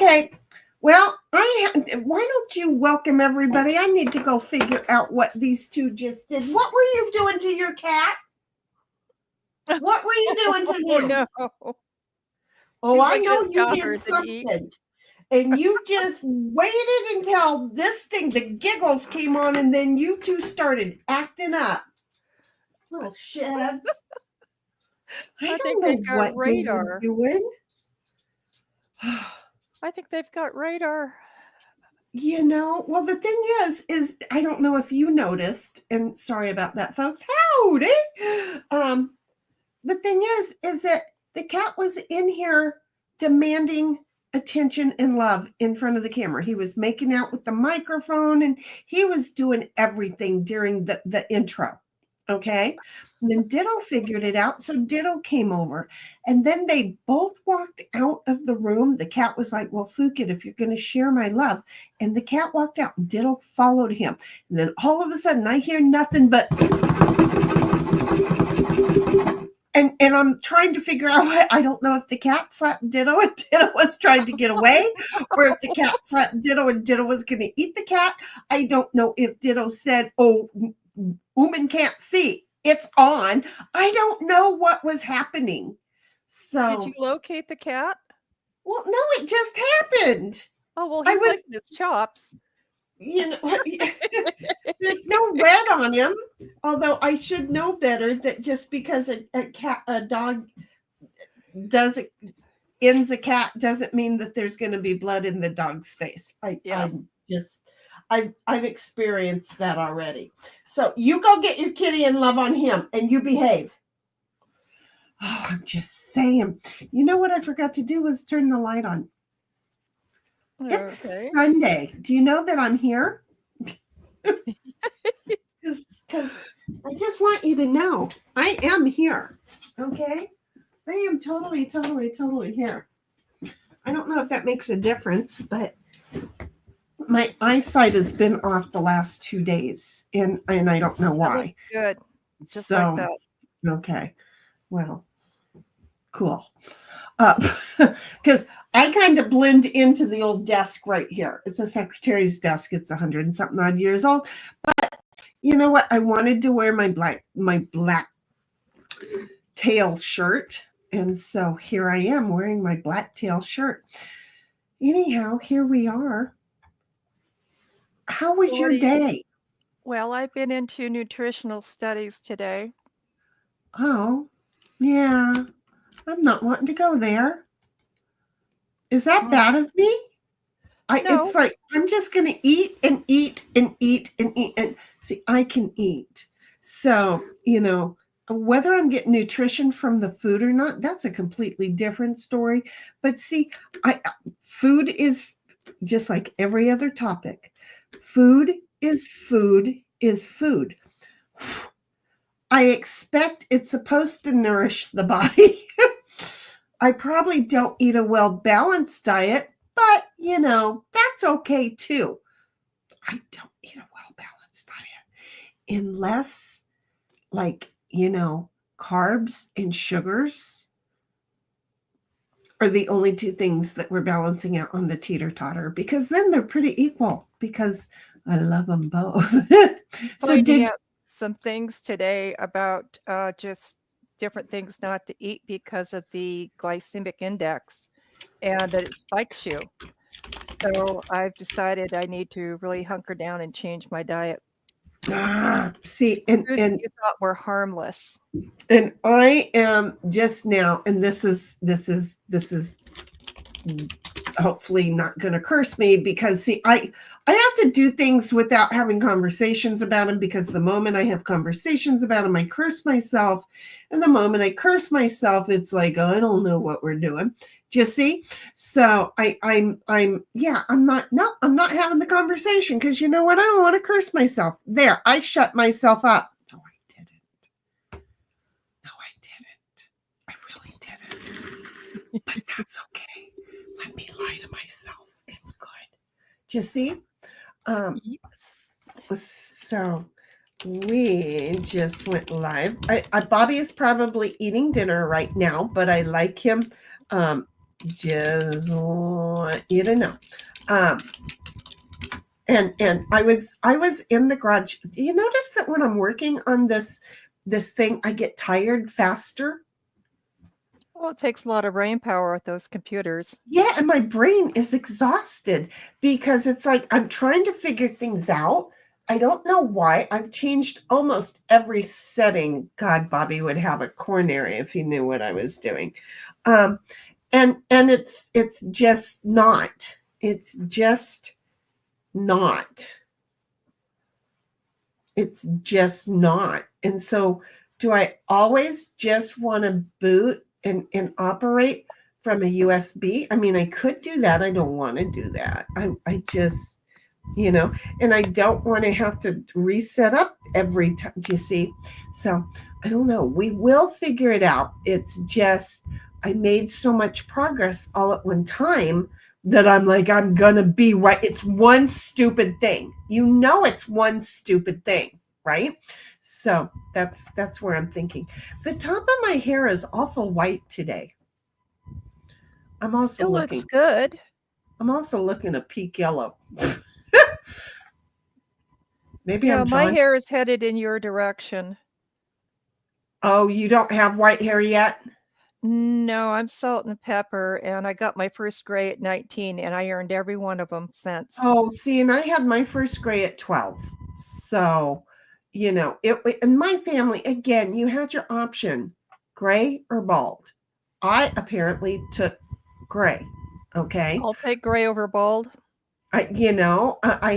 Okay. Well, why don't you welcome everybody? I need to go figure out what these two just did. What were you doing to your cat? What were you doing to him? No. Oh, I know you choppers did and something. And you just waited until this thing, the giggles, came on, and then you two started acting up. Little sheds. I don't know they've got what they were radar. doing. I think they've got radar. You know, well, the thing is I don't know if you noticed, and sorry about that, folks. Howdy. The thing is that the cat was in here demanding attention and love in front of the camera. He was making out with the microphone, and he was doing everything during the intro. Okay. And then Ditto figured it out. So Ditto came over, and then they both walked out of the room. The cat was like, well, Fuke it if you're going to share my love. And the cat walked out, and Ditto followed him. And then all of a sudden I hear nothing but, and I'm trying to figure out why. I don't know if the cat slapped Ditto and Ditto was trying to get away, or if the cat slapped Ditto and Ditto was going to eat the cat. I don't know if Ditto said, oh, woman can't see, it's on. I don't know what was happening. So did you locate the cat? Well, no, it just happened. Oh, well, he's like his chops. You know, there's no red on him. Although I should know better that just because a dog ends a cat doesn't mean that there's going to be blood in the dog's face. I've experienced that already. So you go get your kitty and love on him, and you behave. Oh, I'm just saying. You know what I forgot to do was turn the light on. It's Sunday. Do you know that I'm here? Because I just want you to know I am here. Okay? I am totally here. I don't know if that makes a difference, but my eyesight has been off the last 2 days, and I don't know why. Good. Just like that. Okay. Well, cool. Because I kind of blend into the old desk right here. It's a secretary's desk. It's 100 and something odd years old. But you know what? I wanted to wear my black tail shirt. And so here I am wearing my black tail shirt. Anyhow, here we are. How was your day? Well, I've been into nutritional studies today. Oh, yeah. I'm not wanting to go there. Is that bad of me? No. It's like I'm just going to eat and eat and eat and eat. And see, I can eat. So, you know, whether I'm getting nutrition from the food or not, that's a completely different story. But see, food is just like every other topic. Food is food is food. I expect it's supposed to nourish the body. I probably don't eat a well-balanced diet, but, you know, that's okay too. I don't eat a well-balanced diet unless, like, you know, carbs and sugars are the only two things that we're balancing out on the teeter-totter, because then they're pretty equal, because I love them both. So did some things today about just different things not to eat because of the glycemic index and that it spikes you. So I've decided I need to really hunker down and change my diet. See, and you thought were harmless. And I am just now, and this is hopefully not going to curse me, because see, I have to do things without having conversations about them, because the moment I have conversations about them, I curse myself. And the moment I curse myself, it's like, oh, I don't know what we're doing. Do you see? So I'm not having the conversation, because you know what? I don't want to curse myself. There, I shut myself up. No, I didn't. I really didn't. But that's okay. Let me lie to myself. It's good. Do you see? Yes. So we just went live. Bobby is probably eating dinner right now, but I like him Just want you to know. And I was in the garage. Do you notice that when I'm working on this thing, I get tired faster? Well, it takes a lot of brain power with those computers. Yeah, and my brain is exhausted because it's like I'm trying to figure things out. I don't know why. I've changed almost every setting. God, Bobby would have a coronary if he knew what I was doing. And it's just not. It's just not. It's just not. And so do I always just want to boot and operate from a USB? I mean, I could do that. I don't want to do that. I just, and I don't want to have to reset up every time. Do you see? So I don't know. We will figure it out. It's just, I made so much progress all at one time that I'm like, I'm going to be right. It's one stupid thing. It's one stupid thing, right? So that's where I'm thinking. The top of my hair is awful white today. I'm also Still looking. looks good. I'm also looking at peak yellow. Maybe Yeah, I'm my drawing. hair is headed in your direction. Oh, you don't have white hair yet? No, I'm salt and pepper, and I got my first gray at 19, and I earned every one of them since. Oh, see, and I had my first gray at 12. So, it in my family, again, you had your option, gray or bald. I apparently took gray. Okay. I'll take gray over bald. I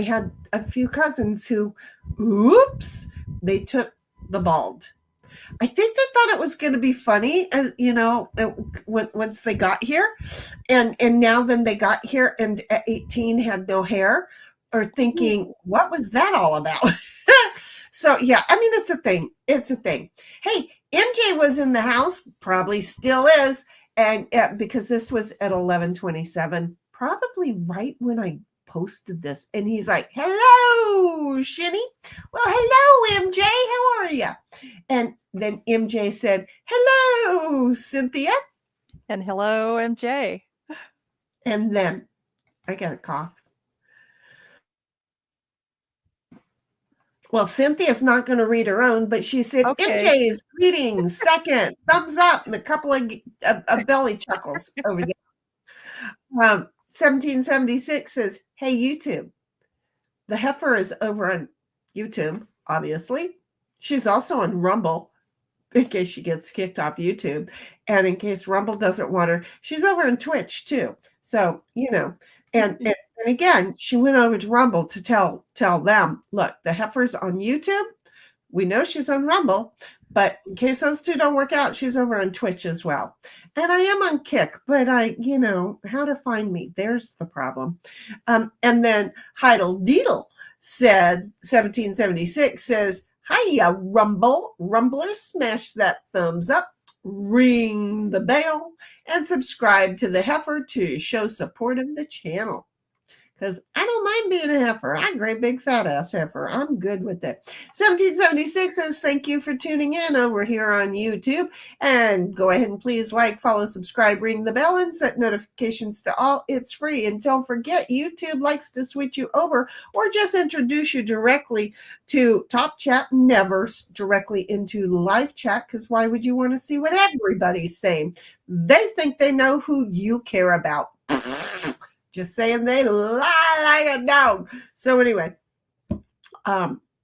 had a few cousins who, oops, they took the bald. I think they thought it was going to be funny, once they got here, and now then they got here and at 18 had no hair, or thinking, what was that all about? So yeah, I mean, it's a thing. It's a thing. Hey, MJ was in the house, probably still is, and because this was at 11:27, probably right when I posted this, and he's like, "Hello, Shinny." Well, hello, MJ. How are you? And then MJ said, "Hello, Cynthia." And hello, MJ. And then I got a cough. Well, Cynthia's not going to read her own, but she said, Okay. MJ's greetings, second, thumbs up, and a couple of belly chuckles over there. 1776 says, hey, YouTube. The heifer is over on YouTube, obviously. She's also on Rumble, in case she gets kicked off YouTube. And in case Rumble doesn't want her, she's over on Twitch too. So, and again, she went over to Rumble to tell them, look, the heifer's on YouTube. We know she's on Rumble, but in case those two don't work out, she's over on Twitch as well. And I am on Kick, but how to find me, there's the problem. And then Heidel Deedle said, 1776 says, hiya, Rumblers, smash that thumbs up, ring the bell, and subscribe to the heifer to show support of the channel. Because I don't mind being a heifer. I'm a great big fat ass heifer. I'm good with it. 1776 says, thank you for tuning in over here on YouTube. And go ahead and please like, follow, subscribe, ring the bell, and set notifications to all. It's free. And don't forget, YouTube likes to switch you over or just introduce you directly to Top Chat, never directly into live chat. Because why would you want to see what everybody's saying? They think they know who you care about. Just saying, they lie like a dog. So anyway,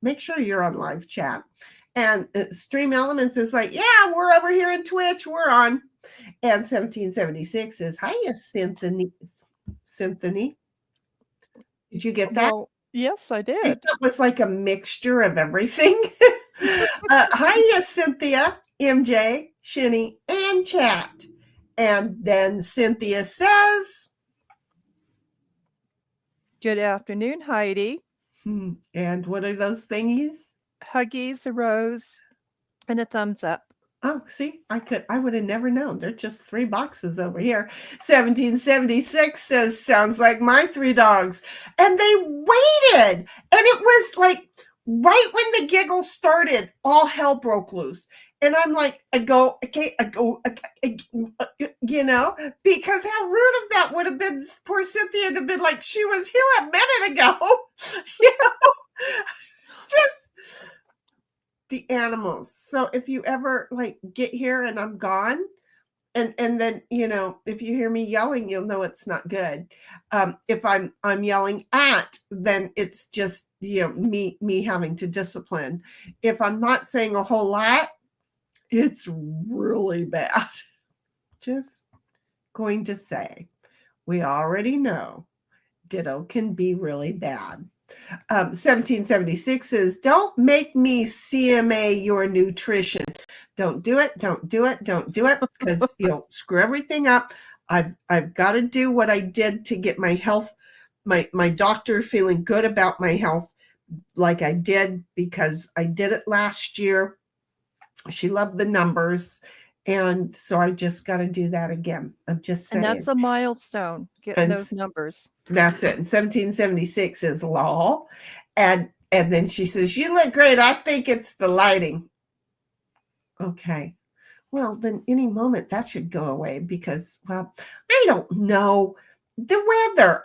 make sure you're on live chat. And Stream Elements is like, yeah, we're over here in Twitch. We're on. And 1776 is, hiya, Symphony. Did you get that? Well, yes, I did. I think that was like a mixture of everything. Hiya, Cynthia, MJ, Shinny, and chat. And then Cynthia says, good afternoon, Heidi. And what are those thingies? Huggies, a rose, and a thumbs up. Oh, see, I would have never known. They're just 3 boxes over here. 1776 says, sounds like my 3 dogs. And they waited. And it was like, right when the Giggles started, all hell broke loose. And I'm like, okay, you know, because how rude of that would have been. Poor Cynthia to have been like, she was here a minute ago. You know, just the animals. So if you ever like get here and I'm gone, and then, you know, if you hear me yelling, you'll know it's not good. If I'm yelling at, then it's just, you know, me having to discipline. If I'm not saying a whole lot, it's really bad. Just going to say, we already know Ditto can be really bad. 1776 says, don't make me CMA your nutrition. Don't do it. Don't do it. Don't do it, because you'll screw everything up. I've got to do what I did to get my health, my doctor feeling good about my health, like I did, because I did it last year. She loved the numbers. And so I just got to do that again. I'm just saying. And that's a milestone, getting those numbers. That's it. And 1776 is law. And then she says, you look great. I think it's the lighting. Okay. Well, then any moment that should go away, because, well, I don't know. The weather.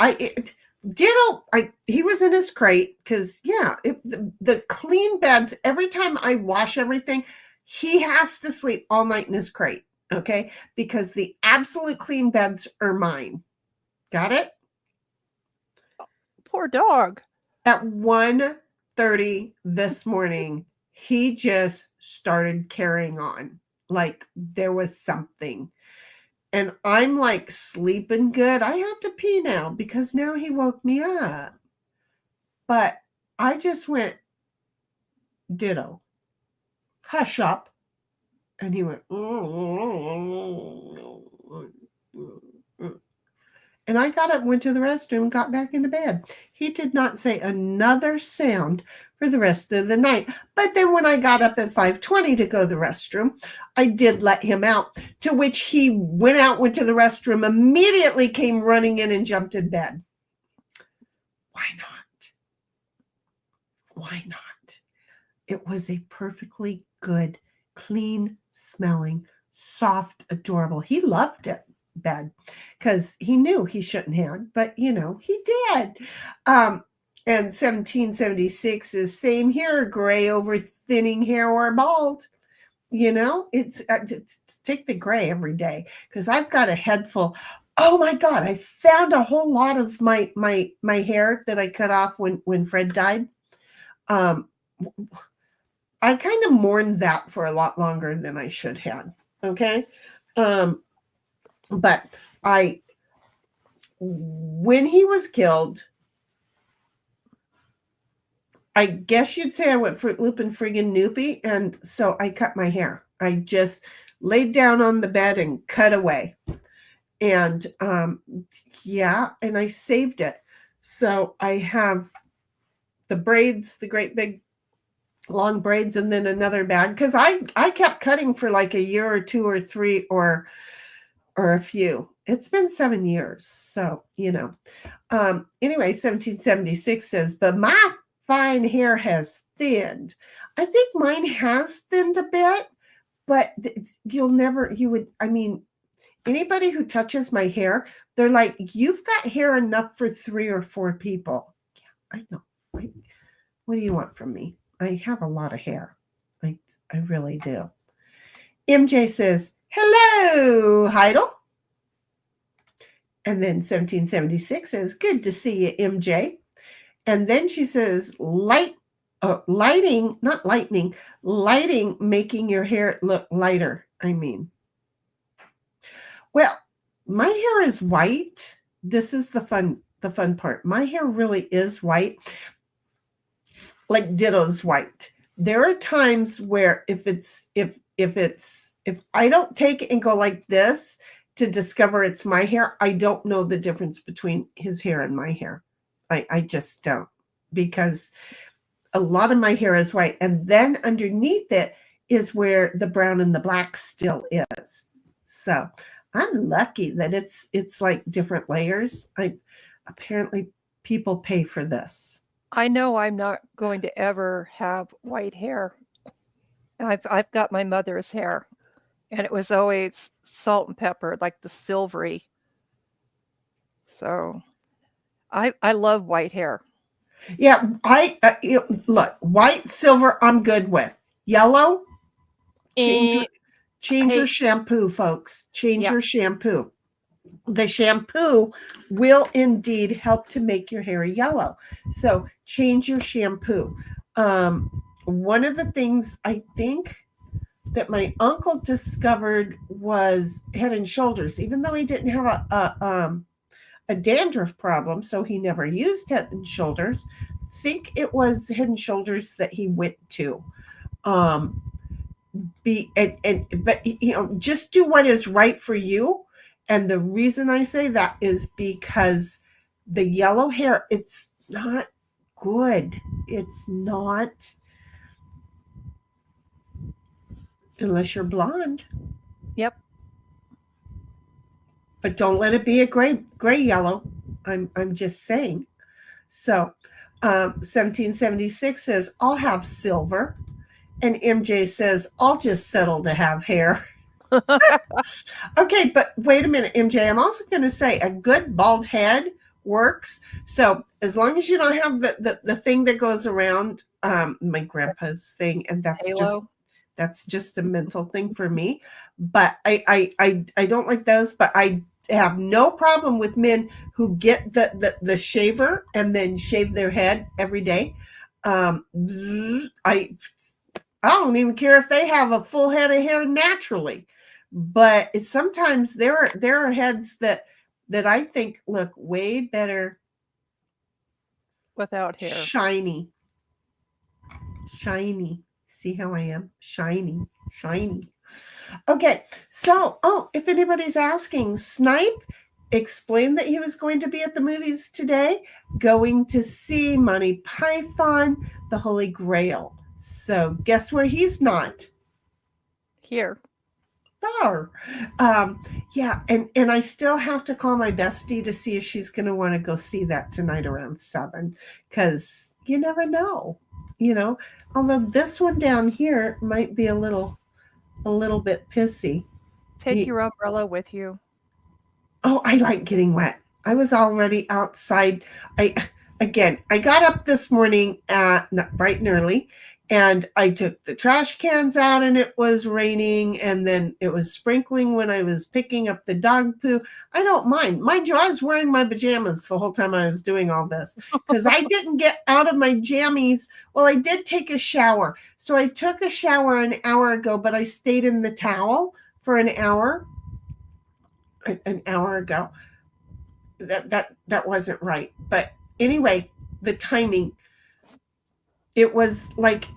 He was in his crate, because, yeah, the clean beds, every time I wash everything, he has to sleep all night in his crate. Okay. Because the absolute clean beds are mine. Got it? Poor dog. At 1:30 this morning, he just started carrying on like there was something. And I'm like sleeping good. I have to pee now because now he woke me up. But I just went, Ditto, hush up. And he went, and I got up, went to the restroom, and got back into bed. He did not say another sound for the rest of the night. But then when I got up at 5:20 to go to the restroom, I did let him out, to which he went out, went to the restroom, immediately came running in and jumped in bed. Why not? Why not? It was a perfectly good, clean smelling, soft, adorable. He loved it. Bed, because he knew he shouldn't have, but you know, he did. And 1776 is same here, gray over thinning hair or bald. You know, it's take the gray every day, because I've got a head full. Oh my God, I found a whole lot of my hair that I cut off when Fred died. I kind of mourned that for a lot longer than I should have. Okay. But when he was killed, I guess you'd say I went Fruit Loop and friggin' Noopy. And so I cut my hair. I just laid down on the bed and cut away. And yeah, and I saved it. So I have the braids, the great big long braids, and then another bag, because I kept cutting for like a year or two or three or a few. It's been 7 years. So, you know, anyway, 1776 says, but my fine hair has thinned. I think mine has thinned a bit, but anybody who touches my hair, they're like, you've got hair enough for 3 or 4 people. Yeah, I know. What do you want from me? I have a lot of hair. I really do. MJ says, hello, Heidel. And then 1776 says, good to see you, MJ. And then she says, lighting, making your hair look lighter. Well, my hair is white. This is the fun part. My hair really is white, like Ditto's white. There are times where if I don't take it and go like this to discover it's my hair, I don't know the difference between his hair and my hair. I just don't, because a lot of my hair is white. And then underneath it is where the brown and the black still is. So I'm lucky that it's like different layers. Apparently people pay for this. I know I'm not going to ever have white hair. I've got my mother's hair, and it was always salt and pepper, like the silvery. So I love white hair. Yeah, look, white, silver, I'm good with. Yellow, change your Eh, change your hey, shampoo, folks. Change yeah, your shampoo. The shampoo will indeed help to make your hair yellow. So change your shampoo. One of the things I think that my uncle discovered was Head and Shoulders, even though he didn't have a dandruff problem, so he never used Head and Shoulders. I think it was Head and Shoulders that he went to. Um, but just do what is right for you. And the reason I say that is because the yellow hair, it's not good. It's not, unless you're blonde. yep. But don't let it be a gray yellow. I'm just saying. So 1776 says, I'll have silver. And MJ says, I'll just settle to have hair. Okay, but wait a minute, MJ. I'm also going to say a good bald head works. So as long as you don't have the thing that goes around my grandpa's thing, and Halo. that's just a mental thing for me. But I don't like those. But I have no problem with men who get the shaver and then shave their head every day. I don't even care if they have a full head of hair naturally, but sometimes there are heads that I think look way better Without hair. shiny. See how I am? Shiny. Okay, so if anybody's asking, Snipe explained that he was going to be at the movies today, going to see Monty Python, The Holy Grail. So guess where he's not? Here. There. Yeah, and I still have to call my bestie to see if she's going to want to go see that tonight around 7, because you never know, although this one down here might be a little bit pissy. Take your umbrella with you. Oh, I like getting wet. I was already outside. I got up this morning bright and early, and I took the trash cans out, and it was raining, and then it was sprinkling when I was picking up the dog poo. I don't mind. Mind you, I was wearing my pajamas the whole time I was doing all this because I didn't get out of my jammies. Well, I did take a shower. So I took a shower an hour ago, but I stayed in the towel for an hour ago. That wasn't right. But anyway, the timing, it was like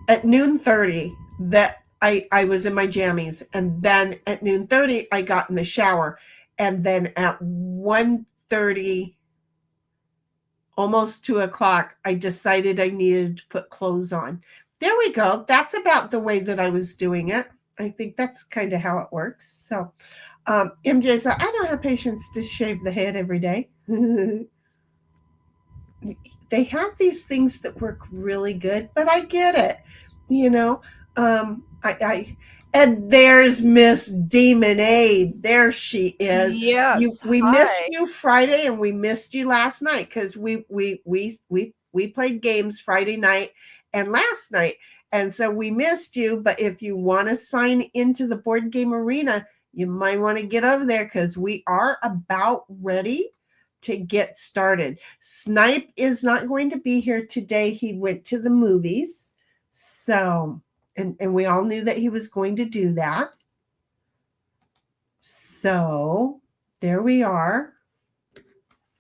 at 30:30 that I was in my jammies, and then at 30:30 I got in the shower, and then at 1:30, almost 2:00, I decided I needed to put clothes on. There we go. That's about the way that I was doing it. I think that's kind of how it works. So MJ said, I don't have patience to shave the head every day. They have these things that work really good, but I get it. And there's Miss Demonade. There she is. Yes. We missed Hi. you Friday, and we missed you last night because we played games Friday night and last night, and so we missed you. But if you want to sign into the board game arena, you might want to get over there because we are about ready to get started. Snipe is not going to be here today. He went to the movies. So, and we all knew that he was going to do that. So, there we are.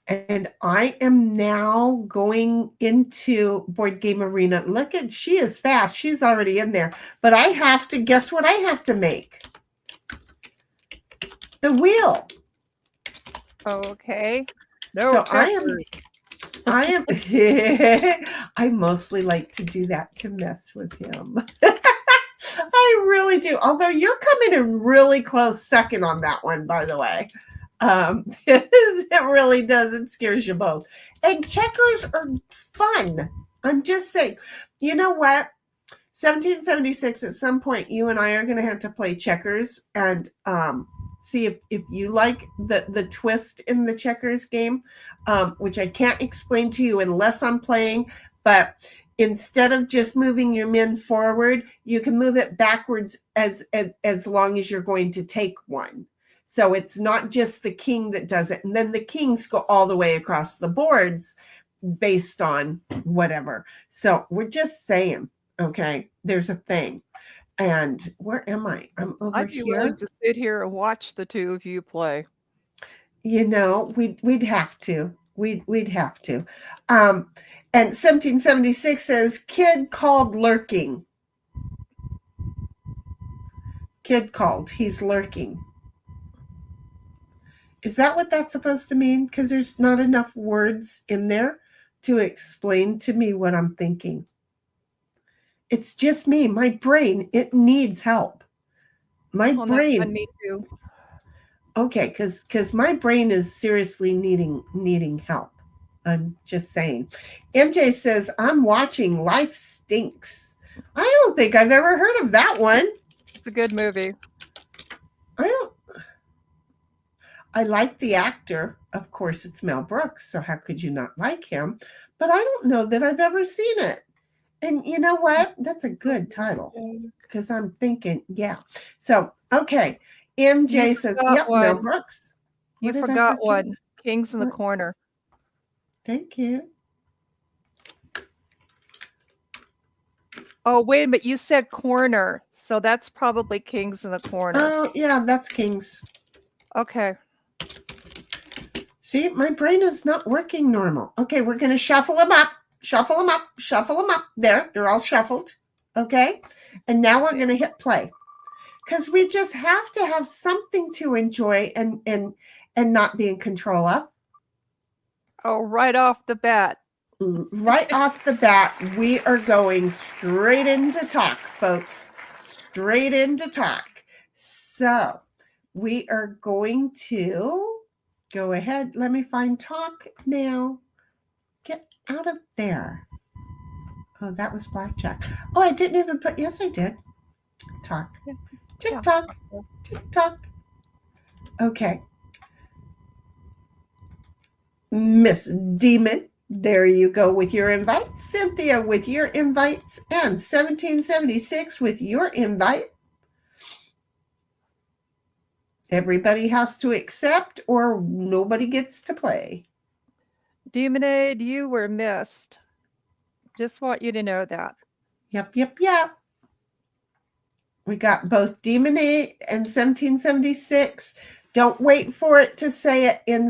And I am now going into Board Game Arena. Look at, she is fast. She's already in there. But I have to, guess what I have to make? The wheel. Okay. No So checkers. I am I mostly like to do that to mess with him. I really do. Although you're coming in really close second on that one, by the way. It really does. It scares you both. And checkers are fun. I'm just saying. You know what? 1776, at some point, you and I are going to have to play checkers and see if you like the twist in the checkers game, which I can't explain to you unless I'm playing. But instead of just moving your men forward, you can move it backwards as long as you're going to take one. So it's not just the king that does it. And then the kings go all the way across the boards based on whatever. So we're just saying, okay, there's a thing. And where am I? I'm over I'd be here. willing to sit here and watch the two of you play. You know, we'd have to. We'd have to. And 1776 says, kid called lurking. Kid called, he's lurking. Is that what that's supposed to mean? Because there's not enough words in there to explain to me what I'm thinking. It's just me. My brain, it needs help. My brain. And me too. Okay, because my brain is seriously needing help. I'm just saying. MJ says, I'm watching Life Stinks. I don't think I've ever heard of that one. It's a good movie. I like the actor. Of course, it's Mel Brooks, so how could you not like him? But I don't know that I've ever seen it. And you know what? That's a good title because I'm thinking, yeah. So, okay. MJ says, yep, one. Mel Brooks. You forgot one. Kings in the Corner. Thank you. Oh, wait a minute. You said corner. So that's probably Kings in the Corner. Oh, yeah, that's Kings. Okay. See, my brain is not working normal. Okay, we're going to shuffle them up. Shuffle them up. Shuffle them up. There, they're all shuffled. Okay, and now we're going to hit play. Because we just have to have something to enjoy and not be in control of. Oh, right off the bat. Right off the bat, we are going straight into talk, folks. Straight into talk. So we are going to go ahead. Let me find talk now. Get out of there. Oh, that was blackjack. Oh, I didn't even put, yes, I did. Talk. Tick-tock, tick-tock. Okay. Miss Demon, there you go with your invite. Cynthia with your invites. And 1776 with your invite. Everybody has to accept or nobody gets to play. Demonade, you were missed. Just want you to know that. Yep. We got both Demonade and 1776. Don't wait for it to say it in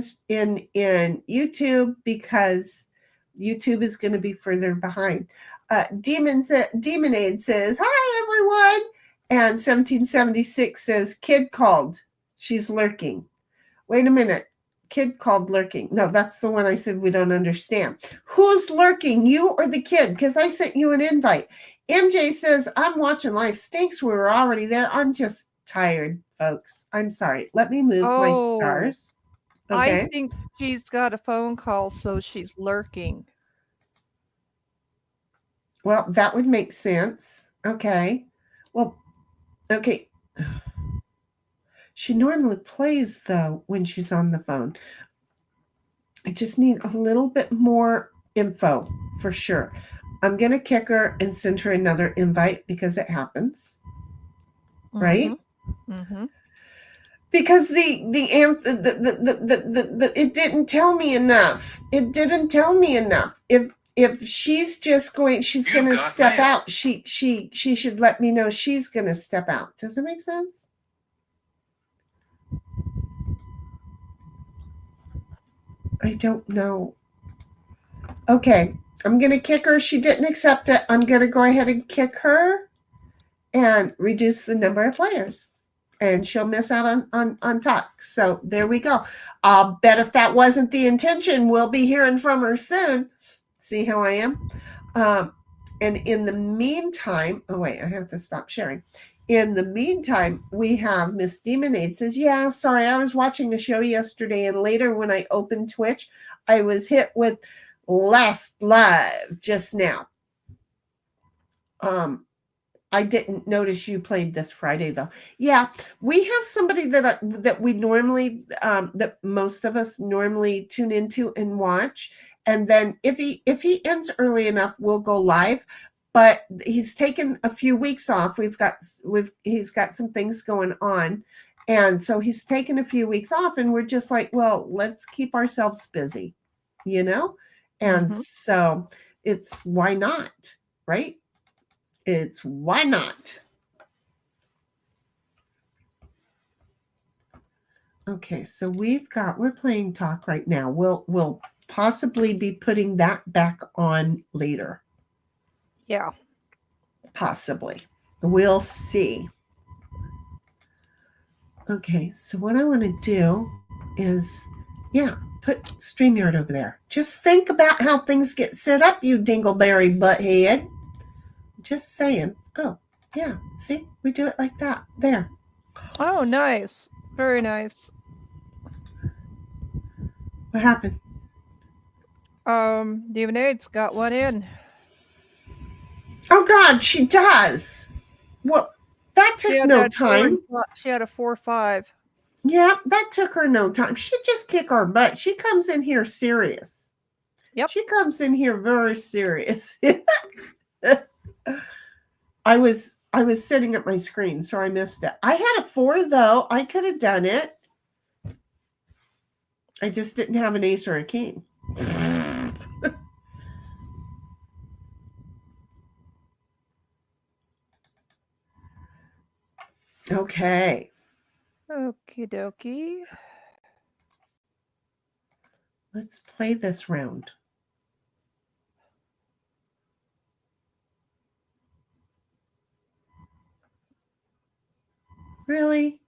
YouTube because YouTube is going to be further behind. Demonade says, hi, everyone. And 1776 says, kid called. She's lurking. Wait a minute. Kid called lurking. No, that's the one I said we don't understand. Who's lurking, you or the kid? Because I sent you an invite. MJ says, I'm watching Life Stinks. We were already there. I'm just tired, folks. I'm sorry. Let me move my stars. Okay. I think she's got a phone call, so she's lurking. Well, that would make sense. Okay. Well, okay. She normally plays, though, when she's on the phone. I just need a little bit more info for sure. I'm going to kick her and send her another invite because it happens. Mm-hmm. Right? Mm-hmm. Because the answer, it didn't tell me enough. It didn't tell me enough. If she's just going, she's going to step out. She should let me know she's going to step out. Does it make sense? I don't know. Okay, I'm going to kick her. She didn't accept it. I'm going to go ahead and kick her and reduce the number of players. And she'll miss out on talk. So there we go. I'll bet if that wasn't the intention, we'll be hearing from her soon. See how I am? And in the meantime, oh wait, I have to stop sharing. In the meantime, we have Miss Demonade says, yeah, sorry, I was watching a show yesterday, and later when I opened Twitch, I was hit with Last Live just now. I didn't notice you played this Friday though. Yeah, we have somebody that we normally that most of us normally tune into and watch, and then if he ends early enough, we'll go live. But he's taken a few weeks off. He's got some things going on, and so he's taken a few weeks off, and we're just like, well, let's keep ourselves busy, you know. And so it's why not, right? It's why not? Okay, so we're playing talk right now. We'll possibly be putting that back on later. Yeah. Possibly. We'll see. Okay, so what I want to do is, put StreamYard over there. Just think about how things get set up, you dingleberry butthead. Just saying. Oh, yeah. See, we do it like that. There. Oh, nice. Very nice. What happened? Demonade's got one in. Oh God, she does. Well, that took no time. She had a 4-5. Yeah, that took her no time. She'd just kick our butt. She comes in here serious. Yep. She comes in here very serious. I was sitting at my screen, so I missed it. I had a 4 though. I could have done it. I just didn't have an ace or a king. Okay. Okie dokie. Let's play this round. Really?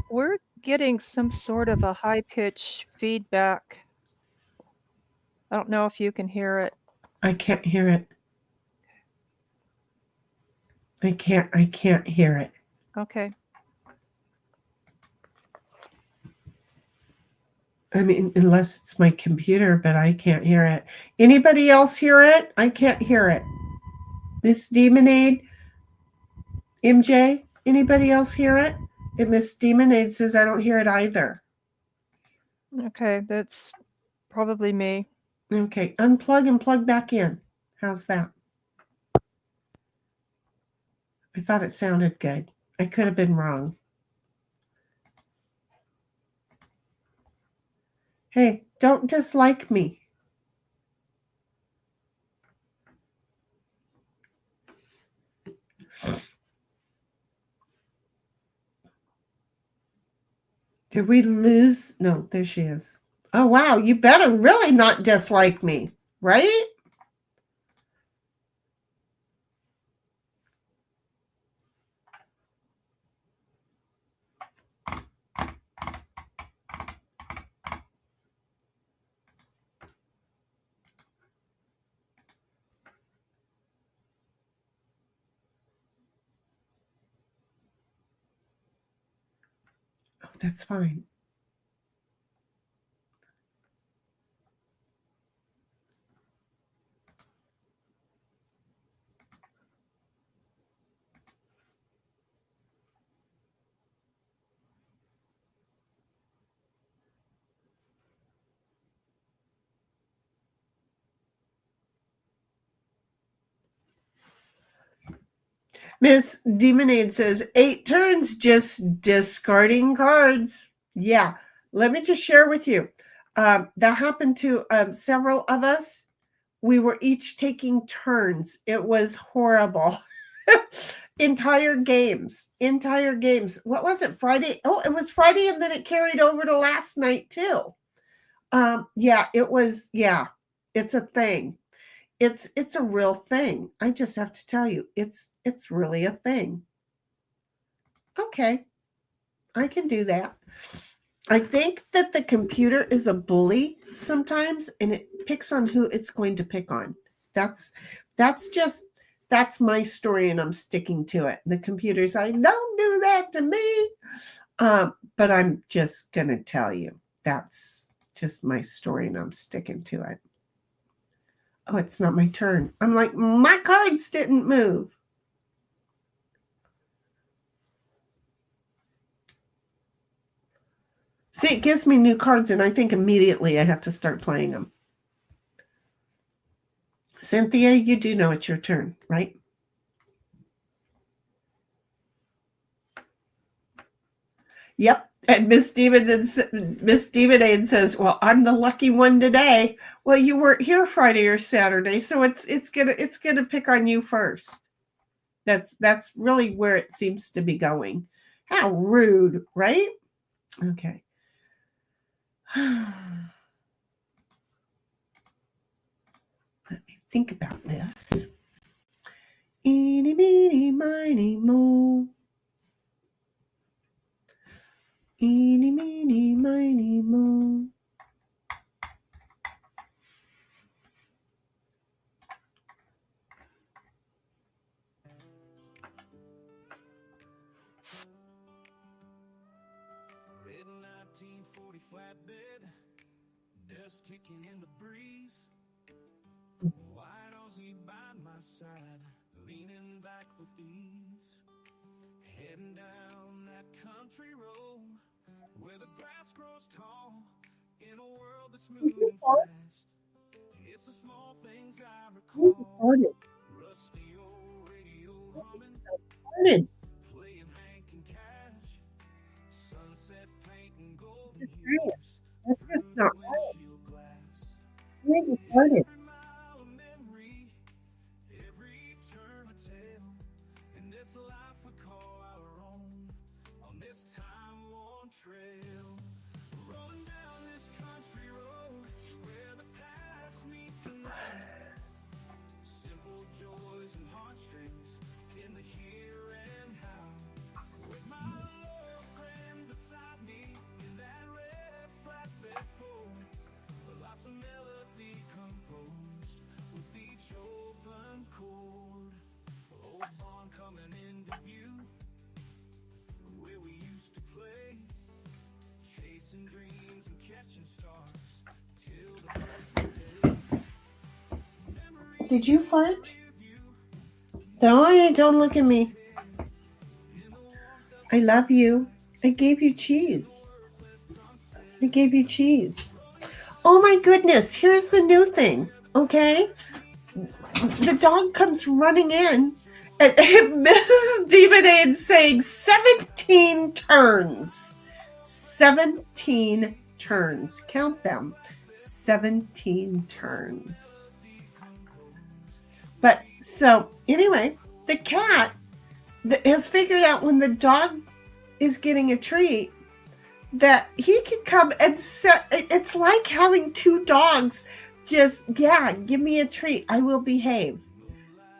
We're getting some sort of a high-pitched feedback. I don't know if you can hear it. I can't hear it. I can't hear it. Okay. I mean, unless it's my computer, but I can't hear it. Anybody else hear it? I can't hear it. Miss Demonade, MJ, anybody else hear it? And Miss Demonade says I don't hear it either. Okay, that's probably me. Okay, unplug and plug back in. How's that? I thought it sounded good. I could have been wrong. Hey, don't dislike me. Did we lose? No, there she is. Oh, wow. You better really not dislike me, right? Oh, that's fine. Miss Demonade says 8 turns, just discarding cards. Yeah, let me just share with you. That happened to several of us. We were each taking turns. It was horrible. Entire games. What was it? Friday? Oh, it was Friday, and then it carried over to last night too. Yeah, it was. Yeah, it's a thing. It's a real thing. I just have to tell you, it's really a thing. Okay, I can do that. I think that the computer is a bully sometimes, and it picks on who it's going to pick on. That's just that's my story, and I'm sticking to it. The computer's like, don't do that to me. But I'm just gonna tell you that's just my story, and I'm sticking to it. Oh, it's not my turn. I'm like, my cards didn't move. See, it gives me new cards, and I think immediately I have to start playing them. Cynthia, you do know it's your turn, right? Yep. And Miss Demonade says, "Well, I'm the lucky one today." Well, you weren't here Friday or Saturday, so it's gonna pick on you first. That's really where it seems to be going. How rude, right? Okay. Let me think about this. Eeny, meeny, miny, mo. Eeny, meeny, miny, mo. Red 1940 flatbed, dust kicking in the breeze. White Aussie by my side, leaning back with ease. Heading down that country road where the grass grows tall in a world that's moving fast. It's the small things I recall. Rusty old radio humming, playing Hank and Cash. Sunset paint and golden hues. That's just not right. Windshield glass. Really started. Every mile a memory, every turn a tale, and this life we call our own on this time-worn trail. Rolling down this country road where the past meets the now. Simple joys and heartstrings in the here and now. With my loyal friend beside me in that red flatbed Ford. Lots of melody composed with each open chord. Old barn coming into view where we used to play, chasing dreams and catching stars till the break of day. Memories Did you fart? of you Don't look at me. in the warmth of I love you. I gave you cheese. I gave you cheese. Oh my goodness, here's the new thing, okay? The dog comes running in, and Mrs. Demonade saying 17 turns. 17 turns. Count them. 17 turns. But so, anyway, the cat has figured out when the dog is getting a treat that he can come and set. It's like having two dogs. Just, yeah, give me a treat. I will behave.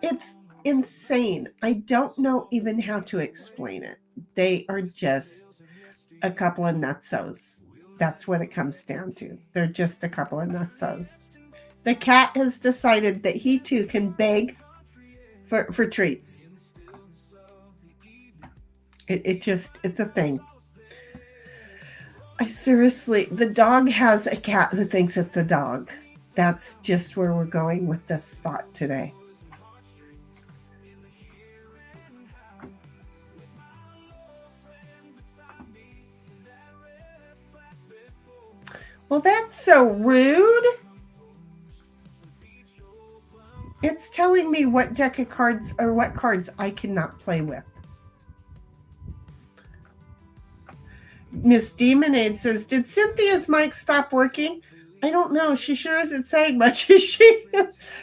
It's insane. I don't know even how to explain it. They are just a couple of nutsos. That's what it comes down to. They're just a couple of nutsos. The cat has decided that he too can beg for treats. It's a thing. I seriously, the dog has a cat who thinks it's a dog. That's just where we're going with this thought today. Well, that's so rude. It's telling me what deck of cards or what cards I cannot play with. Miss Demonade says, did Cynthia's mic stop working? I don't know. She sure isn't saying much.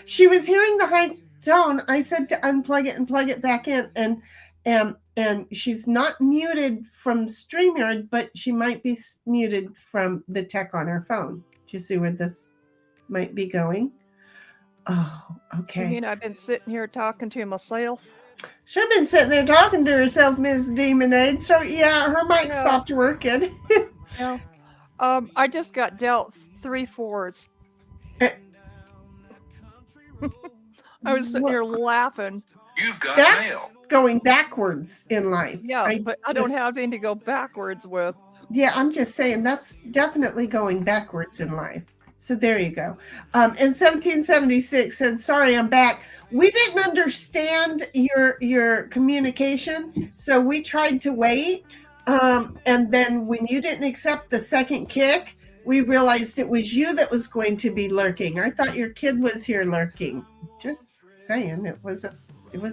She was hearing the high tone. I said to unplug it and plug it back in, and she's not muted from StreamYard, but she might be muted from the tech on her phone. Do you see where this might be going? Oh, okay. You mean I've been sitting here talking to myself? She's been sitting there talking to herself, Miss Demonade. So yeah, her mic Yeah. stopped working. Yeah. I just got dealt 3 fours. I was sitting here laughing. You've got That's mail. going backwards in life. Yeah, but I don't have anything to go backwards with. Yeah, I'm just saying that's definitely going backwards in life. So there you go. In 1776 said, "Sorry, I'm back. We didn't understand your communication, so we tried to wait. And then when you didn't accept the second kick, we realized it was you that was going to be lurking. I thought your kid was here lurking. Just saying, it was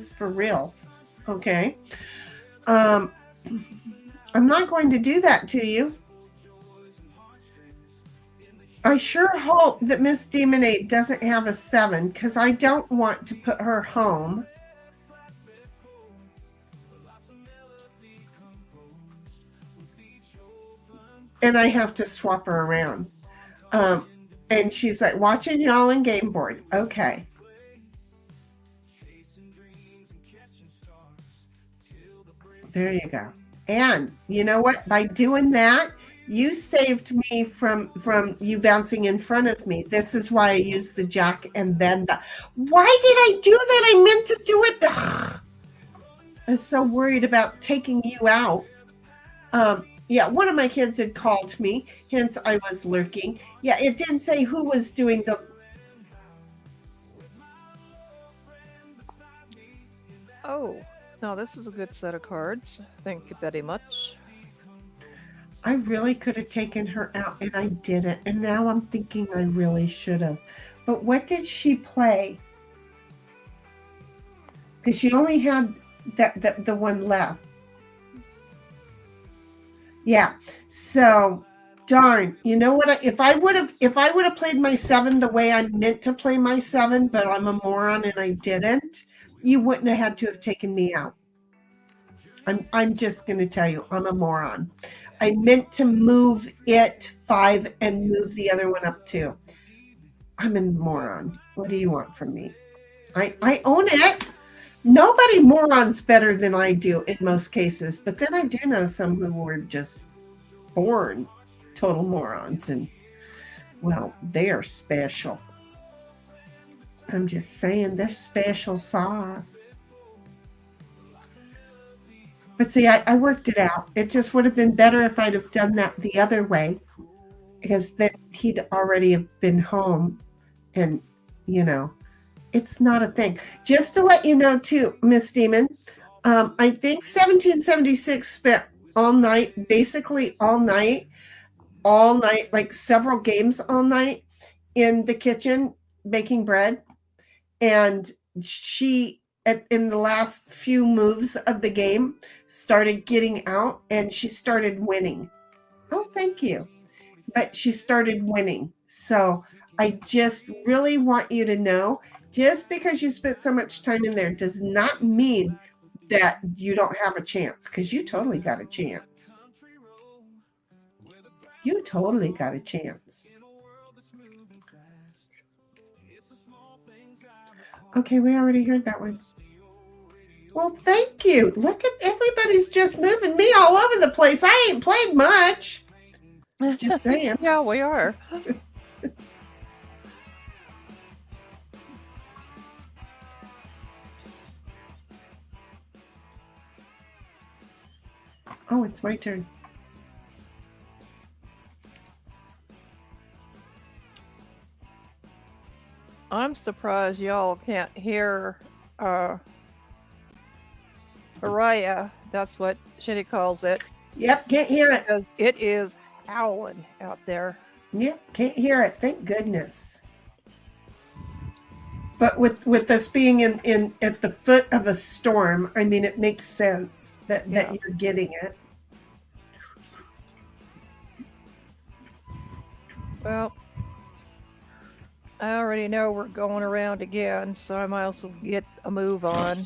for real. Okay. I'm not going to do that to you. I sure hope that Miss Demonade doesn't have a 7 because I don't want to put her home. And I have to swap her around. And she's like, watching y'all on Game Board. Okay. There you go. And you know what? By doing that, you saved me from you bouncing in front of me. This is why I used the jack and then the. Why did I do that? I meant to do it. Ugh. I was so worried about taking you out. Yeah, one of my kids had called me, hence I was lurking. Yeah, it didn't say who was doing the. Oh, no, this is a good set of cards. Thank you very much. I really could have taken her out and I didn't. And now I'm thinking I really should have. But what did she play? Because she only had the one left. Yeah. So darn. You know what? If I would have played my 7 the way I meant to play my 7, but I'm a moron and I didn't, you wouldn't have had to have taken me out. I'm just going to tell you, I'm a moron. I meant to move it 5 and move the other one up 2. I'm a moron. What do you want from me? I own it. Nobody morons better than I do in most cases, but then I do know some who were just born total morons, and well, they are special. I'm just saying, they're special sauce. But see, I worked it out. It just would have been better if I'd have done that the other way, because then he'd already have been home, and it's not a thing. Just to let you know too, Miss Demon, I think 1776 spent basically all night, like several games all night in the kitchen baking bread, and she in the last few moves of the game started getting out and she started winning. Oh, thank you. But she started winning. So I just really want you to know, just because you spent so much time in there does not mean that you don't have a chance, because you totally got a chance. You totally got a chance. Okay, we already heard that one. Well, thank you. Look at everybody's just moving me all over the place. I ain't played much. Just saying. Yeah, we are. Oh, it's my turn. I'm surprised y'all can't hear Araya. That's what Shinny calls it. Yep, can't hear it. Because it is howling out there. Yep, can't hear it. Thank goodness. But with us being in at the foot of a storm, I mean, it makes sense that you're getting it. Well, I already know we're going around again, so I might also get a move on.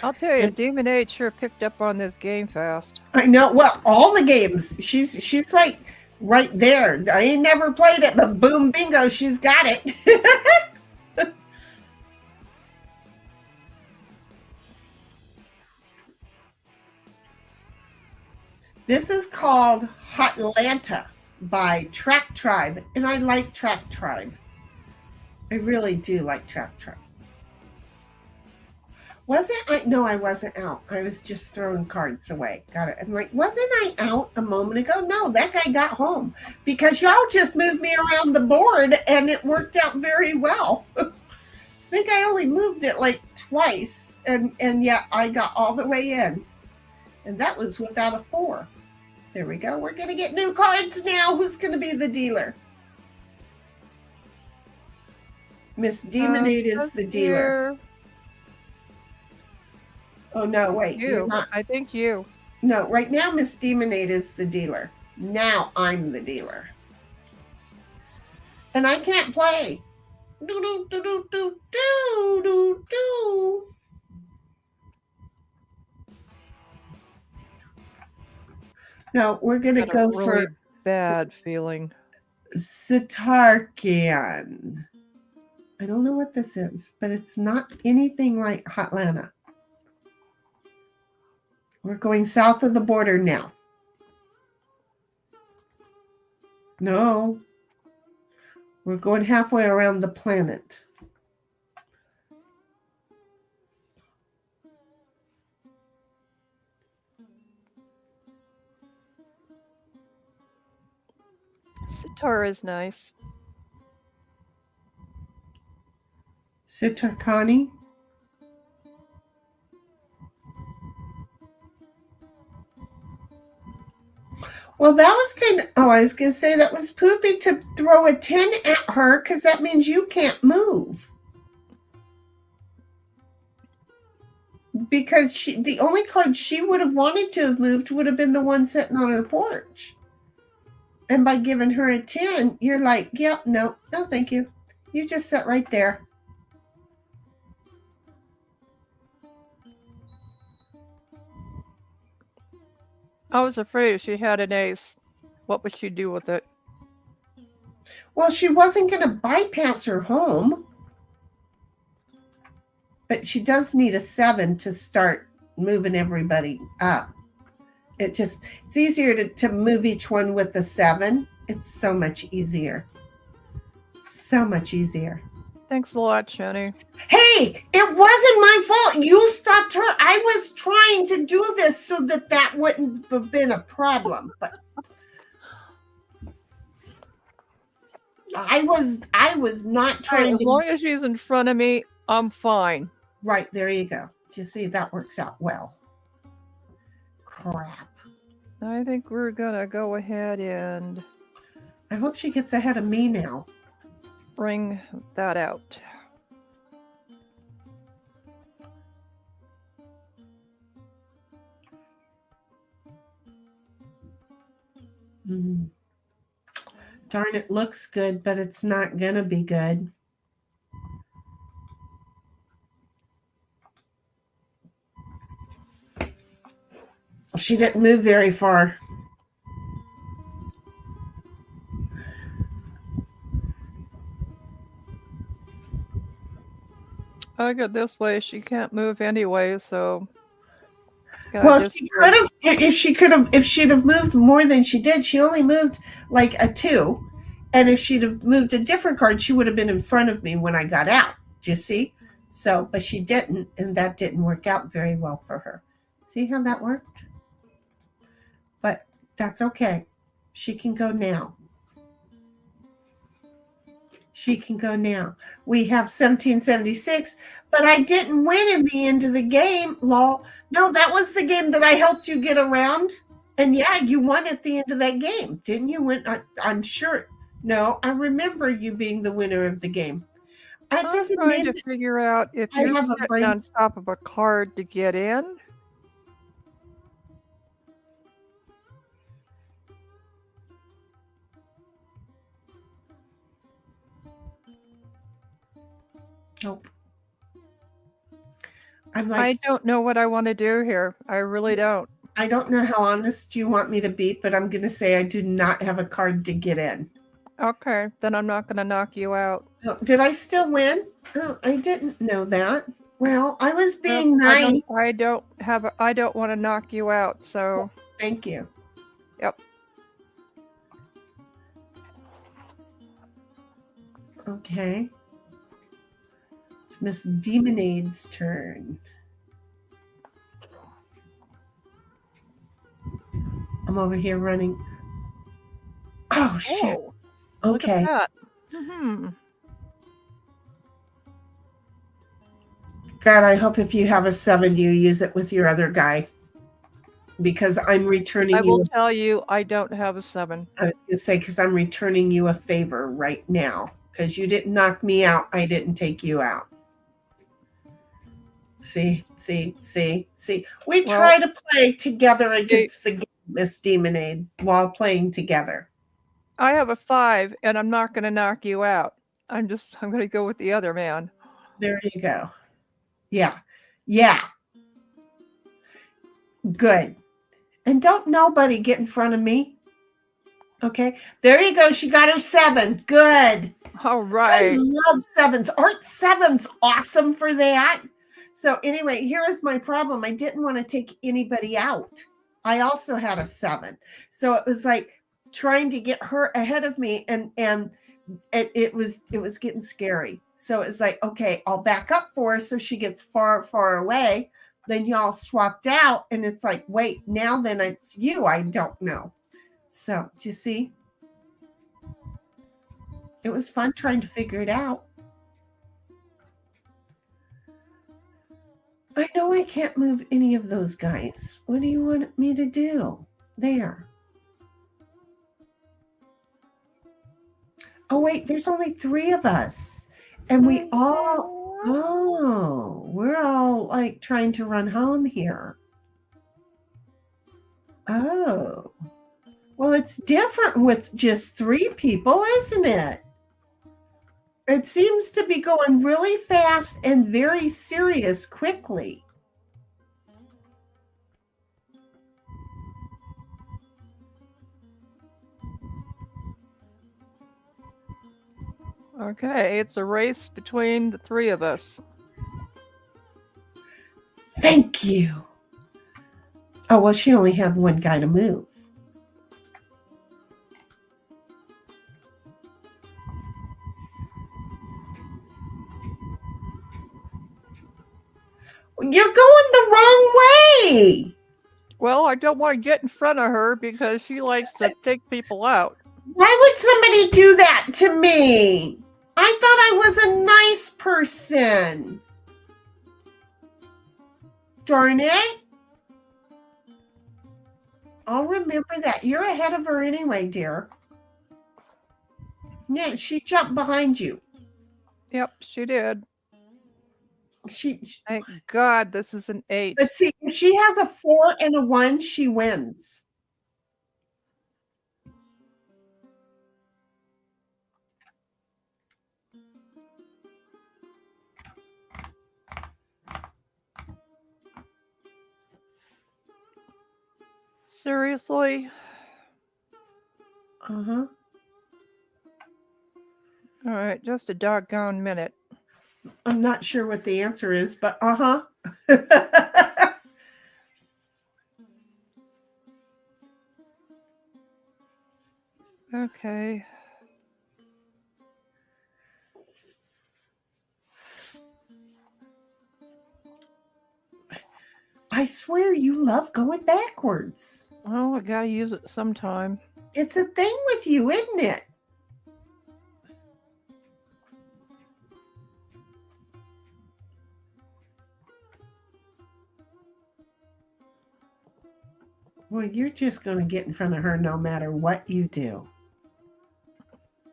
I'll tell you, And Demon 8 sure picked up on this game fast. I know, well, all the games. She's like right there. I ain't never played it, but boom, bingo, she's got it. This is called Hotlanta by Track Tribe, and I like Track Tribe. I really do like Track Tribe. Wasn't I? No, I wasn't out. I was just throwing cards away. Got it. I'm like, wasn't I out a moment ago? No, that guy got home because y'all just moved me around the board and it worked out very well. I think I only moved it like twice, and yet I got all the way in, and that was without a 4. There we go. We're gonna get new cards now. Who's gonna be the dealer? Miss Demonade is the dealer. Oh no, wait, you're not. I think you. No, right now Miss Demonade is the dealer. Now I'm the dealer. And I can't play. Do do do do do do do do. No, we're gonna Got go a really for bad feeling. Sitarkian. I don't know what this is, but it's not anything like Hotlanta. We're going south of the border now. No. We're going halfway around the planet. Sitar is nice. Sitarkani. Well, that was kind of, I was going to say that was poopy to throw a 10 at her because that means you can't move. Because the only card she would have wanted to have moved would have been the one sitting on her porch. And by giving her a 10, you're like, yep, no, thank you. You just sit right there. I was afraid if she had an ace, what would she do with it? Well, she wasn't going to bypass her home. But she does need a 7 to start moving everybody up. It's easier to move each one with the 7. It's so much easier. So much easier. Thanks a lot, Shani. Hey, it wasn't my fault. You stopped her. I was trying to do this so that wouldn't have been a problem. But I was not trying as long as she's in front of me, I'm fine. Right, there you go. You see, that works out well. Crap. I think we're gonna go ahead and I hope she gets ahead of me now. Bring that out. Darn, it looks good, but it's not gonna be good. She didn't move very far. I go this way. She can't move anyway, so. Well, she could have. If she'd have moved more than she did, she only moved like a 2, and if she'd have moved a different card, she would have been in front of me when I got out. Do you see? So, but she didn't, and that didn't work out very well for her. See how that worked? But that's okay. She can go now. She can go now. We have 1776, but I didn't win in the end of the game, lol. No, that was the game that I helped you get around. And yeah, you won at the end of that game, didn't you? I'm sure. No, I remember you being the winner of the game. I'm trying to figure out if you're sitting on top of a card to get in. Nope. I'm I like, don't know what I want to do here. I really don't. I don't know how honest you want me to be, but I'm going to say I do not have a card to get in. Okay, then I'm not going to knock you out. Oh, did I still win? Oh, I didn't know that. Well, I was Nope, being I nice. don't want to knock you out. So, Thank you. yep. Okay. It's Miss Demonade's turn. I'm over here running. Oh, shit. Oh, look Okay. at that. Hmm. God, I hope if you have a 7, you use it with your other guy. Because I'm returning I will you. tell you, I don't have a 7. I was going to say, because I'm returning you a favor right now. Because you didn't knock me out. I didn't take you out. See. We try to play together against the game, Miss Demonade, while playing together. I have a 5, and I'm not going to knock you out. I'm going to go with the other man. There you go. Yeah. Good. And don't nobody get in front of me. Okay. There you go. She got her 7. Good. All I right. love 7s. Aren't 7s awesome for that? So anyway, here is my problem. I didn't want to take anybody out. I also had a 7. So it was like trying to get her ahead of me, and it was getting scary. So it's like, okay, I'll back up for her so she gets far away. Then y'all swapped out, and it's like, wait, now then it's you. I don't know. So do you see? It was fun trying to figure it out. I know I can't move any of those guys. What do you want me to do? There. Oh, wait, there's only 3 of us. And we're all like trying to run home here. Oh. Well, it's different with just 3 people, isn't it? It seems to be going really fast and very serious quickly. Okay, it's a race between the 3 of us. Thank you. Oh, well, she only had 1 guy to move. You're going the wrong way. Well, I don't want to get in front of her because she likes to take people out. Why would somebody do that to me? I thought I was a nice person. Darn it. I'll remember that. You're ahead of her anyway, dear. Yeah, she jumped behind you. Yep, she did. She Thank God this is an 8. Let's see. If she has a 4 and a 1, she wins. Seriously? Uh-huh. All right, just a doggone minute. I'm not sure what the answer is, but uh-huh. Okay. I swear you love going backwards. Well, I gotta use it sometime. It's a thing with you, isn't it? Well, you're just going to get in front of her no matter what you do.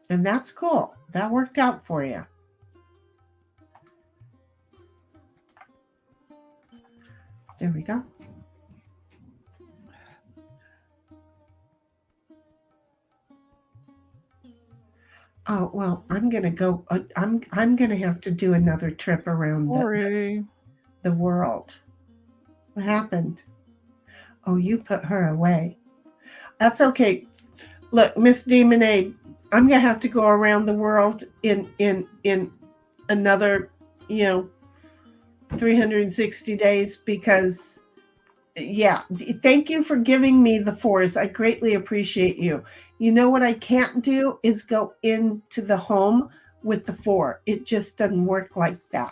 And that's cool. That worked out for you. There we go. Oh, well, I'm going to go. I'm going to have to do another trip around the world. What happened? Oh, you put her away. That's okay. Look, Miss Demonade, I'm gonna have to go around the world in another, 360 days because yeah, thank you for giving me the 4s. I greatly appreciate you. You know what I can't do is go into the home with the 4. It just doesn't work like that.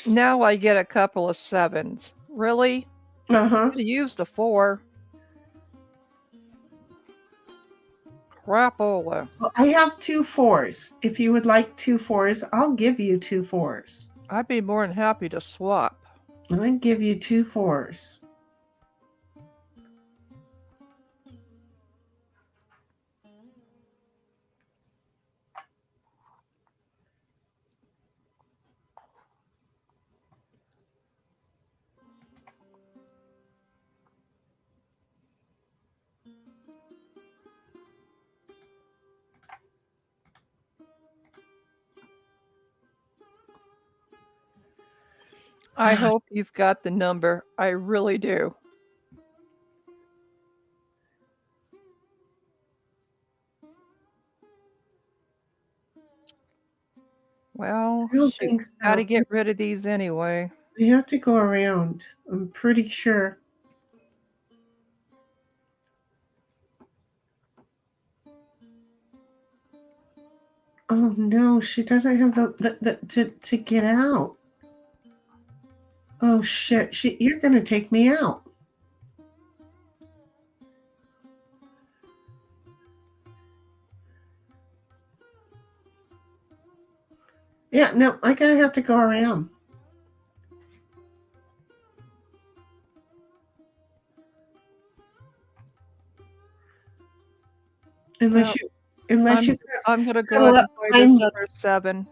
Now I get a couple of 7s. Really? Uh-huh. Could have used a 4. Crapola. Well, I have 2 4s. If you would like 2 4s, I'll give you 2 4s. I'd be more than happy to swap. I'll give you 2 4s. I hope you've got the number. I really do. Well, I don't shoot, think so. gotta get rid of these anyway. We have to go around. I'm pretty sure. Oh no, she doesn't have the to get out. Oh shit, you're gonna take me out. Yeah, no, I gotta have to go around. Unless I'm gonna go cuddle ahead up and play behind this me. other 7.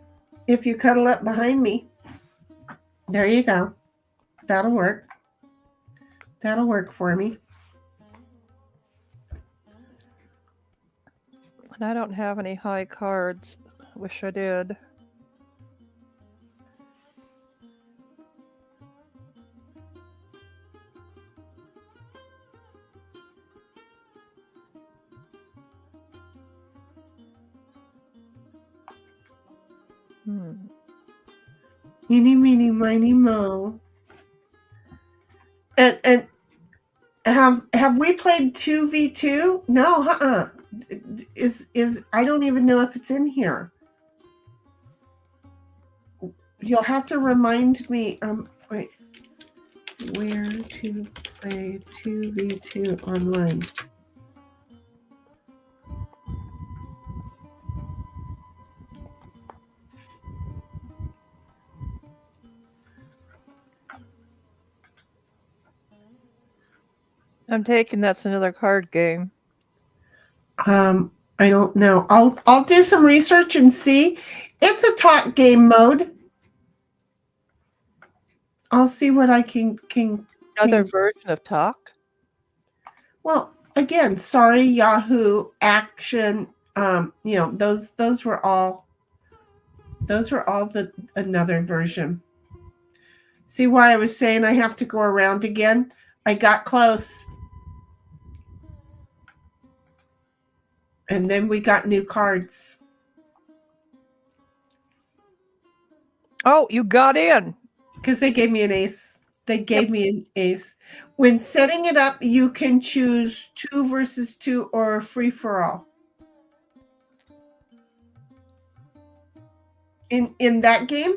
If you cuddle up behind me, there you go. That'll work. That'll work for me. And I don't have any high cards. Wish I did. Eeny, meeny, miny, mo. And have we played 2v2? No, is I don't even know if it's in here. You'll have to remind me. Wait, where to play 2v2 online? I'm taking that's another card game. I don't know. I'll do some research and see. It's a talk game mode. I'll see what I can Another version of talk? Well, again, sorry, Yahoo, Action, those were all another version. See why I was saying I have to go around again? I got close. And then we got new cards. Oh, you got in. Because they gave me an ace. They gave me an ace. When setting it up, you can choose 2 versus 2 or free for all. In that game?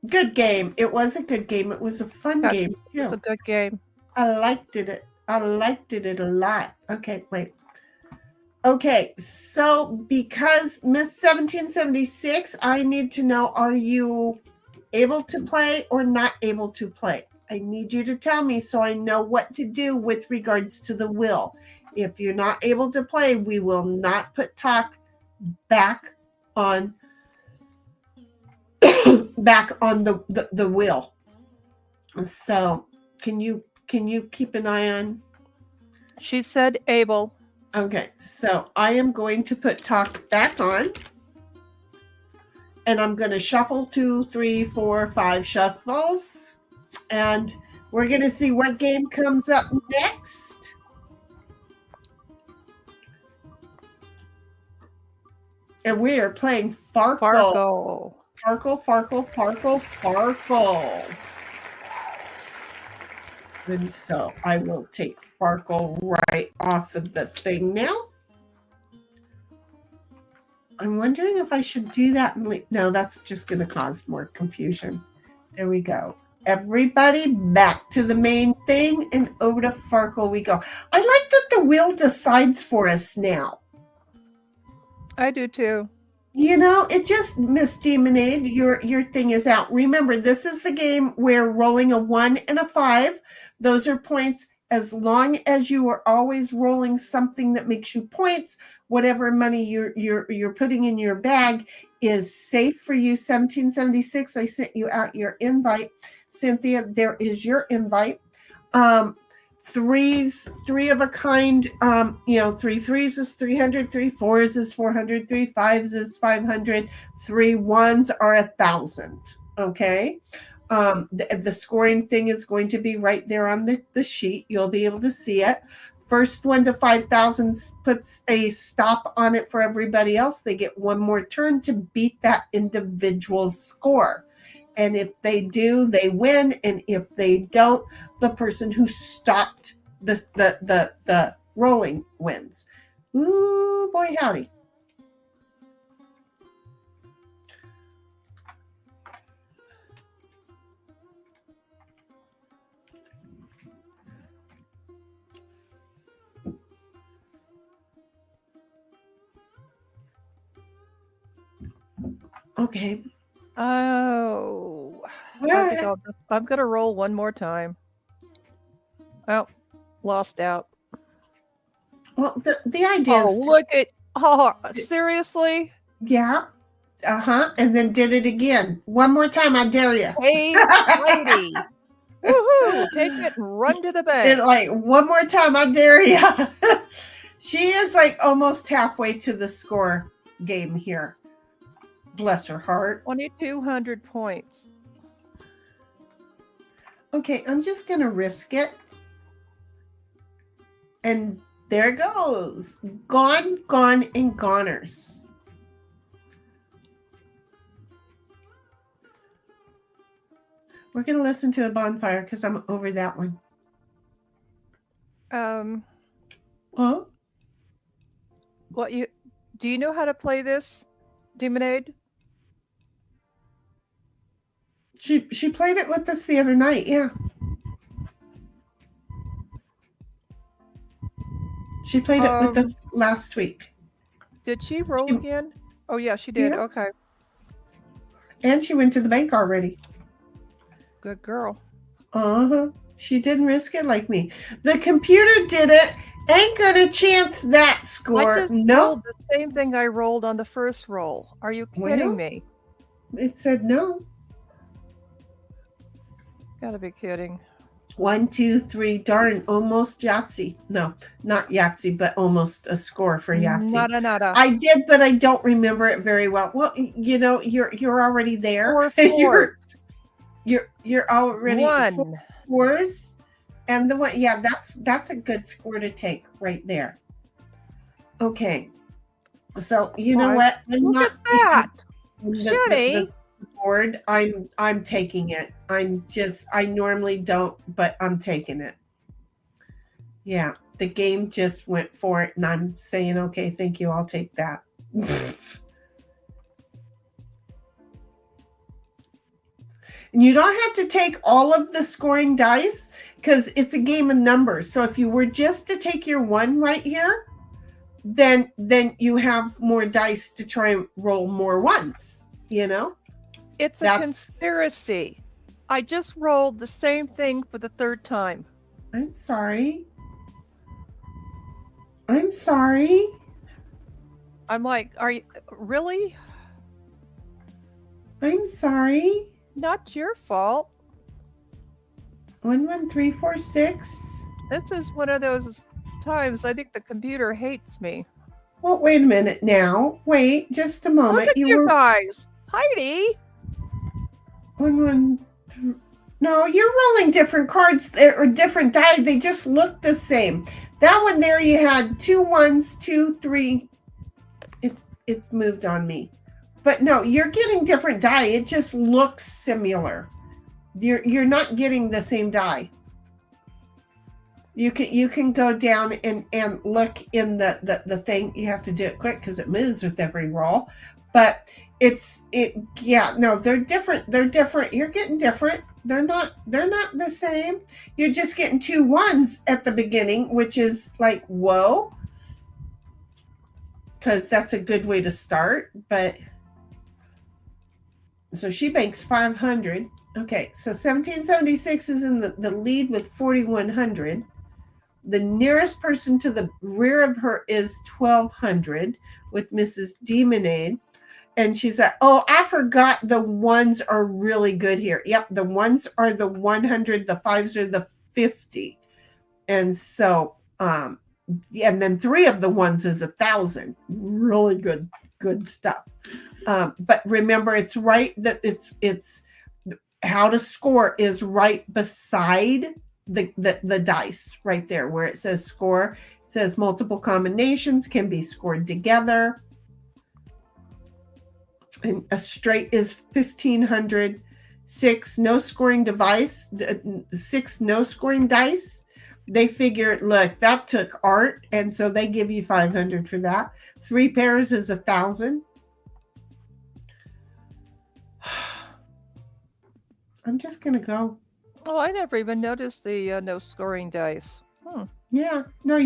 Good game. It was a good game. It was a fun game too. It's a good game. I liked it. I liked it a lot. Okay, wait. Okay, so because Miss 1776, I need to know, are you able to play or not able to play? I need you to tell me so I know what to do with regards to the will. If you're not able to play, we will not put talk back on the will. So can you keep an eye on? She said able. Okay, so I am going to put talk back on. And I'm going to shuffle 2, 3, 4, 5 shuffles. And we're going to see what game comes up next. And we are playing Farkle. Farkle. And so I will take Farkle right off of the thing now. I'm wondering if I should do that. No, that's just going to cause more confusion. There we go. Everybody back to the main thing and over to Farkle we go. I like that the wheel decides for us now. I do too. You know, it just, Miss Demonade, your thing is out. Remember, this is the game where rolling a 1 and a 5, those are points. As long as you are always rolling something that makes you points, whatever money you're putting in your bag is safe for you. 1776, I sent you out your invite. Cynthia, there is your invite. Threes, 3 of a kind, 3 threes is 300, 3 fours is 400, 3 fives is 500, 3 ones are 1,000. Okay. The scoring thing is going to be right there on the sheet. You'll be able to see it. First one to 5,000 puts a stop on it for everybody else. They get one more turn to beat that individual score. And if they do, they win. And if they don't, the person who stopped the rolling wins. Ooh, boy, howdy. Okay. Oh, I'm going to roll one more time. Oh, lost out. Well, the idea is... look at... Oh, seriously? Yeah. And then did it again. One more time, I dare you. Hey, lady. Woohoo! Take it and run to the bank. And one more time, I dare you. She is almost halfway to the score game here. Bless her heart. 2,200 points. Okay, I'm just going to risk it. And there it goes. Gone, and goners. We're going to listen to a bonfire because I'm over that one. Well, do you know how to play this, Demonade? She played it with us the other night, yeah. She played it with us last week. Did she roll again? Oh, yeah, she did. Yeah. Okay. And she went to the bank already. Good girl. She didn't risk it like me. The computer did it. Ain't gonna chance that score. I just rolled the same thing I rolled on the first roll. Are you kidding me? It said no. Gotta be kidding. 1, 2, 3. Darn, almost Yahtzee. No, not Yahtzee, but almost a score for Yahtzee. Nada. I did, but I don't remember it very well. Well, you're already there. 4 fours. You're already 1 fours, and the one. Yeah, that's a good score to take right there. Okay, so you know what? Look at that. The board. I'm taking it. I normally don't, but I'm taking it. Yeah, the game just went for it, and I'm saying, okay, thank you. I'll take that. And you don't have to take all of the scoring dice because it's a game of numbers. So if you were just to take your 1 right here, then you have more dice to try and roll more ones, It's a conspiracy. I just rolled the same thing for the 3rd time. I'm sorry. I'm like, are you really? I'm sorry. Not your fault. 1, 1, 3, 4, 6. This is one of those times I think the computer hates me. Well, wait a minute now. Wait just a moment. Look at you guys. Heidi. 1, 1, 2. No, you're rolling different cards there, or different die. They just look the same. That one there, you had 2 1s, 2, 3. It's moved on me. But no, you're getting different die. It just looks similar. You're not getting the same die. You can go down and look in the thing. You have to do it quick because it moves with every roll. But they're different. They're different. You're getting different. They're not the same. You're just getting 2 1s at the beginning, which is like, whoa. Because that's a good way to start. But so she banks 500. Okay, so 1776 is in the lead with 4,100. The nearest person to the rear of her is 1,200 with Mrs. Demonade. And she's like, oh, I forgot the 1s are really good here. Yep, the 1s are the 100, the 5s are the 50. And so, and then 3 of the 1s is 1,000. Really good stuff. But remember, it's right that it's how to score is right beside the dice right there where it says score. It says multiple combinations can be scored together. And a straight is 1,500. 6 no scoring device, 6 no scoring dice. They figure, look, that took art, and so they give you 500 for that. 3 pairs is 1,000. I'm just gonna go. Oh, I never even noticed the no scoring dice. Yeah, no,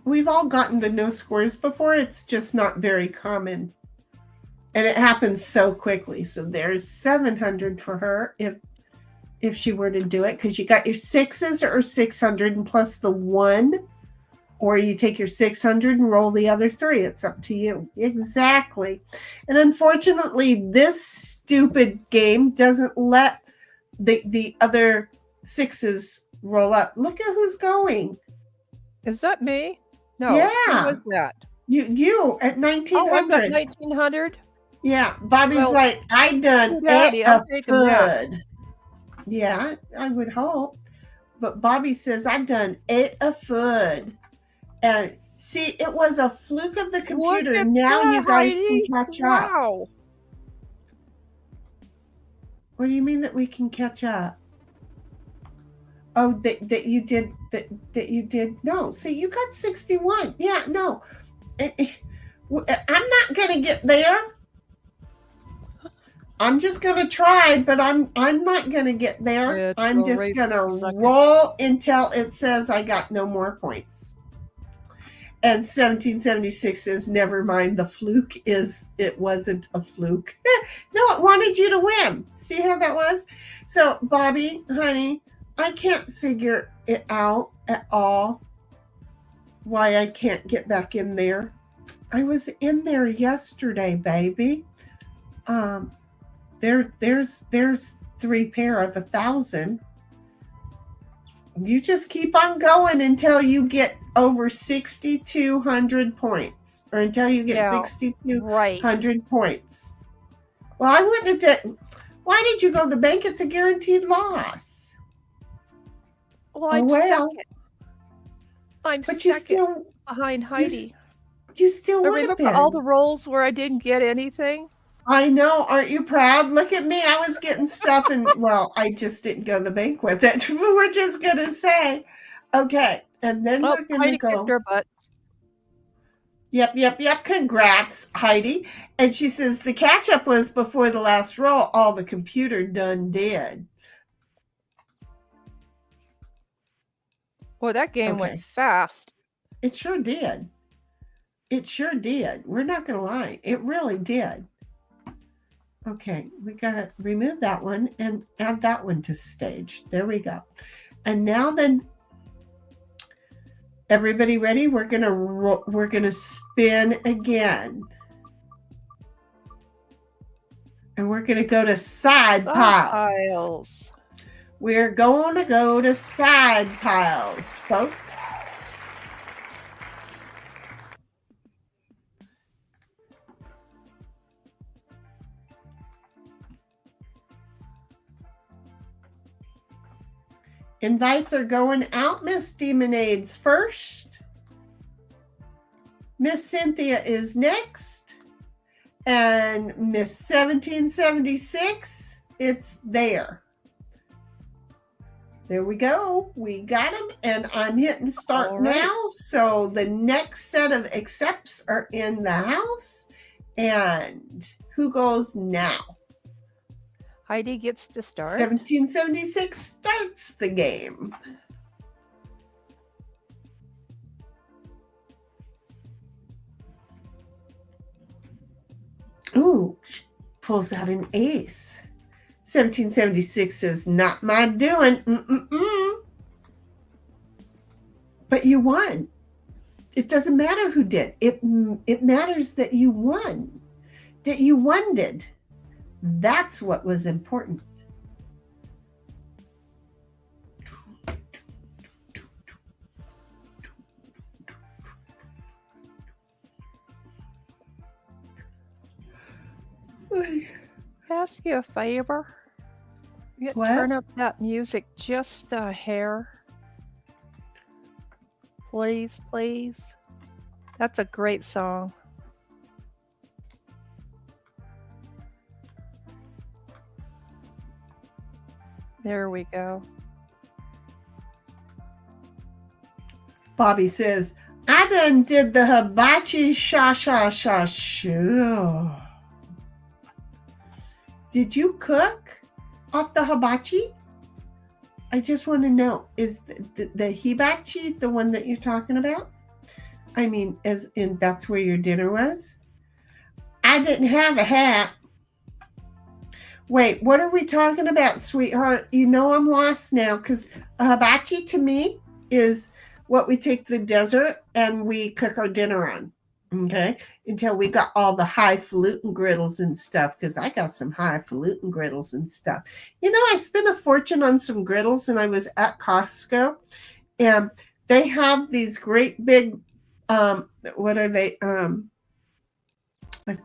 we've all gotten the no scores before. It's just not very common, and it happens so quickly. So there's 700 for her if she were to do it, because you got your 6s or 600 and plus the 1, or you take your 600 and roll the other 3. It's up to you. Exactly. And unfortunately, this stupid game doesn't let the other 6s roll up. Look at who's going. Is that me? No. Yeah. Who was that? You at 1,900. Oh, I've got 1,900. Yeah. Bobby's like, I done Daddy, I'm taking that. food. Yeah, I would hope. But Bobby says, I done ate a food. And see, it was a fluke of the computer. Look at Now that, you guys Heidi. can catch up. Wow. What do you mean that we can catch up? Oh, that you did that you did. No, see, you got 61. Yeah, no. I'm not gonna get there. I'm just gonna try, but I'm not gonna get there. I'm just gonna roll until it says I got no more points. And 1776 says, never mind, the fluke it wasn't a fluke. No, it wanted you to win. See how that was? So, Bobby, honey, I can't figure it out at all why I can't get back in there. I was in there yesterday, baby. There's 3 pair of 1,000. You just keep on going until you get over 6,200 points, or until you get 6,200 points. Well, I wouldn't have done. Why did you go to the bank? It's a guaranteed loss. Well, I'm second. I'm but second you still behind Heidi. You still would have been. Remember all the rolls where I didn't get anything? I know. Aren't you proud? Look at me. I was getting stuff, and well, I just didn't go to the bank with it. We're just gonna say, okay, and then we're gonna go. Her butts. Yep. Congrats, Heidi. And she says the catch up was before the last roll. All the computer done did. Well, that game went fast. It sure did. We're not gonna lie. It really did. Okay, we gotta remove that one and add that one to stage. There we go. And now then, everybody ready? We're gonna spin again, and we're gonna go to side piles. We're going to go to side piles, folks. Invites are going out. Miss Demonades first. Miss Cynthia is next. And Miss 1776, it's there. There we go. We got them. And I'm hitting start All right. now. So the next set of accepts are in the house. And who goes now? Heidi gets to start. 1776 starts the game. Ooh, pulls out an ace. 1776 says, not my doing. But you won. It doesn't matter who did. It matters that you won. That you won did. That's what was important. Ask you a favor. You What? turn up that music just a hair. Please, please. That's a great song. There we go. Bobby says, I done did the hibachi shoo. Did you cook off the hibachi? I just want to know, is the hibachi the one that you're talking about? I mean, as in that's where your dinner was? I didn't have a hat. Wait, what are we talking about, sweetheart? You know I'm lost now, because hibachi to me is what we take to the desert and we cook our dinner on. Okay, until we got all the highfalutin griddles and stuff, because I got some highfalutin griddles and stuff. You know, I spent a fortune on some griddles, and I was at Costco, and they have these great big, what are they? I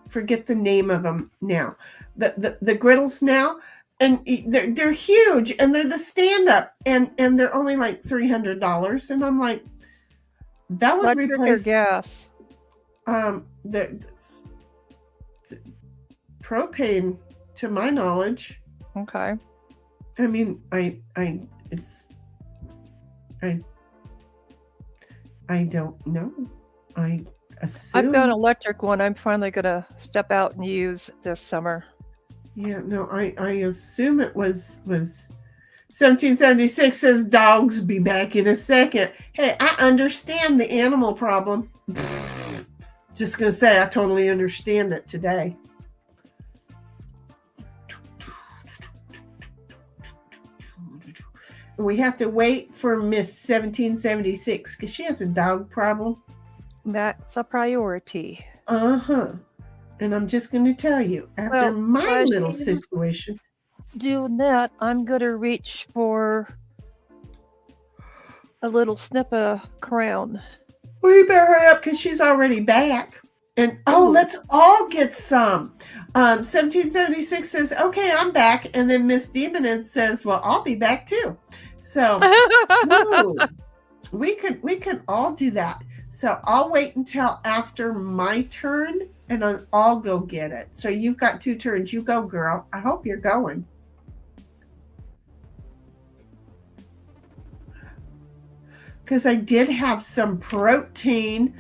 forget the name of them now. The griddles now, and they're huge, and they're the stand up, and they're only like $300, and I'm like, that would Electric or replace gas? The propane, to my knowledge. Okay. I mean, I don't know. I assume. I've got an electric one I'm finally going to step out and use this summer. Yeah, no, I assume it was 1776 says dogs be back in a second. Hey, I understand the animal problem. Just going to say, I totally understand it today. We have to wait for Miss 1776 because she has a dog problem. That's a priority. Uh-huh. And I'm just going to tell you, after my while little she's situation. doing that, I'm going to reach for a little snip of crown. Well, you better hurry up because she's already back. And let's all get some. 1776 says, okay, I'm back. And then Miss Demonid says, well, I'll be back too. So ooh, we could all do that. So I'll wait until after my turn and I'll go get it. So you've got 2 turns. You go, girl. I hope you're going. Because I did have some protein.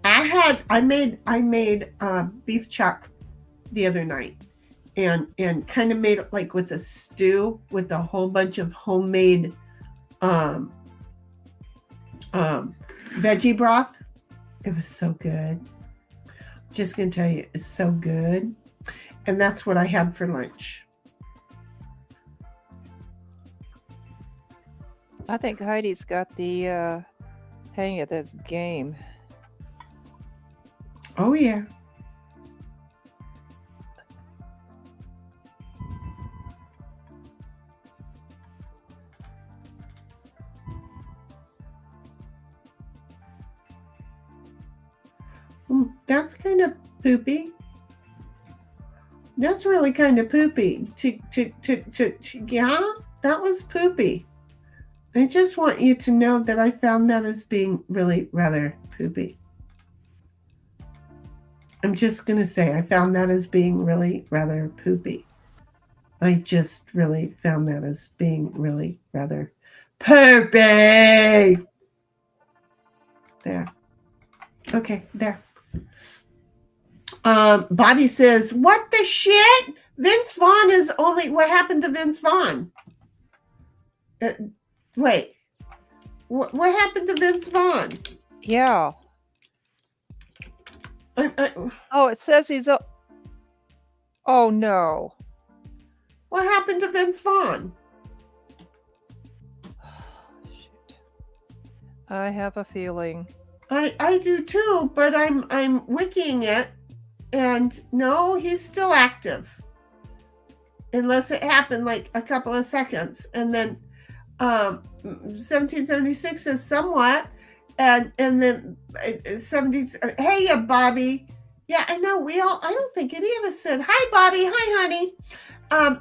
I made beef chuck the other night and kind of made it like with a stew with a whole bunch of homemade veggie broth. It was so good. Just gonna tell you, it's so good. And that's what I had for lunch. I think Heidi's got the hang of this game. Oh yeah. That's kind of poopy. That's really kind of poopy. Yeah, that was poopy. I just want you to know that I found that as being really rather poopy. I'm just going to say I found that as being really rather poopy. I just really found that as being really rather poopy. There. Okay, there. Bobby says, what the shit? Vince Vaughn is only... What happened to Vince Vaughn? Wait. What happened to Vince Vaughn? Yeah. Oh, it says he's... Oh, no. What happened to Vince Vaughn? Shoot. I have a feeling. I do too, but I'm wikiing it, and no, he's still active. Unless it happened like a couple of seconds, and then 1776 is somewhat, and then 70. Hey, Bobby. Yeah, I know. I don't think any of us said hi, Bobby. Hi, honey.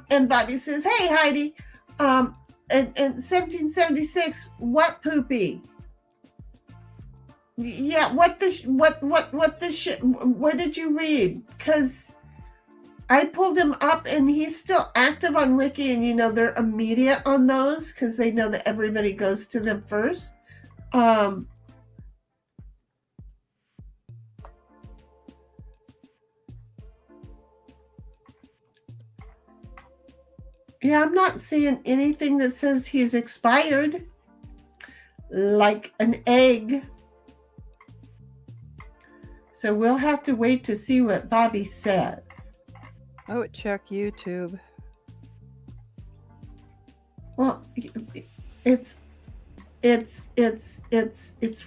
And Bobby says, hey, Heidi. And 1776. What poopy? Yeah. What the shit? What did you read? Because I pulled him up and he's still active on Wiki, and they're immediate on those because they know that everybody goes to them first. Yeah, I'm not seeing anything that says he's expired, like an egg. So we'll have to wait to see what Bobby says. I would check YouTube. Well, it's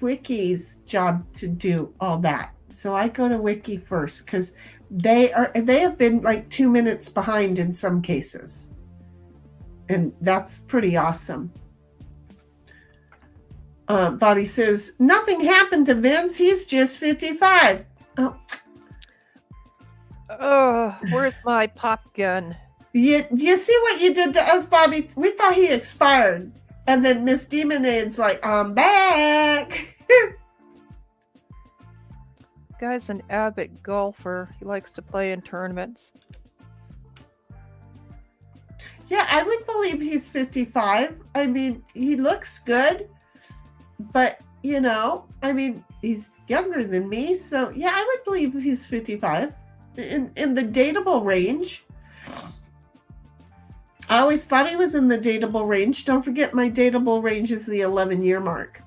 Wiki's job to do all that. So I go to Wiki first because they have been like 2 minutes behind in some cases. And that's pretty awesome. Bobby says, nothing happened to Vince. He's just 55. Oh, where's my pop gun? You see what you did to us, Bobby? We thought he expired. And then Miss Demonade's like, I'm back. Guy's an avid golfer. He likes to play in tournaments. Yeah, I would believe he's 55. I mean, he looks good. But, he's younger than me. So, yeah, I would believe he's 55. In the dateable range. I always thought he was in the dateable range. Don't forget my dateable range is the 11-year mark.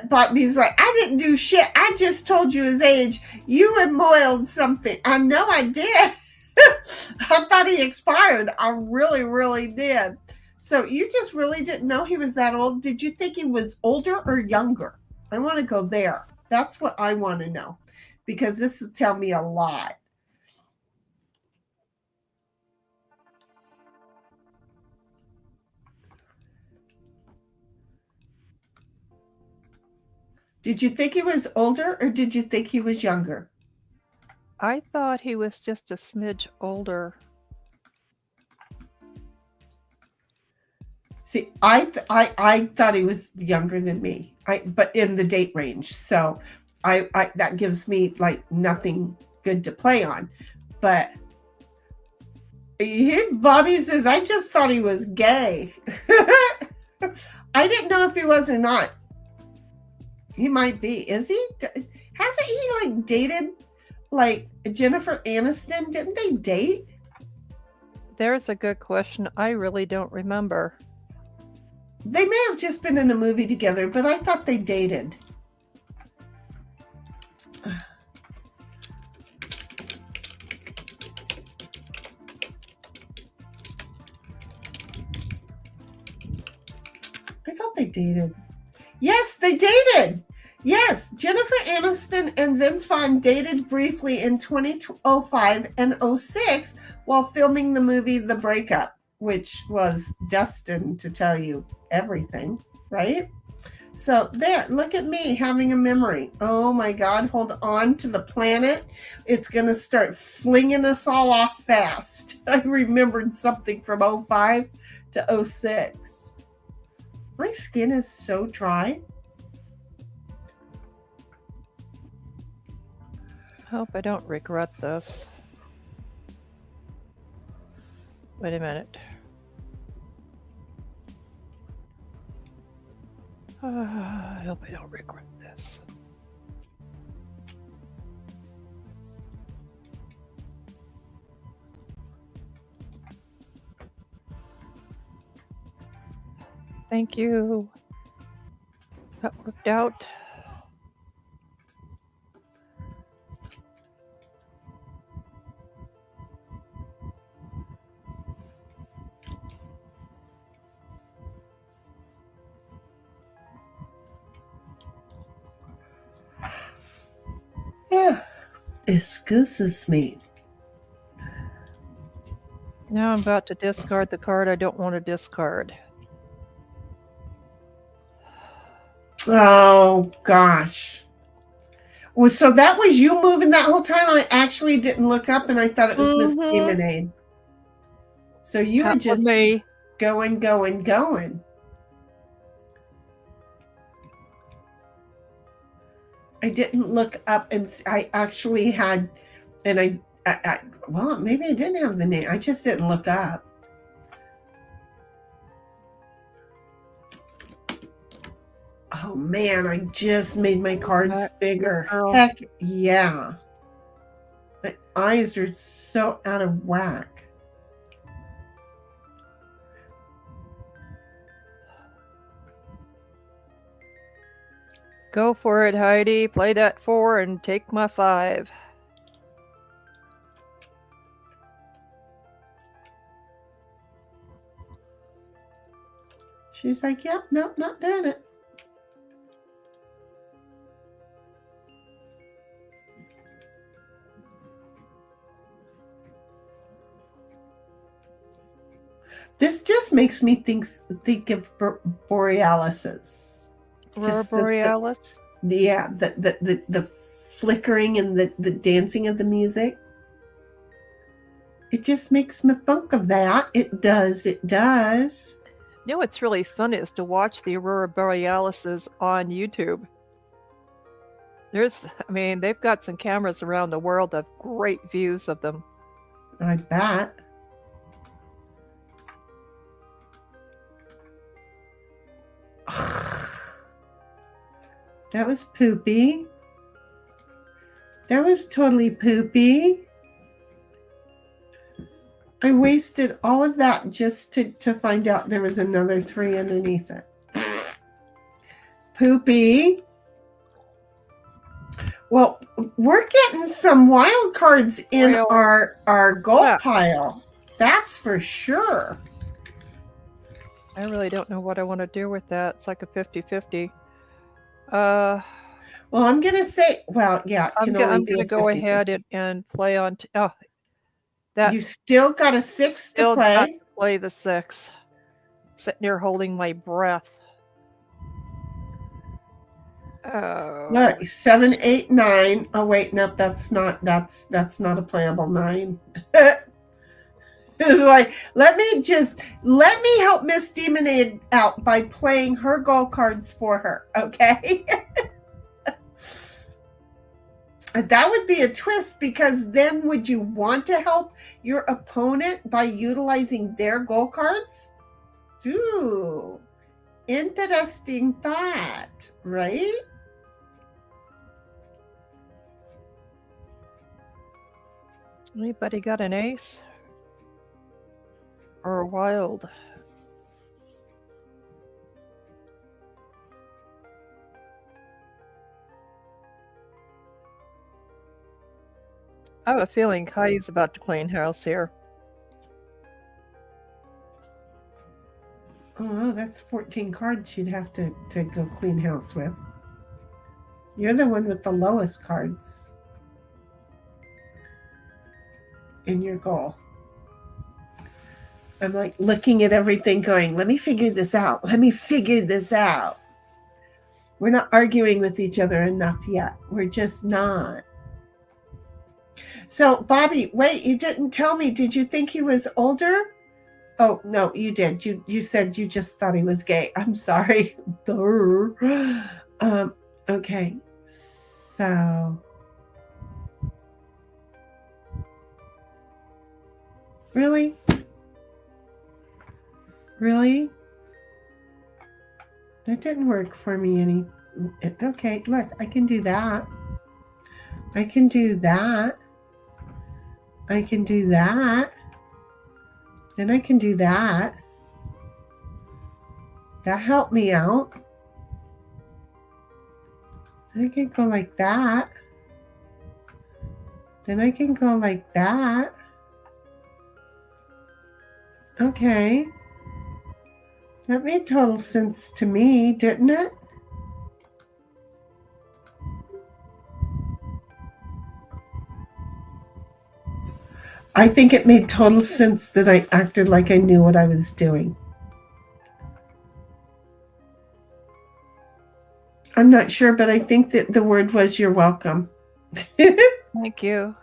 Bobby's like, I didn't do shit. I just told you his age. You embroiled something. I know I did. I thought he expired. I really, really did. So you just really didn't know he was that old? Did you think he was older or younger? I want to go there. That's what I want to know. Because this will tell me a lot. Did you think he was older or did you think he was younger? I thought he was just a smidge older. See, I thought he was younger than me. But in the date range. So I that gives me like nothing good to play on. But Bobby says, I just thought he was gay. I didn't know if he was or not. He might be. Is he? Hasn't he like dated like Jennifer Aniston? Didn't they date? There's a good question. I really don't remember. They may have just been in a movie together, but I thought they dated. I thought they dated. Yes, they dated. Yes, Jennifer Aniston and Vince Vaughn dated briefly in 2005 and 06 while filming the movie The Breakup, which was destined to tell you everything, right? So there, look at me having a memory. Oh my God, hold on to the planet. It's going to start flinging us all off fast. I remembered something from 05 to 06. My skin is so dry. I hope I don't regret this. Wait a minute. I hope I don't regret this. Thank you. That worked out. Yeah. Excuses me. Now I'm about to discard the card I don't want to discard. Oh, gosh. Well, so that was you moving that whole time? I actually didn't look up, and I thought it was Miss Lemonade. So you were just going. I didn't look up, and I actually had, and well, maybe I didn't have the name. I just didn't look up. Oh man, I just made my cards bigger. Heck yeah. My eyes are so out of whack. Go for it, Heidi. Play that 4 and take my 5. She's like, yep, nope, not doing it. This just makes me think of Borealis. Aurora Borealis? The flickering and the dancing of the music. It just makes me think of that. It does. You know what's really fun is to watch the Aurora Borealises on YouTube. They've got some cameras around the world of great views of them. I bet. That was poopy. That was totally poopy. I wasted all of that just to find out there was another 3 underneath it. Poopy. Well, we're getting some wild cards in our gold pile. That's for sure. I really don't know what I want to do with that. It's like a 50-50. Well, I'm going to say, yeah. I'm going to go ahead and play on... that you still got a 6 to play. Got to play the 6. Sitting here holding my breath. Look, 7, 8, 9. Oh wait, nope, that's not a playable 9. It's like, let me help Miss Demonade out by playing her gold cards for her, okay? That would be a twist, because then would you want to help your opponent by utilizing their gold cards? Ooh, interesting thought, right? Anybody got an ace? Or a wild? I have a feeling Heidi's about to clean house here. Oh, that's 14 cards you'd have to go clean house with. You're the one with the lowest cards in your goal. I'm like looking at everything going, let me figure this out. We're not arguing with each other enough yet. We're just not. So, Bobby, wait, you didn't tell me. Did you think he was older? Oh, no, you did. You said you just thought he was gay. I'm sorry. Okay. So really? Really? That didn't work for me any. Okay, look, I can do that. I can do that. I can do that. Then I can do that. That helped me out. I can go like that. Then I can go like that. Okay. That made total sense to me, didn't it? I think it made total sense that I acted like I knew what I was doing. I'm not sure, but I think that the word was "you're welcome." Thank you.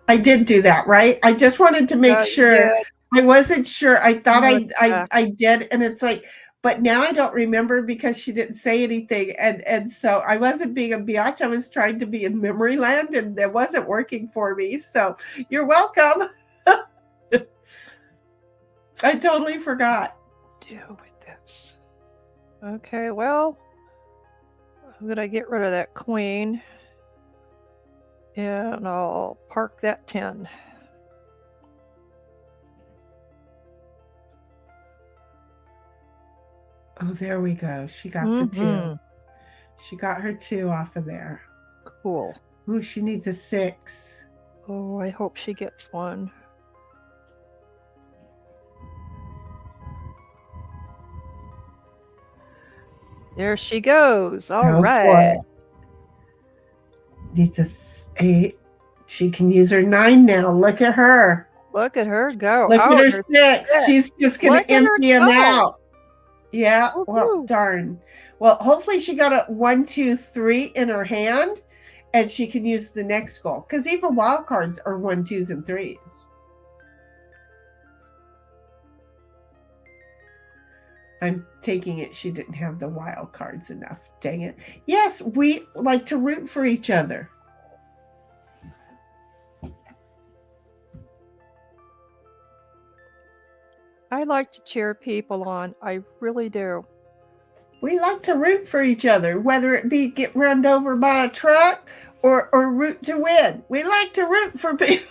I did do that, right? I just wanted to make sure. Yeah. I wasn't sure. I thought No, I did, and it's like, but now I don't remember because she didn't say anything, and so I wasn't being a biatch. I was trying to be in memory land, and it wasn't working for me. So you're welcome. I totally forgot. Deal with this. Okay, well, I'm gonna get rid of that queen, and I'll park that 10. Oh, there we go. She got the 2. She got her 2 off of there. Cool. Ooh, she needs a 6. Oh, I hope she gets one. There she goes. All Go for right. it. Needs a 8. She can use her 9 now. Look at her. Look at her go. Look Oh, at her there's 6. She's just going Look to at her empty them go. out. Yeah. Well, Woohoo. darn. Well, hopefully she got a 1, 2, 3 in her hand, and she can use the next goal. Because even wild cards are 1, 2s, and 3s. I'm taking it she didn't have the wild cards enough. Dang it. Yes, we like to root for each other. I like to cheer people on. I really do. We like to root for each other, whether it be get run over by a truck or root to win. We like to root for people.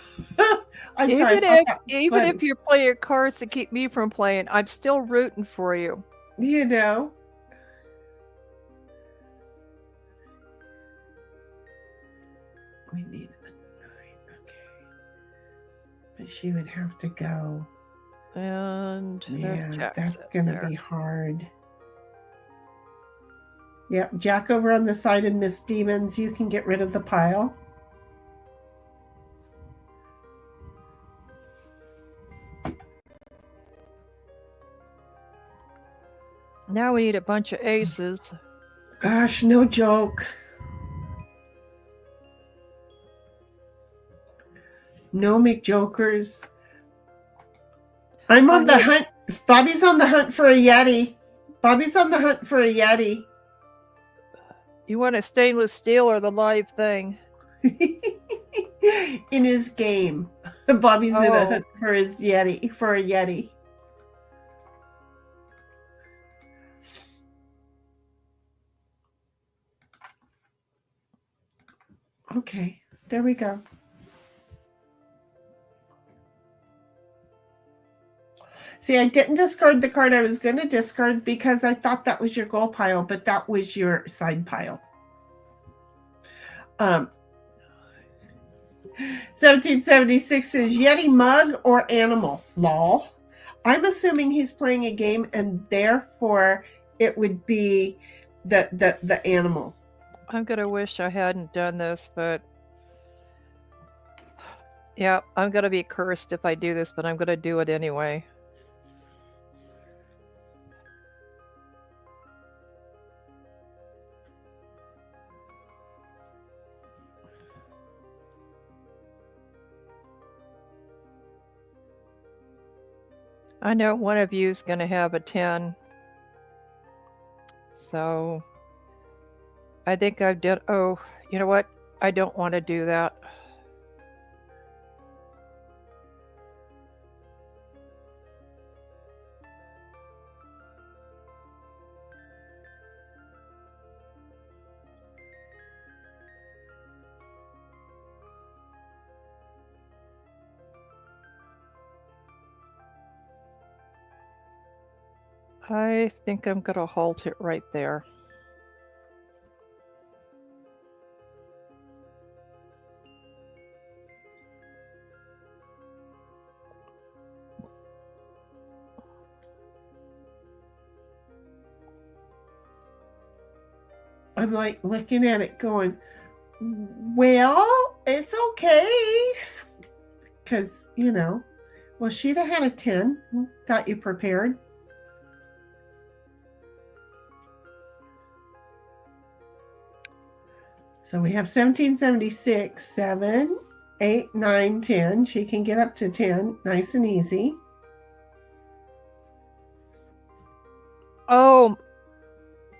I'm sorry. Even if you're playing cards to keep me from playing, I'm still rooting for you. You know. We need a 9. Okay. But she would have to go. And yeah, that's going to be hard. Yeah, Jack over on the side and Miss Demons, you can get rid of the pile. Now we need a bunch of aces. Gosh, no joke. No McJokers. I'm on the hunt. Bobby's on the hunt for a Yeti. Bobby's on the hunt for a Yeti. You want a stainless steel or the live thing? In his game. Bobby's in a hunt for his Yeti, for a Yeti. Okay, there we go. See, I didn't discard the card I was going to discard because I thought that was your goal pile, but that was your side pile. 1776 says Yeti mug or animal. Lol. I'm assuming he's playing a game and therefore it would be the animal. I'm going to wish I hadn't done this, but yeah, I'm going to be cursed if I do this, but I'm going to do it anyway. I know one of you is going to have a 10. So I think I've done. Oh, you know what? I don't want to do that. I think I'm going to halt it right there. I'm like looking at it going, well, it's okay. Because, well, she'd have had a 10. Got you prepared. So we have 1776, 7, 8, 9, 10. She can get up to 10. Nice and easy. Oh,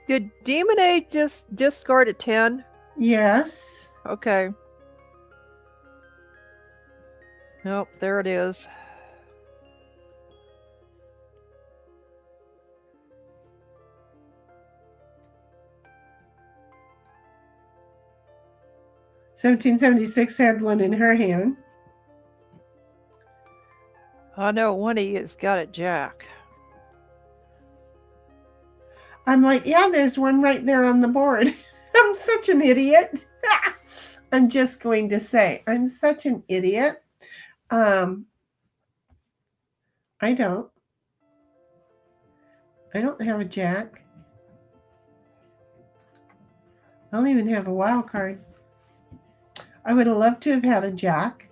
did Demon A just discard a 10? Yes. Okay. Nope, there it is. $1776 had one in her hand. I know one of you has got a jack. I'm like, yeah, there's one right there on the board. I'm such an idiot. I'm just going to say, I'm such an idiot. I don't have a jack. I don't even have a wild card. I would have loved to have had a jack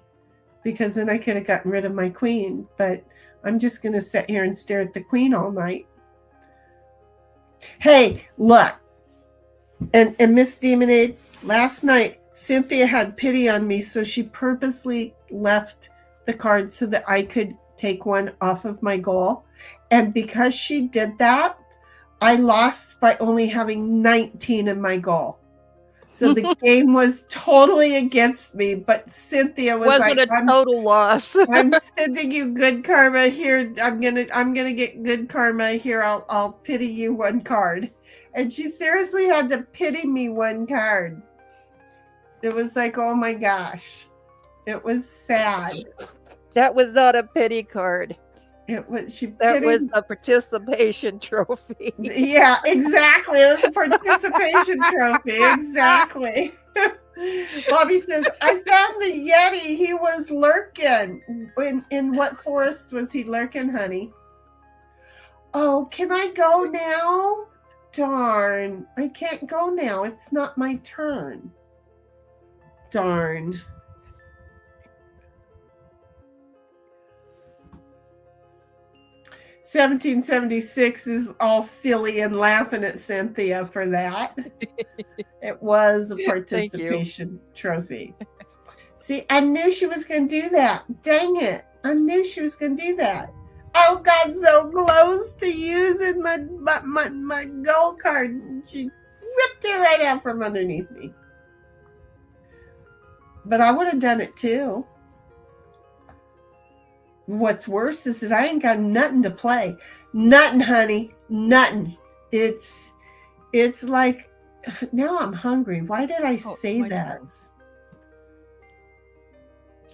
because then I could have gotten rid of my queen, but I'm just going to sit here and stare at the queen all night. Hey, look. And Miss Demonade, last night, Cynthia had pity on me, so she purposely left the card so that I could take one off of my goal. And because she did that, I lost by only having 19 in my goal. So the game was totally against me, but Cynthia was Wasn't like, a total loss. I'm sending you good karma here. I'm gonna get good karma here. I'll pity you one card. And she seriously had to pity me one card. It was like, oh my gosh. It was sad. That was not a pity card. That was a participation trophy. Yeah, exactly. It was a participation trophy. Exactly. Bobby says, I found the Yeti. He was lurking. In what forest was he lurking, honey? Oh, can I go now? Darn. I can't go now. It's not my turn. Darn. $1776 is all silly and laughing at Cynthia for that. It was a participation trophy. See, I knew she was going to do that. Dang it. I knew she was going to do that. Oh, got so close to using my gold card. She ripped it right out from underneath me. But I would have done it too. What's worse is that I ain't got nothing to play. Nothing, honey. Nothing. It's like, now I'm hungry. Why did I say that?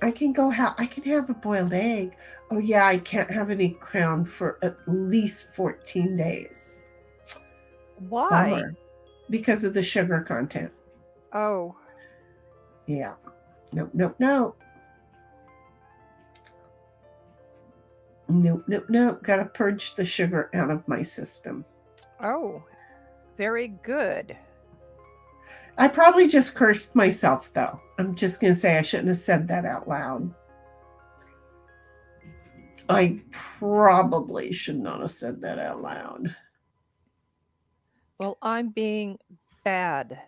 I can have a boiled egg. Oh yeah, I can't have any crown for at least 14 days. Why? Bummer. Because of the sugar content. Oh. Yeah. Nope. Nope. Got to purge the sugar out of my system. Oh, very good. I probably just cursed myself, though. I'm just going to say I shouldn't have said that out loud. I probably should not have said that out loud. Well, I'm being bad.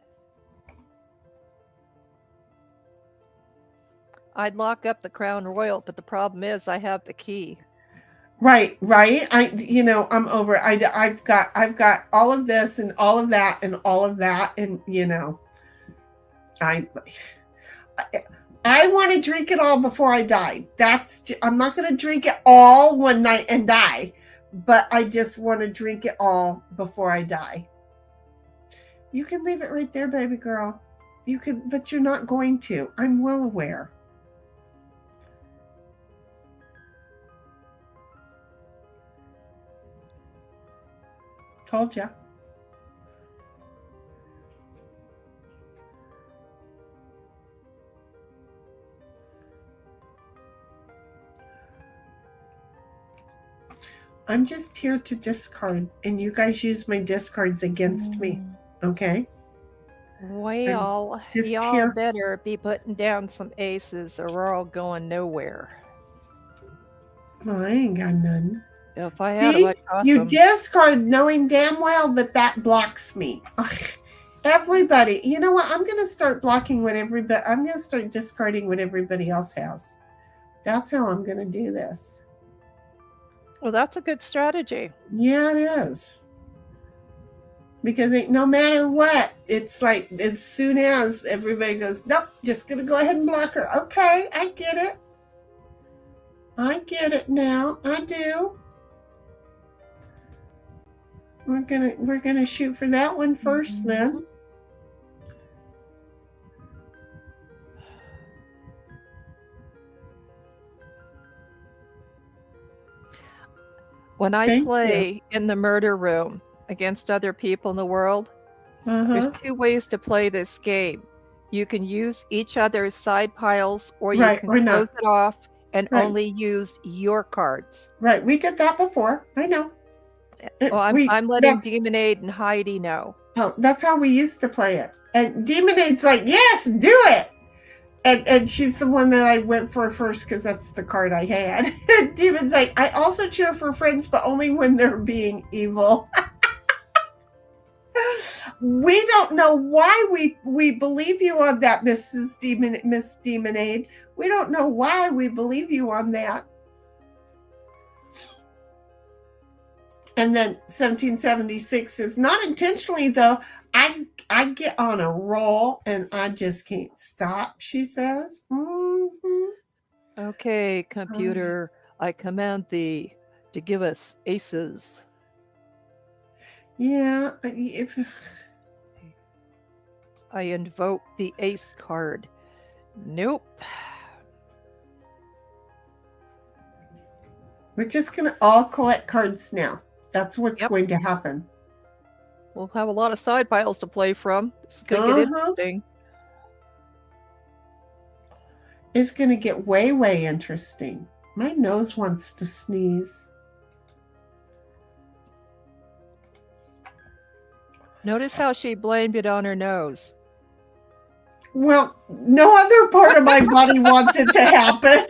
I'd lock up the Crown Royal, but the problem is I have the key. Right, right. I'm over it. I've got all of this and all of that and all of that, and I I want to drink it all before I die. I'm not going to drink it all one night and die, but I just want to drink it all before I die. You can leave it right there, baby girl. You can, but you're not going to. I'm well aware. Told ya. I'm just here to discard, and you guys use my discards against me. Okay? Well, just y'all here. better be putting down some aces or we're all going nowhere. Well, I ain't got none. If I had a See, bunch of you awesome. discard knowing damn well that blocks me. Ugh. Everybody, you know what? I'm going to start blocking what everybody, I'm going to start discarding what everybody else has. That's how I'm going to do this. Well, that's a good strategy. Yeah, it is. Because no matter what, it's like as soon as everybody goes, nope, just going to go ahead and block her. Okay, I get it. I get it now. I do. We're gonna shoot for that one first, then. When I Thank play in the murder room against other people in the world, there's Uh-huh. 2 ways to play this game. You can use each other's side piles, or you Right, can or not. close it off and Right. only use your cards. Right. We did that before. I know. Well, I'm letting Demonade and Heidi know. Oh, that's how we used to play it. And Demonade's like, yes, do it. And she's the one that I went for first because that's the card I had. Demon's like, I also cheer for friends, but only when they're being evil. We don't know why we believe you on that, Miss Demonade. We don't know why we believe you on that. And then 1776 is not intentionally, though. I get on a roll and I just can't stop, she says. Mm-hmm. Okay, computer, I command thee to give us aces. Yeah. I invoke the ace card. Nope. We're just going to all collect cards now. That's what's going to happen. We'll have a lot of side piles to play from. This is going to get interesting. It's going to get way, way interesting. My nose wants to sneeze. Notice how she blamed it on her nose. Well, no other part of my body wants it to happen.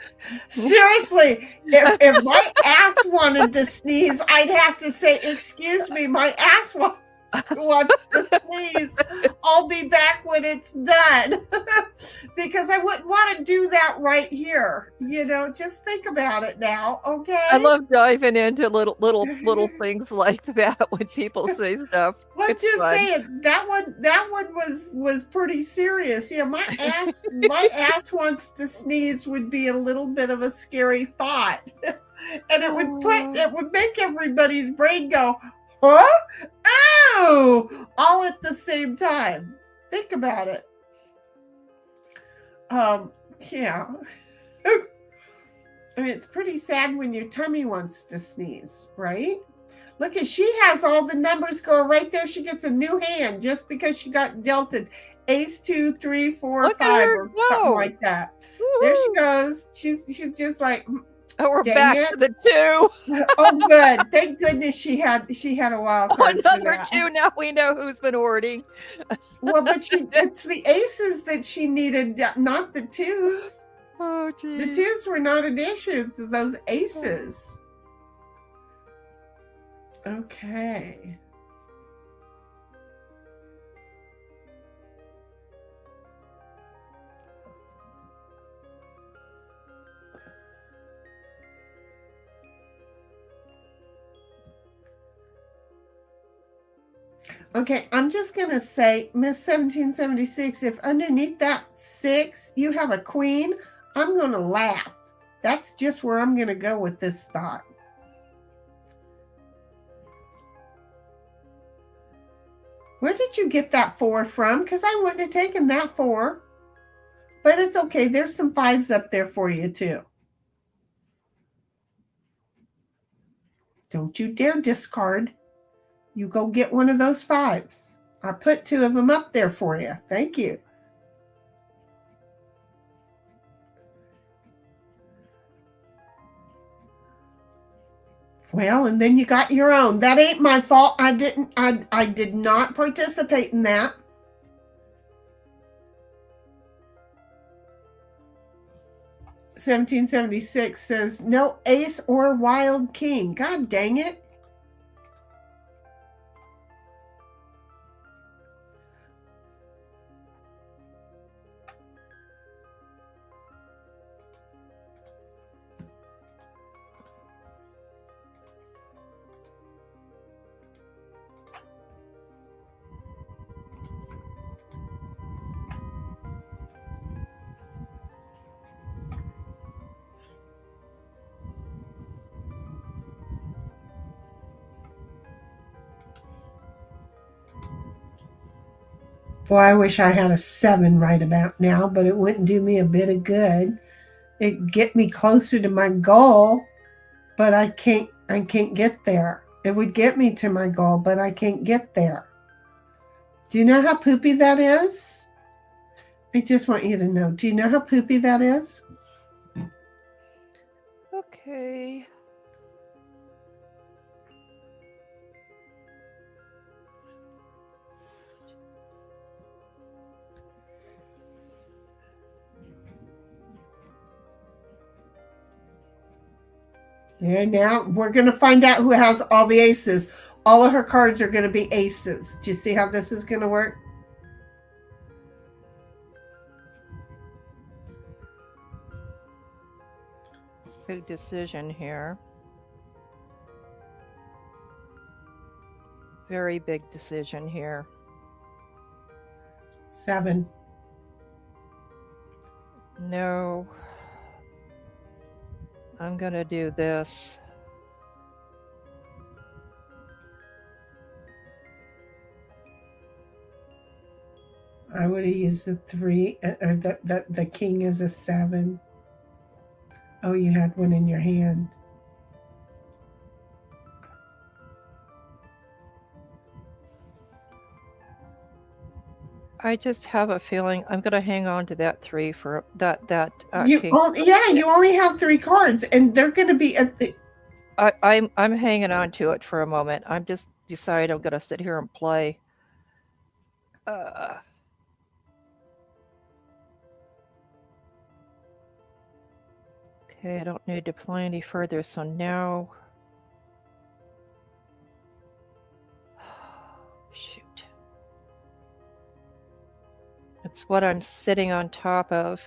Seriously, if my ass wanted to sneeze, I'd have to say, excuse me, my ass wants to sneeze. I'll be back when it's done. Because I wouldn't want to do that right here. Just think about it now, okay? I love diving into little things like that when people say stuff. Let's just say it. That one was pretty serious. Yeah, my ass wants to sneeze would be a little bit of a scary thought. And it would make everybody's brain go, huh? Oh, all at the same time. Think about it. Yeah. I mean, it's pretty sad when your tummy wants to sneeze, right? Look, she has all the numbers go right there. She gets a new hand just because she got dealt an ace 2, 3, 4, 5, or something like that. Woo-hoo. There she goes. She's just like, oh, we're back to the 2. Oh, good. Thank goodness she had a wild card. Another 2. Now we know who's been hoarding. Well, but it's the aces that she needed, not the 2s. Oh, geez. The 2s were not an issue. Those aces. Okay. Okay, I'm just going to say, Miss 1776, if underneath that 6 you have a queen, I'm going to laugh. That's just where I'm going to go with this thought. Where did you get that 4 from? Because I wouldn't have taken that 4. But it's okay. There's some 5s up there for you, too. Don't you dare discard. You go get one of those 5s. I put 2 of them up there for you. Thank you. Well, and then you got your own. That ain't my fault. I did not participate in that. (1776) says no ace or wild king. God dang it. Boy, I wish I had a 7 right about now, but it wouldn't do me a bit of good. It'd get me closer to my goal, but I can't get there. It would get me to my goal, but I can't get there. Do you know how poopy that is? I just want you to know. Do you know how poopy that is? Okay. Yeah, now we're going to find out who has all the aces. All of her cards are going to be aces. Do you see how this is going to work? Big decision here. Very big decision here. 7. No. I'm going to do this. I would have used the 3, or the king as a 7. Oh, you had one in your hand. I just have a feeling I'm going to hang on to that 3 for that You king. you only have 3 cards, and they're going to be at the. I'm hanging on to it for a moment. I'm just decided I'm going to sit here and play. Okay, I don't need to play any further, so now. Shoot. It's what I'm sitting on top of.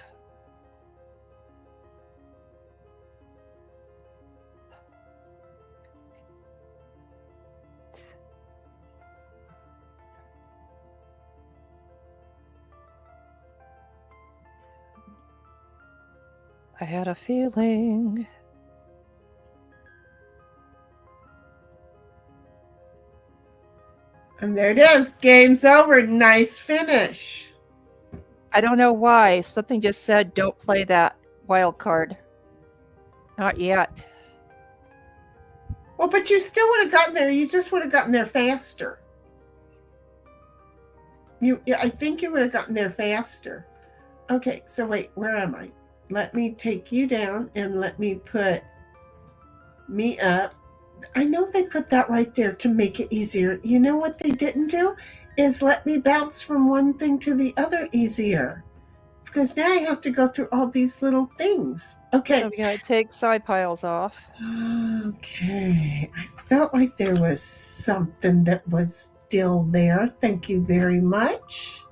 I had a feeling. And there it is. Game's over. Nice finish. I don't know why. Something just said don't play that wild card. Not yet. Well, but you still would have gotten there. You just would have gotten there faster. I think you would have gotten there faster. Okay, so wait, where am I? Let me take you down and let me put me up. I know they put that right there to make it easier. You know what they didn't do is let me bounce from one thing to the other easier. Because now I have to go through all these little things. Okay. So we gotta take side piles off. Okay. I felt like there was something that was still there. Thank you very much.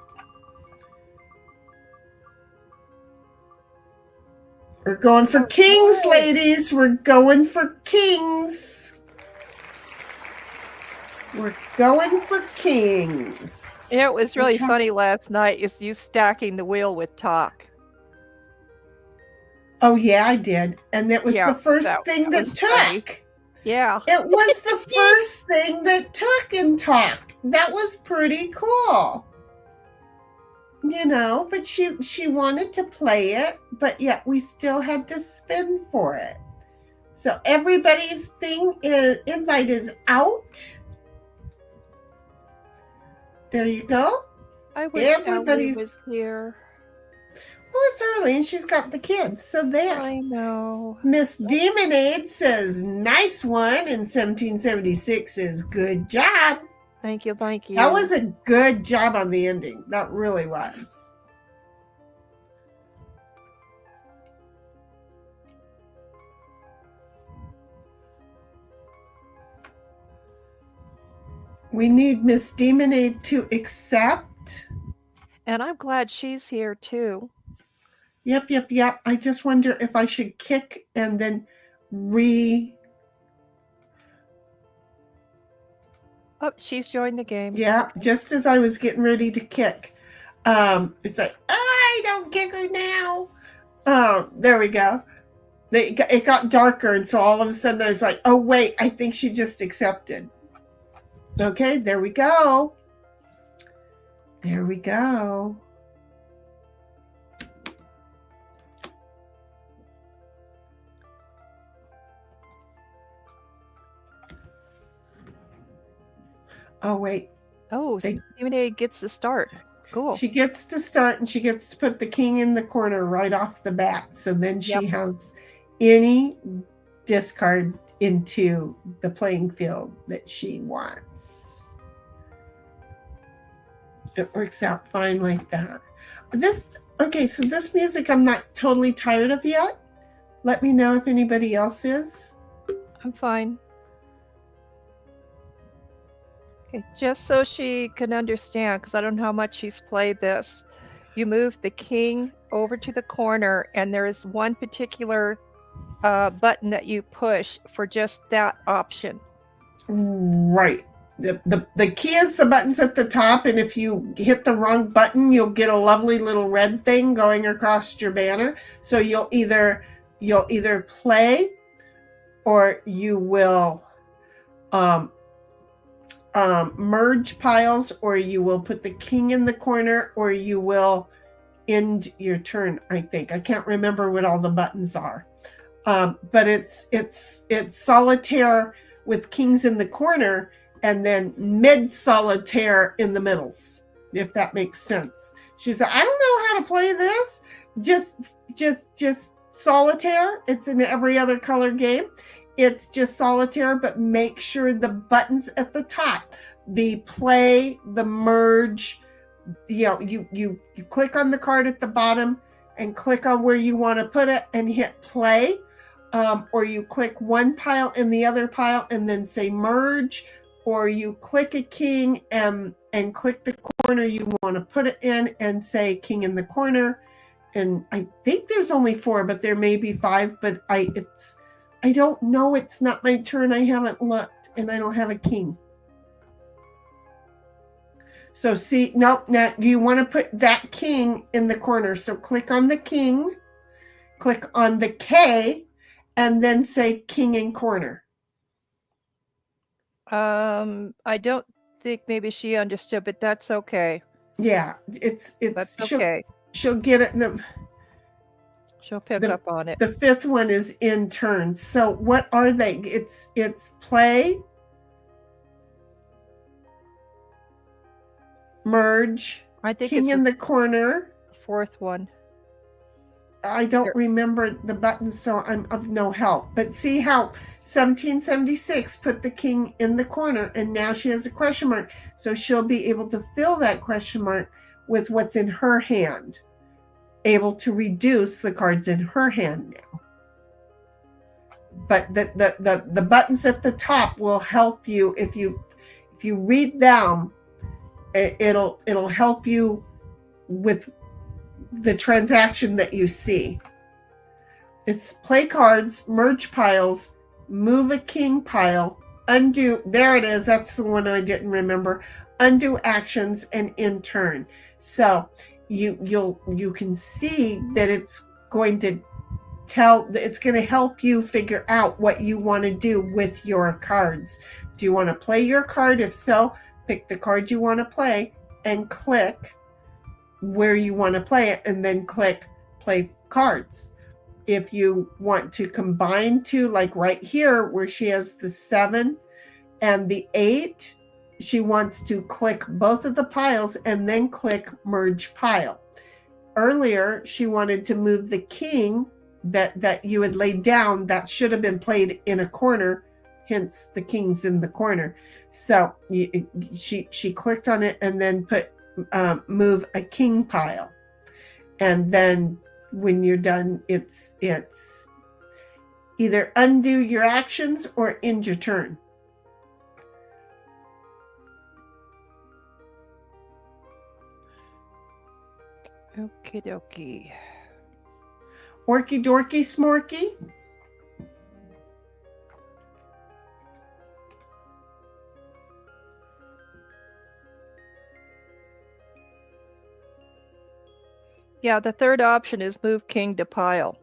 We're going for kings, ladies. We're going for kings. We're going for kings. It was really Which funny last night is you stacking the wheel with talk. Oh, yeah, I did. And that was Yeah, the first that thing that was funny. took. Yeah. It was the first thing that took in talk. That was pretty cool. You know, but she wanted to play it, but yet we still had to spin for it. So everybody's invite is out. There you go. I wish Ellie Everybody's was here. Well, it's early and she's got the kids, so there. I know. Miss Demonade says, nice one, and 1776 says, good job. Thank you, thank you. That was a good job on the ending. That really was. We need Miss Demonade to accept. And I'm glad she's here too. Yep. I just wonder if I should kick and then Oh, she's joined the game. Yeah, Okay. just as I was getting ready to kick. It's like, I don't kick her now. There we go. It got darker, and so all of a sudden I was like, oh, wait, I think she just accepted. Okay, there we go. There we go. Oh, wait. Oh, Demonade gets to start. Cool. She gets to start, and she gets to put the king in the corner right off the bat. So then she has any discard into the playing field that she wants. It works out fine like that. Okay, so this music I'm not totally tired of yet. Let me know if anybody else is. I'm fine. Okay, just so she can understand, because I don't know how much she's played this, you move the king over to the corner, and there is one particular button that you push for just that option. Right. The key is the buttons at the top, and if you hit the wrong button, you'll get a lovely little red thing going across your banner. So you'll either play, or you will merge piles, or you will put the king in the corner, or you will end your turn. I think I can't remember what all the buttons are, but it's solitaire with kings in the corner, and then mid solitaire in the middles, if that makes sense. She said, I don't know how to play this. Just solitaire. It's in every other color game. It's just solitaire, but make sure the buttons at the top, the play, the merge, you click on the card at the bottom and click on where you want to put it and hit play, or you click one pile in the other pile and then say merge, or you click a king and click the corner you want to put it in and say king in the corner. And I think there's only 4, but there may be 5, but I don't know. It's not my turn. I haven't looked, and I don't have a king. So see, nope, now you want to put that king in the corner. So click on the king, click on the K, and then say king in corner. I don't think maybe she understood, but that's okay. Yeah, it's That's okay. She'll get it. She'll pick up on it. The 5th one is in turn. So what are they? It's play, merge, I think king it's in the corner. the 4th one. I don't remember the buttons, so I'm of no help. But see how 1776 put the king in the corner, and now she has a question mark. So she'll be able to fill that question mark with what's in her hand, able to reduce the cards in her hand now. But the buttons at the top will help you if you read them. It'll help you with the transaction that you see. It's play cards, merge piles, move a king pile, undo. There it is. That's the one I didn't remember. Undo actions and in turn. So you can see that it's going to help you figure out what you want to do with your cards. Do you want to play your card? If so, pick the card you want to play and click where you want to play it, and then click play cards. If you want to combine two, like right here where she has the 7 and the 8, she wants to click both of the piles and then click merge pile. Earlier, she wanted to move the king that you had laid down that should have been played in a corner, hence the king's in the corner. So she clicked on it and then put move a king pile, and then when you're done, it's either undo your actions or end your turn. Okie dokie. Orky dorky smorky. Yeah, the third option is move king to pile.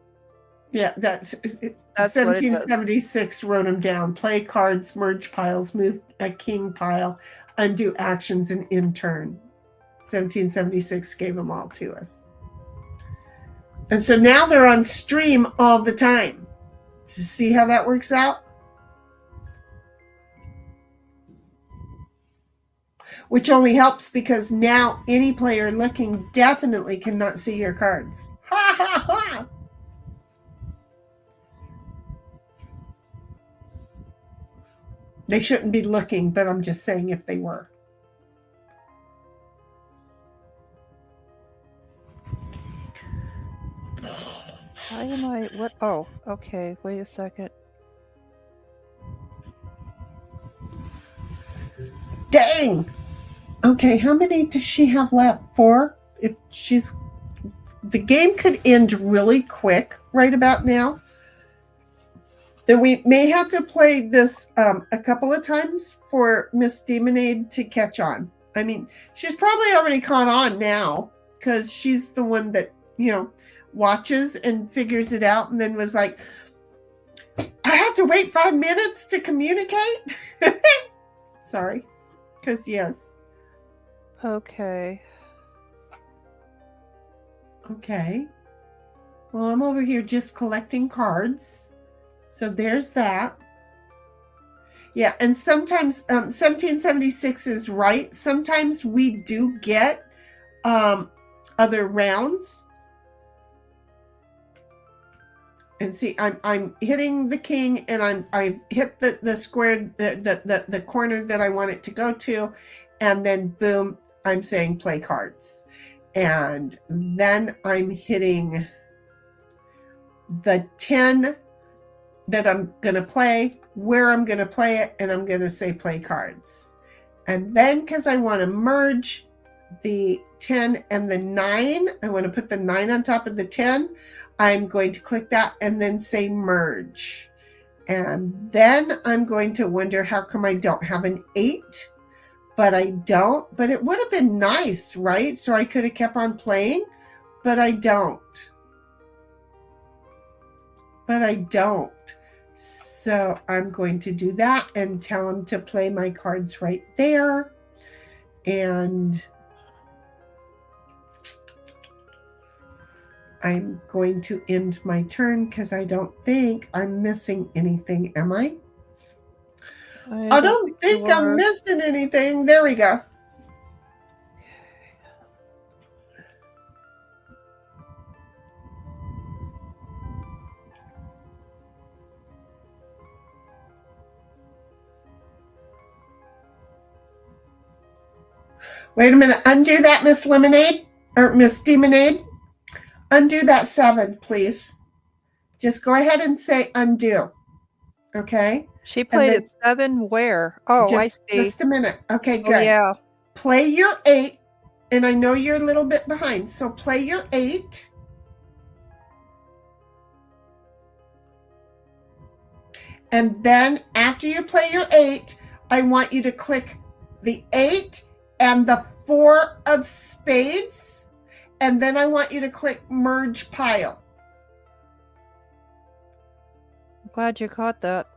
Yeah, that's What it is. 1776 wrote them down. Play cards, merge piles, move a king pile, undo actions, and in turn. 1776 gave them all to us. And so now they're on stream all the time. To see how that works out? Which only helps because now any player looking definitely cannot see your cards. Ha ha ha! They shouldn't be looking, but I'm just saying if they were. Why am I, what? Oh, okay, wait a second. Dang! Okay, how many does she have left? 4? If she's... The game could end really quick right about now. Then we may have to play this a couple of times for Miss Demonade to catch on. I mean, she's probably already caught on now because she's the one that, watches and figures it out and then was like, I had to wait 5 minutes to communicate. Sorry. Because yes. Okay. Okay. Well, I'm over here just collecting cards. So there's that. Yeah, and sometimes 1776 is right. Sometimes we do get other rounds. And see, I'm hitting the king, and I've hit the square, the corner that I want it to go to, and then boom, I'm saying play cards, and then I'm hitting the 10 that I'm gonna play, where I'm gonna play it, and I'm gonna say play cards, and then because I want to merge the 10 and the 9, I want to put the 9 on top of the 10. I'm going to click that and then say merge. And then I'm going to wonder how come I don't have an 8, but I don't. But it would have been nice, right? So I could have kept on playing, but I don't. So I'm going to do that and tell him to play my cards right there. And I'm going to end my turn because I don't think I'm missing anything, am I? I don't think I'm missing anything. There we go. Wait a minute. Undo that, Miss Lemonade, or Miss Demonade. Undo that 7, please. Just go ahead and say undo. Okay? She played at 7 where? Oh, I see. Just a minute. Okay, good. Oh, yeah. Play your 8, and I know you're a little bit behind, so play your 8. And then after you play your 8, I want you to click the 8 and the 4 of spades. And then I want you to click merge pile. I'm glad you caught that.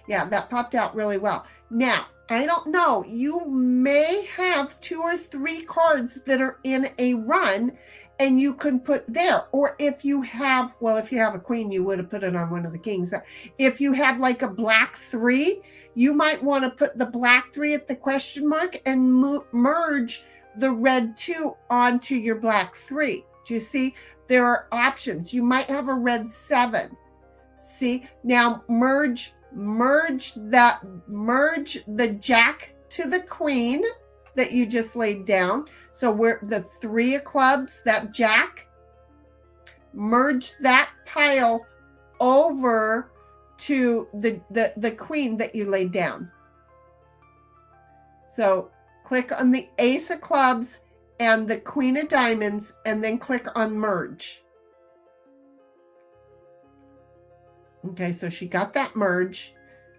Yeah, that popped out really well. Now, I don't know. You may have 2 or 3 cards that are in a run and you can put there. Or if you have, well, if you have a queen, you would have put it on one of the kings. If you have like a black 3, you might want to put the black 3 at the question mark and merge the red 2 onto your black 3. Do you see? There are options. You might have a red 7. See? Now merge the jack to the queen that you just laid down. So we're the 3 of clubs, that jack, merge that pile over to the queen that you laid down. So click on the ace of clubs and the queen of diamonds and then click on merge. Okay, so she got that merge.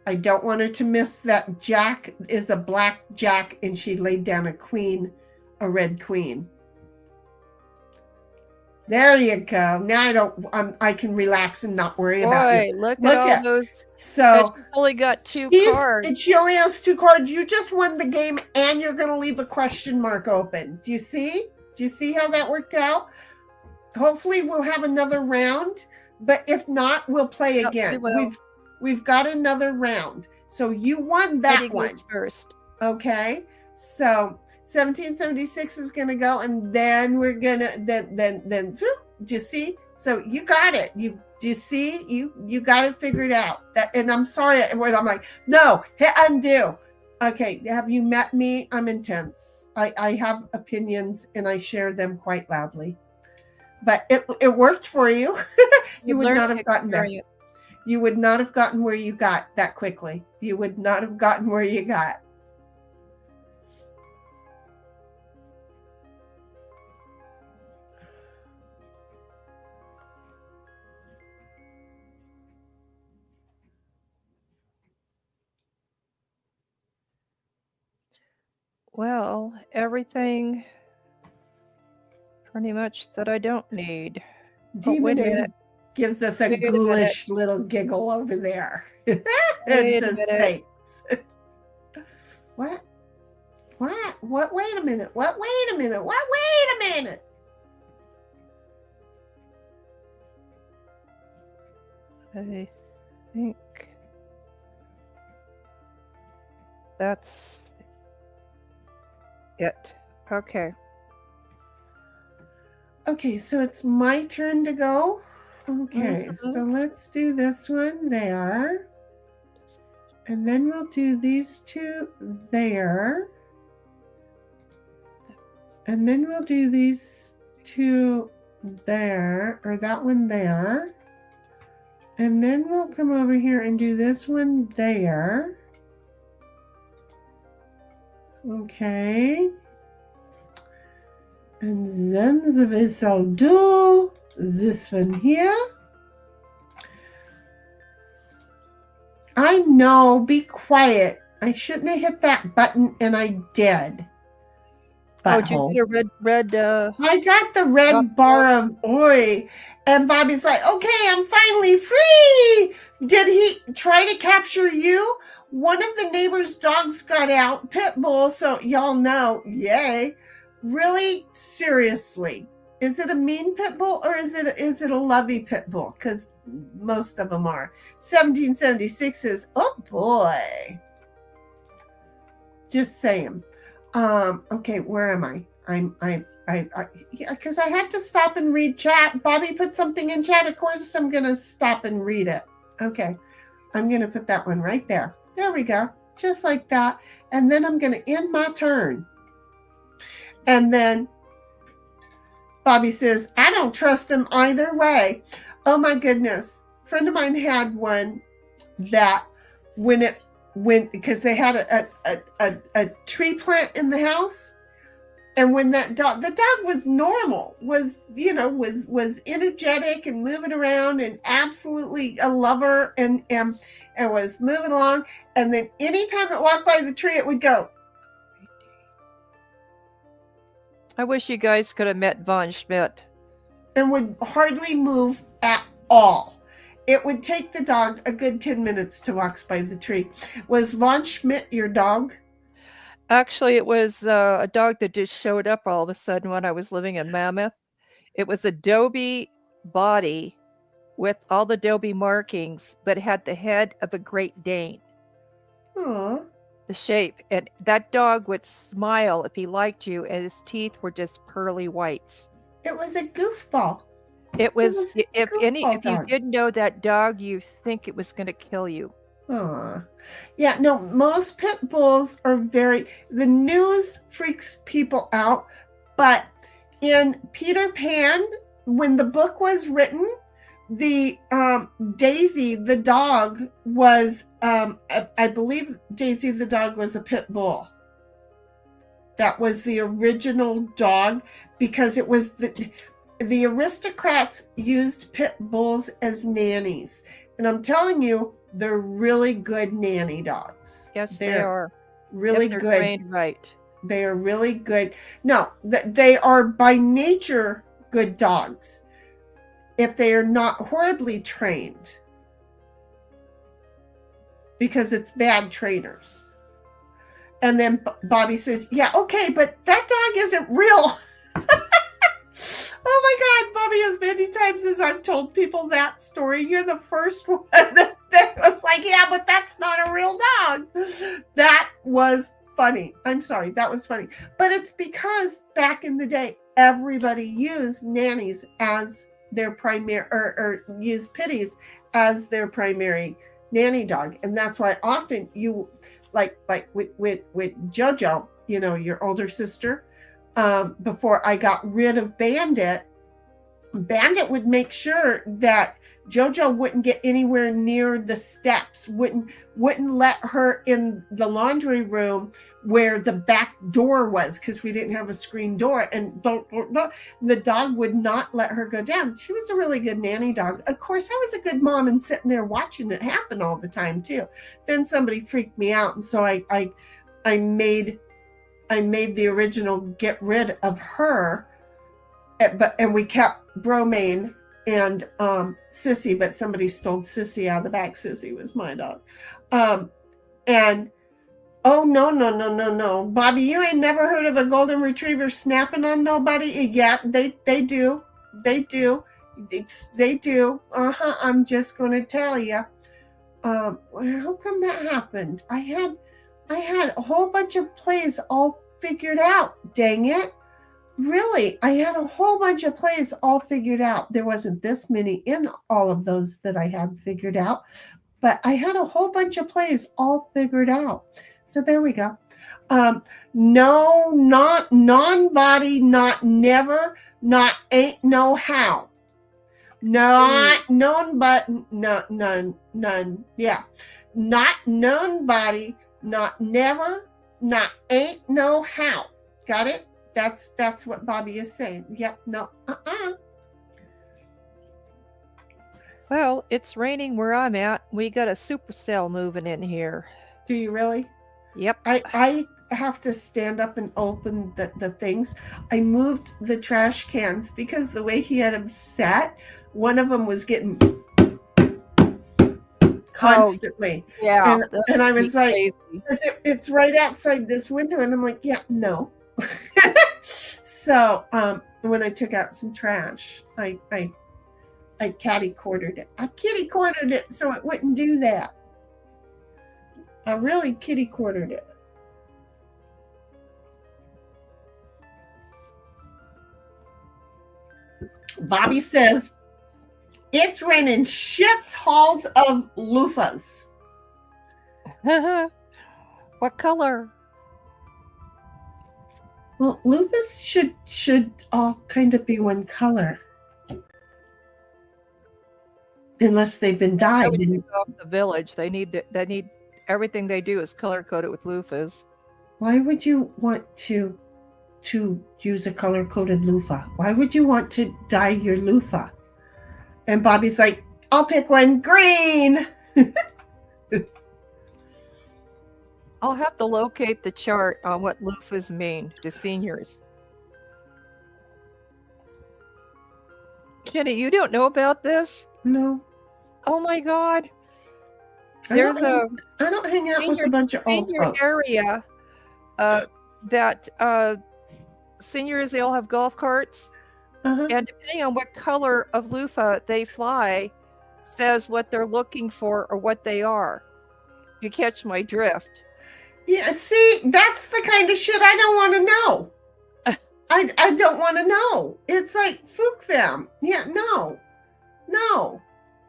I don't want her to miss that jack is a black jack and she laid down a queen, a red queen. There you go. Now I can relax and not worry about it. Look at all those. So she's only got 2 cards. And she only has 2 cards. You just won the game and you're going to leave a question mark open. Do you see? Do you see how that worked out? Hopefully we'll have another round. But if not, we'll play again. We've got another round. So you won that one first. Okay. So 1776 is going to go, and then we're going to then. Do you see? So you got it. Do you see? You got it figured out. That, and I'm sorry. I'm like, no, hit undo. Okay. Have you met me? I'm intense. I have opinions, and I share them quite loudly. But it worked for you. You would not have gotten there. You would not have gotten where you got that quickly. You would not have gotten where you got. Well, everything pretty much that I don't need. Demon Head gives us a ghoulish little giggle over there. It says thanks. What? Wait a minute. Wait a minute. I think that's it. Okay. Okay, so it's my turn to go. Okay, so let's do this one there. And then we'll do these 2 there. And then we'll do these 2 there, or that one there. And then we'll come over here and do this one there. Okay. And then I'll do this one here. I know, be quiet. I shouldn't have hit that button, and I did. Oh, did you get a red I got the red bar of oi. And Bobby's like, okay, I'm finally free. Did he try to capture you? One of the neighbor's dogs got out, pit bull, so y'all know, yay. Really, seriously, is it a mean pit bull or is it a lovey pit bull? Because most of them are. 1776 is, oh boy. Just saying. Okay, where am I? Because I had to stop and read chat. Bobby put something in chat. Of course, I'm going to stop and read it. Okay, I'm going to put that one right there. There we go. Just like that. And then I'm going to end my turn. And then Bobby says, I don't trust him either way. Oh my goodness. A friend of mine had one that because they had a tree plant in the house, And when the dog was normal, was energetic and moving around and absolutely a lover and was moving along. And then anytime it walked by the tree, it would go. I wish you guys could have met Von Schmidt. And would hardly move at all. It would take the dog a good 10 minutes to walk by the tree. Was Von Schmidt your dog? Actually, it was a dog that just showed up all of a sudden when I was living in Mammoth. It was adobe body with all the adobe markings, but had the head of a Great Dane. Aw. The shape. And that dog would smile if he liked you, and his teeth were just pearly whites. It was a goofball. It was, was a if goofball you dog. didn't know that dog, you think it was going to kill you. Aw. Yeah, no, most pit bulls are the news freaks people out, but in Peter Pan, when the book was written, the Daisy, the dog, was, I believe Daisy the dog was a pit bull. That was the original dog, because it was the aristocrats used pit bulls as nannies. And I'm telling you, they're really good nanny dogs. Yes, they are. Really If they're good. trained right. They are really good. No, they are by nature good dogs if they are not horribly trained, because it's bad trainers. And then Bobby says, yeah, okay, but that dog isn't real. Oh my God, Bobby, as many times as I've told people that story, you're the first one that was like, yeah, but that's not a real dog. That was funny. I'm sorry, that was funny. But it's because back in the day, everybody used nannies as their primary, or used pitties as their primary nanny dog. And that's why often you, like with JoJo, your older sister, before I got rid of Bandit would make sure that JoJo wouldn't get anywhere near the steps, wouldn't let her in the laundry room where the back door was, because we didn't have a screen door, and the dog would not let her go down. She was a really good nanny dog. Of course, I was a good mom and sitting there watching it happen all the time too. Then somebody freaked me out, and so I made the original get rid of her, and we kept Bromane and Sissy, but somebody stole Sissy out of the back. Sissy was my dog. And oh, no, Bobby, you ain't never heard of a golden retriever snapping on nobody? Yeah, they do. I'm just going to tell you. How come that happened? I had a whole bunch of plays all figured out. Dang it. Really, I had a whole bunch of plays all figured out. There wasn't this many in all of those that I had figured out, but I had a whole bunch of plays all figured out. So there we go. No, not non-body, not never, not ain't, no how. Not known, but none. Yeah. Not known body, not never, not ain't, no how. Got it? That's what Bobby is saying. Yep. No. Well, it's raining where I'm at. We got a supercell moving in here. Do you really? Yep. I have to stand up and open the things. I moved the trash cans because the way he had them set, one of them was getting constantly. Oh, yeah. And I was like, crazy. It's right outside this window. And I'm like, yeah, no. So when I took out some trash, I kitty cornered it. I kitty cornered it so it wouldn't do that. I really kitty cornered it. Bobby says, it's raining shits halls of loofahs. What color? Well, loofahs should all kind of be one color. Unless they've been dyed. Off the village. They need everything they do is color coded with loofahs. Why would you want to to use a color-coded loofah? Why would you want to dye your loofah? And Bobby's like, I'll pick one, green. I'll have to locate the chart on what loofahs mean to seniors. Jenny, you don't know about this? No. Oh my God. I There's don't hang out with a bunch of old senior folks. area that seniors, they all have golf carts. Uh-huh. And depending on what color of loofah they fly, says what they're looking for or what they are. You catch my drift. Yeah, see, that's the kind of shit I don't want to know. I don't want to know. It's like, fook them. Yeah, no.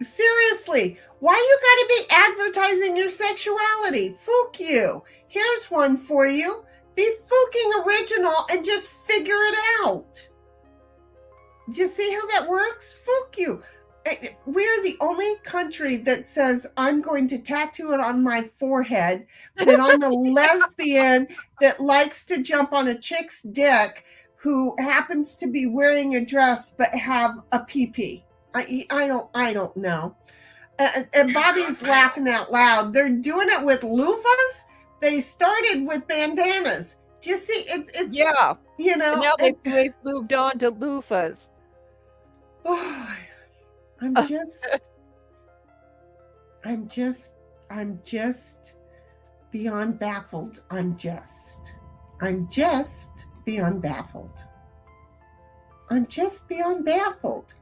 Seriously, why you gotta be advertising your sexuality? Fook you. Here's one for you. Be fucking original and just figure it out. Do you see how that works? Fook you. We're the only country that says I'm going to tattoo it on my forehead that I'm a lesbian that likes to jump on a chick's dick who happens to be wearing a dress but have a pee-pee. I don't know. And Bobby's laughing out loud. They're doing it with loofahs. They started with bandanas. Do you see? It's Yeah. you know. And now they've moved on to loofahs. Oh, I'm just beyond baffled. I'm just beyond baffled. I'm just beyond baffled.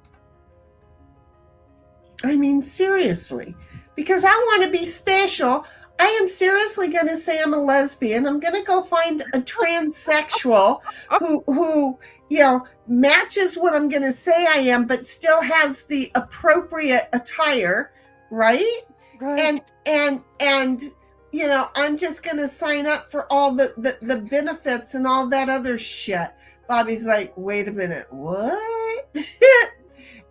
I mean, seriously, because I want to be special. I am seriously going to say I'm a lesbian. I'm going to go find a transsexual who matches what I'm going to say I am, but still has the appropriate attire, right? Right. And I'm just going to sign up for all the benefits and all that other shit. Bobby's like, wait a minute, what?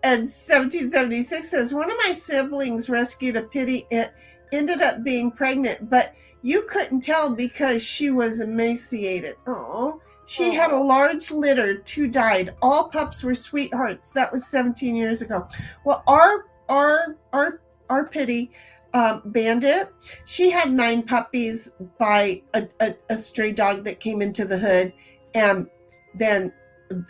And 1776 says, one of my siblings rescued a pitty. It ended up being pregnant, but you couldn't tell because she was emaciated. Oh, she had a large litter. 2 died. All pups were sweethearts. That was 17 years ago. Well, our pitty, Bandit, she had 9 puppies by a stray dog that came into the hood. And then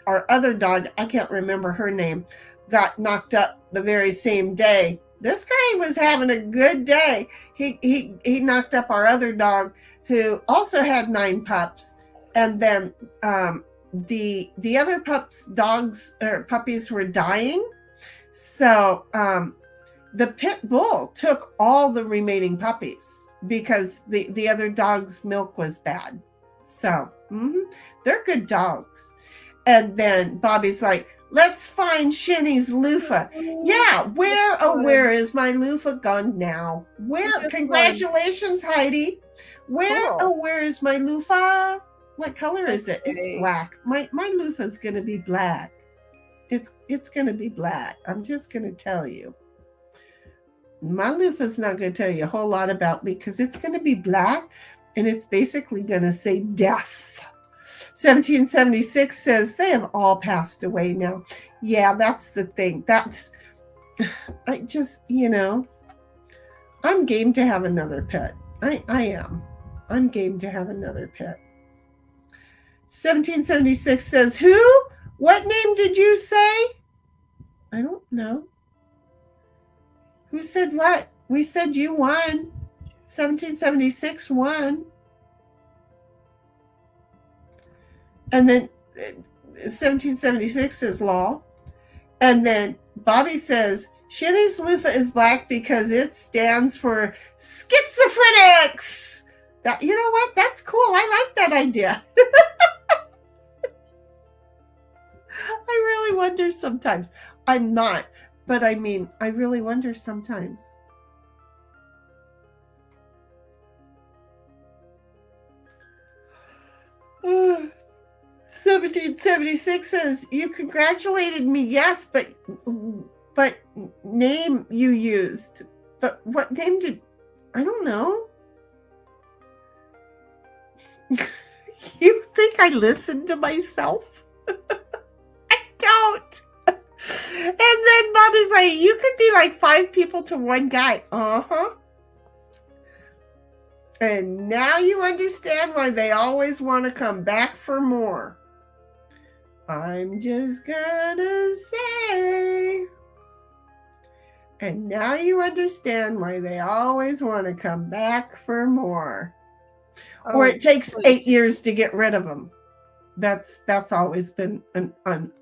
our other dog, I can't remember her name, got knocked up the very same day. This guy was having a good day. He knocked up our other dog, who also had 9 pups, and then the other puppies were dying. So the pit bull took all the remaining puppies because the other dog's milk was bad. So they're good dogs. And then Bobby's like, let's find Shinny's loofah. Yeah, where is my loofah gone now? Where? Congratulations, Heidi. Where is my loofah? What color is it? It's black. My loofah's gonna be black. It's gonna be black. I'm just gonna tell you. My loofah's not gonna tell you a whole lot about me because it's gonna be black and it's basically gonna say death. 1776 says they have all passed away now. Yeah, that's the thing. I just, I'm game to have another pet. I am. I'm game to have another pet. 1776 says, who? What name did you say? I don't know. Who said what? We said you won. 1776 won. And then 1776 says law. And then Bobby says, Shinny's loofah is black because it stands for schizophrenics. That, you know what? That's cool. I like that idea. I really wonder sometimes. I'm not, but I mean, I really wonder sometimes. Uh, 1776 says, you congratulated me, yes, but name you used. But what name did, I don't know. You think I listen to myself? I don't. And then Mommy's like, you could be like 5 people to one guy. Uh-huh. And now you understand why they always want to come back for more. I'm just gonna say. And now you understand why they always want to come back for more. Or it takes 8 years to get rid of them. That's always been an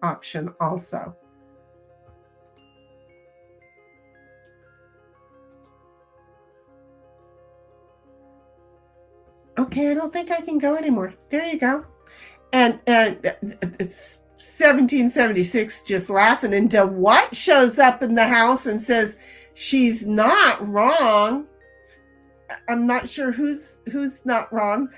option also. Okay, I don't think I can go anymore. There you go. And it's 1776 just laughing. And DeWatt shows up in the house and says, she's not wrong. I'm not sure who's not wrong.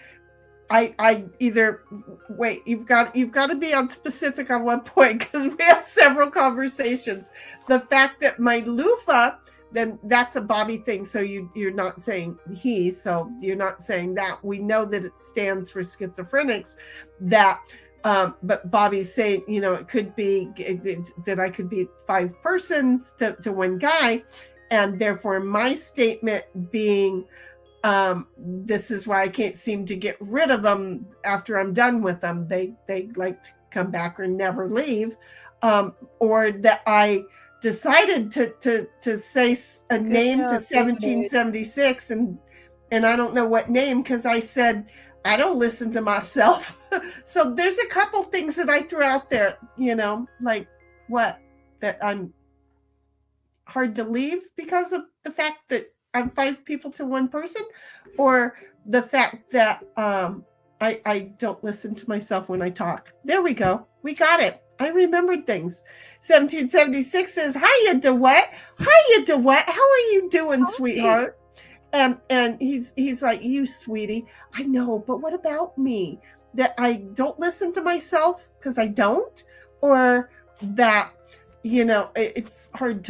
I either wait, you've got to be on specific on one point, because we have several conversations. The fact that my loofah, then that's a Bobby thing. So you're not saying he, so you're not saying that. We know that it stands for schizophrenics, that but Bobby's saying, it could be that I could be 5 persons to one guy. And therefore my statement being, this is why I can't seem to get rid of them after I'm done with them. They like to come back or never leave. Or that I decided to say a name to 1776 and I don't know what name, because I said I don't listen to myself. So there's a couple things that I threw out there, like what, that I'm hard to leave because of the fact that I'm 5 people to one person, or the fact that I don't listen to myself when I talk. There we go. We got it. I remembered things. 1776 says, hiya, DeWatt. Hiya, DeWatt. How are you doing, sweetheart? And he's like, you sweetie. I know, but what about me? That I don't listen to myself because I don't? Or that, it's hard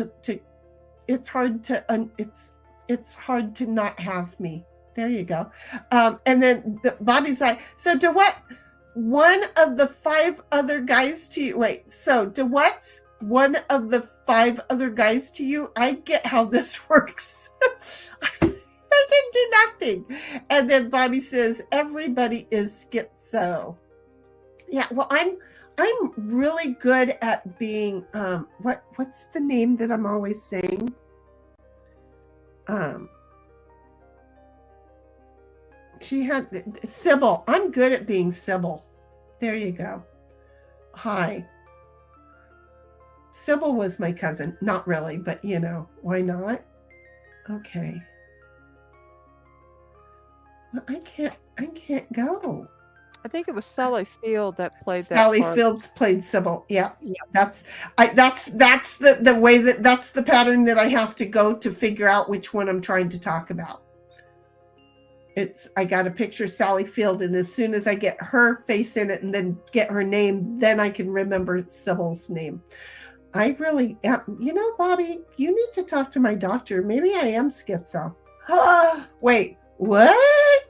to not have me. There you go. And then Bobby's like, so DeWatt, one of the 5 other guys to you. Wait, so DeWatt's one of the 5 other guys to you? I get how this works. I can do nothing. And then Bobby says, everybody is schizo. Yeah, well, I'm really good at being, what's the name that I'm always saying? She had Sybil. I'm good at being Sybil. There you go. Hi. Sybil was my cousin. Not really, but why not? Okay. Well, I can't go. I think it was Sally Field that played that. Sally part. Fields played Sybil. Yeah. That's the way that's the pattern that I have to go to figure out which one I'm trying to talk about. I got to picture Sally Field, and as soon as I get her face in it and then get her name, then I can remember Sybil's name. I really am. Bobby, you need to talk to my doctor. Maybe I am schizo. Wait, what?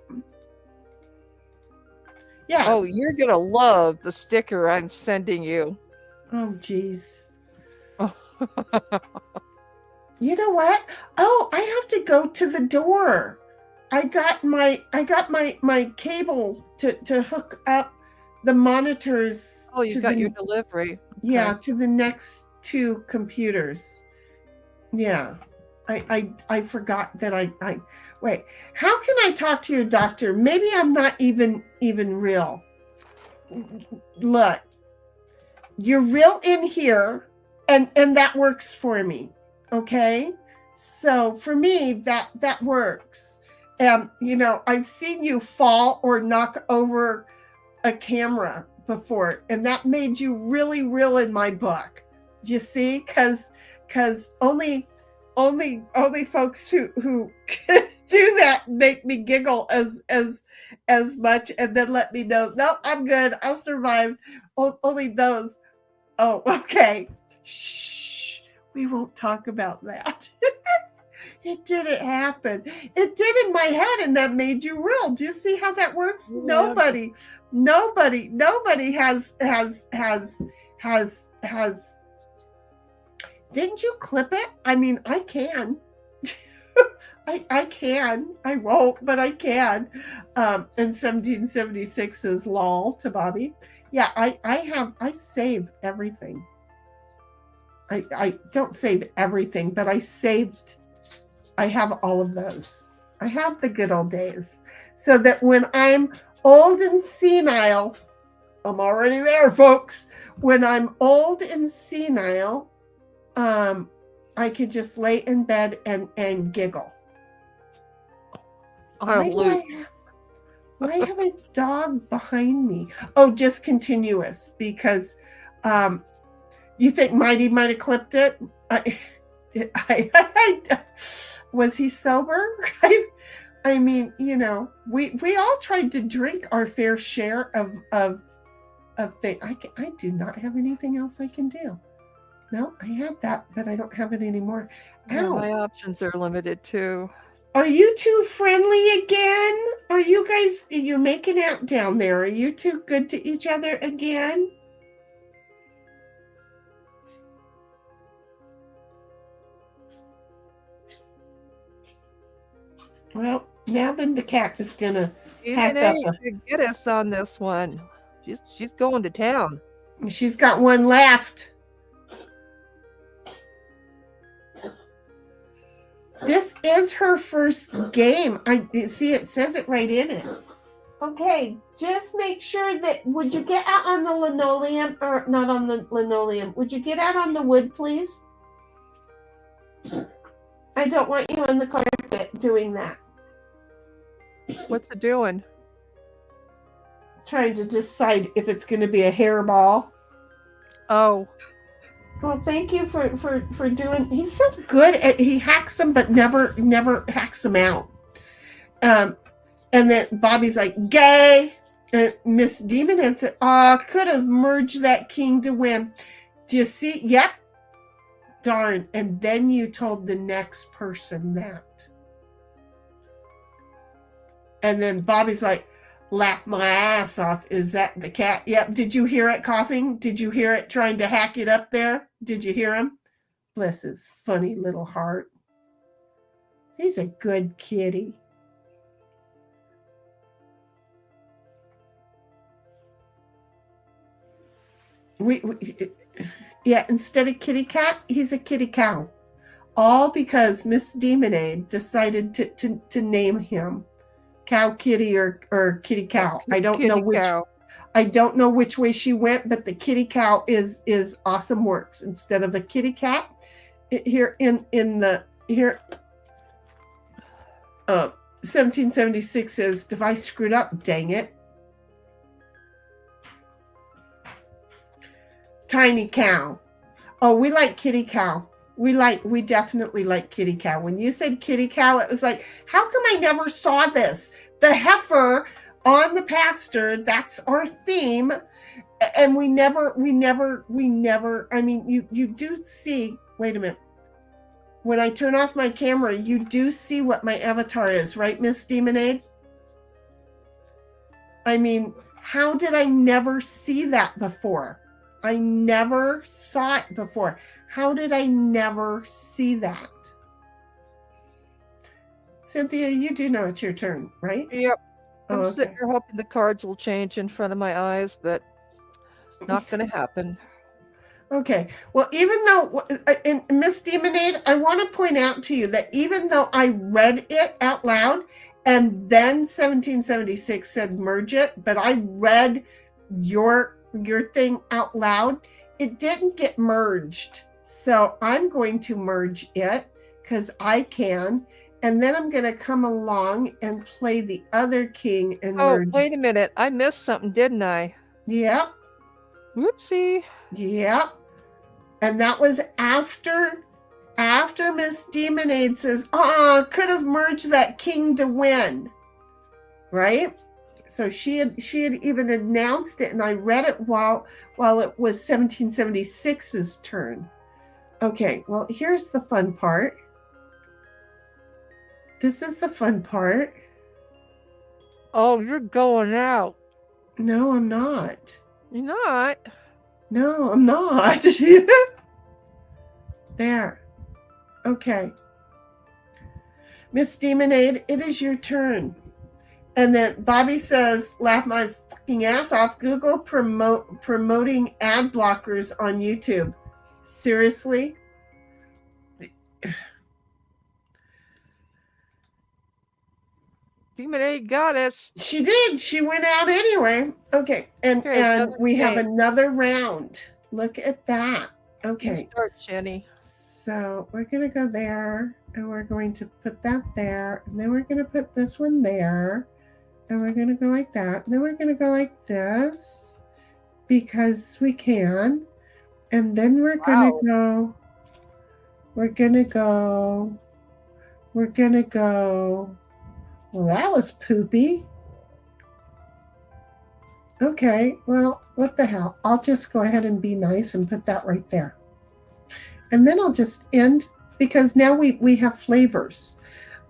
Yeah. Oh, you're going to love the sticker I'm sending you. Oh, geez. You know what? Oh, I have to go to the door. I got my cable to hook up the monitors. Oh, you got your delivery. Okay. Yeah, to the next 2 computers. Yeah. I forgot that I wait. How can I talk to your doctor? Maybe I'm not even real. Look, you're real in here, and that works for me. Okay, so for me that works. I've seen you fall or knock over a camera before, and that made you really real in my book. Do you see? Because only folks who do that make me giggle as much, and then let me know, no, I'm good, I'll survive. Only those. Oh, okay. Shh. We won't talk about that. It didn't happen. It did in my head, and that made you real. Do you see how that works? Yeah. Nobody has. Didn't you clip it? I mean, I can. I can. I won't, but I can. And 1776 is lol to Bobby. Yeah, I save everything. I don't save everything, but I have all of those. I have the good old days. So that when I'm old and senile, I'm already there, folks. When I'm old and senile, I could just lay in bed and giggle. Why have a dog behind me? Oh, just continuous, because you think Mighty might have clipped it? Was he sober? I mean, we all tried to drink our fair share of things. I do not have anything else I can do. No, I had that, but I don't have it anymore. Yeah, my options are limited too. Are you two friendly again? Are you guys, you're making out down there? Are you two good to each other again? Well, now then the cat is gonna hack up. Get us on this one. She's going to town. She's got one left. This is her first game. I see it says it right in it. Okay, just make sure that, would you get out on the linoleum, or not on the linoleum? Would you get out on the wood, please? I don't want you on the carpet doing that. What's it doing? Trying to decide if it's going to be a hairball. Oh. Well, thank you for doing. He's so good at, he hacks them, but never hacks them out. And then Bobby's like, gay. Miss Demon had said, could have merged that king to win. Do you see? Yep. Darn. And then you told the next person that. And then Bobby's like, laugh my ass off. Is that the cat? Yep. Did you hear it coughing? Did you hear it trying to hack it up there? Did you hear him? Bless his funny little heart. He's a good kitty. Yeah, instead of kitty cat, he's a kitty cow. All because Miss Demonade decided to name him Cow Kitty or Kitty Cow. I don't know which way she went, but the kitty cow is awesome works instead of a kitty cat. Here in the 1776 says device screwed up, dang it. Tiny cow. Oh, we like kitty cow. We definitely like kitty cow. When you said kitty cow, it was like, how come I never saw this? The heifer on the pasture, that's our theme. And we never, I mean, you do see, wait a minute. When I turn off my camera, you do see what my avatar is, right, Miss Demonade? I mean, how did I never see that before? I never saw it before. How did I never see that? Cynthia, you do know it's your turn, right? Yep. I'm sitting here hoping the cards will change in front of my eyes, but not going to happen. Okay. Well, even though, and Miss Demonade, I want to point out to you that even though I read it out loud, and then 1776 said merge it, but I read your thing out loud, it didn't get merged. So I'm going to merge it because I can. And then I'm going to come along and play the other king and merge. Oh, wait a minute. I missed something, didn't I? Yep. Whoopsie. Yep. And that was after Miss Demonade says, could have merged that king to win. Right? So she had even announced it, and I read it while it was 1776's turn. Okay, well, here's the fun part. This is the fun part. Oh, you're going out. No, I'm not. You're not. No, I'm not. There. Okay. Miss Demonade, it is your turn. And then Bobby says, laugh my fucking ass off. Google promoting ad blockers on YouTube. Seriously? Demonade got us. She did. She went out anyway. Okay. And we have another round. Look at that. Okay. You start, Jenny. So we're going to go there, and we're going to put that there, and then we're going to put this one there, and we're going to go like that. And then we're going to go like this because we can. And then we're going to go. We're going to go. We're going to go. Well, that was poopy. Okay, well, what the hell? I'll just go ahead and be nice and put that right there. And then I'll just end because now we have flavors.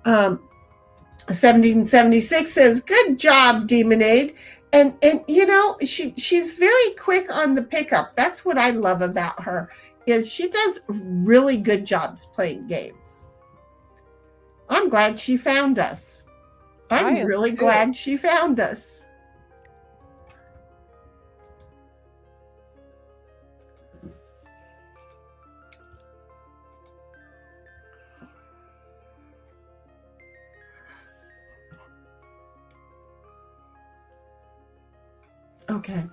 1776 says, good job, Demonade. And you know, she's very quick on the pickup. That's what I love about her, is she does really good jobs playing games. I'm glad she found us. I'm really glad she found us. Okay.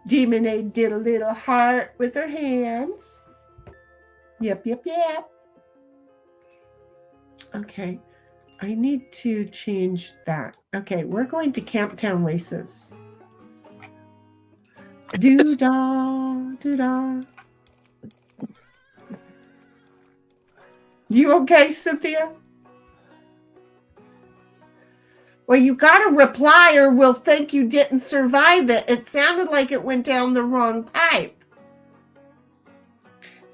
Demonade did a little heart with her hands. Yep. Okay, I need to change that. Okay, we're going to Camptown Races. Doo-dah, doo-dah. You okay, Cynthia? Well, you got to reply or we'll think you didn't survive it. It sounded like it went down the wrong pipe.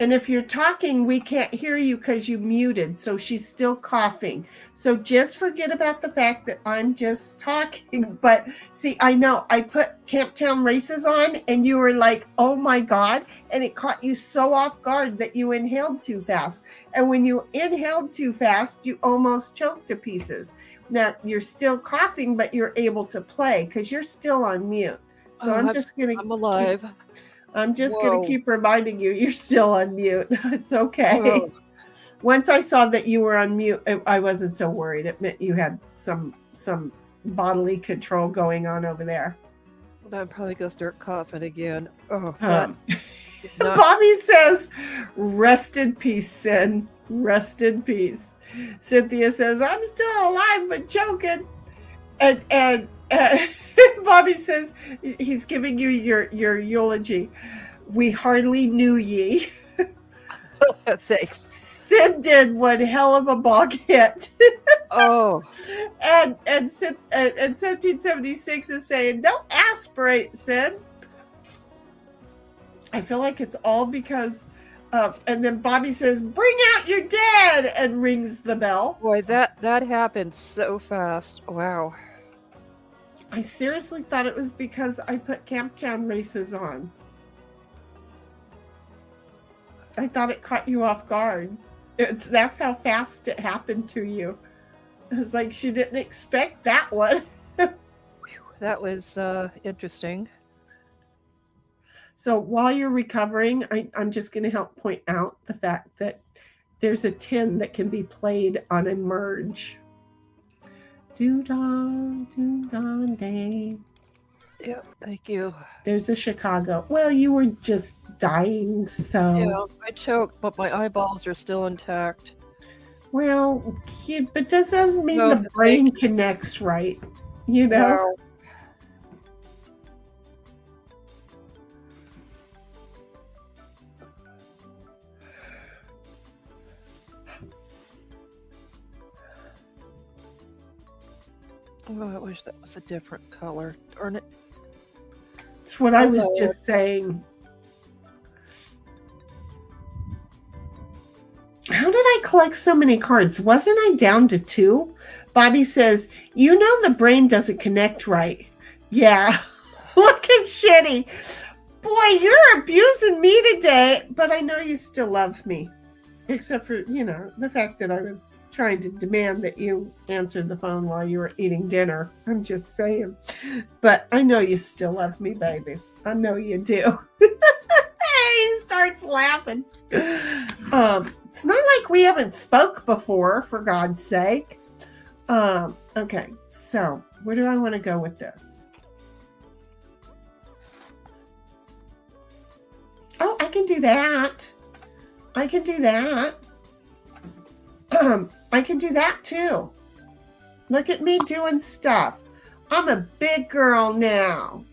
And if you're talking, we can't hear you because you muted. So she's still coughing. So just forget about the fact that I'm just talking. But see, I know I put Camptown Races on and you were like, oh my God. And it caught you so off guard that you inhaled too fast. And when you inhaled too fast, you almost choked to pieces. Now you're still coughing, but you're able to play because you're still on mute. So I'm alive. I'm just going to keep reminding you, you're still on mute. It's okay. Whoa. Once I saw that you were on mute, I wasn't so worried. It meant you had some bodily control going on over there. Well, I'm probably going to start coughing again. Oh, Bobby says, rest in peace, Sin. Rest in peace. Cynthia says, I'm still alive, but choking. And Bobby says he's giving you your eulogy. We hardly knew ye. Sid did one hell of a bog hit. Oh. And 1776 is saying, don't aspirate, Sid. I feel like it's all because and then Bobby says, bring out your dead, and rings the bell. Boy, that happened so fast. Wow. I seriously thought it was because I put Camptown Races on. I thought it caught you off guard. That's how fast it happened to you. It was like she didn't expect that one. That was interesting. So while you're recovering, I'm just going to help point out the fact that there's a 10 that can be played on a merge. Doo-dah day. Yep, thank you. There's a Chicago. Well, you were just dying, so. Yeah, I choked, but my eyeballs are still intact. Well, but this doesn't mean the brain connects right, you know? No. Oh, I wish that was a different color. Darn it. That's what I was just saying. How did I collect so many cards. Wasn't I down to 2? Bobby says, you know the brain doesn't connect right. Yeah. Look at Shitty. Boy, you're abusing me today, but I know you still love me. Except for, the fact that I was trying to demand that you answered the phone while you were eating dinner. I'm just saying. But I know you still love me, baby. I know you do. He starts laughing. It's not like we haven't spoke before, for God's sake. Okay, so where do I want to go with this? Oh, I can do that. I can do that. I can do that too. Look at me doing stuff. I'm a big girl now.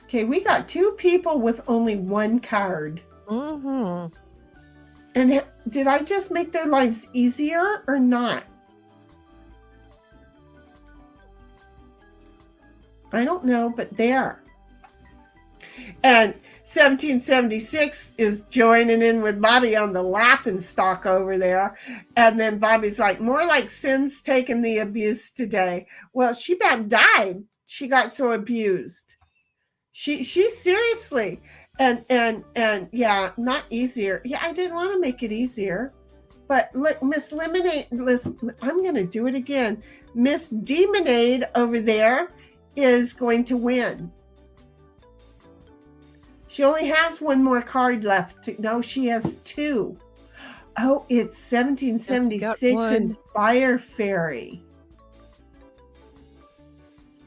Okay, we got 2 people with only 1 card. Mm-hmm. And did I just make their lives easier or not? I don't know, but they are. And 1776 is joining in with Bobby on the laughing stock over there. And then Bobby's like, more like Sin's taking the abuse today. Well, she about died. She got so abused. She seriously. And yeah, not easier. Yeah, I didn't want to make it easier. But look, Miss Lemonade, I'm going to do it again. Miss Demonade over there is going to win. She only has 1 more card left. No, she has 2. Oh, it's 1776 and Fire Fairy.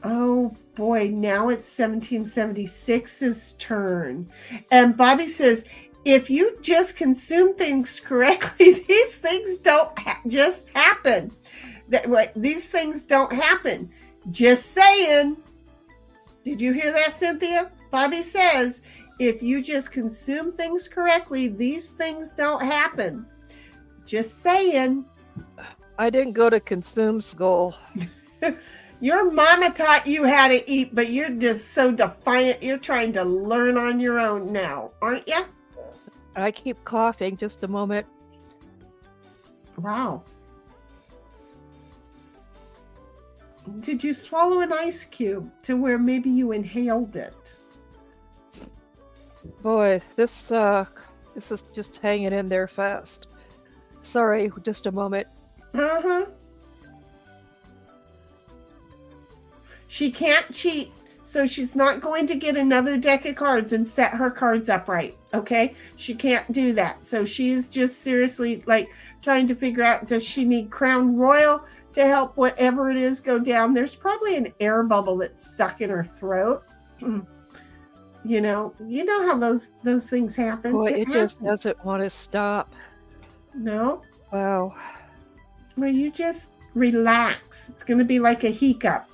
Oh boy, now it's 1776's turn. And Bobby says, if you just consume things correctly, these things don't just happen. These things don't happen. Just saying. Did you hear that, Cynthia? Bobby says, if you just consume things correctly, these things don't happen. Just saying. I didn't go to consume school. Your mama taught you how to eat, but you're just so defiant. You're trying to learn on your own now, aren't you? I keep coughing. Just a moment. Wow. Did you swallow an ice cube to where maybe you inhaled it? Boy, this is just hanging in there fast. Sorry, just a moment. Uh-huh. She can't cheat, so she's not going to get another deck of cards and set her cards up right, okay? She can't do that. So she's just seriously, trying to figure out, does she need Crown Royal to help whatever it is go down? There's probably an air bubble that's stuck in her throat. You know how those things happen. Boy, it just doesn't want to stop. No? Wow. Well, you just relax. It's going to be like a hiccup.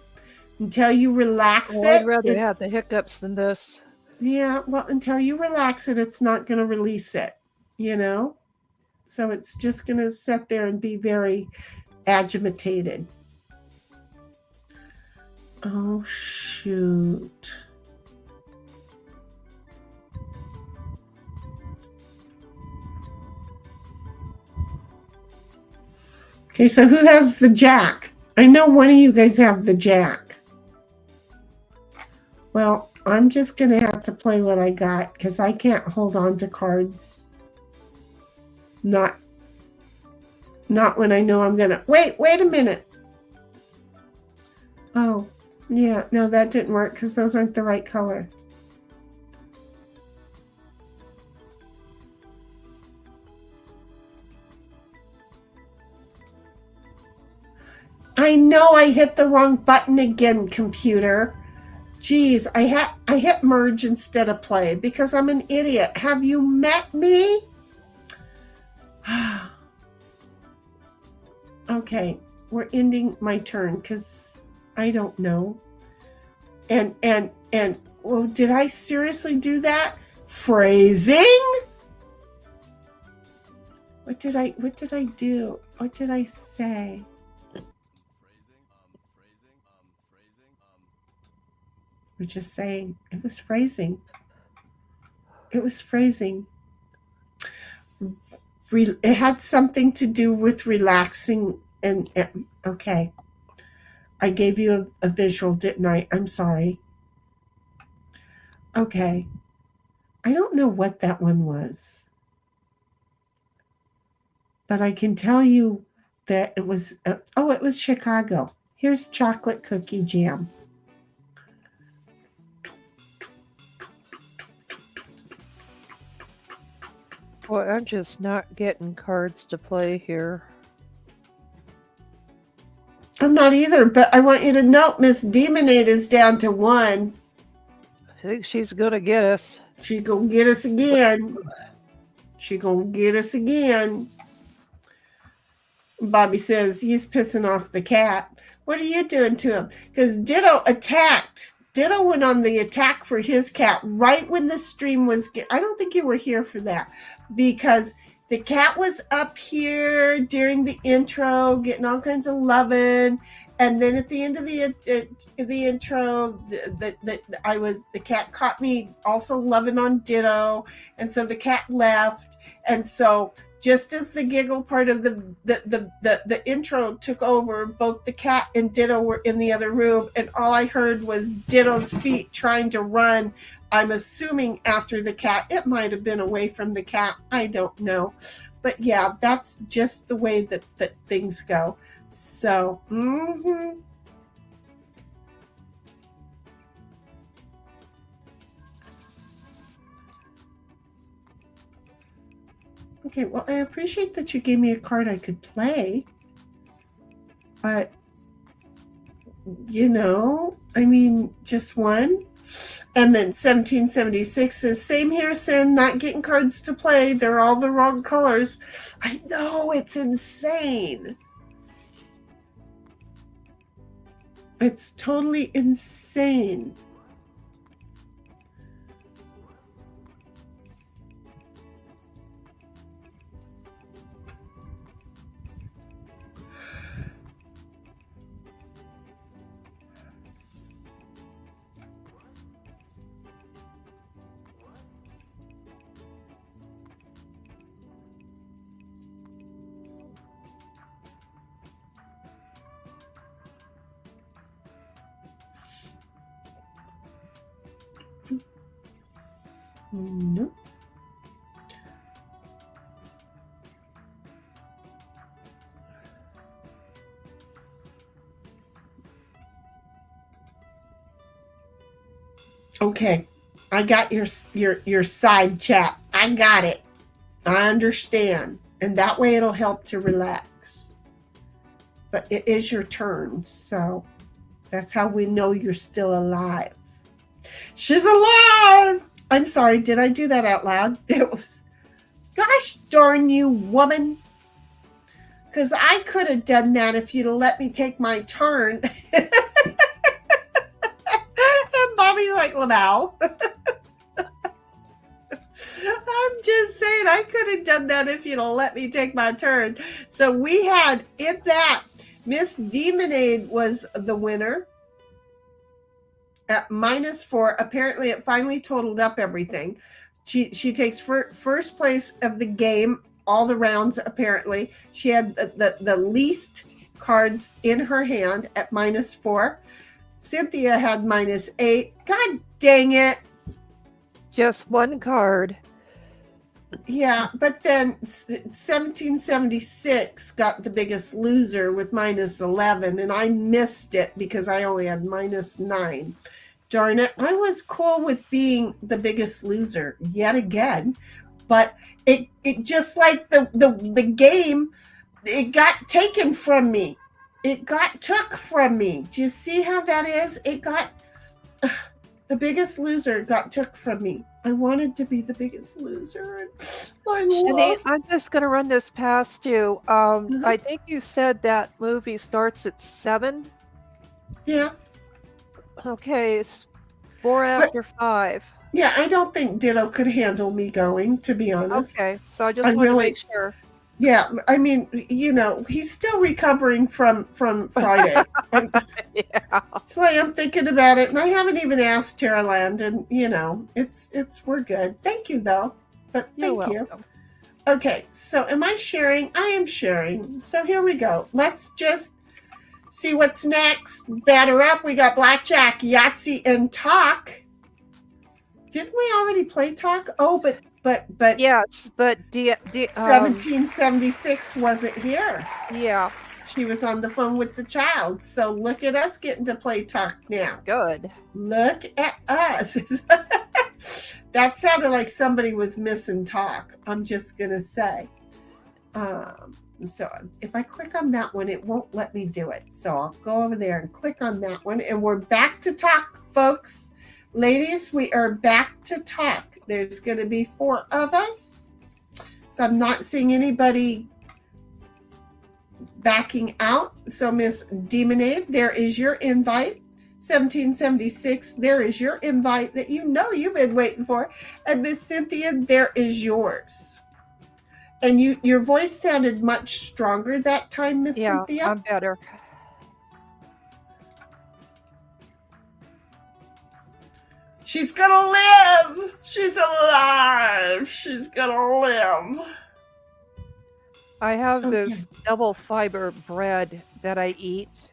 Until you relax it. I'd rather have the hiccups than this. Yeah, well, until you relax it, it's not going to release it, So it's just going to sit there and be very agitated. Oh, shoot. Okay, so who has the Jack? I know one of you guys have the Jack. Well, I'm just going to have to play what I got because I can't hold on to cards. Not when I know I'm going to... Wait a minute. Oh, yeah. No, that didn't work because those aren't the right color. I know I hit the wrong button again, computer. Geez, I hit merge instead of play because I'm an idiot. Have you met me? Okay, we're ending my turn because I don't know. And well, did I seriously do that? Phrasing? What did I do? What did I say? We're just saying it was phrasing. It was phrasing. It had something to do with relaxing and okay. I gave you a visual, didn't I? I'm sorry. Okay. I don't know what that one was. But I can tell you that it was, it was Chicago. Here's chocolate cookie jam. Boy, I'm just not getting cards to play here. I'm not either, but I want you to note Miss Demonade is down to 1. I think she's gonna get us. She gonna get us again. She gonna get us again. Bobby says he's pissing off the cat. What are you doing to him? Because Ditto attacked. Ditto went on the attack for his cat right when the stream was. I don't think you were here for that because the cat was up here during the intro, getting all kinds of loving, and then at the end of the intro, the cat caught me also loving on Ditto, and so the cat left, and so. Just as the giggle part of the intro took over, both the cat and Ditto were in the other room, and all I heard was Ditto's feet trying to run. I'm assuming after the cat. It might have been away from the cat. I don't know. But yeah, that's just the way that things go. So, Okay, well, I appreciate that you gave me a card I could play. But, I mean, just one. And then 1776 says, same here, Sin, not getting cards to play. They're all the wrong colors. I know, it's insane. It's totally insane. No. Okay, I got your side chat. I got it. I understand, and that way it'll help to relax. But it is your turn, so that's how we know you're still alive. She's alive! I'm sorry, did I do that out loud? It was, gosh darn you, woman. Because I could have done that if you'd have let me take my turn. And Bobby's like, Lamau. I'm just saying, I could have done that if you'd have let me take my turn. So we had, in that, Miss Demonade was the winner. At -4, apparently it finally totaled up everything. She takes first place of the game, all the rounds apparently. She had the least cards in her hand at -4. Cynthia had -8. God dang it. Just one card. Yeah, but then 1776 got the biggest loser with -11, and I missed it because I only had -9. Darn it, I was cool with being the biggest loser yet again, but it just like the game, it got taken from me. It got took from me. Do you see how that is? It got the biggest loser got took from me. I wanted to be the biggest loser, and I lost. I'm just going to run this past you. I think you said that movie starts at 7. Yeah. Okay, it's 4 after 5. Yeah, I don't think Ditto could handle me going, to be honest. Okay, so I just want to make sure. Yeah, I mean, he's still recovering from Friday. Yeah. It's like I'm thinking about it, and I haven't even asked Taraland, and it's we're good. Thank you though, but You're thank you. welcome. Okay, so am I sharing? I am sharing. So here we go. Let's just see what's next. Batter up. We got blackjack, Yahtzee, and talk. Didn't we already play talk? Oh, but Yes, but 1776 wasn't here. yeah, She was on the phone with the child. So look at us getting to play talk now. good. Look at us. That sounded like somebody was missing talk. I'm just going to say. So if I click on that one, it won't let me do it. So I'll go over there and click on that one. And we're back to talk, folks. Ladies, we are back to talk. There's going to be 4 of us. So I'm not seeing anybody backing out. So Miss Demonade, there is your invite. 1776, there is your invite that you've been waiting for. And Miss Cynthia, there is yours. And your voice sounded much stronger that time, Miss Cynthia. I'm better. She's gonna live. She's alive. She's gonna live. I have Okay. this double fiber bread that I eat,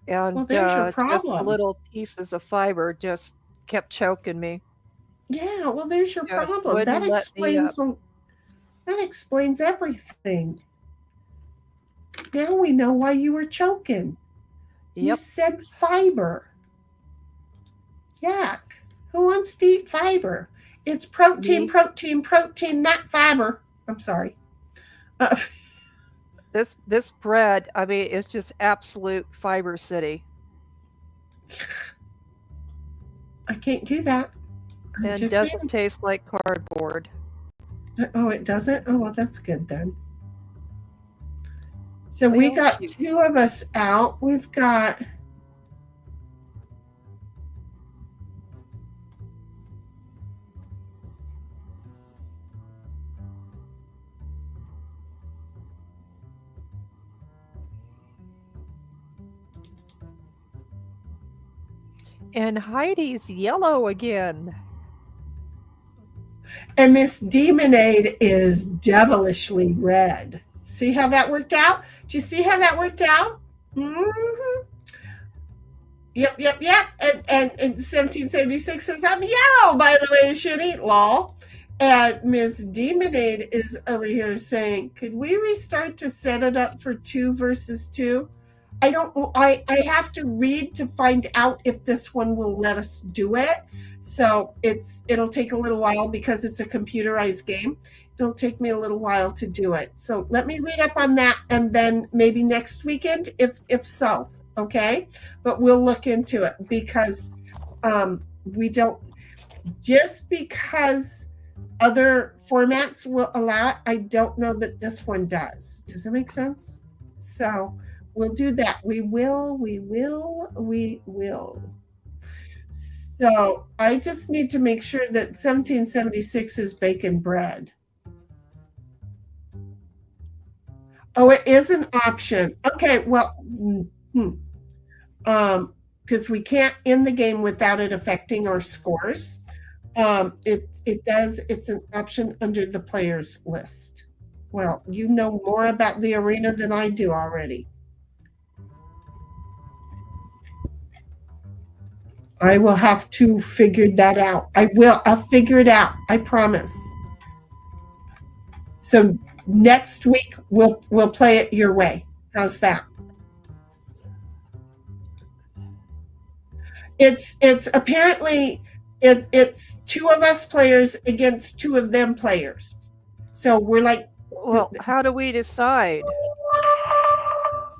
and Well, there's your just problem. little pieces of fiber just kept choking me. Yeah, well, there's your Yeah, problem. wouldn't That let me explains everything. Now we know why you were choking. You Yep. said fiber. Yuck. Who wants to eat fiber? It's protein, Me. protein, not fiber. I'm sorry. This bread, I mean, it's just absolute fiber city, I can't do that. I'm and just doesn't saying. taste like cardboard. Oh, it doesn't? Oh, well, that's good then. So we Well, got shoot. 2 of us out. We've got And Heidi's yellow again. and Miss Demonade is devilishly red. See how that worked out? Do you see how that worked out? Mm-hmm. Yep. And 1776 says, I'm yellow, by the way, you should eat, lol. And Miss Demonade is over here saying, could we restart to set it up for 2 versus 2? I have to read to find out if this one will let us do it. So it'll take a little while because it's a computerized game. It'll take me a little while to do it. So let me read up on that, and then maybe next weekend, if so, okay? But we'll look into it because we don't, just because other formats will allow it, I don't know that this one does. Does that make sense? So we'll do that. We will. So I just need to make sure that 1776 is bacon bread. Oh, it is an option. Okay, well, because we can't end the game without it affecting our scores. It does. It's an option under the players list. Well, you know more about the arena than I do already. I will have to figure that out. I'll figure it out. I promise. So next week we'll play it your way. How's that? It's apparently it's 2 of us players against 2 of them players. So we're like, well, how do we decide?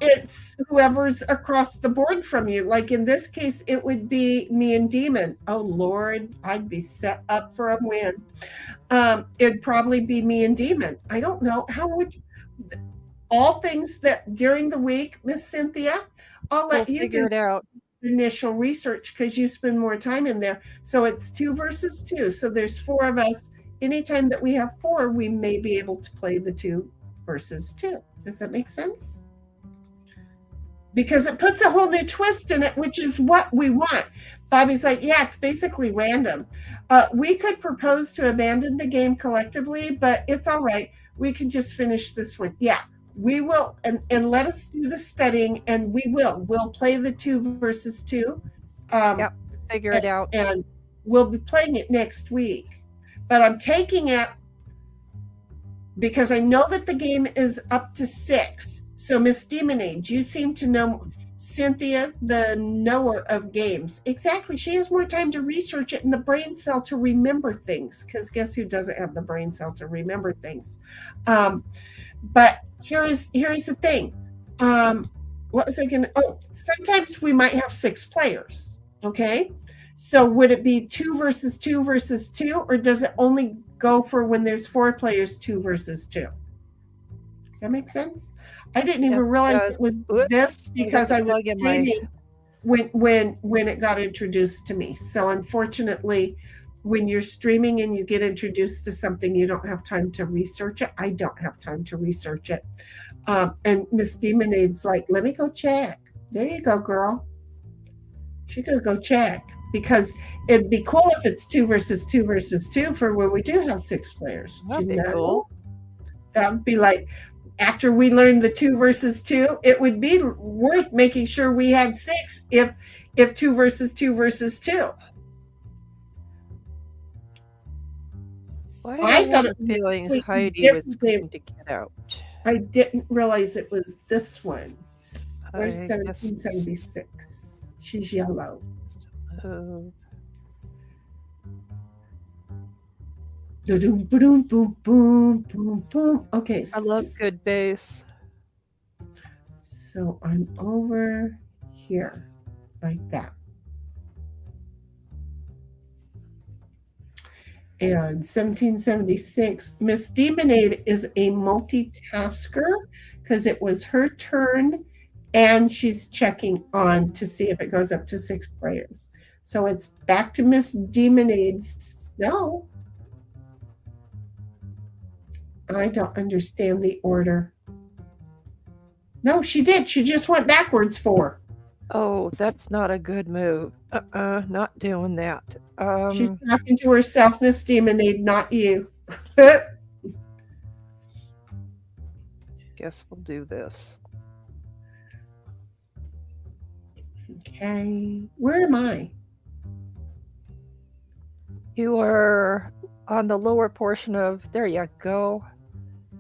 It's whoever's across the board from you. Like in this case, it would be me and Demon. Oh Lord, I'd be set up for a win. It'd probably be me and Demon. I don't know. How would all things that during the week, Miss Cynthia, I'll let you figure do it out. Initial research because you spend more time in there. So it's 2 versus 2. So there's 4 of us. Anytime that we have 4, we may be able to play the 2 versus 2. Does that make sense? Because it puts a whole new twist in it, which is what we want. Bobby's like, yeah, it's basically random. We could propose to abandon the game collectively, but it's all right. We can just finish this one. Yeah, we will. And let us do the studying, and we will. We'll play the 2 versus 2. Yep, figure it out. And we'll be playing it next week. But I'm taking it because I know that the game is up to 6. So Miss Demonade, you seem to know Cynthia, the knower of games. Exactly. She has more time to research it and the brain cell to remember things. Because guess who doesn't have the brain cell to remember things? But here's the thing. What was I going to? Oh, sometimes we might have 6 players. Okay. So would it be 2 versus 2 versus 2, or does it only go for when there's 4 players, 2 versus 2? Does that make sense? I didn't even realize it was this because I was streaming when it got introduced to me. So unfortunately, when you're streaming and you get introduced to something, you don't have time to research it. I don't have time to research it. And Miss Demonade's like, let me go check. There you go, girl. She could go check. Because it'd be cool if it's 2 versus 2 versus 2 for when we do have 6 players. That'd be cool. That would be like, after we learned the 2 versus 2, it would be worth making sure we had 6 if 2 versus 2 versus 2. Why do I thought it feeling Heidi was going to get out. I didn't realize it was this one. Where's 1776? She's yellow. Boom, boom, boom, boom, boom, boom. Okay. I love good bass. So I'm over here like that. And 1776, Miss Demonade is a multitasker because it was her turn and she's checking on to see if it goes up to 6 players. So it's back to Miss Demonade's. No. I don't understand the order. No, she did. She just went backwards 4. Oh, that's not a good move. Not doing that. She's talking to herself, Miss Demonade, not you. Guess we'll do this. Okay. Where am I? You are on the lower portion of, there you go.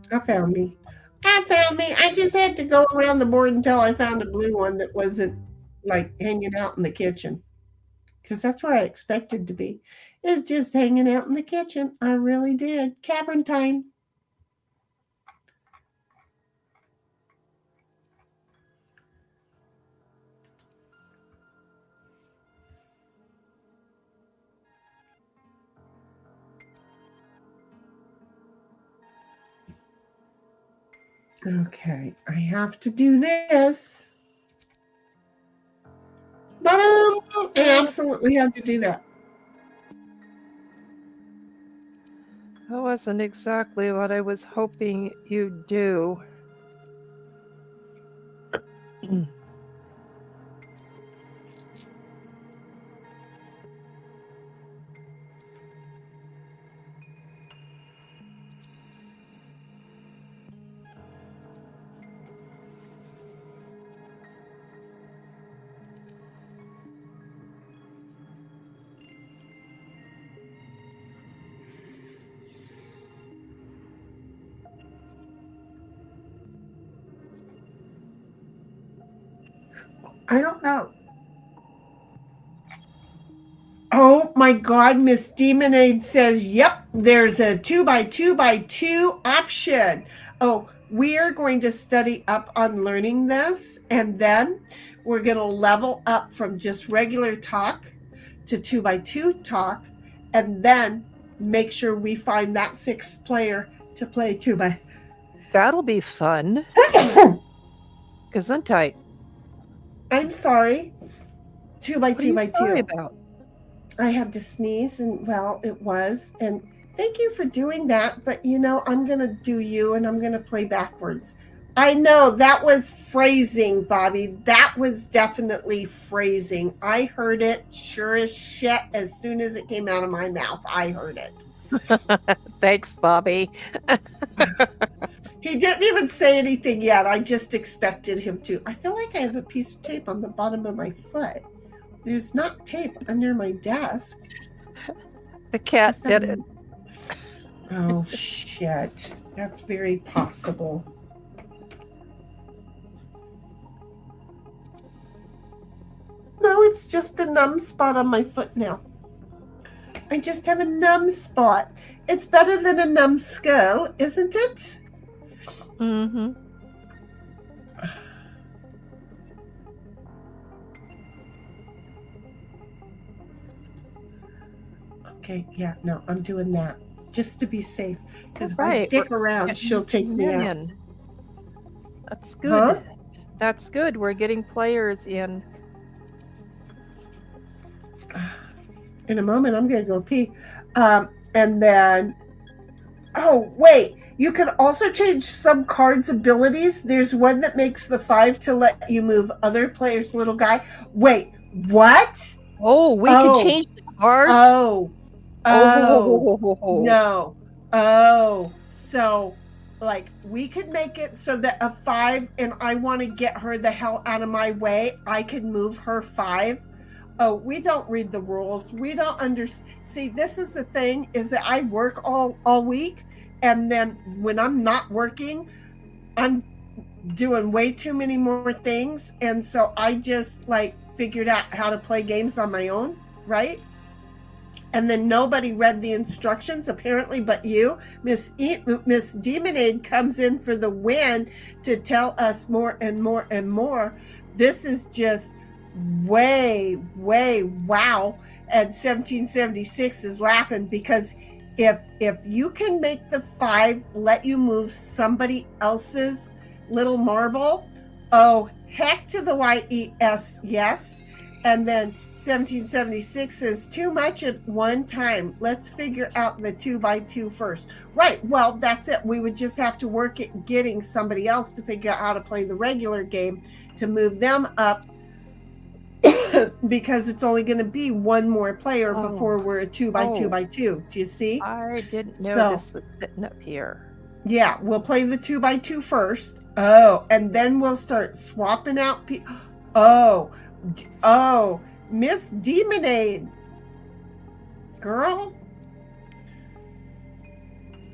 I found me. I just had to go around the board until I found a blue one that wasn't like hanging out in the kitchen. Because that's where I expected to be. Is just hanging out in the kitchen. I really did. Cavern time. Okay, I have to do this. But I absolutely have to do that. That wasn't exactly what I was hoping you'd do. I don't know. Oh my God, Miss Demonade says, yep, there's a 2x2x2 option. Oh, we are going to study up on learning this, and then we're going to level up from just regular talk to 2x2 talk, and then make sure we find that 6th player to play 2x. That'll be fun. Gesundheit. I'm sorry. 2x2x2. What are you sorry about? I had to sneeze, and well, it was, and Thank you for doing that, but I'm going to do you and I'm going to play backwards. I know that was phrasing, Bobby. That was definitely phrasing. I heard it sure as shit as soon as it came out of my mouth. I heard it. Thanks, Bobby. He didn't even say anything yet. I just expected him to. I feel like I have a piece of tape on the bottom of my foot. There's not tape under my desk. The cat did it. Oh, shit. That's very possible. No, it's just a numb spot on my foot now. I just have a numb spot. It's better than a numbskull, isn't it? Mm-hmm. Okay, yeah, no, I'm doing that just to be safe. Because if I Right. dick around, she'll take me out. Minion. That's good. Huh? That's good. We're getting players in. In a moment, I'm going to go pee. And then, oh, wait. You can also change some cards' abilities. There's one that makes the 5 to let you move other players' little guy. Wait, what? Oh, we can change the cards? Oh. Oh. No. Oh. So, like, we could make it so that a 5, and I want to get her the hell out of my way, I can move her 5. Oh, we don't read the rules. We don't understand. See, this is the thing, is that I work all week, and then when I'm not working, I'm doing way too many more things, and so I just, like, figured out how to play games on my own, right? And then nobody read the instructions, apparently, but you. Miss Demonade comes in for the win to tell us more and more and more. This is just way wow. And 1776 is laughing because if you can make the 5 let you move somebody else's little marble, oh, heck to the yes. And then 1776 is too much at one time. Let's figure out the 2x2 first. Right, well, that's it. We would just have to work at getting somebody else to figure out how to play the regular game to move them up because it's only going to be one more player before we're a 2x2x2. Do you see? I didn't know this was sitting up here. Yeah, we'll play the 2x2 first. Oh, and then we'll start swapping out people. Oh, Miss Demonade. Girl.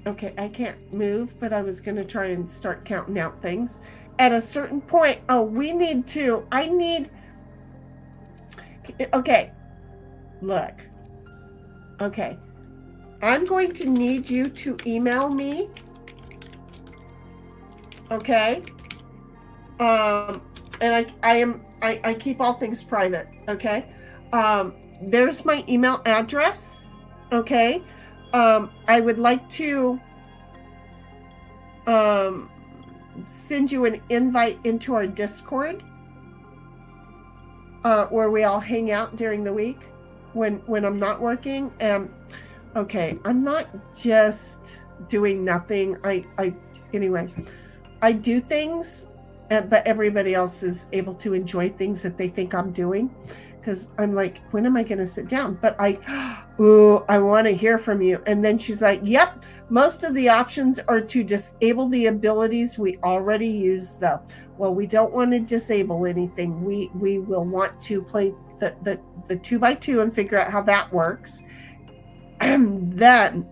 Okay, I can't move, but I was going to try and start counting out things. At a certain point, okay, look. Okay, I'm going to need you to email me. Okay. And I keep all things private. Okay. There's my email address. Okay. I would like to send you an invite into our Discord, where we all hang out during the week when I'm not working. Okay, I'm not just doing nothing. Anyway, I do things, but everybody else is able to enjoy things that they think I'm doing. Because I'm like, when am I going to sit down? But I want to hear from you. And then she's like, yep, most of the options are to disable the abilities we already use, though. Well, we don't want to disable anything. We will want to play the 2x2 and figure out how that works. And then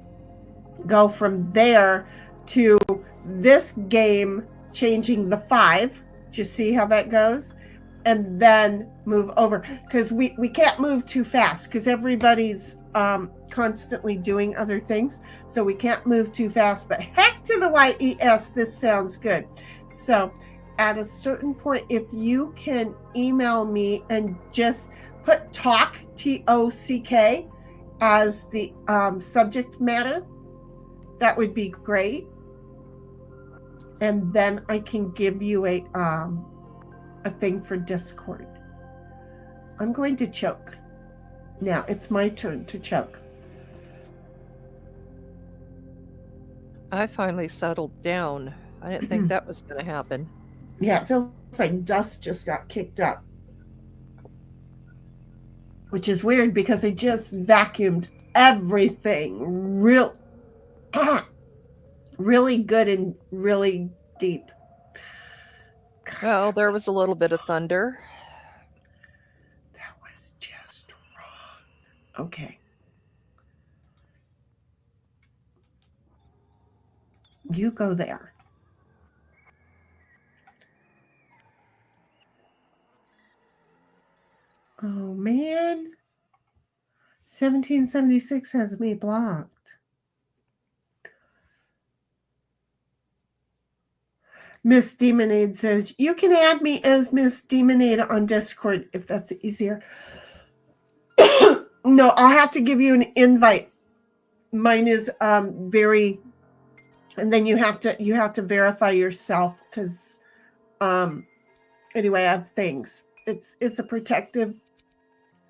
go from there to this game changing the 5. Do you see how that goes? And then move over, because we can't move too fast because everybody's constantly doing other things, so we can't move too fast. But heck to the yes, this sounds good. So at a certain point, if you can email me and just put talk, TOCK, as the subject matter, that would be great. And then I can give you a thing for Discord. I'm going to choke. Now it's my turn to choke. I finally settled down. I didn't think that was going to happen. Yeah, it feels like dust just got kicked up. Which is weird because I just vacuumed everything really good and really deep. Well, there was a little bit of thunder. That was just wrong. Okay. You go there. Oh, man. 1776 has me blocked. Miss Demonade says, you can add me as Miss Demonade on Discord if that's easier. No, I'll have to give you an invite. Mine is very, and then you have to verify yourself because anyway, I have things. It's a protective.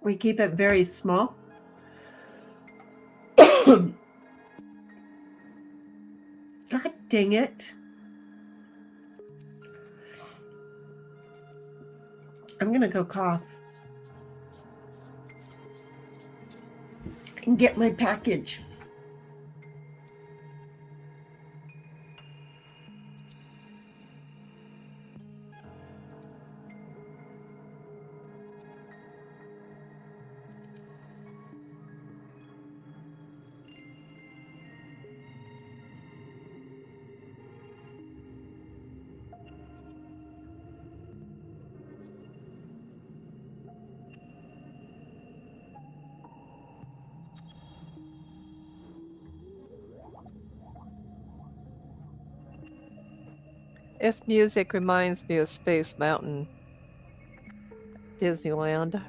We keep it very small. God dang it. I'm going to go cough and get my package. This music reminds me of Space Mountain, Disneyland.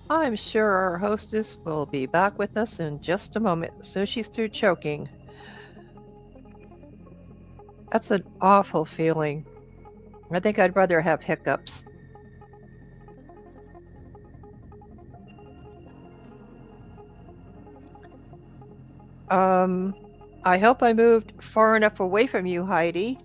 I'm sure our hostess will be back with us in just a moment, so she's through choking. That's an awful feeling. I think I'd rather have hiccups. I hope I moved far enough away from you, Heidi.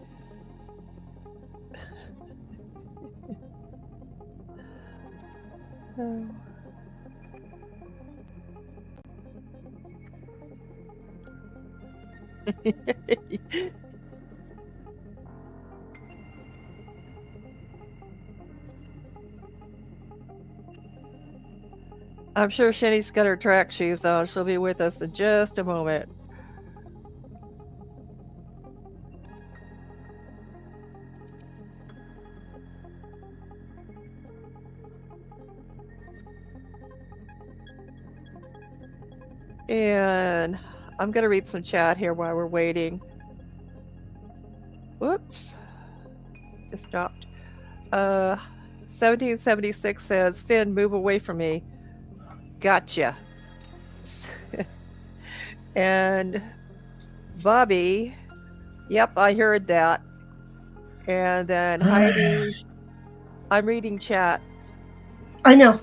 I'm sure Shenny's got her track shoes on. She'll be with us in just a moment. And I'm going to read some chat here while we're waiting. Whoops. Just dropped. 1776 says, Sin, move away from me. Gotcha. And Bobby, yep, I heard that. And then Heidi, I'm reading chat. I know.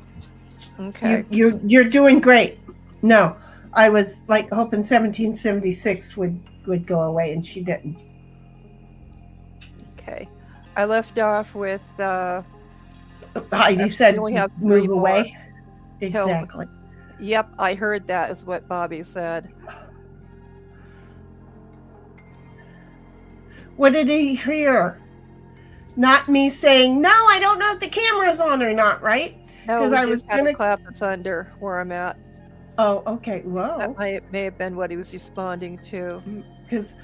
Okay. You're doing great. No, I was like hoping 1776 would go away, and she didn't. Okay. I left off with Heidi said, we have move 3 more. away. Exactly. Yep, I heard that is what Bobby said. What did he hear? Not me saying, no, I don't know if the camera's on or not, right? No, Because we I just was had gonna a clap of thunder where I'm at. Oh, okay. Whoa. That may have been what he was responding to. Because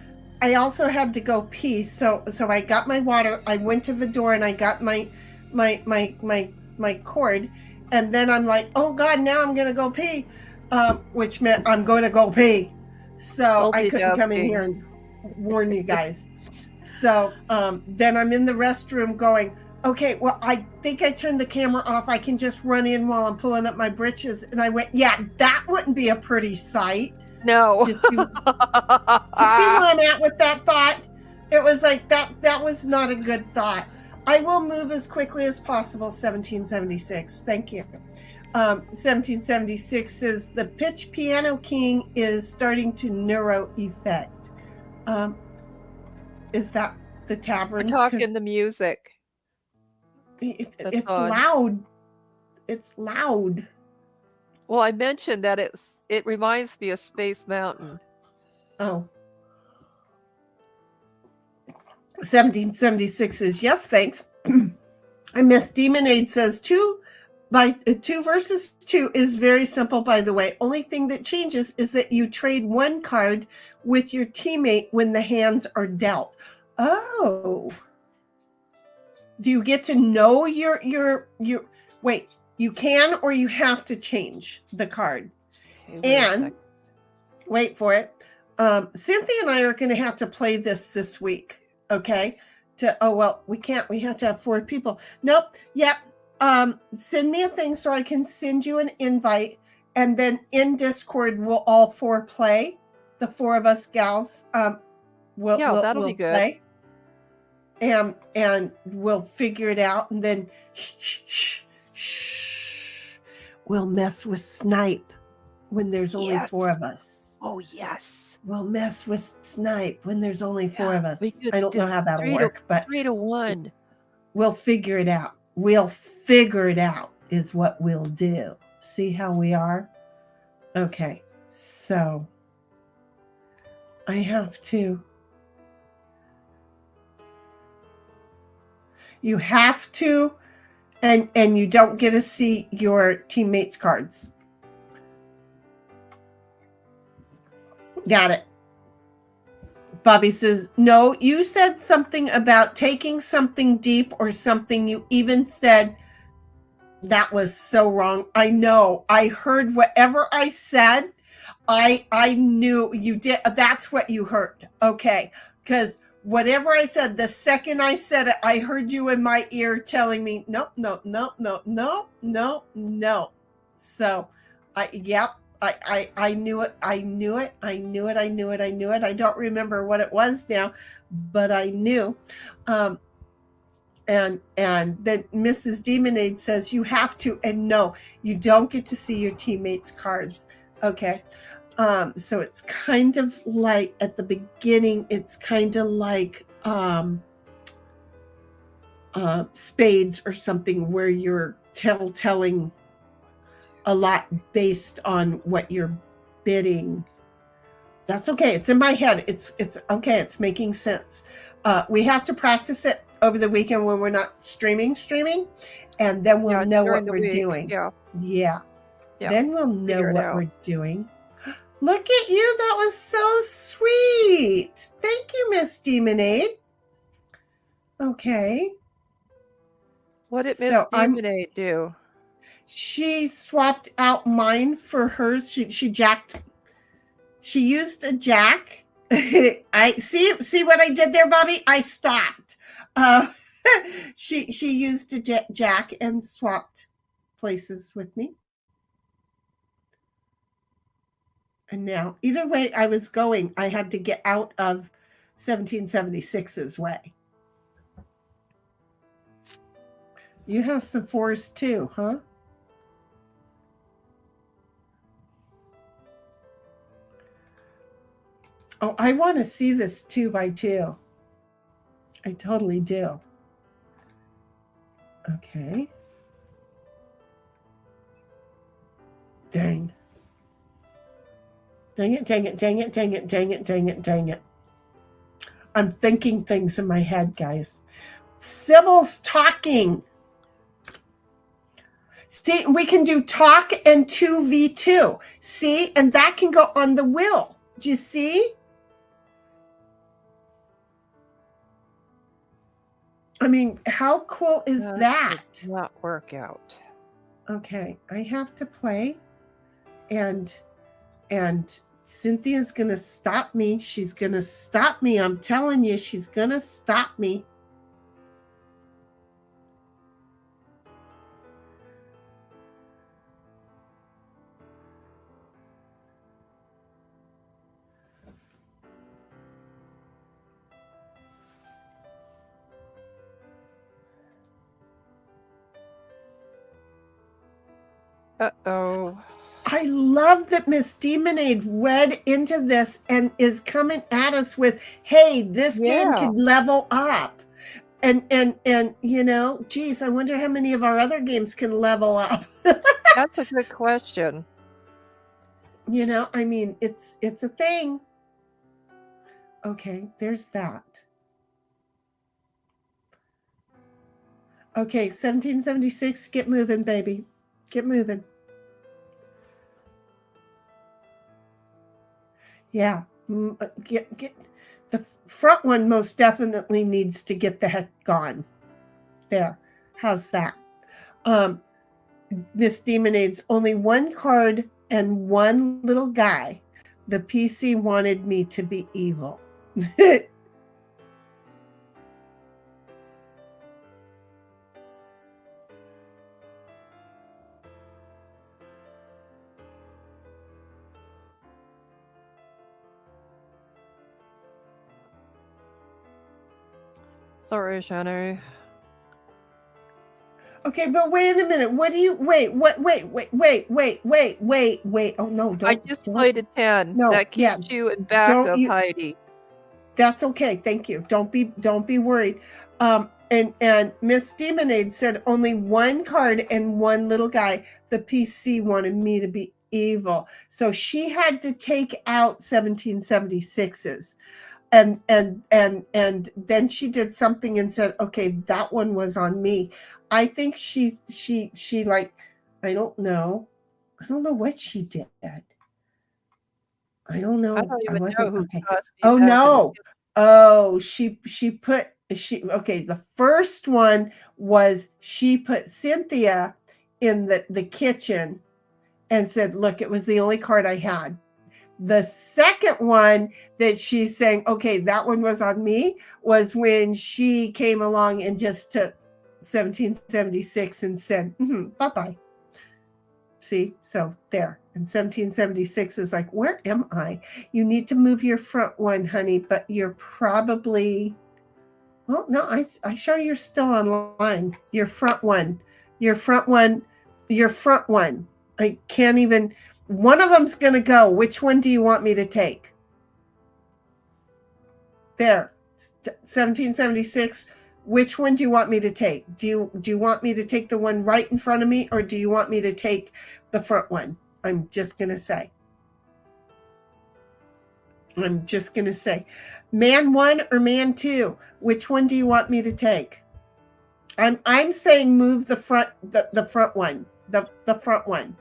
I also had to go pee, so I got my water. I went to the door and I got my cord, And then I'm like, oh God, now I'm going to go pee, which meant I'm going to go pee. So I couldn't come in here and warn you guys. So then I'm in the restroom going, okay, well, I think I turned the camera off. I can just run in while I'm pulling up my britches. And I went, yeah, that wouldn't be a pretty sight. No. Just you see where I'm at with that thought? It was like that was not a good thought. I will move as quickly as possible. 1776. Thank you. 1776 says the pitch piano king is starting to neuro effect. Is that the We're taverns? talking the music. It's on. loud. It's loud. Well, I mentioned that it reminds me of Space Mountain. Oh. 1776 says yes, thanks. And Miss Demonade says 2 versus 2 is very simple, by the way. Only thing that changes is that you trade one card with your teammate when the hands are dealt. Oh. Do you get to know your wait, you can or you have to change the card. Okay, And wait for it. Cynthia and I are going to have to play this week. Okay. We can't. We have to have 4 people. Nope. Yep. Send me a thing so I can send you an invite, and then in Discord we'll all 4 play. The 4 of us gals. We'll that'll be good. Play. And we'll figure it out, and then we'll mess with Snipe when there's only 4 of us. Oh yes. We'll mess with Snipe when there's only 4 of us. I don't do know how that'll 3 work, but 3 to 1. we'll figure it out. We'll figure it out is what we'll do. See how we are? Okay, so I have to. You have to, and you don't get to see your teammates' cards. Got it. Bobby says, no, you said something about taking something deep or something. You even said that was so wrong. I know. I heard whatever I said. I knew you did. That's what you heard. Okay. Because whatever I said, the second I said it, I heard you in my ear telling me, no. So I knew it. I don't remember what it was now, but I knew. And then Mrs. Demonade says you have to, and no, you don't get to see your teammates' cards. Okay. So it's kind of like at the beginning, it's kind of like spades or something where you're telling a lot based on what you're bidding. That's okay. It's in my head. It's okay. It's making sense. We have to practice it over the weekend when we're not streaming, and then we'll know what we're doing. Yeah. Then we'll know what we're doing. Look at you. That was so sweet. Thank you, Miss Demonade. Okay. What did Miss Demonade do? She swapped out mine for hers. She jacked. She used a jack. I see what I did there, Bobby. I stopped. She used a jack and swapped places with me. And now, either way I was going, I had to get out of 1776's way. You have some 4s too, huh? Oh, I want to see this 2x2. I totally do. Okay. Dang. Dang it. I'm thinking things in my head, guys. Sybil's talking. See, we can do talk and 2v2. See, and that can go on the wheel. Do you see? I mean, how cool is that? Did not work out. Okay, I have to play, and Cynthia's gonna stop me. She's gonna stop me. I'm telling you, she's gonna stop me. Uh-oh. I love that Miss Demonade read into this and is coming at us with, hey, this game Yeah. could level up. And you know, geez, I wonder how many of our other games can level up. That's a good question. You know, I mean, it's a thing. Okay, there's that. Okay, 1776, get moving, baby. Get moving. Yeah, get the front one most definitely needs to get the heck gone. There, how's that? Miss Demonade's only one card and one little guy. The PC wanted me to be evil. Sorry, Shani. Okay, but wait a minute. What do you wait? What? Wait. Oh no! Don't. I just played a 10. No, That yeah, keeps you in back don't of you- Heidi. That's okay. Thank you. Don't be worried. And Miss Demonade said only one card and one little guy. The PC wanted me to be evil, so she had to take out 1776's. And then she did something and said, okay, that one was on me. I think she like, I don't know what she did. I don't know. I don't even know who okay. caused me Oh back in the no. Oh, she okay, the first one was she put Cynthia in the kitchen and said, look, it was the only card I had. The second one that she's saying, okay, that one was on me, was when she came along and just took 1776 and said, bye-bye. See, so there. And 1776 is like, where am I? You need to move your front one, honey, but you're probably, well, no, I show you're still online. Your front one. I can't even, one of them's going to go. Which one do you want me to take? There, 1776. Which one do you want me to take? Do you want me to take the one right in front of me, or do you want me to take the front one? I'm just going to say. Man 1 or man 2? Which one do you want me to take? I'm saying move the front one. The front one.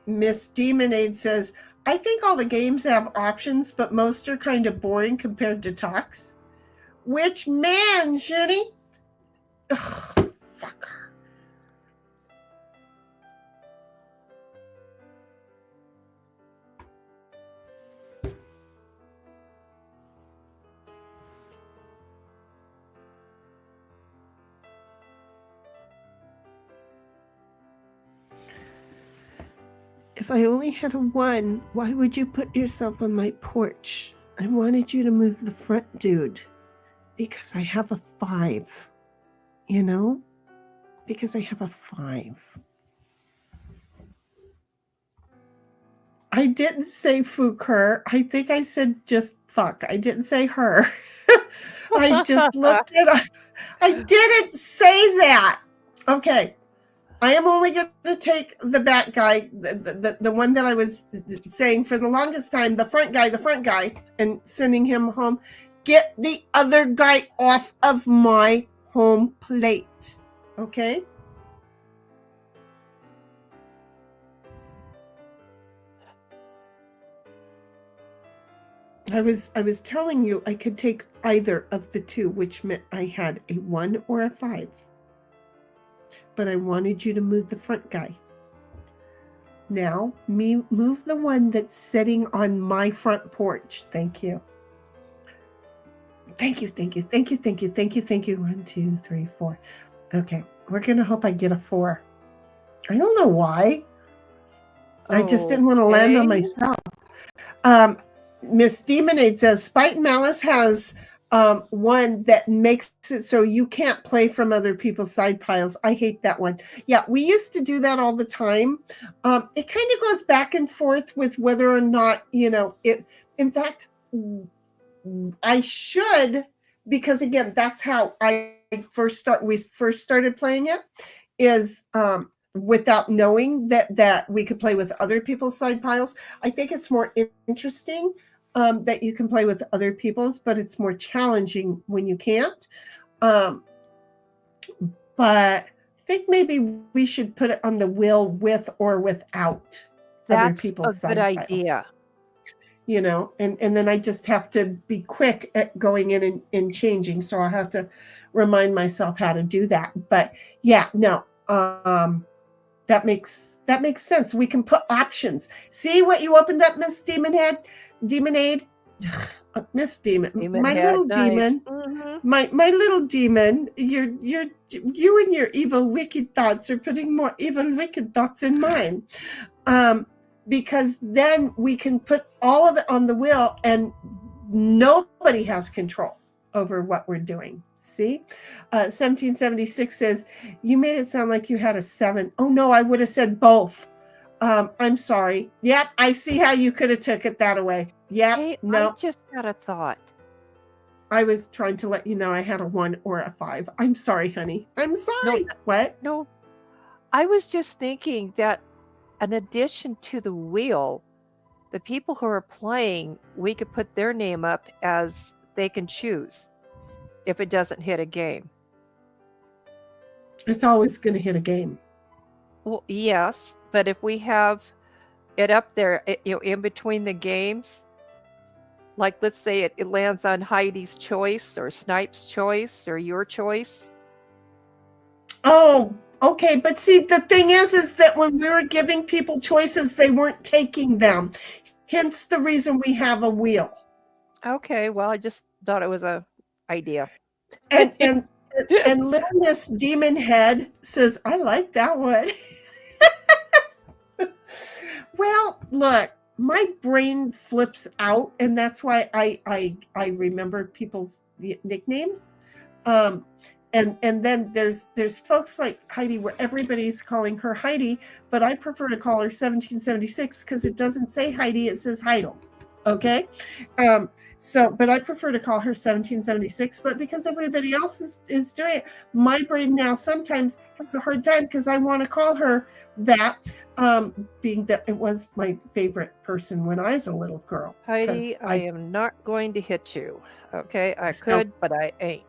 Miss Demonade says, I think all the games have options, but most are kind of boring compared to talks. Which man, Jenny? Ugh, fuck her. If I only had a 1, why would you put yourself on my porch? I wanted you to move the front, dude. Because I have a 5, you know? Because I have a 5. I didn't say fuck her. I think I said just fuck. I didn't say her. I just looked at I didn't say that. Okay. I am only going to take the back guy, the one that I was saying for the longest time, the front guy, and sending him home. Get the other guy off of my home plate. Okay? I was telling you I could take either of the two, which meant I had a 1 or a 5. but I wanted you to move the front guy. Now, move the one that's sitting on my front porch. Thank you. Thank you, thank you, thank you, thank you, thank you, thank you. 1, 2, 3, 4. Okay, we're going to hope I get a 4. I don't know why. I just didn't want to land on Okay. myself. Miss Demonade says Spite and Malice has one that makes it so you can't play from other people's side piles. I hate that one. Yeah, we used to do that all the time. It kind of goes back and forth with whether or not, it. In fact, I should, because again, that's how we first started playing it, is without knowing that we could play with other people's side piles. I think it's more interesting that you can play with other people's, but it's more challenging when you can't. But I think maybe we should put it on the wheel with or without other That's people's a side good piles. idea. And then I just have to be quick at going in and changing. So I have to remind myself how to do that. But yeah, no, that makes sense. We can put options. See what you opened up, Miss Demonade? Miss Demon, my little demon, my little demon. You and your evil, wicked thoughts are putting more evil, wicked thoughts in mine. Because then we can put all of it on the wheel and nobody has control over what we're doing. See? 1776 says, you made it sound like you had a 7. Oh, no, I would have said both. I'm sorry. Yep, I see how you could have took it that way. Yep, Hey, no. I just got a thought. I was trying to let you know I had a 1 or a 5. I'm sorry, honey. I'm sorry. What? No, I was just thinking that in addition to the wheel, the people who are playing, we could put their name up as they can choose if it doesn't hit a game. It's always going to hit a game. Well, yes, but if we have it up there, in between the games, like let's say it lands on Heidi's choice or Snipe's choice or your choice. Oh, okay. But see, the thing is that when we were giving people choices, they weren't taking them. Hence the reason we have a wheel. Okay, well, I just thought it was a idea. And little Miss Demon Head says, I like that one. Well, look, my brain flips out, and that's why I remember people's nicknames. And then there's folks like Heidi where everybody's calling her Heidi, but I prefer to call her 1776 because it doesn't say Heidi, it says Heidel. Okay. But I prefer to call her 1776, but because everybody else is doing it, my brain now sometimes has a hard time because I want to call her that, being that it was my favorite person when I was a little girl. Heidi, I am not going to hit you. Okay, I could, but I ain't.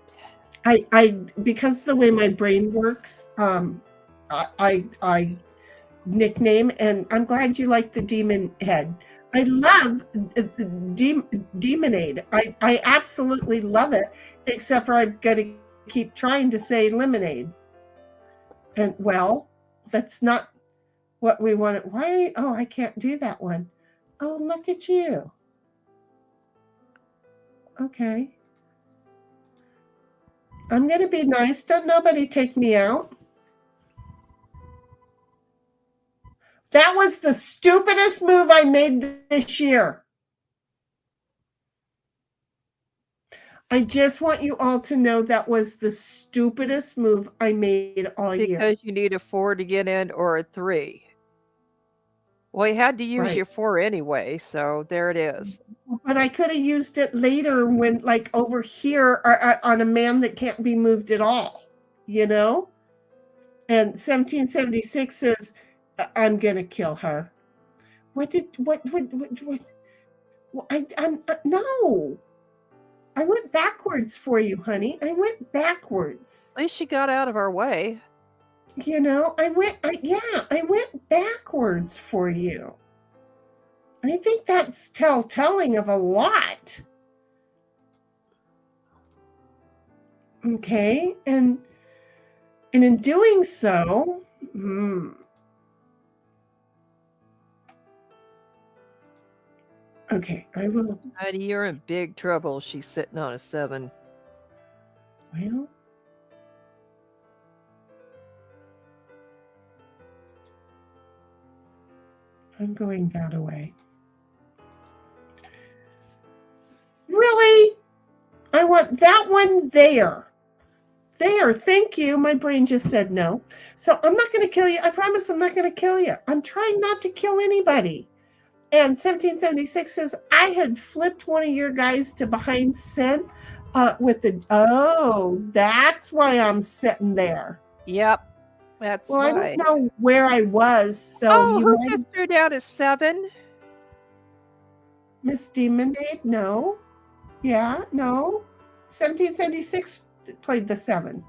I because the way my brain works, I nickname, and I'm glad you like the Demon Head. I love the Demonade. I absolutely love it, except for I've got to keep trying to say lemonade. And well, that's not what we wanted. Why? Oh, I can't do that one. Oh, look at you. Okay. I'm going to be nice. Don't nobody take me out. That was the stupidest move I made this year. I just want you all to know that was the stupidest move I made all year. Because you need a 4 to get in or a 3. Well, you had to use your 4 anyway, so there it is. But I could have used it later when, like, over here on a man that can't be moved at all, And 1776 says, I'm going to kill her. No. I went backwards for you, honey. I went backwards. At least she got out of our way. I went backwards for you. I think that's telling of a lot. Okay, and And in doing so, okay, I will. Heidi, you're in big trouble. She's sitting on a 7. Well, I'm going that away. Really? I want that one there. There, thank you. My brain just said no. So I'm not going to kill you. I promise I'm not going to kill you. I'm trying not to kill anybody. And 1776 says, I had flipped one of your guys to behind sin with the, oh, that's why I'm sitting there. Yep. That's Well, why. I don't know where I was, so Oh, you who might just threw down a 7? Miss Demonade, no. Yeah, no. 1776 played the 7.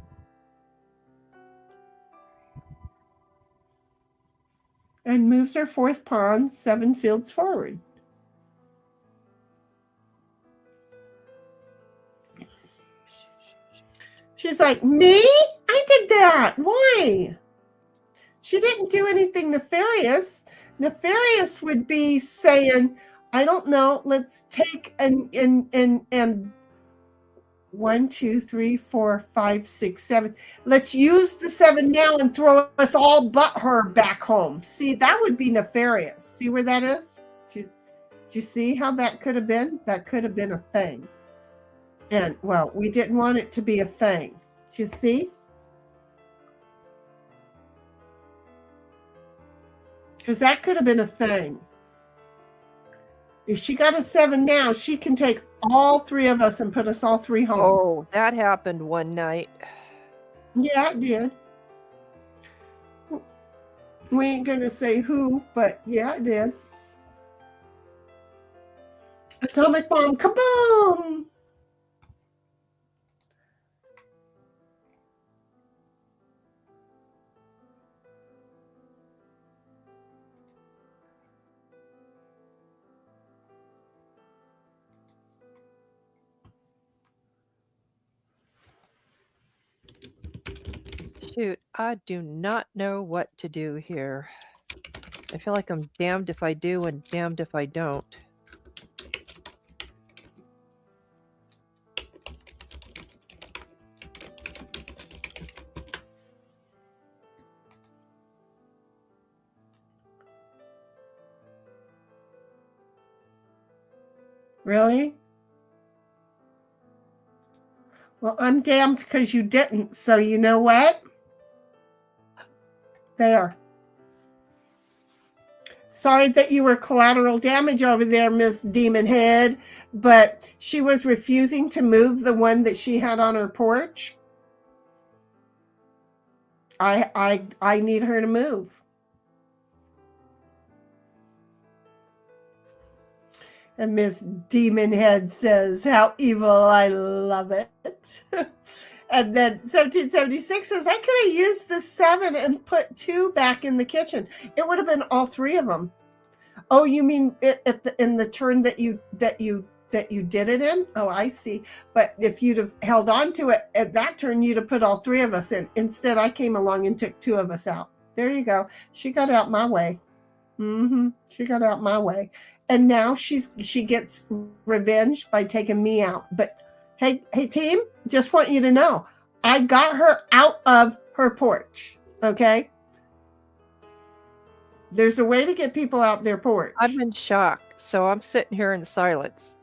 And moves her 4th pawn 7 fields forward. She's like, me? I did that. Why? She didn't do anything nefarious. Nefarious would be saying, I don't know, let's take and 1, 2, 3, 4, 5, 6, 7. Let's use the 7 now and throw us all but her back home. See, that would be nefarious. See where that is? Do you see how that could have been? That could have been a thing. And, well, we didn't want it to be a thing. Do you see? Because that could have been a thing. If she got a 7 now, she can take all 3 of us and put us all 3 home. Oh, that happened one night. Yeah, it did. We ain't going to say who, but yeah, it did. Atomic bomb, kaboom! Shoot, I do not know what to do here. I feel like I'm damned if I do and damned if I don't. Really? Well, I'm damned because you didn't. So you know what? There. Sorry that you were collateral damage over there, Miss Demon Head, but she was refusing to move the one that she had on her porch. I need her to move. And Miss Demon Head says, how evil, I love it. And then 1776 says, I could have used the 7 and put 2 back in the kitchen. It would have been all 3 of them. Oh, you mean in the turn that you did it in? Oh, I see. But if you'd have held on to it at that turn, you'd have put all 3 of us in. Instead, I came along and took 2 of us out. There you go. She got out my way. She got out my way. And now she gets revenge by taking me out. But hey team, just want you to know, I got her out of her porch. Okay? There's a way to get people out their porch. I'm in shock, so I'm sitting here in silence.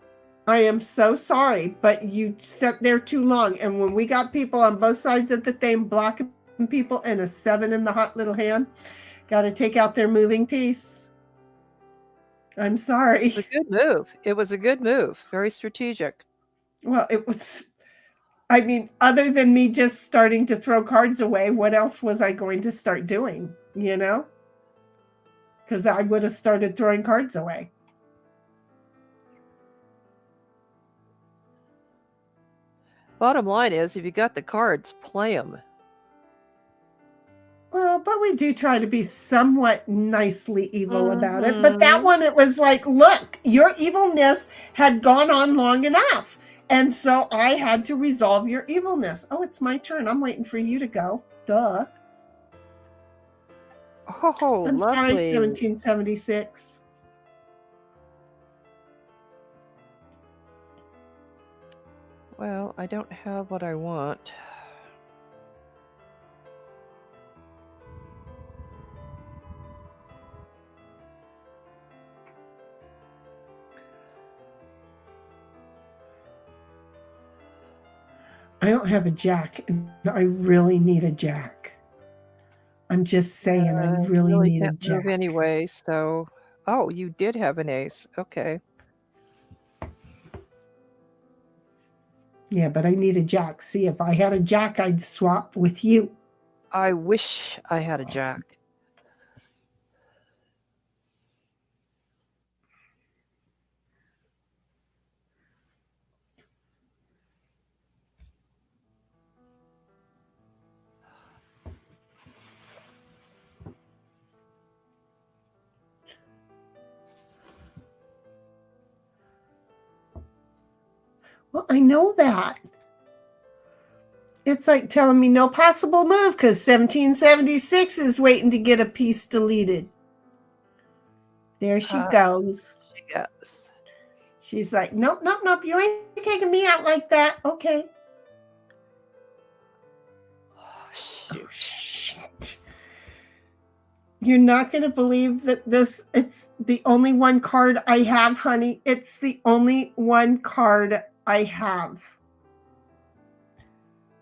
I am so sorry, but you sat there too long. And when we got people on both sides of the thing blocking people and a 7 in the hot little hand, got to take out their moving piece. I'm sorry. It was a good move. It was a good move. Very strategic. Well, it was, I mean, other than me just starting to throw cards away, what else was I going to start doing, you know? Because I would have started throwing cards away. Bottom line is, if you got the cards, play them. Well, but we do try to be somewhat nicely evil about it. But that one, it was like, look, your evilness had gone on long enough. And so I had to resolve your evilness. Oh, it's my turn. I'm waiting for you to go. Duh. Oh, I'm sorry, lovely. 1776. Well, I don't have what I want. I don't have a jack, and I really need a jack. I'm just saying, I really need a can't move jack. anyway, so... Oh, you did have an ace. Okay. Yeah, but I need a jack. See, if I had a jack, I'd swap with you. I wish I had a jack. Well, I know that. It's like telling me no possible move because 1776 is waiting to get a piece deleted. There she goes. She goes. She's like, nope, nope, nope. You ain't taking me out like that. Okay. Oh, shoot. Oh, shit. You're not going to believe that it's the only one card I have, honey. It's the only one card I have.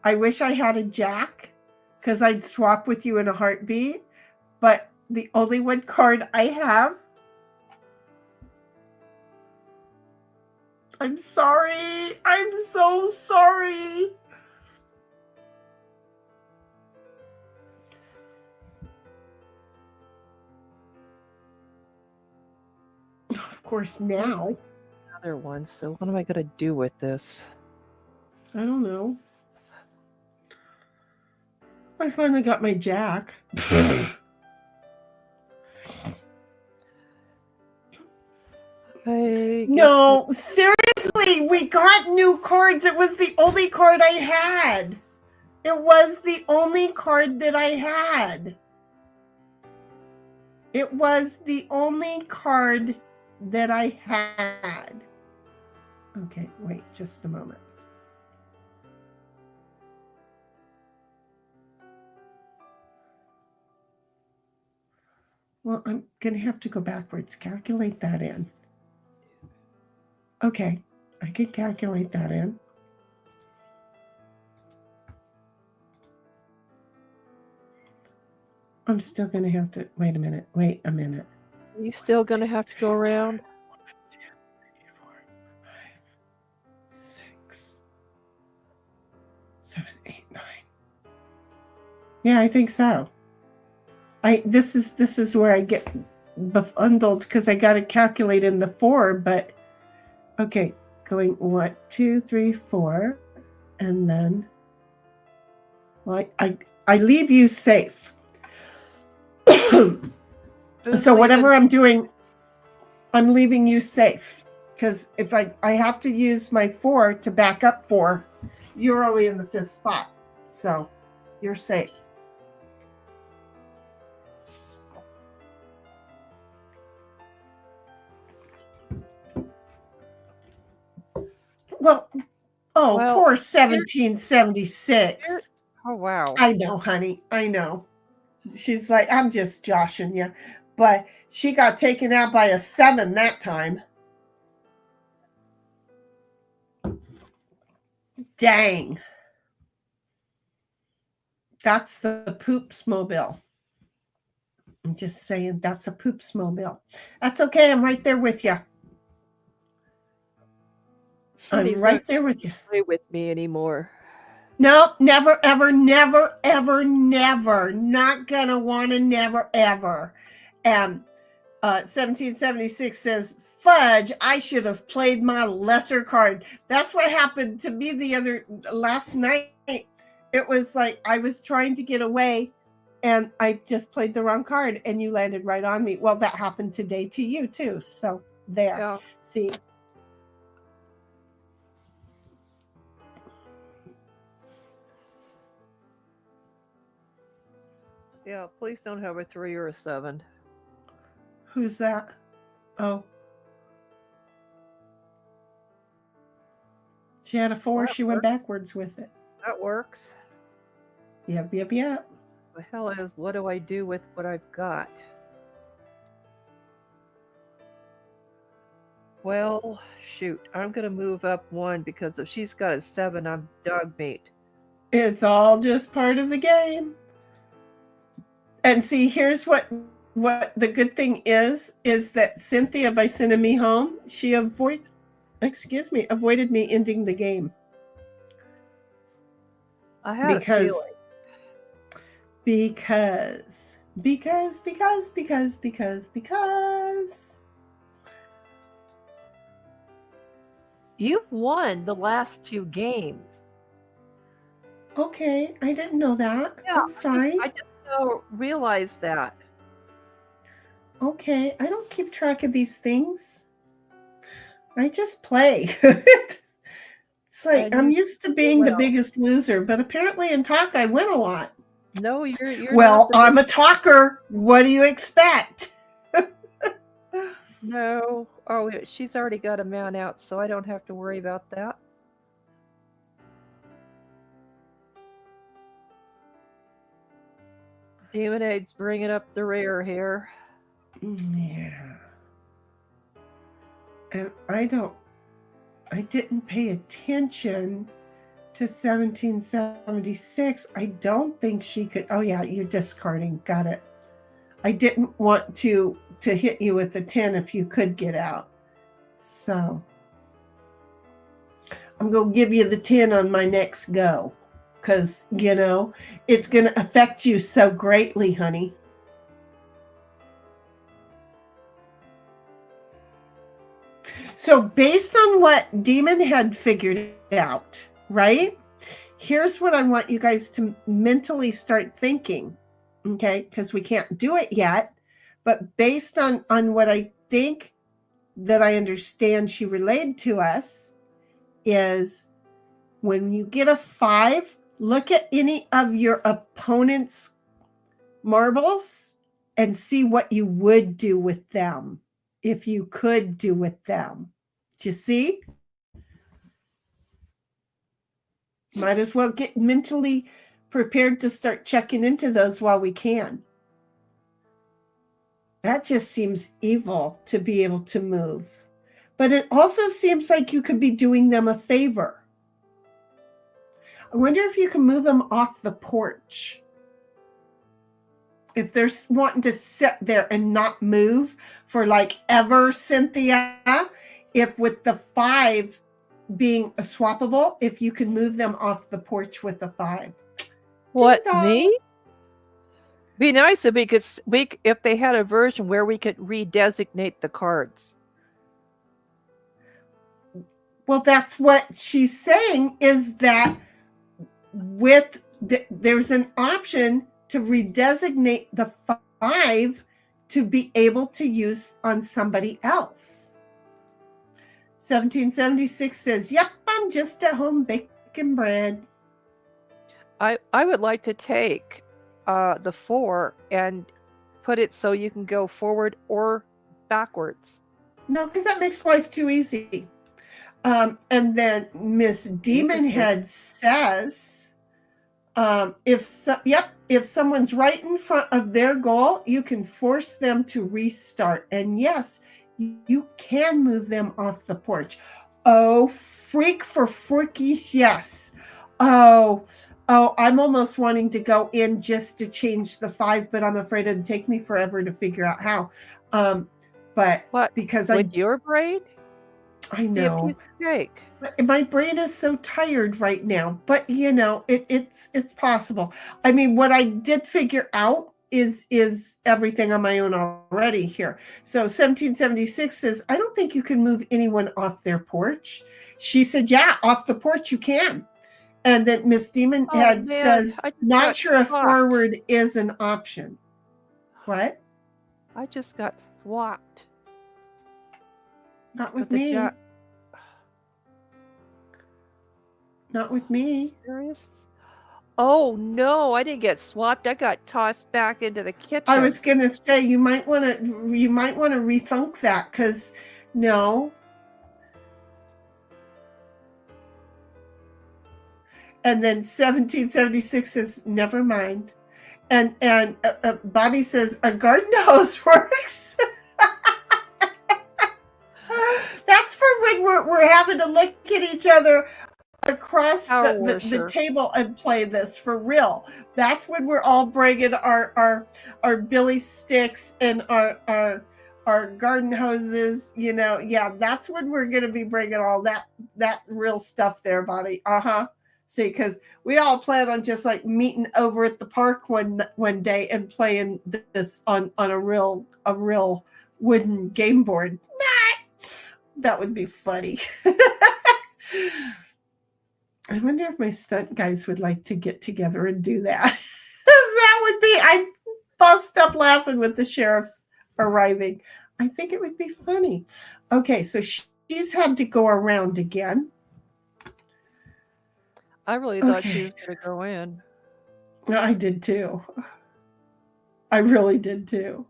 I wish I had a jack because I'd swap with you in a heartbeat, but the only one card I have. I'm sorry. I'm so sorry. Of course, now. Another one. So what am I going to do with this? I don't know. I finally got my jack. No, seriously, we got new cards. It was the only card I had. It was the only card that I had. It was the only card that I had. Okay, wait just a moment. Well, I'm going to have to go backwards. Calculate that in. Okay, I can calculate that in. I'm still going to have to... Wait a minute. Wait a minute. Are you still going to have to go around? 1, 2, 3, 4, 5, 6, 7, 8, 9. Yeah, I think so. This is where I get bundled because I got to calculate in the 4, but okay, going 1, 2, 3, 4, and then well, I leave you safe. So whatever I'm doing, I'm leaving you safe because if I have to use my 4 to back up 4, you're only in the 5th spot, so you're safe. Well, poor 1776. Oh, wow. I know, honey. I know. She's like, I'm just joshing you. But she got taken out by a 7 that time. Dang. That's the poops mobile. I'm just saying that's a poops mobile. That's okay. I'm right there with you. I'm right there with you. Play with me anymore. No, never, ever, never, ever, never. Not gonna wanna never, ever. 1776 says, fudge, I should have played my lesser card. That's what happened to me last night. It was like I was trying to get away and I just played the wrong card and you landed right on me. Well, that happened today to you too. So there. Yeah. See. Yeah, please don't have a 3 or a 7. Who's that? Oh, she had a 4. That She went works. backwards with it. That works. Yep, yep, yep. The hell is, what do I do with what I've got? Well, shoot. I'm going to move up 1 because if she's got a 7, I'm dog meat. It's all just part of the game. And see, here's what the good thing is that Cynthia, by sending me home, she avoided me ending the game. I had a feeling. Because You've won the last 2 games. okay, I didn't know that. Yeah, I'm sorry. I just now realized that. Okay, I don't keep track of these things. I just play. It's like And I'm you used to do being the well. biggest loser, but apparently in talk I win a lot. No, you're Well, not the I'm a talker. What do you expect? No. Oh, she's already got a man out, so I don't have to worry about that. Demonade's bringing up the rear here. Yeah. And I didn't pay attention to 1776. I don't think she could. Oh yeah, you're discarding. Got it. I didn't want to hit you with the 10 if you could get out. So I'm going to give you the 10 on my next go because, it's going to affect you so greatly, honey. So based on what Demon had figured out, right? Here's what I want you guys to mentally start thinking, okay? Because we can't do it yet. But based on what I think that I understand she relayed to us is when you get a 5, look at any of your opponent's marbles and see what you would do with them, if you could do with them. Do you see? Might as well get mentally prepared to start checking into those while we can. That just seems evil to be able to move. But it also seems like you could be doing them a favor. I wonder if you can move them off the porch. If they're wanting to sit there and not move for like ever, Cynthia, if with the 5 being a swappable, if you can move them off the porch with the 5. What, Ding dong. me? Be nice if if they had a version where we could redesignate the cards. Well, that's what she's saying is that there's an option to redesignate the 5 to be able to use on somebody else. 1776 says, yep, I'm just at home baking bread. I would like to take the 4 and put it so you can go forward or backwards. No, because that makes life too easy. And then Miss Demon Head says, if someone's right in front of their goal, you can force them to restart. And yes, you can move them off the porch. Oh, freak for freakies, yes. Oh, I'm almost wanting to go in just to change the 5, but I'm afraid it'd take me forever to figure out how. But what? Because with your brain? I know. Be a piece of cake. My brain is so tired right now, but it's possible. I mean, what I did figure out is everything on my own already here. So 1776 says, I don't think you can move anyone off their porch. She said, yeah, off the porch you can. And then Miss Demon Head says, not sure if forward is an option. What? I just got swapped. Not with me. Not with me. Serious? Oh no, I didn't get swapped. I got tossed back into the kitchen. I was going to say you might want to rethink that, because no. And then 1776 says never mind. And Bobby says a garden hose works. That's for when we're having to look at each other across the table and play this for real. That's when we're all bringing our billy sticks and our garden hoses, you know. Yeah, that's when we're going to be bringing all that real stuff there, Bobby. See, because we all plan on just like meeting over at the park one day and playing this on a real wooden game board. That would be funny. I wonder if my stunt guys would like to get together and do that. That would be, I bust up laughing with the sheriffs arriving. I think it would be funny. Okay, so she's had to go around again. I really thought she was going to go in. I did too. I really did too.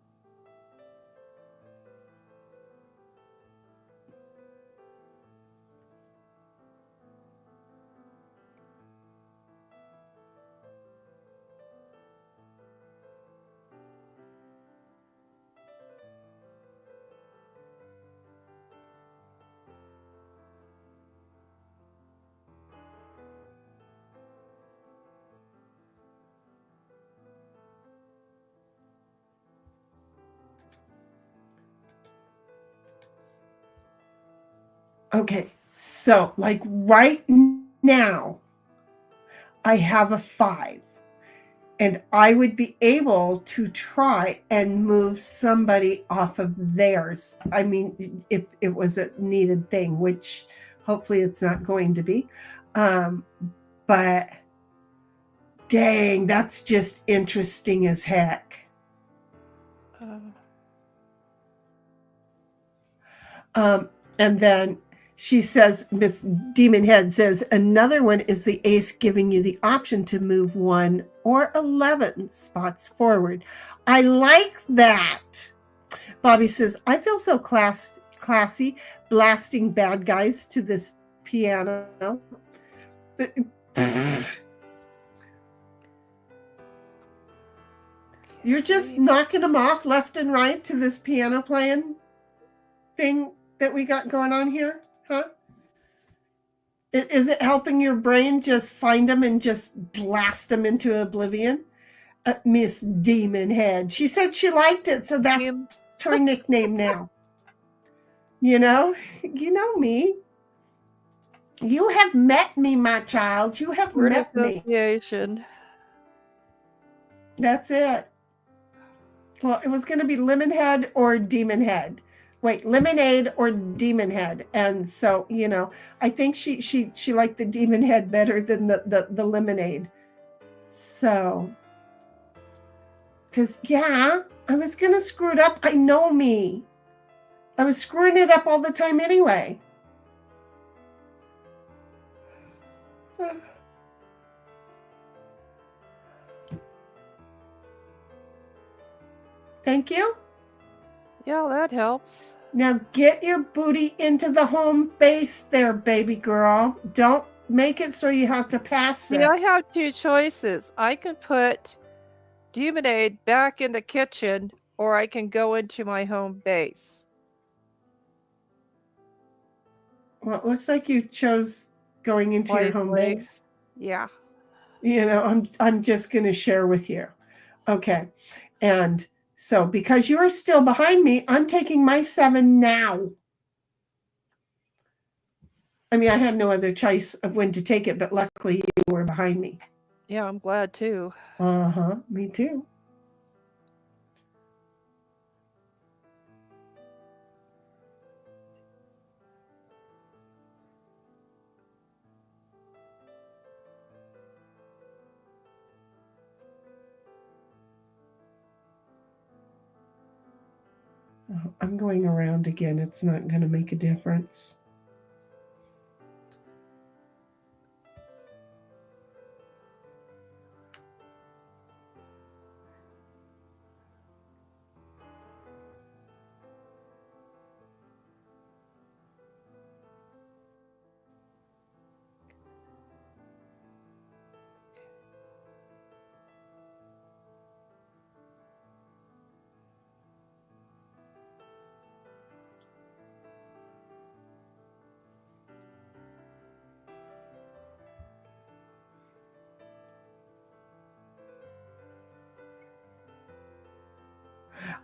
Okay, so like right now, I have a 5, and I would be able to try and move somebody off of theirs. I mean, if it was a needed thing, which hopefully it's not going to be. But dang, that's just interesting as heck. And then she says, Miss Demon Head says, another one is the ace giving you the option to move 1 or 11 spots forward. I like that. Bobby says, I feel so classy blasting bad guys to this piano. You're just knocking them off left and right to this piano playing thing that we got going on here, huh? Is it helping your brain just find them and just blast them into oblivion? Miss Demon Head. She said she liked it, so that's her nickname now. You know me. You have met me, my child. You have met me. That's it. Well, it was going to be Lemon Head or Demon Head. Wait, Lemonade or Demon Head. And so, I think she liked the Demon Head better than the Lemonade. So, because, I was going to screw it up. I know me. I was screwing it up all the time anyway. Thank you. Yeah, that helps. Now get your booty into the home base there, baby girl. Don't make it so you have to pass it. I have 2 choices. I can put Demonade back in the kitchen, or I can go into my home base. Well, it looks like you chose going into your home base. Yeah. I'm just going to share with you. Okay. And so because you're still behind me, I'm taking my 7 now. I mean, I had no other choice of when to take it, but luckily you were behind me. Yeah, I'm glad too. Me too. I'm going around again. It's not going to make a difference.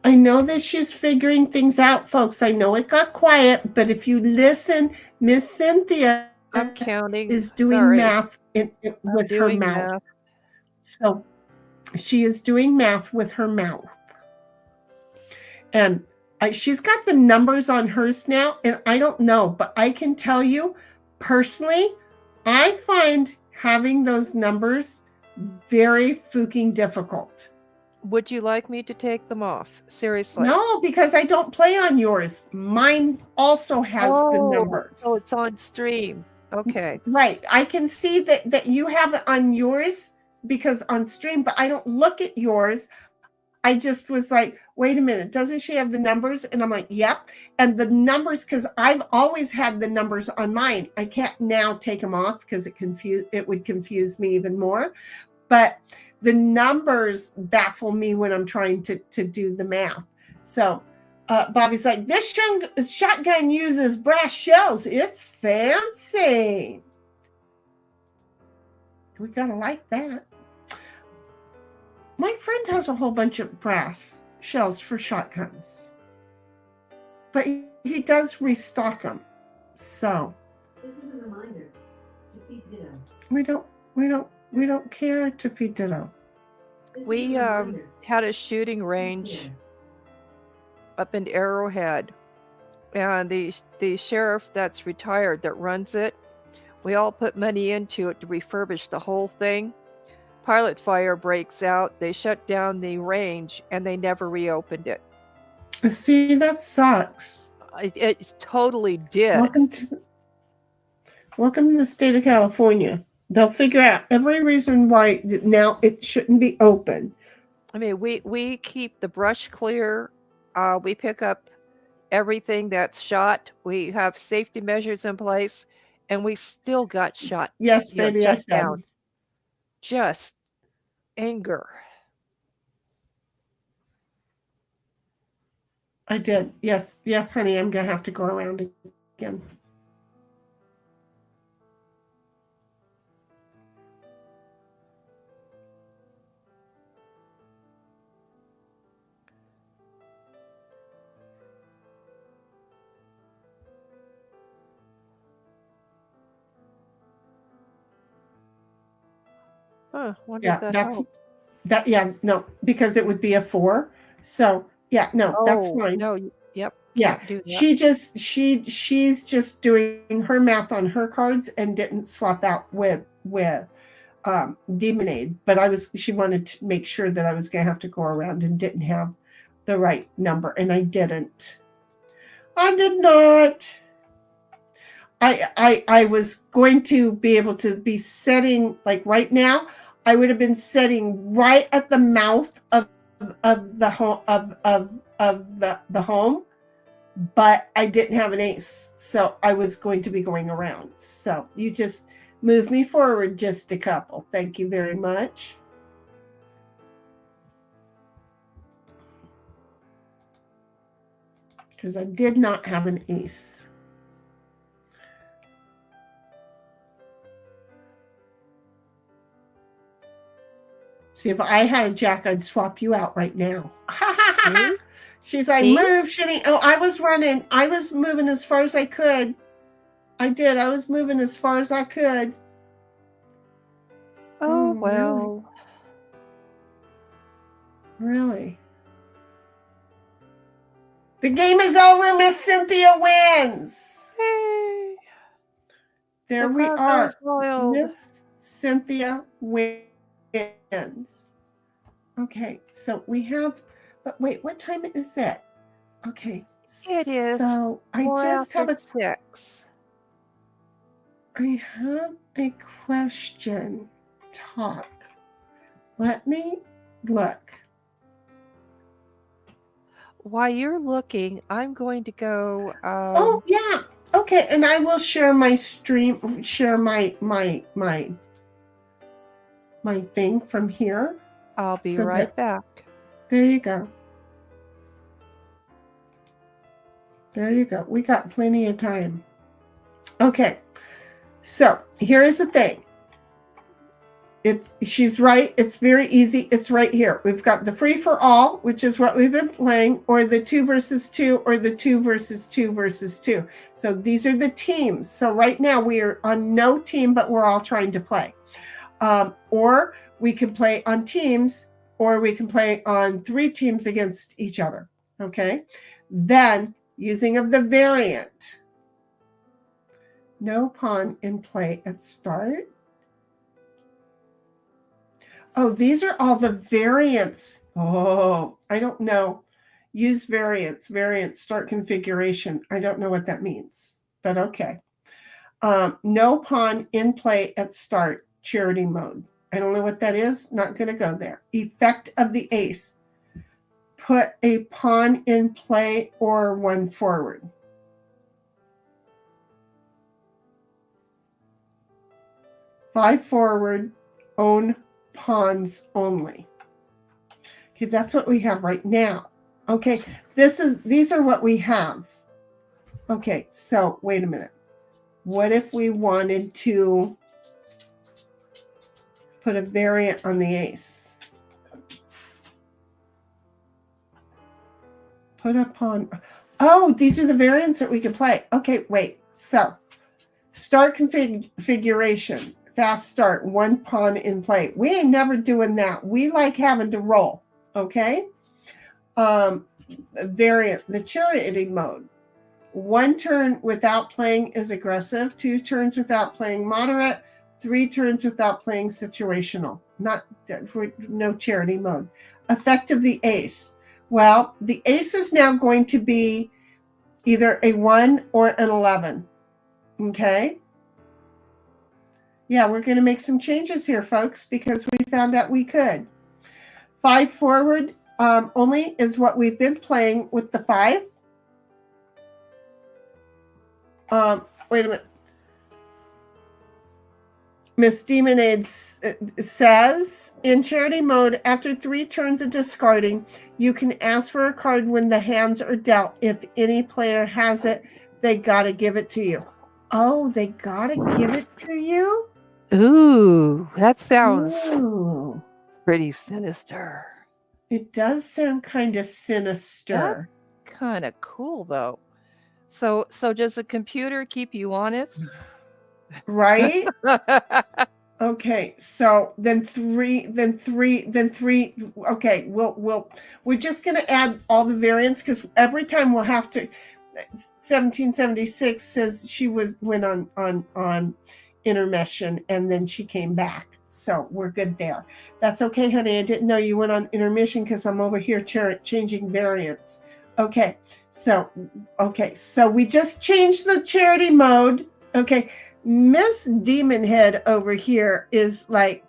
I know that she's figuring things out, folks. I know it got quiet, but if you listen, Miss Cynthia I'm counting. is doing Sorry. math I'm with her doing mouth. math. So she is doing math with her mouth. And she's got the numbers on hers now, and I don't know, but I can tell you personally, I find having those numbers very fucking difficult. Would you like me to take them off? Seriously. No, because I don't play on yours. Mine also has the numbers. Oh, it's on stream. Okay. Right. I can see that you have it on yours because on stream, but I don't look at yours. I just was like, wait a minute, doesn't she have the numbers? And I'm like, yep. And the numbers, because I've always had the numbers on mine. I can't now take them off because it would confuse me even more. But the numbers baffle me when I'm trying to do the math. So Bobby's like, this shotgun uses brass shells. It's fancy. We gotta like that. My friend has a whole bunch of brass shells for shotguns, but he does restock them. So This is a reminder to feed Ditto. we don't care to feed Ditto. This We is a reminder had a to shooting feed range Ditto. up in Arrowhead, and the sheriff that's retired that runs it, we all put money into it to refurbish the whole thing. Pilot fire breaks out. They shut down the range, and they never reopened it. See, that sucks. It totally did. Welcome to the state of California. They'll figure out every reason why now it shouldn't be open. I mean, we keep the brush clear. We pick up everything that's shot. We have safety measures in place, and we still got shot. Yes, you know, baby, I shut said. down. Just anger. I did. Yes, honey, I'm gonna have to go around again. Wonder Yeah, if that that's helped. that. Yeah, no, because it would be a 4. So yeah, no, that's Oh, fine. no, yep. Yeah, Can't do that. she's just doing her math on her cards and didn't swap out with Demonade. But she wanted to make sure that I was gonna have to go around and didn't have the right number, and I didn't. I did not. I was going to be able to be setting, like right now, I would have been setting right at the mouth of the home of the home, but I didn't have an ace, so I was going to be going around. So you just move me forward just a couple. Thank you very much. Because I did not have an ace. See, if I had a jack, I'd swap you out right now. Me? She's like, Me? move, Shitty. Oh, I was running. I was moving as far as I could. I did. I was moving as far as I could. Oh, really? well. Really? The game is over. Miss Cynthia wins. Hey, There the we crowd are. goes wild. Miss Cynthia wins. Okay, so we have, but wait, what time is it? Okay, It is so I 4 just have after 6. I have a question. Talk. Let me look. While you're looking, I'm going to go. Oh yeah. Okay, and I will share my stream. Share my thing from here. I'll be so right back. There you go. There you go. We got plenty of time. Okay. So here's the thing. She's right. It's very easy. It's right here. We've got the free for all, which is what we've been playing, or the 2 versus 2, or the 2 versus 2 versus 2. So these are the teams. So right now we are on no team, but we're all trying to play. Or we can play on teams, or we can play on 3 teams against each other. Okay. Then using of the variant. No pawn in play at start. Oh, these are all the variants. Oh, I don't know. Use variants, start configuration. I don't know what that means, but okay. No pawn in play at start, charity mode. I don't know what that is. Not going to go there. Effect of the ace. Put a pawn in play or 1 forward. Five forward, own pawns only. Okay, that's what we have right now. Okay, these are what we have. Okay, so wait a minute. What if we wanted to put a variant on the ace? Put a pawn. Oh, these are the variants that we can play. Okay, wait. So start configuration. Fast start, 1 pawn in play. We ain't never doing that. We like having to roll. Okay. Variant, the charity mode. 1 turn without playing is aggressive. 2 turns without playing moderate. 3 turns without playing situational. No charity mode. Effect of the ace. Well, the ace is now going to be either a 1 or an 11. Okay. Yeah, we're going to make some changes here, folks, because we found out we could. 5 forward only is what we've been playing with the 5. Wait a minute. Miss Demonade says, in charity mode, after 3 turns of discarding, you can ask for a card when the hands are dealt. If any player has it, they got to give it to you. Oh, they got to give it to you? Ooh, that sounds Ooh, pretty sinister. it does sound kind of sinister. Kind of cool though. So does a computer keep you honest? Right? Okay, so then three. Okay, we're just gonna add all the variants because every time we'll have to. 1776 says she went on intermission and then she came back, so we're good there. That's okay, honey. I didn't know you went on intermission because I'm over here changing variants. Okay, so we just changed the charity mode. Okay. Miss Demon Head over here is like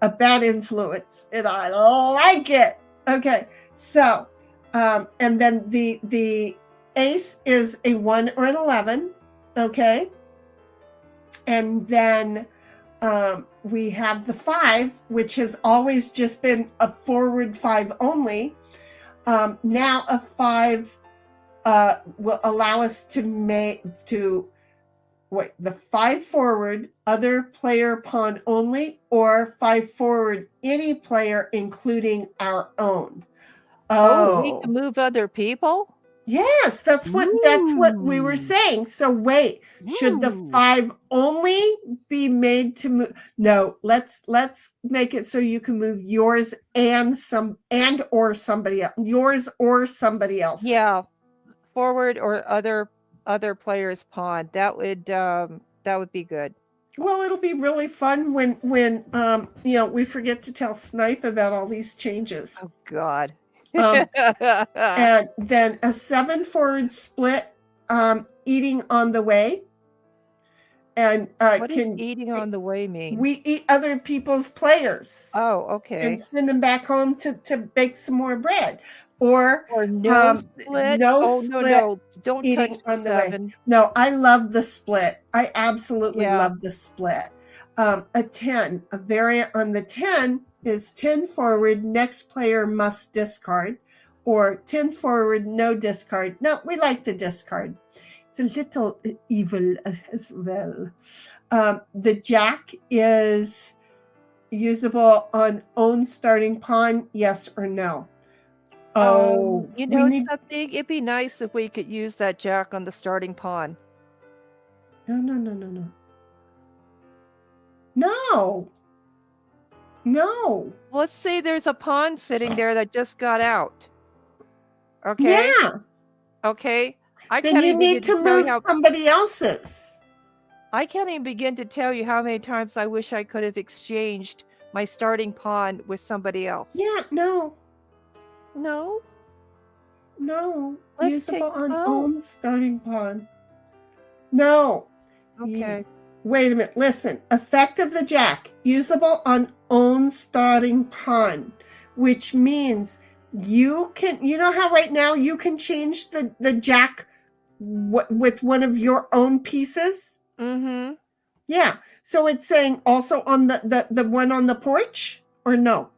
a bad influence, and I like it. Okay, so and then the ace is a 1 or an 11. Okay, and then we have the 5, which has always just been a forward 5 only. Now a 5 will allow us to the 5 forward, other player pawn only, or 5 forward, any player, including our own. Oh, we can move other people? Yes, that's what we were saying. So wait, should the 5 only be made to move? No, let's make it so you can move yours or somebody else. Yours or somebody else. Yeah, forward or other players' pawn. That would be good. Well, it'll be really fun when we forget to tell Snipe about all these changes. Oh God. And then a 7 forward split, eating on the way. And what does eating on the way mean? We eat other people's players. Oh, okay. And send them back home to bake some more bread. Or no split. No, don't eating touch on the 7. way. No, I love the split. I absolutely love the split. A 10, a variant on the 10 is 10 forward, next player must discard, or 10 forward, no discard. No, we like the discard. It's a little evil as well. The jack is usable on own starting pawn, yes or no? Oh, You we know need something? It'd be nice if we could use that jack on the starting pawn. no. No. No. Let's say there's a pawn sitting there that just got out. Okay? Yeah. Okay? I Then can't you even need begin to to tell you move how somebody else's. I can't even begin to tell you how many times I wish I could have exchanged my starting pawn with somebody else. Yeah, no. No? No. Let's Usable take on oh, own starting pawn. No. okay. Wait a minute. Listen. Effect of the jack. Usable on own starting pawn, which means you can, you know how right now you can change the jack with one of your own pieces? Mm-hmm. Yeah. So it's saying also on the one on the porch or no?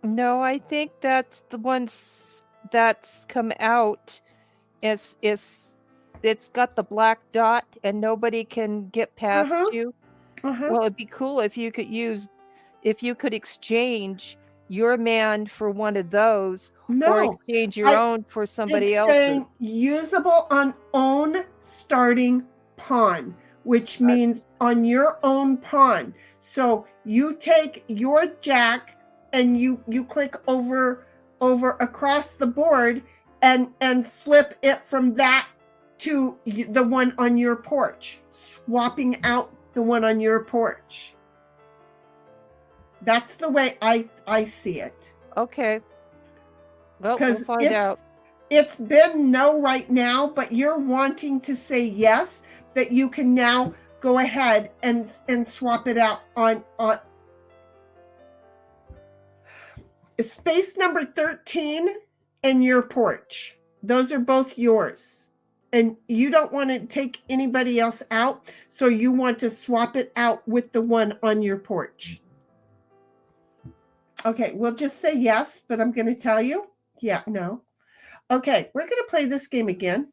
No, I think that's the ones that's come out. It's got the black dot and nobody can get past Uh-huh. you. Uh-huh. Well, it'd be cool if you could exchange your man for one of those or No. exchange your own for somebody It's else's. saying usable on own starting pawn, which means on your own pawn. So you take your jack and you click over across the board and flip it from that to the one on your porch, swapping out the one on your porch. That's the way I see it. Okay. Well, we'll Because find out. it's been no right now, but you're wanting to say yes, that you can now go ahead and swap it out on space number 13 and your porch. Those are both yours. And you don't want to take anybody else out, so you want to swap it out with the one on your porch. Okay, we'll just say yes, but I'm going to tell you, yeah, no. Okay, we're going to play this game again.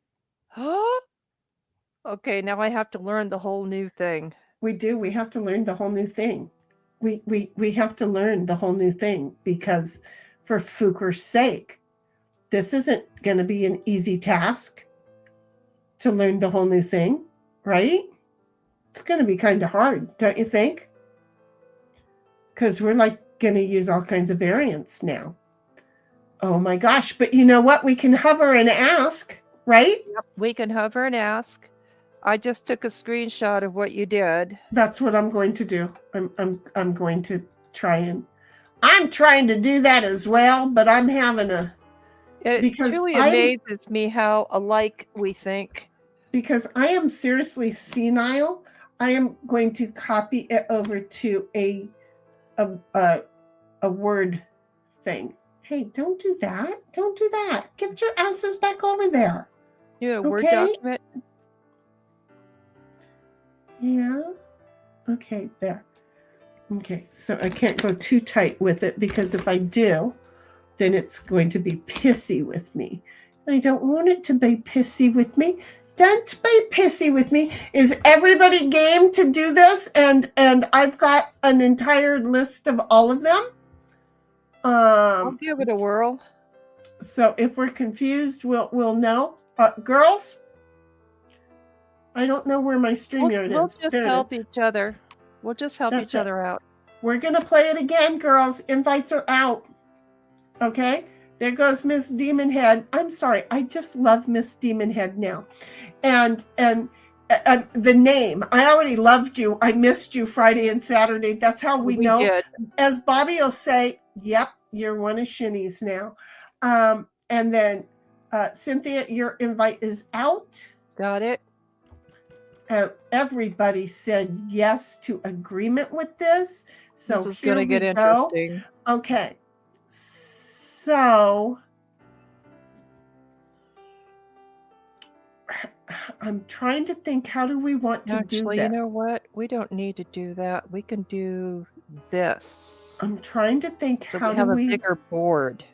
Okay, now I have to learn the whole new thing. We do. We have to learn the whole new thing. We have to learn the whole new thing because for Fuker's sake, this isn't going to be an easy task to learn the whole new thing, right? It's going to be kind of hard, don't you think? Because we're like going to use all kinds of variants now. Oh my gosh. But you know what? We can hover and ask, right? Yep, we can hover and ask. I just took a screenshot of what you did. That's what I'm going to do. I'm going to try and I'm trying to do that as well, but I'm having a It truly amazes me how alike we think. Because I am seriously senile. I am going to copy it over to a Word thing. Hey, don't do that. Don't do that. Get your asses back over there. You have a Word document? Yeah. Okay, there. Okay, so I can't go too tight with it because if I do, then it's going to be pissy with me. I don't want it to be pissy with me. Don't be pissy with me. Is everybody game to do this? And I've got an entire list of all of them. I'll give it a whirl. So if we're confused, we'll know. Girls, I don't know where my StreamYard We'll is. just help each other. We'll just help each other out. We're going to play it again, girls. Invites are out. Okay? There goes Miss Demon Head. I'm sorry. I just love Miss Demon Head now. And the name. I already loved you. I missed you Friday and Saturday. That's how we know. Did. As Bobby will say, yep, you're one of Shinny's now. And then Cynthia, your invite is out. Got it. Everybody said yes to agreement with this. So this is going to get interesting. Okay. So I'm trying to think, how do we want to do this? You know what? We don't need to do that. We can do this. I'm trying to think, so we have a bigger board.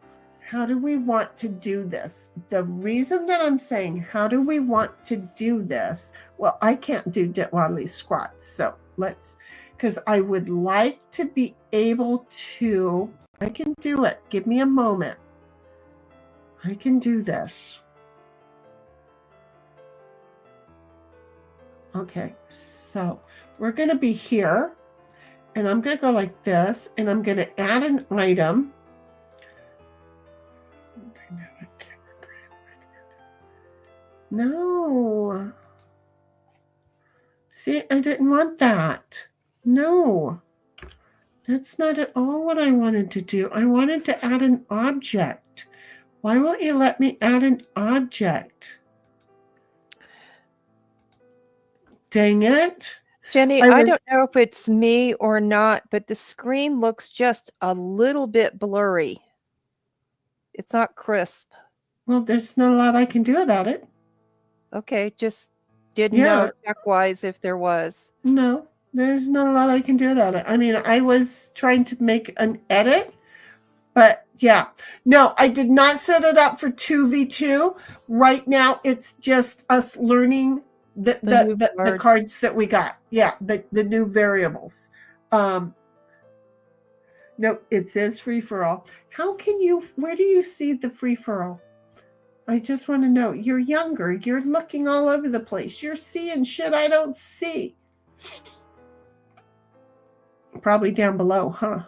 How do we want to do this? The reason that I'm saying, how do we want to do this? Well, I can't do Ditwadley squats. So let's, because I would like to be able to, I can do it. Give me a moment. I can do this. Okay, so we're going to be here, and I'm going to go like this, and I'm going to add an item. No. See, I didn't want that. No. That's not at all what I wanted to do. I wanted to add an object. Why won't you let me add an object? Dang it. Jenny, I don't know if it's me or not, but the screen looks just a little bit blurry. It's not crisp. Well, there's not a lot I can do about it. Okay, just didn't know check-wise if there was. No, there's not a lot I can do about it. I mean, I was trying to make an edit, but yeah. No, I did not set it up for 2v2. Right now, it's just us learning the cards that we got. Yeah, the new variables. No, it says free for all. How can you, where do you see the free for all? I just want to know. You're younger. You're looking all over the place. You're seeing shit I don't see. Probably down below, huh?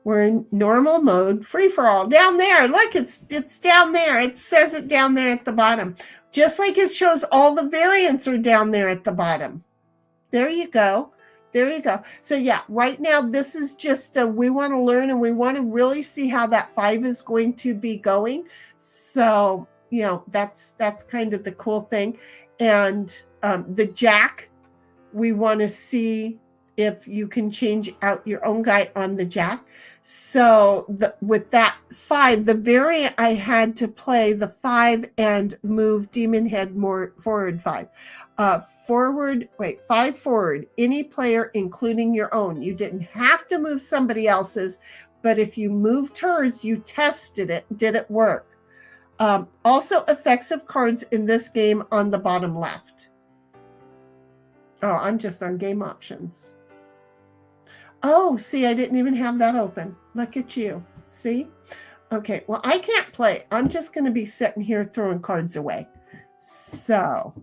We're in normal mode, free for all. Down there. Look, it's down there. It says it down there at the bottom. Just like it shows all the variants are down there at the bottom. There you go. There you go. So yeah, right now this is just we want to learn, and we want to really see how that 5 is going to be going. So, you know, that's kind of the cool thing. And the jack, we want to see if you can change out your own guy on the jack. So with that 5, the variant I had to play the 5 and move Demon Head more forward 5. 5 forward, any player, including your own. You didn't have to move somebody else's, but if you moved hers, you tested it. Did it work? Also effects of cards in this game on the bottom left. Oh, I'm just on game options. Oh, see, I didn't even have that open. Look at you. See? Okay, well, I can't play. I'm just going to be sitting here throwing cards away. So,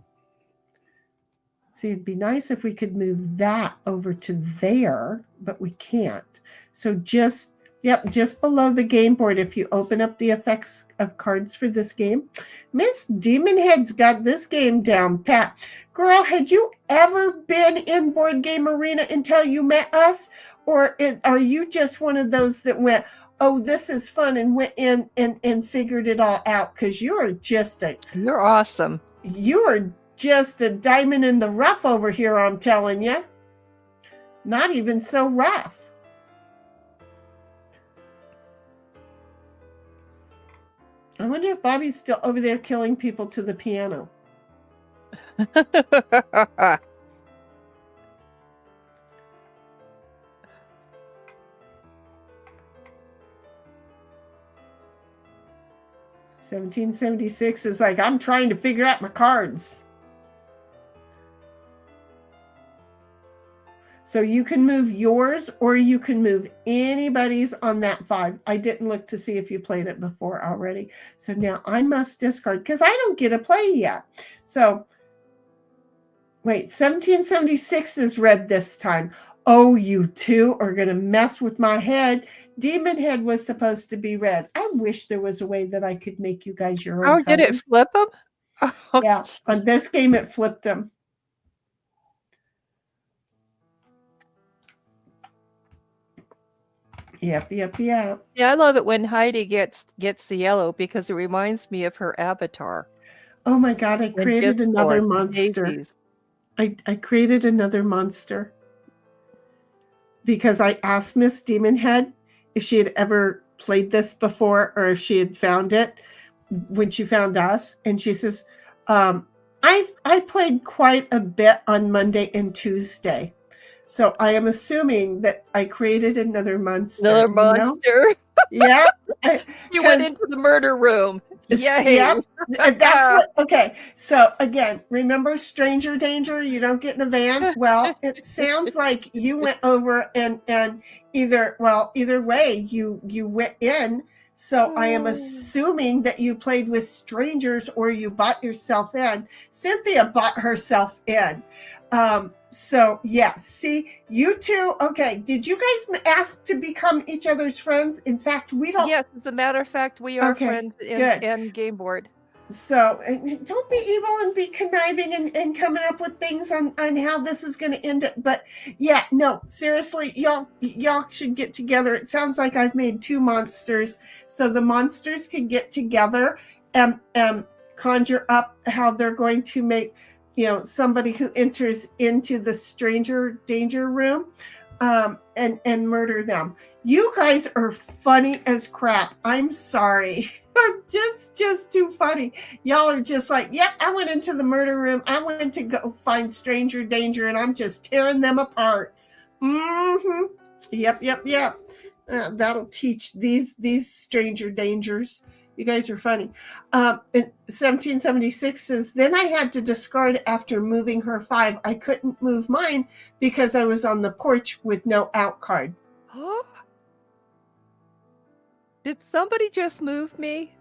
see, it'd be nice if we could move that over to there, but we can't. So just below the game board, if you open up the effects of cards for this game, Miss Demon Head's got this game down pat. Girl, had you ever been in Board Game Arena until you met us? Or are you just one of those that went, oh, this is fun, and went in and figured it all out? Because you're awesome. You're just a diamond in the rough over here, I'm telling you. Not even so rough. I wonder if Bobby's still over there killing people to the piano. 1776 is like, I'm trying to figure out my cards. So you can move yours, or you can move anybody's on that 5. I didn't look to see if you played it before already. So now I must discard because I don't get to play yet. So wait, 1776 is red this time. Oh, you two are going to mess with my head. Demon Head was supposed to be red. I wish there was a way that I could make you guys your own. Oh, did it flip them? Oh, yeah, on this game it flipped them. Yep. Yeah, I love it when Heidi gets the yellow because it reminds me of her avatar. Oh my God, I created another monster. I created another monster because I asked Miss Demon Head if she had ever played this before or if she had found it when she found us. And she says, I played quite a bit on Monday and Tuesday. So I am assuming that I created another monster. Another monster. You know? Yeah. You went into the murder room. Yay. Yep. And that's what, okay. So again, remember stranger danger? You don't get in a van. Well, it sounds like you went over and either way, you went in. So I am assuming that you played with strangers or you bought yourself in. Cynthia bought herself in. So yeah, see, you two, okay, did you guys ask to become each other's friends? In fact, we don't. Yes, as a matter of fact, we are Okay, friends good. in Game Board. So don't be evil and be conniving and coming up with things on how this is going to end it. But yeah, no, seriously, y'all should get together. It sounds like I've made two monsters. So the monsters can get together and conjure up how they're going to make, somebody who enters into the stranger danger room and murder them. You guys are funny as crap. I'm sorry. I'm just too funny. Y'all are just like, yep, I went into the murder room. I went to go find stranger danger and I'm just tearing them apart. Mm-hmm. Yep. That'll teach these stranger dangers. You guys are funny. 1776 says, then I had to discard after moving her 5. I couldn't move mine because I was on the porch with no out card. Huh? Did somebody just move me?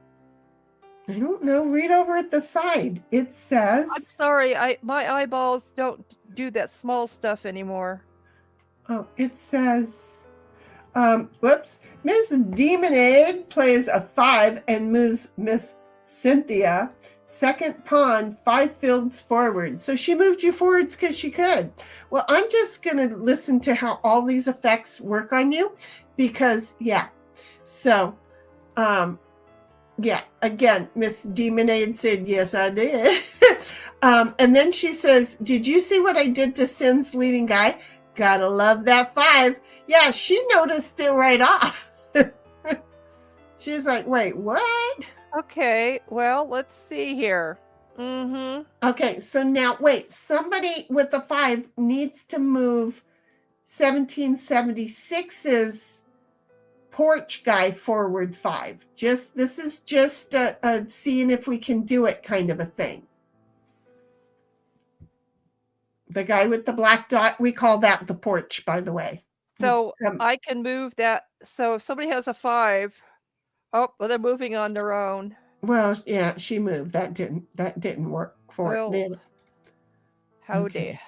I don't know. Read over at the side. It says. I'm sorry. My eyeballs don't do that small stuff anymore. Oh, it says. Whoops. Miss Demonade plays a 5 and moves Miss Cynthia second pawn 5 fields forward. So she moved you forwards because she could. Well, I'm just going to listen to how all these effects work on you because, yeah. So, again, Miss Demonade said, yes, I did. And then she says, did you see what I did to Sin's leading guy? Gotta love that 5. Yeah, she noticed it right off. She's like, wait, what? Okay, well, let's see here. Mm-hmm. Okay, so now, wait, somebody with the 5 needs to move 1776's porch guy forward 5. This is just a seeing if we can do it kind of a thing. The guy with the black dot, we call that the porch, by the way. So I can move that. So if somebody has a 5, well, they're moving on their own. Well, yeah, she moved. That didn't work for it. Howdy.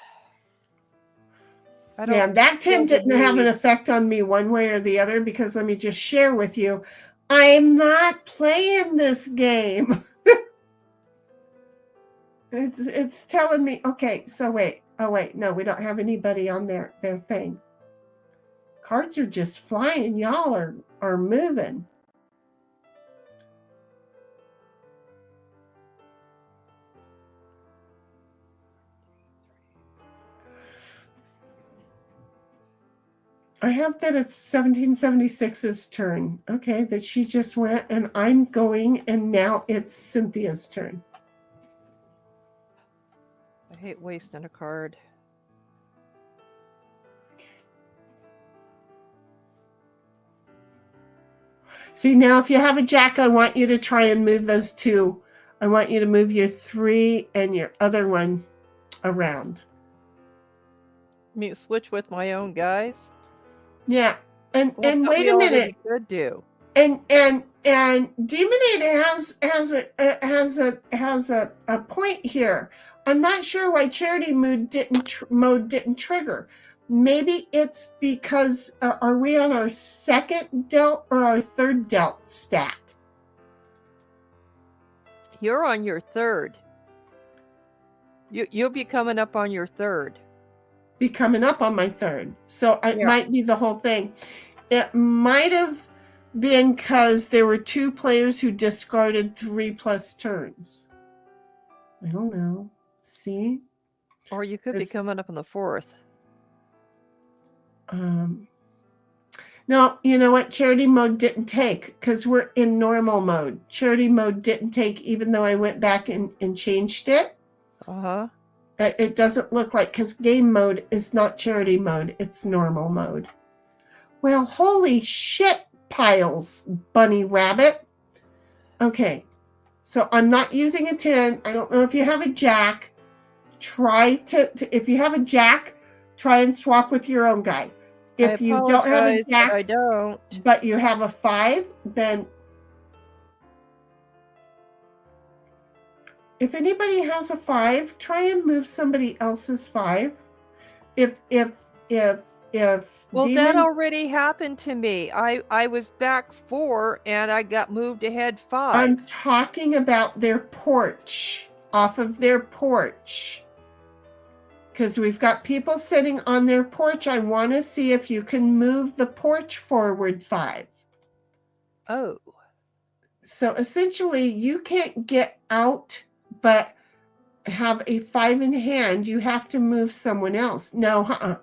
Okay. Yeah, that 10 didn't have an effect on me one way or the other because let me just share with you, I'm not playing this game. It's telling me, okay, so wait. Oh, wait, no, we don't have anybody on their thing. Cards are just flying. Y'all are moving. I have that it's 1776's turn. Okay, that she just went and I'm going and now it's Cynthia's turn. I hate wasting a card. See, now if you have a jack, I want you to try and move those 2. I want you to move your 3 and your other one around. Me switch with my own guys? Yeah. And wait a minute. Could do. And Demonade has a point here. I'm not sure why Charity Mode didn't trigger. Maybe it's because are we on our second dealt or our third dealt stack? You're on your 3rd. You'll be coming up on your 3rd. Be coming up on my 3rd. So it might be the whole thing. It might have been because there were 2 players who discarded 3+ turns. I don't know. See? Or you could be coming up on the 4th. No, you know what? Charity Mode didn't take because we're in normal mode. Charity Mode didn't take even though I went back and changed it. Uh-huh. It doesn't look like, because game mode is not charity mode, it's normal mode. Well, holy shit piles, bunny rabbit. Okay, So I'm not using a 10. I don't know if you have a jack. Try to if you have a jack, try and swap with your own guy. If you don't have a apologize, but jack, I don't. but you have a 5, then if anybody has a 5, try and move somebody else's 5. If Well, that demon, already happened to me. I was back 4 and I got moved ahead 5. I'm talking about their porch, off of their porch. Because we've got people sitting on their porch. I want to see if you can move the porch forward 5. Oh. So essentially, you can't get out but have a 5 in hand. You have to move someone else. No,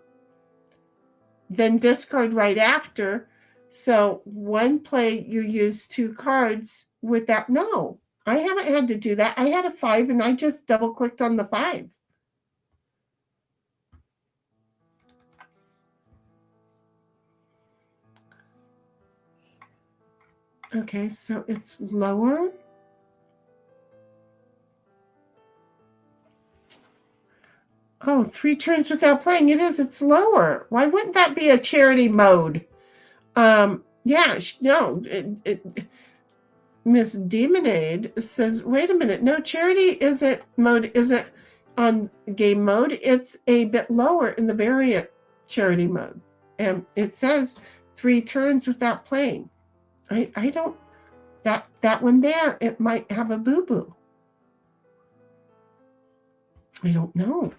Then discard right after. So one play, you use 2 cards without. No, I haven't had to do that. I had a 5 and I just double clicked on the 5. Okay, so it's lower. Oh, 3 turns without playing. It is. It's lower. Why wouldn't that be a charity mode? Yeah, no. Miss Demonade says, wait a minute. No, charity isn't on game mode. It's a bit lower in the variant charity mode. And it says 3 turns without playing. I don't, that one there, it might have a boo-boo. I don't know.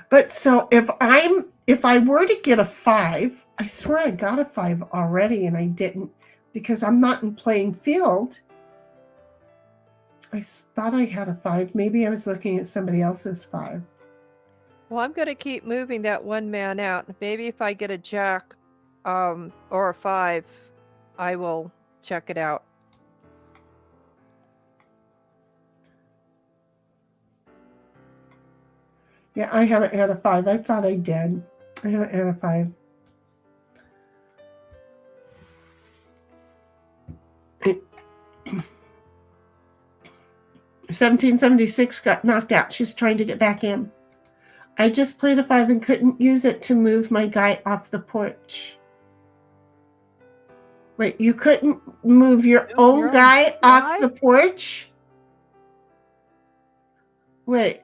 But so if I were to get a 5, I swear I got a 5 already and I didn't because I'm not in playing field. I thought I had a 5. Maybe I was looking at somebody else's 5. Well, I'm going to keep moving that one man out. Maybe if I get a jack or a 5, I will check it out. Yeah, I haven't had a 5. I thought I did. I haven't had a 5. $17.76 got knocked out. She's trying to get back in. I just played a 5 and couldn't use it to move my guy off the porch. Wait, you couldn't move your own guy off the porch? Wait,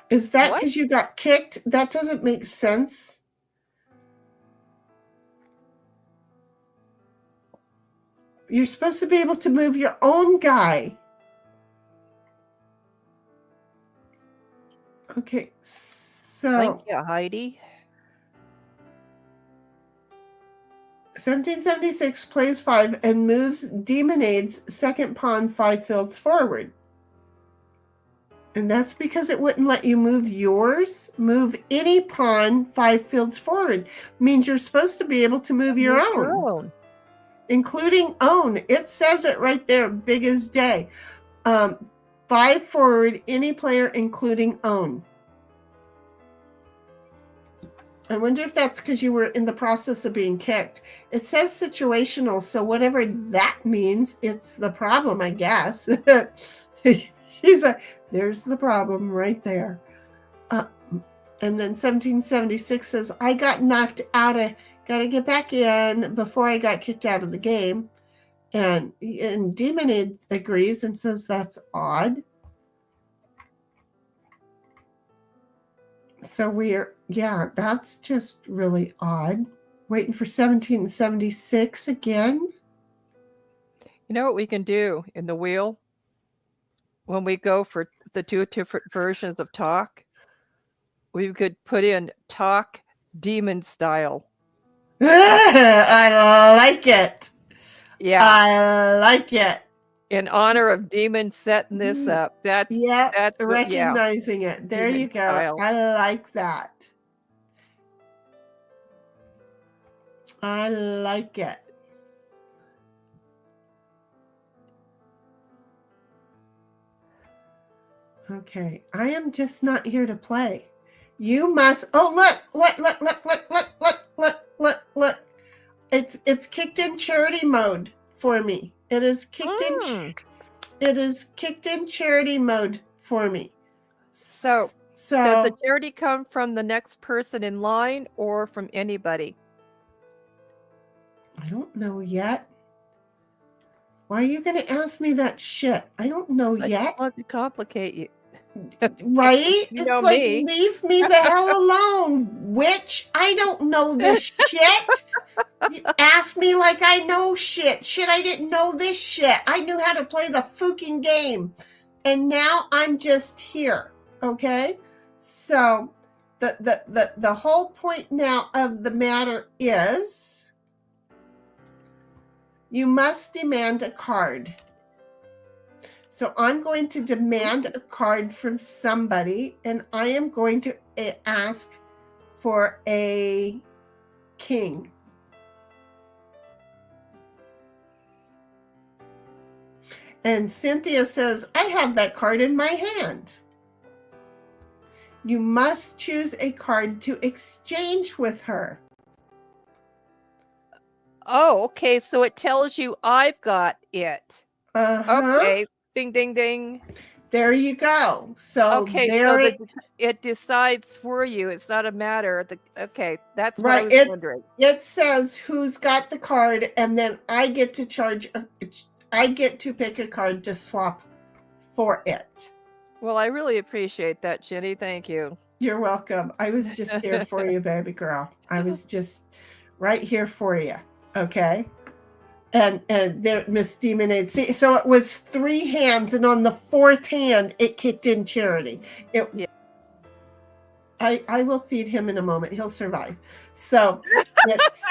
is that because you got kicked? That doesn't make sense. You're supposed to be able to move your own guy. Okay, so Thank you, Heidi. 1776 plays 5 and moves Demonade's second pawn 5 fields forward. And that's because it wouldn't let you move yours. Move any pawn 5 fields forward. Means you're supposed to be able to move your own. Including own. It says it right there, big as day. 5 forward, any player, including own. I wonder if that's because you were in the process of being kicked. It says situational, so whatever that means, it's the problem, I guess. She's like, there's the problem right there. And then 1776 says, I got knocked out of, got to get back in before I got kicked out of the game. And Demonade agrees and says that's odd. So yeah, that's just really odd. Waiting for 1776 again. You know what we can do in the wheel? When we go for the 2 different versions of talk, we could put in talk demon style. I like it. Yeah. I like it. In honor of Demon setting this up. That's recognizing it. There you go. Style. I like that. I like it. Okay. I am just not here to play. You must. Oh, look. it's kicked in charity mode for me. It is kicked in charity mode for me. So, does the charity come from the next person in line or from anybody? I don't know yet. Why are you going to ask me that shit? I don't know I yet. just want to complicate you. Right? You It's know like, me. leave me the hell alone, witch. I don't know this shit. You ask me like I know shit. Shit, I didn't know this shit. I knew how to play the fucking game. And now I'm just here. Okay? So the whole point now of the matter is you must demand a card. So I'm going to demand a card from somebody, and I am going to ask for a king. And Cynthia says, I have that card in my hand. You must choose a card to exchange with her. Oh, okay. So it tells you I've got it. Uh-huh. Okay. Ding, ding, ding. There you go. So Okay, there so it decides for you. It's not a matter. Okay, that's what right. I was wondering. It says who's got the card, and then I get to I get to pick a card to swap for it. Well, I really appreciate that, Jenny. Thank you. You're welcome. I was just here for you, baby girl. I was just right here for you. Okay. And there, Miss Demonade. See, so it was 3 hands, and on the 4th hand, it kicked in charity. Yeah. I will feed him in a moment. He'll survive. So it's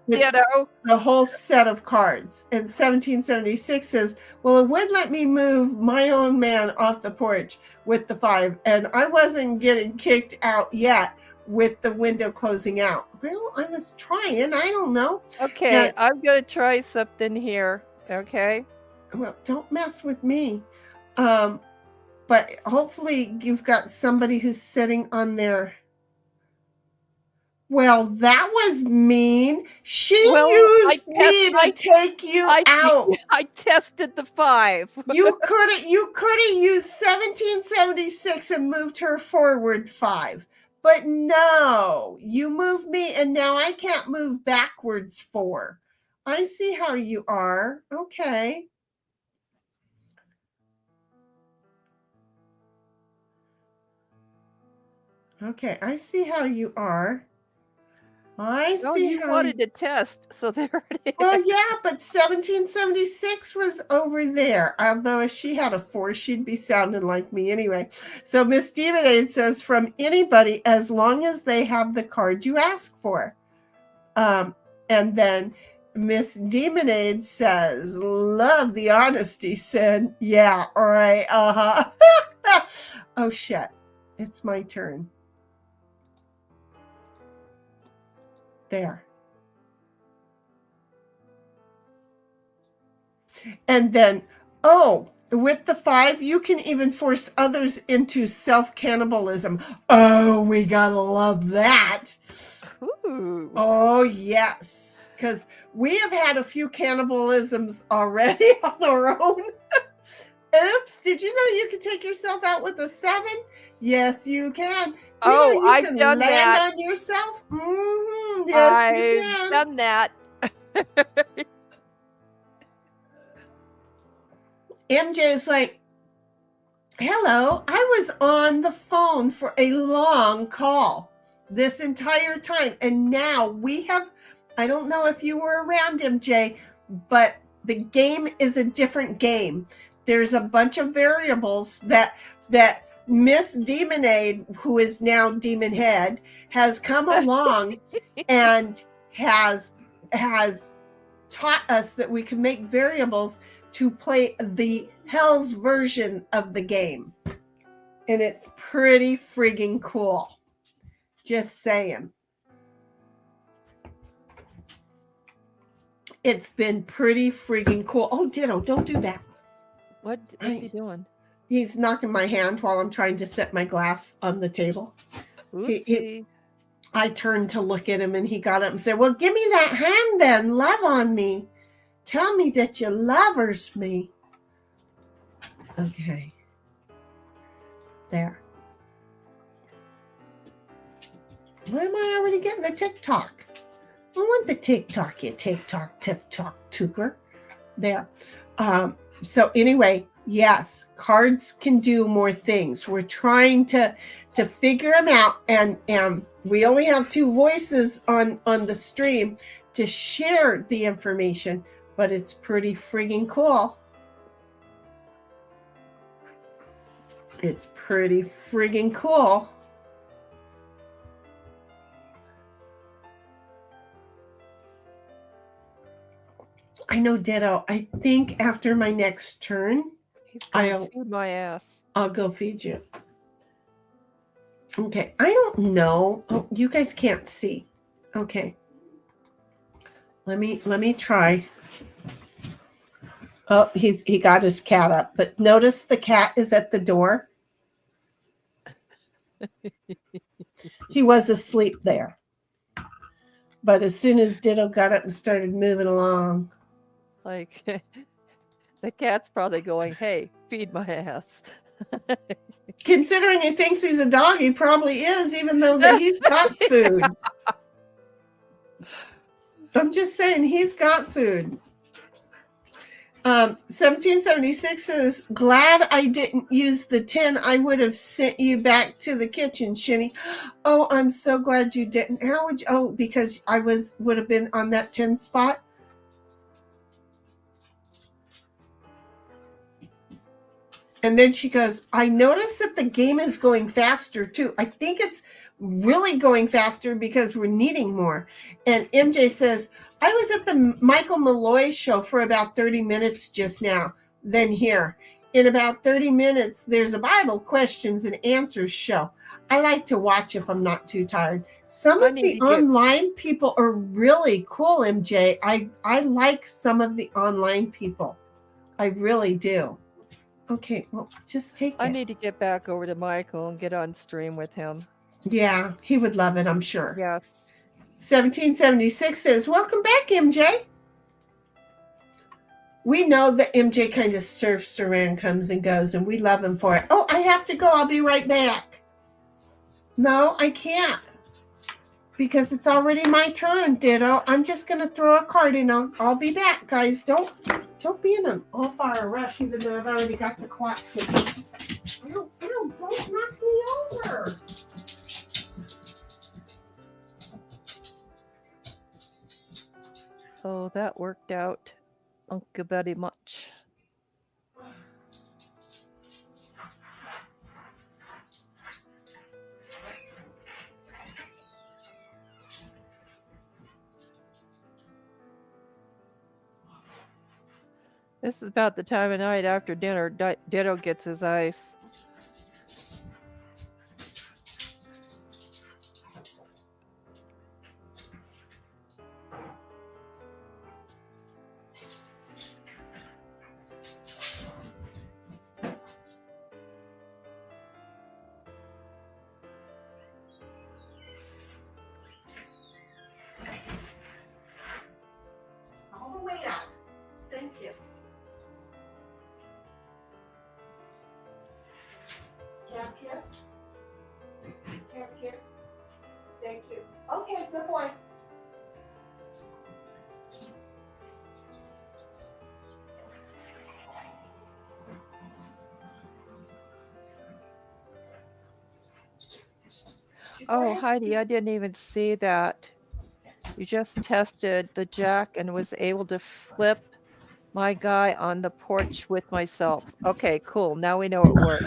Ditto. the whole set of cards. And 1776 says, well, it would let me move my own man off the porch with the 5, and I wasn't getting kicked out yet with the window closing out. Well, I was trying. I don't know. Okay, I'm going to try something here. Okay. Well, don't mess with me. But hopefully you've got somebody who's sitting on their... Well, that was mean. She used me to take you out. I tested the 5. You could have used 1776 and moved her forward 5. But no, you moved me, and now I can't move backwards 4. I see how you are. Okay. Okay, I see how you are. You wanted to test, so there it is. Well, yeah, but 1776 was over there. Although if she had a 4, she'd be sounding like me anyway. So Miss Demonade says, from anybody, as long as they have the card you ask for. And then Miss Demonade says, love the honesty, Sin. Yeah, all right. Uh-huh. Oh, shit. It's my turn. There. And then, with the 5, you can even force others into self-cannibalism. Oh, we gotta love that. Ooh. Oh, yes. Because we have had a few cannibalisms already on our own. Oops, did you know you can take yourself out with a 7? Yes, you can. Do you know you I've can done land that. on yourself? Mm-hmm. Yes, you can. I've done that. MJ is like, hello, I was on the phone for a long call this entire time. And now we have, I don't know if you were around, MJ, but the game is a different game. There's a bunch of variables that Miss Demonade, who is now Demon Head, has come along and has taught us that we can make variables to play the Hell's version of the game. And it's pretty friggin' cool. Just saying. It's been pretty friggin' cool. Oh, Ditto, don't do that. What's he doing? He's knocking my hand while I'm trying to set my glass on the table. Oopsie. I turned to look at him and he got up and said, well, give me that hand then. Love on me. Tell me that you lovers me. Okay. There. Why am I already getting the TikTok? I want the TikTok, you TikTok, tuker. There. So anyway, yes, cards can do more things. We're trying to figure them out, and we only have 2 voices on the stream to share the information, but it's pretty friggin' cool. It's pretty friggin' cool. I know, Ditto. I think after my next turn, He's going I'll to feed my ass. I'll go feed you. Okay. I don't know. Oh, you guys can't see. Okay. Let me try. Oh, he got his cat up, but notice the cat is at the door. He was asleep there. But as soon as Ditto got up and started moving along. Like, the cat's probably going, hey, feed my ass. Considering he thinks he's a dog, he probably is, even though that he's got food. I'm just saying, he's got food. 1776 says, glad I didn't use the 10. I would have sent you back to the kitchen, Shinny. Oh, I'm so glad you didn't. How would you? Oh, because I would have been on that 10 spot. And then she goes, I noticed that the game is going faster too. I think it's really going faster because we're needing more. And MJ says, I was at the Michael Malloy show for about 30 minutes just now. Then here, in about 30 minutes, there's a Bible questions and answers show. I like to watch if I'm not too tired. Some of the online people are really cool, MJ. I like some of the online people. I really do. Okay, well, just take it. I need to get back over to Michael and get on stream with him. Yeah, he would love it, I'm sure. Yes. 1776 says, welcome back, MJ. We know that MJ kind of surfs around, comes and goes, and we love him for it. Oh, I have to go. I'll be right back. No, I can't. Because it's already my turn, Ditto. I'm just going to throw a card in. I'll be back, guys. Don't be in an all-fire rush, even though I've already got the clock ticking. Ow, don't knock me over. Oh, that worked out Uncle very much. This is about the time of night after dinner Ditto gets his ice. All the way up. Thank you. Cat kiss. Cat kiss. Thank you. Okay, good boy. Oh, Heidi, I didn't even see that. You just tested the jack and was able to flip my guy on the porch with myself. Okay, cool. Now we know it worked.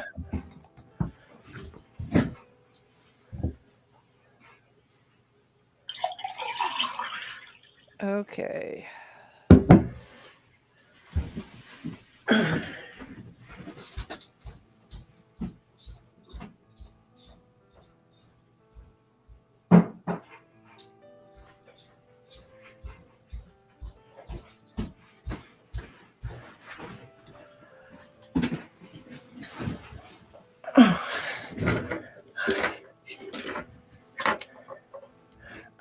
Okay.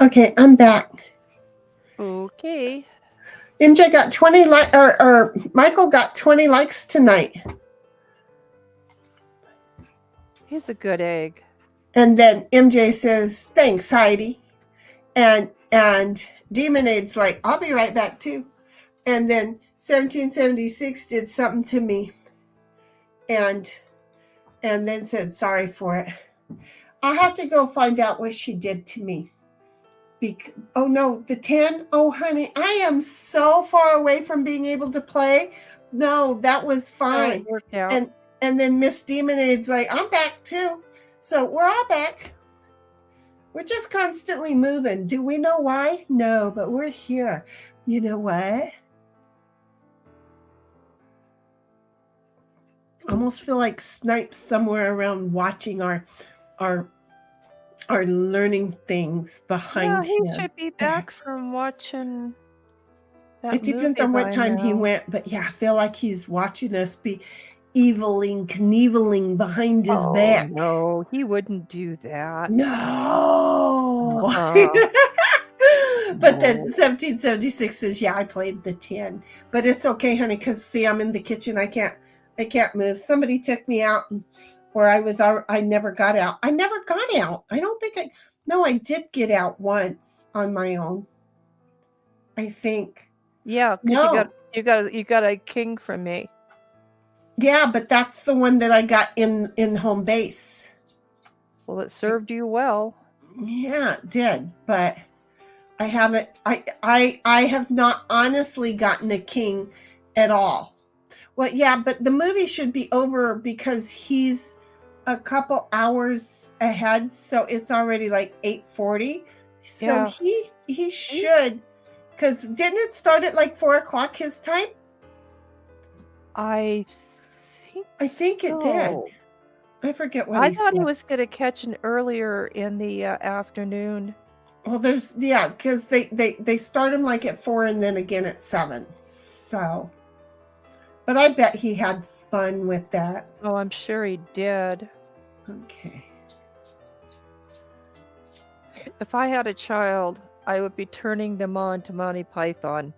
Okay, I'm back. Okay. MJ got 20 likes, or Michael got 20 likes tonight. He's a good egg. And then MJ says, thanks, Heidi. And Demonade's like, I'll be right back too. And then 1776 did something to me. And then said sorry for it. I'll have to go find out what she did to me. Oh no, the 10. Oh honey, I am so far away from being able to play. No, that was fine. It worked out. And then Miss Demonade's like, I'm back too. So we're all back. We're just constantly moving. Do we know why? No, but we're here. You know what? Almost feel like Snipes somewhere around watching our learning things behind Yeah, he him. should be back from watching that It depends movie on what by time he now. went, but yeah, I feel like he's watching us be eviling, knieveling behind his back. No, he wouldn't do that. No. Uh-uh. But then No. 1776 says, yeah, I played the 10. But it's okay, honey, because see, I'm in the kitchen. I can't move. Somebody took me out, or I never got out. I never got out. I don't think I did get out once on my own. I think. Yeah, because No. you got a king from me. Yeah, but that's the one that I got in home base. Well, it served you well. Yeah, it did, but I haven't. I have not honestly gotten a king at all. Well, yeah, but the movie should be over because he's a couple hours ahead, so it's already like 8:40. So Yeah. he should, because didn't it start at like 4:00 his time? I think it did. so. I forget what I he thought he said. was going to catch an earlier in the afternoon. Well, because they start him like at 4 and then again at 7. So, but I bet he had fun with that. Oh, I'm sure he did. Okay. If I had a child, I would be turning them on to Monty Python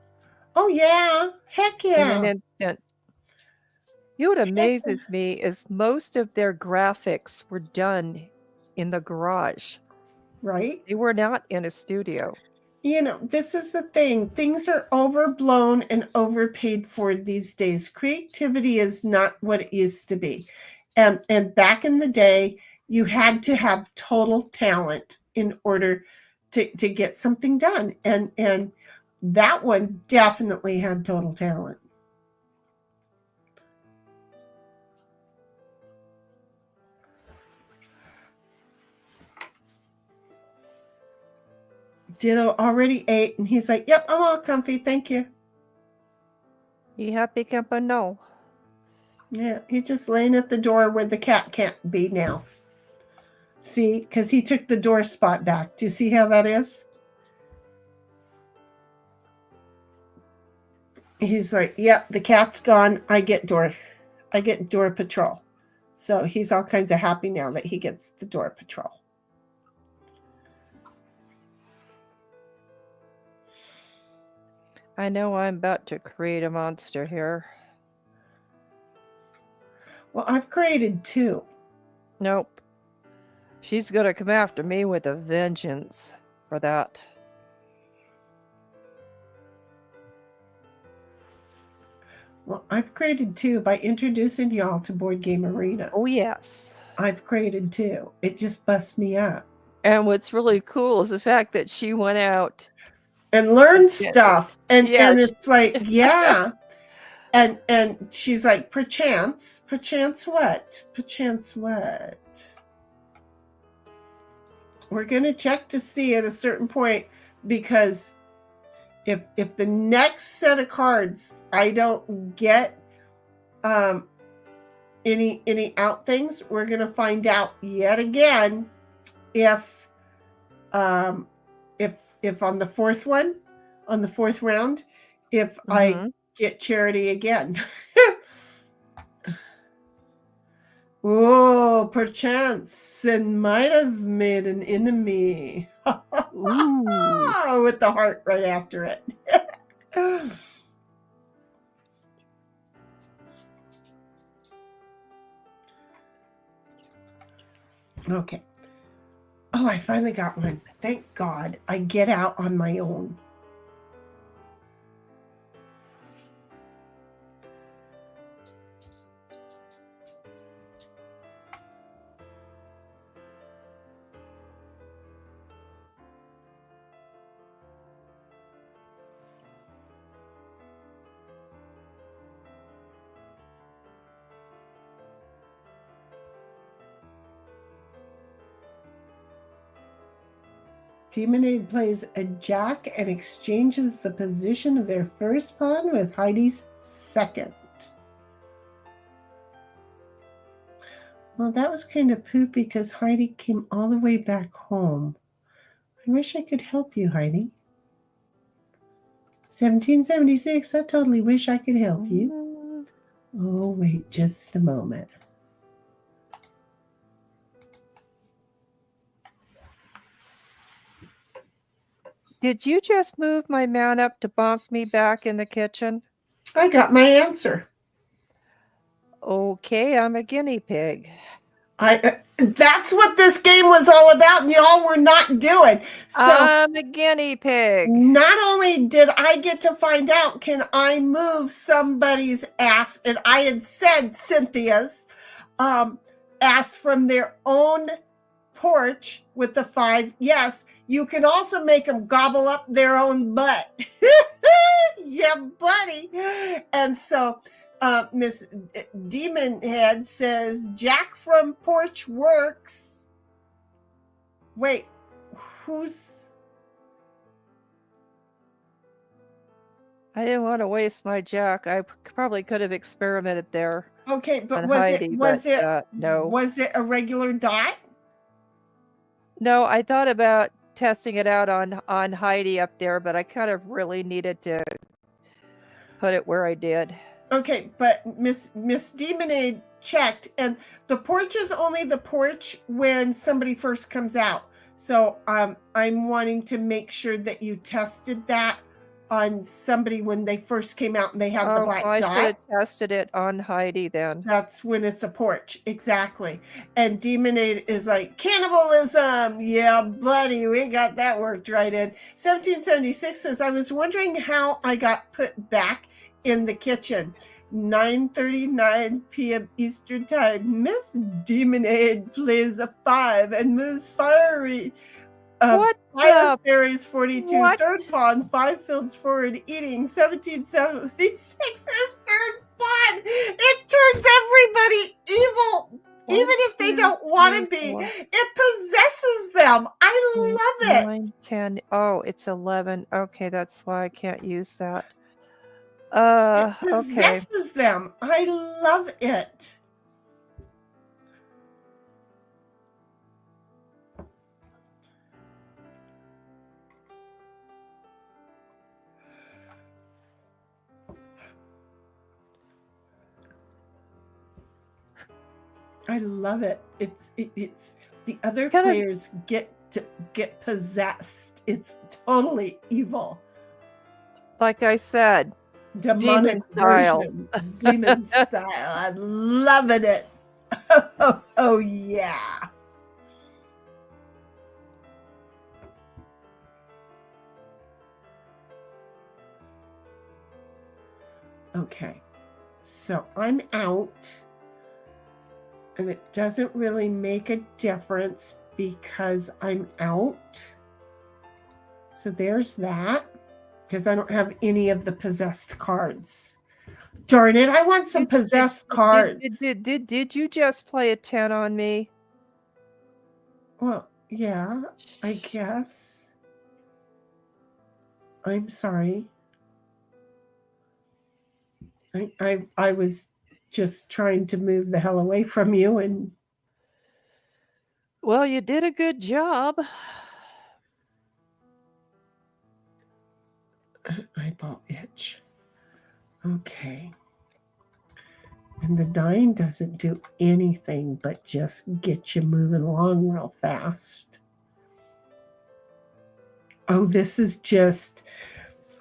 Oh yeah, heck in yeah. an instant. You know what amazes me is most of their graphics were done in the garage. Right? They were not in a studio. You know, this is the thing. Things are overblown and overpaid for these days. Creativity is not what it used to be. And back in the day, you had to have total talent in order to get something done. And that one definitely had total talent. Ditto already ate, and he's like, yep, I'm all comfy, thank you. You happy, Kempa? No. Yeah, he's just laying at the door where the cat can't be now. See, because he took the door spot back. Do you see how that is? He's like, yep, the cat's gone. I get door patrol. So he's all kinds of happy now that he gets the door patrol. I know I'm about to create a monster here. Well, I've created 2. Nope. She's gonna come after me with a vengeance for that. Well, I've created 2 by introducing y'all to Board Game Arena. Oh, yes. I've created 2. It just busts me up. And what's really cool is the fact that she went out and learn Yeah. stuff. And Yeah, and it's like, yeah. And she's like, perchance what? Perchance what? We're gonna check to see at a certain point, because if the next set of cards I don't get any out things, we're gonna find out yet again if on the fourth round, if I get charity again. Oh, perchance, and might have made an enemy. Ooh. With the heart right after it. Okay. Oh, I finally got one. Thank God. I get out on my own. Demonade plays a jack and exchanges the position of their first pawn with Heidi's second. Well, that was kind of poopy because Heidi came all the way back home. I wish I could help you, Heidi. 1776, I totally wish I could help you. Oh, wait just a moment. Did you just move my man up to bonk me back in the kitchen? I got my answer. Okay, I'm a guinea pig. That's what this game was all about, and y'all were not doing. So I'm a guinea pig. not only did I get to find out, can I move somebody's ass, and I had said Cynthia's ass from their own porch with the 5. Yes, you can also make them gobble up their own butt. Yeah, buddy. And so Miss Demon Head says Jack from porch works. Wait, who's? I didn't want to waste my jack. I probably could have experimented there. Okay, but on was Heidi, no. Was it a regular dot? No, I thought about testing it out on Heidi up there, but I kind of really needed to put it where I did. Okay, but Miss Demonade checked, and the porch is only the porch when somebody first comes out. So I'm wanting to make sure that you tested that on somebody when they first came out and they have the black I dot. should have tested it on Heidi then. That's when it's a porch, exactly. And Demonade is like, cannibalism. Yeah, buddy, we got that worked right in. 1776 says, I was wondering how I got put back in the kitchen. 9:39 p.m. Eastern Time. Miss Demonade plays a 5 and moves fiery. What 5 fairies 42. What? Third pawn, 5 fields forward, eating. 1776 is third pawn. It turns everybody evil, even if they don't want to be. It possesses them. I love it. 9, 10. Oh, it's 11. Okay, that's why I can't use that. Okay. Possesses them. I love it. I love it. It's the other players get possessed. It's totally evil. Like I said, Demonic demon style. Demon style. I'm loving it. Oh yeah. Okay. So I'm out. And it doesn't really make a difference because I'm out. So there's that. Because I don't have any of the possessed cards. Darn it, I want some possessed cards. Did you just play a 10 on me? Well, yeah, I guess. I'm sorry. I was just trying to move the hell away from you, and well, you did a good job. Eyeball itch. Okay. And the dying doesn't do anything but just get you moving along real fast. Oh, this is just,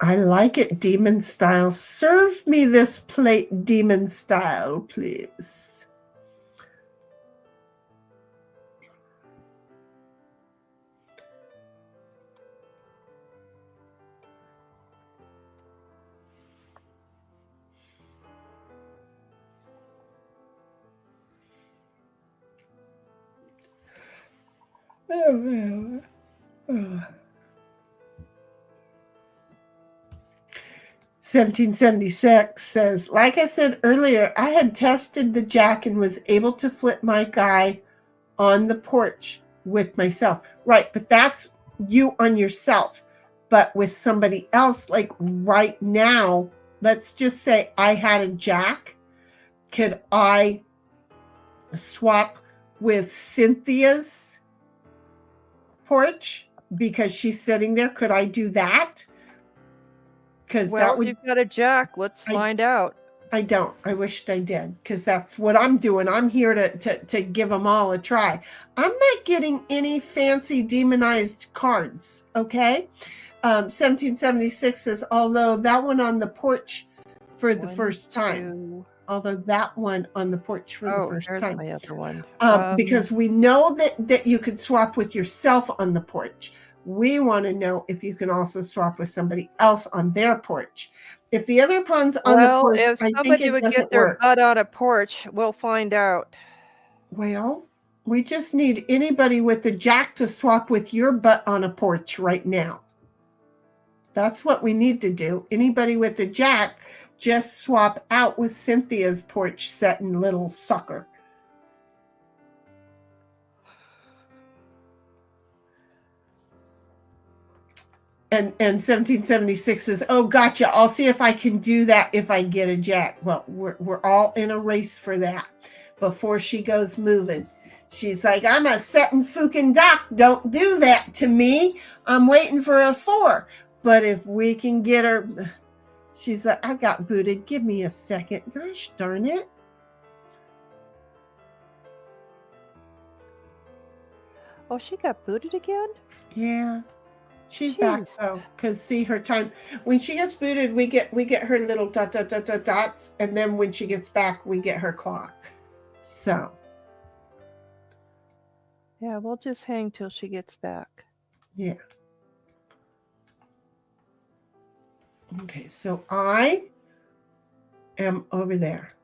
I like it demon style. Serve me this plate demon style, please. Oh, oh. 1776 says, like I said earlier, I had tested the jack and was able to flip my guy on the porch with myself. Right, but that's you on yourself. But with somebody else, like right now, let's just say I had a jack. Could I swap with Cynthia's porch because she's sitting there? Could I do that? Because Well, that would, you've got a jack. Let's find out. I don't. I wished I did, because that's what I'm doing. I'm here to give them all a try. I'm not getting any fancy demonized cards, okay? 1776 says, although that one on the porch for the first time. Although that one on the porch for the first there's time. my other one. Because we know that you could swap with yourself on the porch. We want to know if you can also swap with somebody else on their porch. If the other pawn's on the porch, if I think somebody it would doesn't get their work. butt on a porch, we'll find out. Well, we just need anybody with a jack to swap with your butt on a porch right now. That's what we need to do. Anybody with a jack, just swap out with Cynthia's porch setting, little sucker. And 1776 says, oh, gotcha. I'll see if I can do that if I get a jack. Well, we're all in a race for that before she goes moving. She's like, I'm a setting fucking dock. Don't do that to me. I'm waiting for a 4. But if we can get her, she's like, I got booted. Give me a second. Gosh darn it. Oh, she got booted again? Yeah. She's back though, because see her time when she gets booted, we get her little dots, and then when she gets back, we get her clock. So yeah, we'll just hang till she gets back. Yeah. Okay, so I am over there.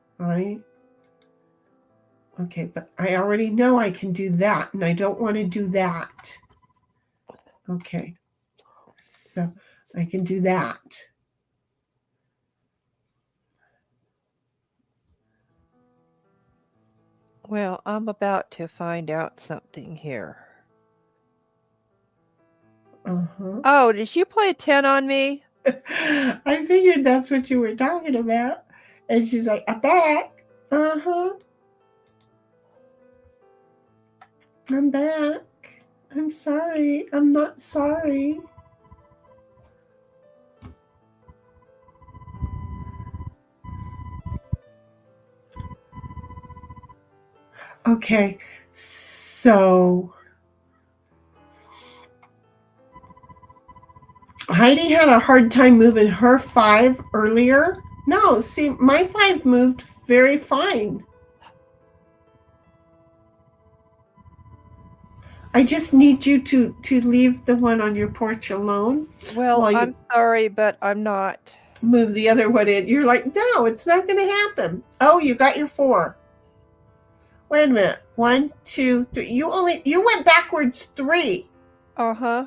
Okay, but I already know I can do that, and I don't want to do that. Okay. So I can do that. Well, I'm about to find out something here. Uh-huh. Oh, did you play a 10 on me? I figured that's what you were talking about. And she's like, I'm back. Uh-huh. I'm back. I'm sorry. I'm not sorry. Okay, so Heidi had a hard time moving her 5 earlier. No, see, my 5 moved very fine. I just need you to leave the one on your porch alone. Well, I'm sorry, but I'm not. Move the other one in. You're like, no, it's not going to happen. Oh, you got your 4. Wait a minute. 1, 2, 3. You went backwards 3. Uh-huh.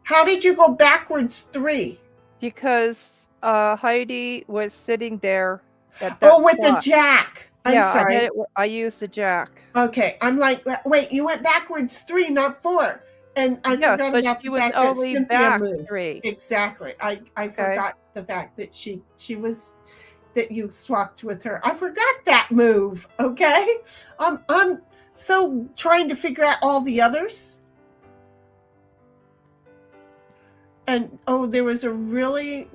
How did you go backwards 3? Because Heidi was sitting there at that with spot. the jack. I'm sorry. I used the jack. Okay. I'm like, wait, you went backwards 3, not 4. And I forgot but about she the was fact that only Cynthia back moved. 3. Exactly. I forgot the fact that she was, that you swapped with her. I forgot that move. Okay. I'm so trying to figure out all the others. And there was a really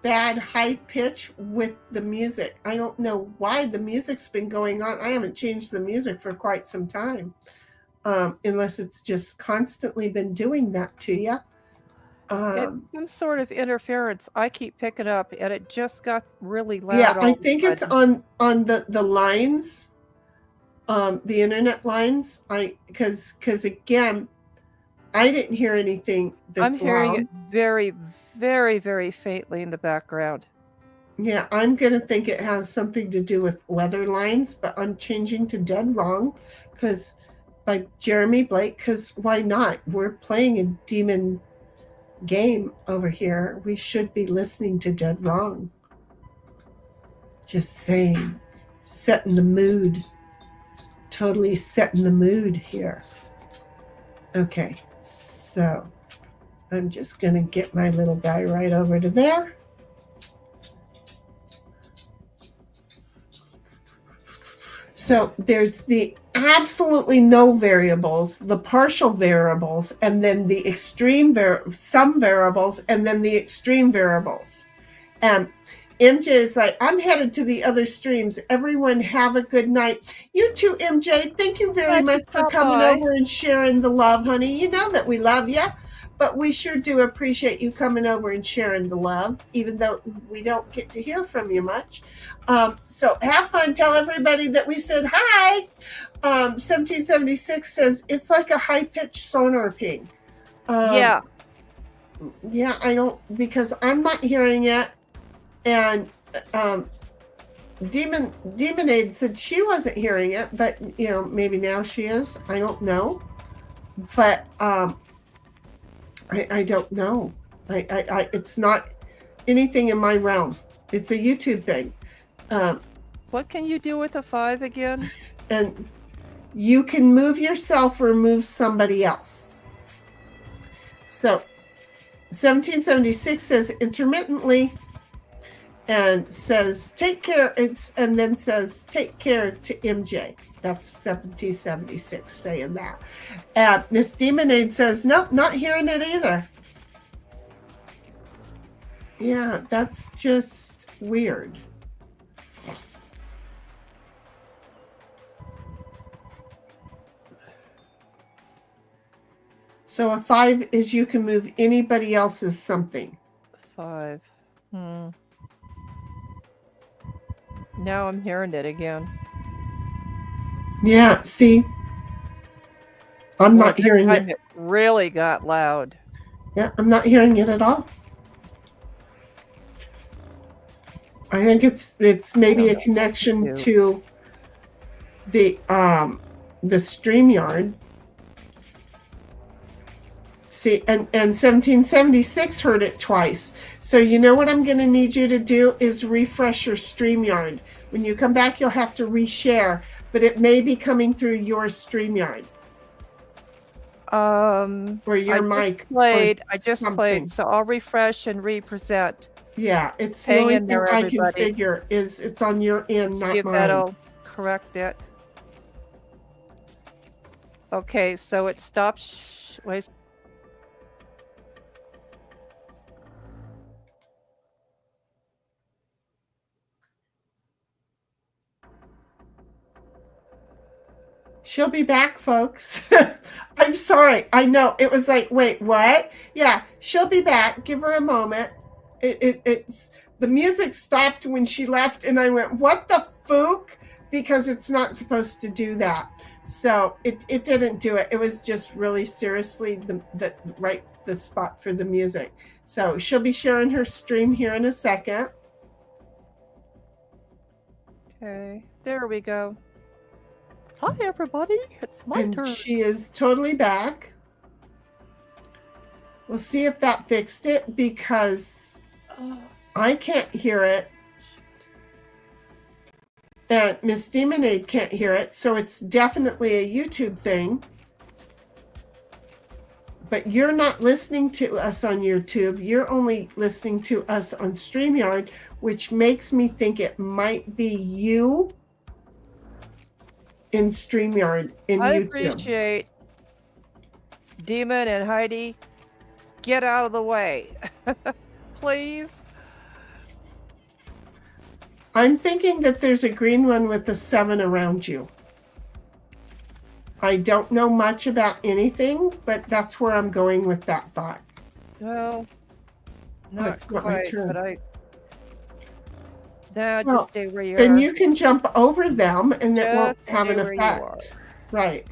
bad high pitch with the music. I don't know why the music's been going on. I haven't changed the music for quite some time, unless it's just constantly been doing that to you. It's some sort of interference I keep picking up, and it just got really loud. Yeah, all I of a think it's sudden. on the lines, the internet lines. Because again, I didn't hear anything I'm that's hearing loud. it very, very, very faintly in the background. Yeah, I'm gonna think it has something to do with weather lines, but I'm changing to Dead Wrong because by Jeremy Blake. Because why not? We're playing a demon game over here. We should be listening to Dead Wrong. Just saying, setting the mood. Totally setting the mood here. Okay, so I'm just gonna get my little guy right over to there. So there's the absolutely no variables, the partial variables, and then the extreme some variables, and then the extreme variables. And MJ is like, I'm headed to the other streams. Everyone have a good night. You too, MJ. Thank you very Glad you much for stopped coming by. over and sharing the love, honey. You know that we love you, but we sure do appreciate you coming over and sharing the love, even though we don't get to hear from you much. So have fun. Tell everybody that we said hi. 1776 says, it's like a high-pitched sonar ping. Yeah. Yeah, I don't, because I'm not hearing it. And Demonade said she wasn't hearing it, but you know, maybe now she is. I don't know. But I don't know. I it's not anything in my realm. It's a YouTube thing. What can you do with a 5 again? And you can move yourself or move somebody else. So 1776 says intermittently, and says take care. And then says take care to MJ. That's 1776 saying that. Miss Demonade says nope, not hearing it either. Yeah, that's just weird. So a 5 is you can move anybody else's something. 5. Now I'm hearing it again. Yeah, see? I'm not hearing it. It really got loud. Yeah, I'm not hearing it at all. I think it's maybe a connection to the StreamYard. See, and 1776 heard it twice. So you know what I'm going to need you to do is refresh your StreamYard. When you come back, you'll have to reshare, but it may be coming through your StreamYard. Or your mic. I just played, so I'll refresh and represent. Yeah, it's the only thing I can figure is it's on your end, not mine. That'll correct it. Okay, so it stopped. Wait. She'll be back, folks. I'm sorry. I know. It was like, wait, what? Yeah, she'll be back. Give her a moment. It's the music stopped when she left, and I went, what the fook? Because it's not supposed to do that. So it didn't do it. It was just really seriously the spot for the music. So she'll be sharing her stream here in a second. Okay, there we go. Hi, everybody. It's my turn. She is totally back. We'll see if that fixed it, because I can't hear it. And Miss Demonade can't hear it, so it's definitely a YouTube thing. But you're not listening to us on YouTube. You're only listening to us on StreamYard, which makes me think it might be you in StreamYard in YouTube. I appreciate Demon and Heidi. Get out of the way. Please. I'm thinking that there's a green one with a 7 around you. I don't know much about anything, but that's where I'm going with that thought. Well, not it's not my quite, turn. but Nah, Well, just stay where you Then are. you can jump over them and it won't Just have an stay where you are. effect. Right.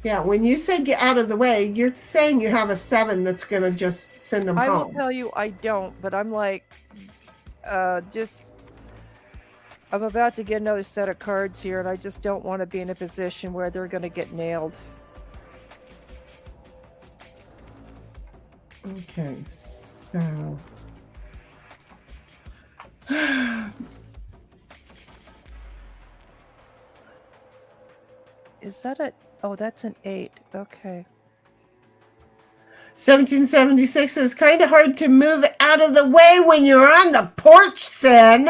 Yeah, when you say get out of the way, you're saying you have a 7 that's going to just send them I will home. tell you I don't, but I'm like, just I'm about to get another set of cards here, and I just don't want to be in a position where they're going to get nailed. Okay, so Is that a... Oh, that's an 8. Okay. 1776 is kind of hard to move out of the way when you're on the porch, Sin.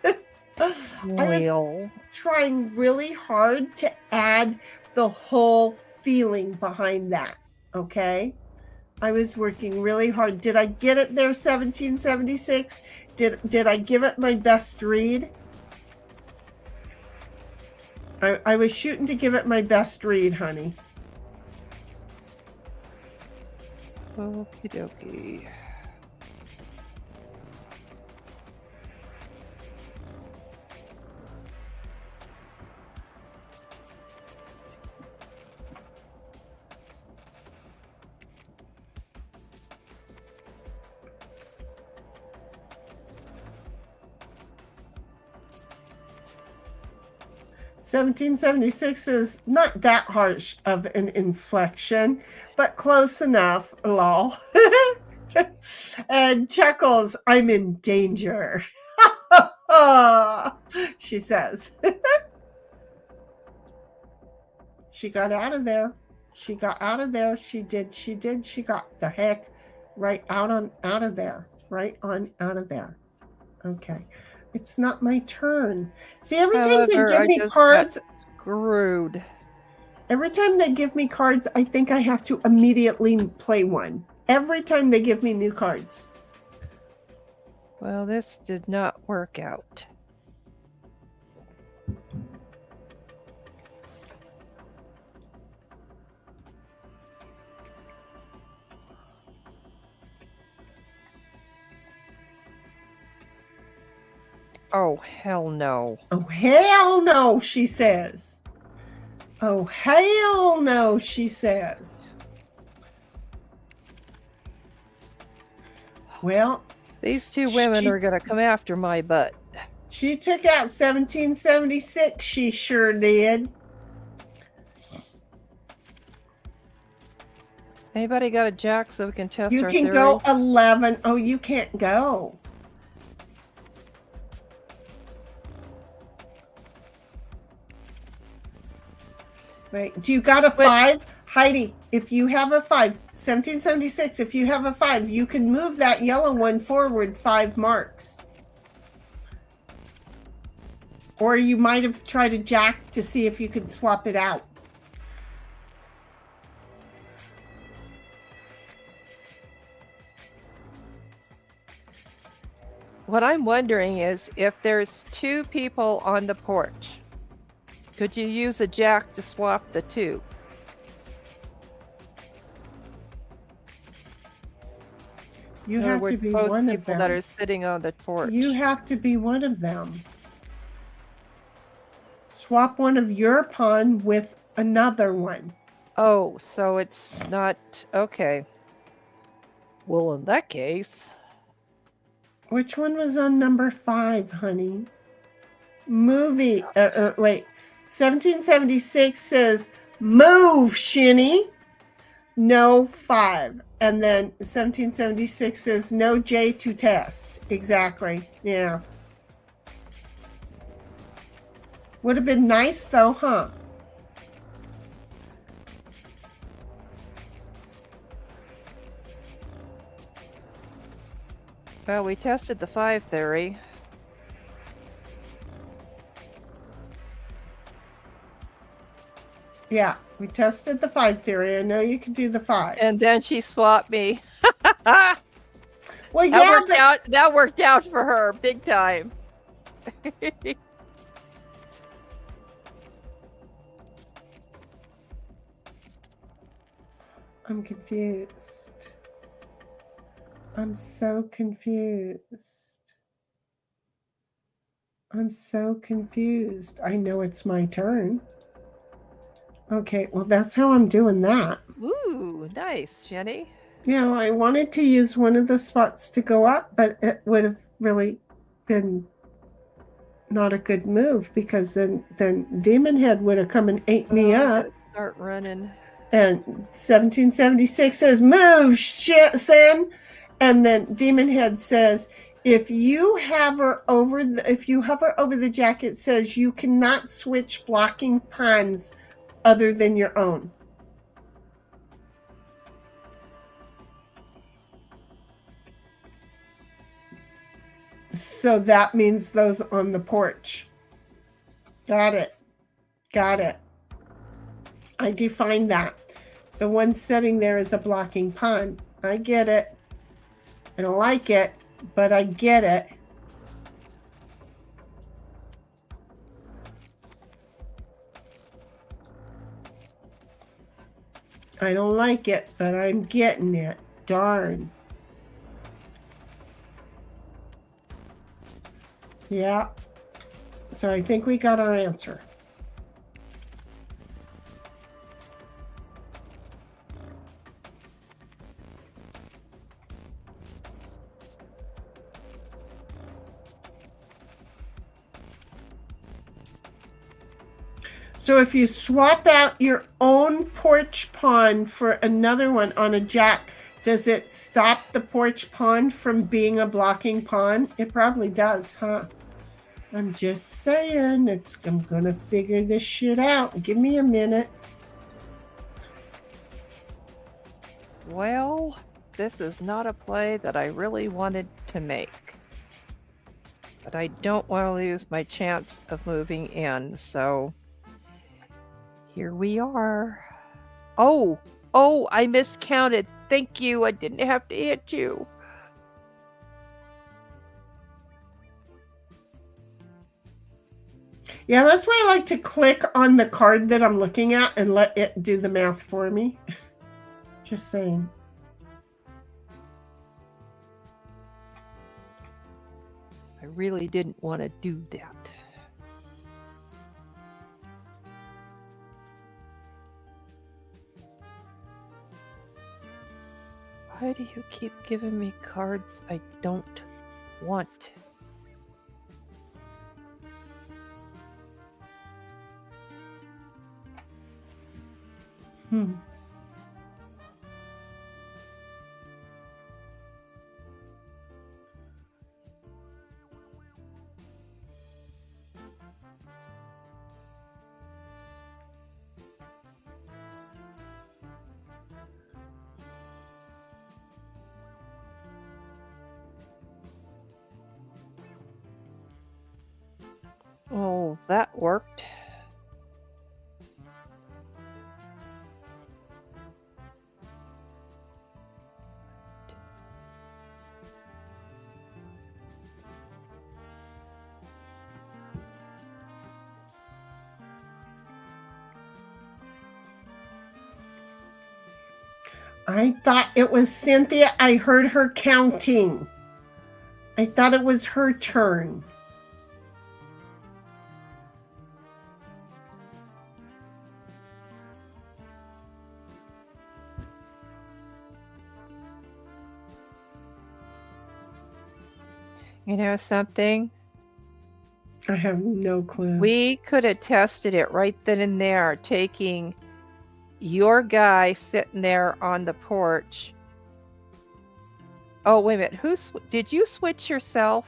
I was Well, trying really hard to add the whole feeling behind that. Okay. I was working really hard. Did I get it there, 1776? Did I give it my best read? I was shooting to give it my best read, honey. okie dokie. $17.76 is not that harsh of an inflection, but close enough, lol. And Chuckles, I'm in danger. She says. She got out of there. She got out of there. She did. She got the heck right out of there. Right on out of there. Okay. It's not my turn. See, every time they However, give I me just cards, got screwed. every time they give me cards, I think I have to immediately play one. Every time they give me new cards. Well, this did not work out. Oh, hell no. Oh, hell no, she says. Oh, hell no, she says. Well, These two women are going to come after my butt. She took out 1776. She sure did. Anybody got a jack so we can test You our can theory? go 11. Oh, you can't go. Wait, do you got a 5? Heidi, if you have a 5, 1776, if you have a 5, you can move that yellow one forward 5 marks. Or you might have tried a jack to see if you could swap it out. What I'm wondering is if there's 2 people on the porch, could you use a jack to swap the 2? You In other have to words, be both one of people that them. are sitting on the porch. You have to be one of them. Swap one of your pawn with another one. Oh, so it's not... Okay. Well, in that case... Which one was on number 5, honey? Movie. Wait. 1776 says, move, Shinny. No 5. And then 1776 says, no J to test. Exactly. Yeah. Would have been nice, though, huh? Well, we tested the 5 theory. Yeah, we tested the 5 theory. I know you could do the 5. And then she swapped me. Well, yeah, That worked out for her big time. I'm confused. I'm so confused. I'm so confused. I know it's my turn. Okay, well, that's how I'm doing that. Ooh, nice, Jenny. Yeah, I wanted to use one of the spots to go up, but it would have really been not a good move because then Demon Head would have come and ate me up. Start running. And 1776 says, "Move, shit, son." And then Demon Head says, if you hover over the jacket, it says you cannot switch blocking pawns other than your own. So that means those on the porch. Got it. I defined that. The one sitting there is a blocking pawn. I get it. I don't like it, but I get it. I don't like it, but I'm getting it. Darn. Yeah. So I think we got our answer. So if you swap out your own porch pawn for another one on a jack, does it stop the porch pawn from being a blocking pawn? It probably does, huh? I'm just saying, I'm gonna figure this shit out. Give me a minute. Well, this is not a play that I really wanted to make. But I don't want to lose my chance of moving in, so here we are. Oh, I miscounted. Thank you. I didn't have to hit you. Yeah, that's why I like to click on the card that I'm looking at and let it do the math for me. Just saying. I really didn't want to do that. Why do you keep giving me cards I don't want? Oh, that worked. I thought it was Cynthia. I heard her counting. I thought it was her turn. You know something? I have no clue. We could have tested it right then and there, taking your guy sitting there on the porch. Oh, wait a minute. Did you switch yourself?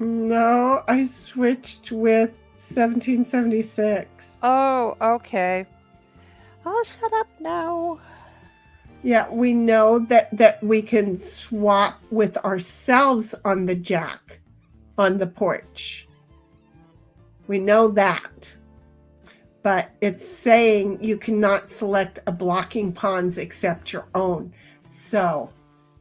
No, I switched with 1776. Oh, okay. I'll shut up now. Yeah, we know that we can swap with ourselves on the jack on the porch. We know that. But it's saying you cannot select a blocking pawns except your own. So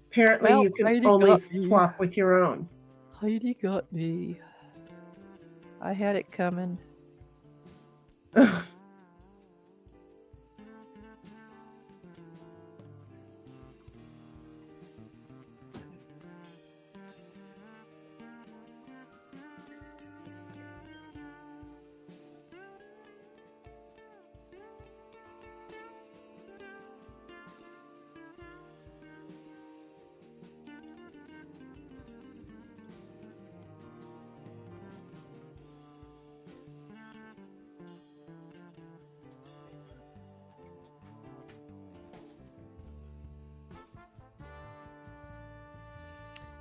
apparently you can Heidi only got me. swap with your own. Heidi got me. I had it coming.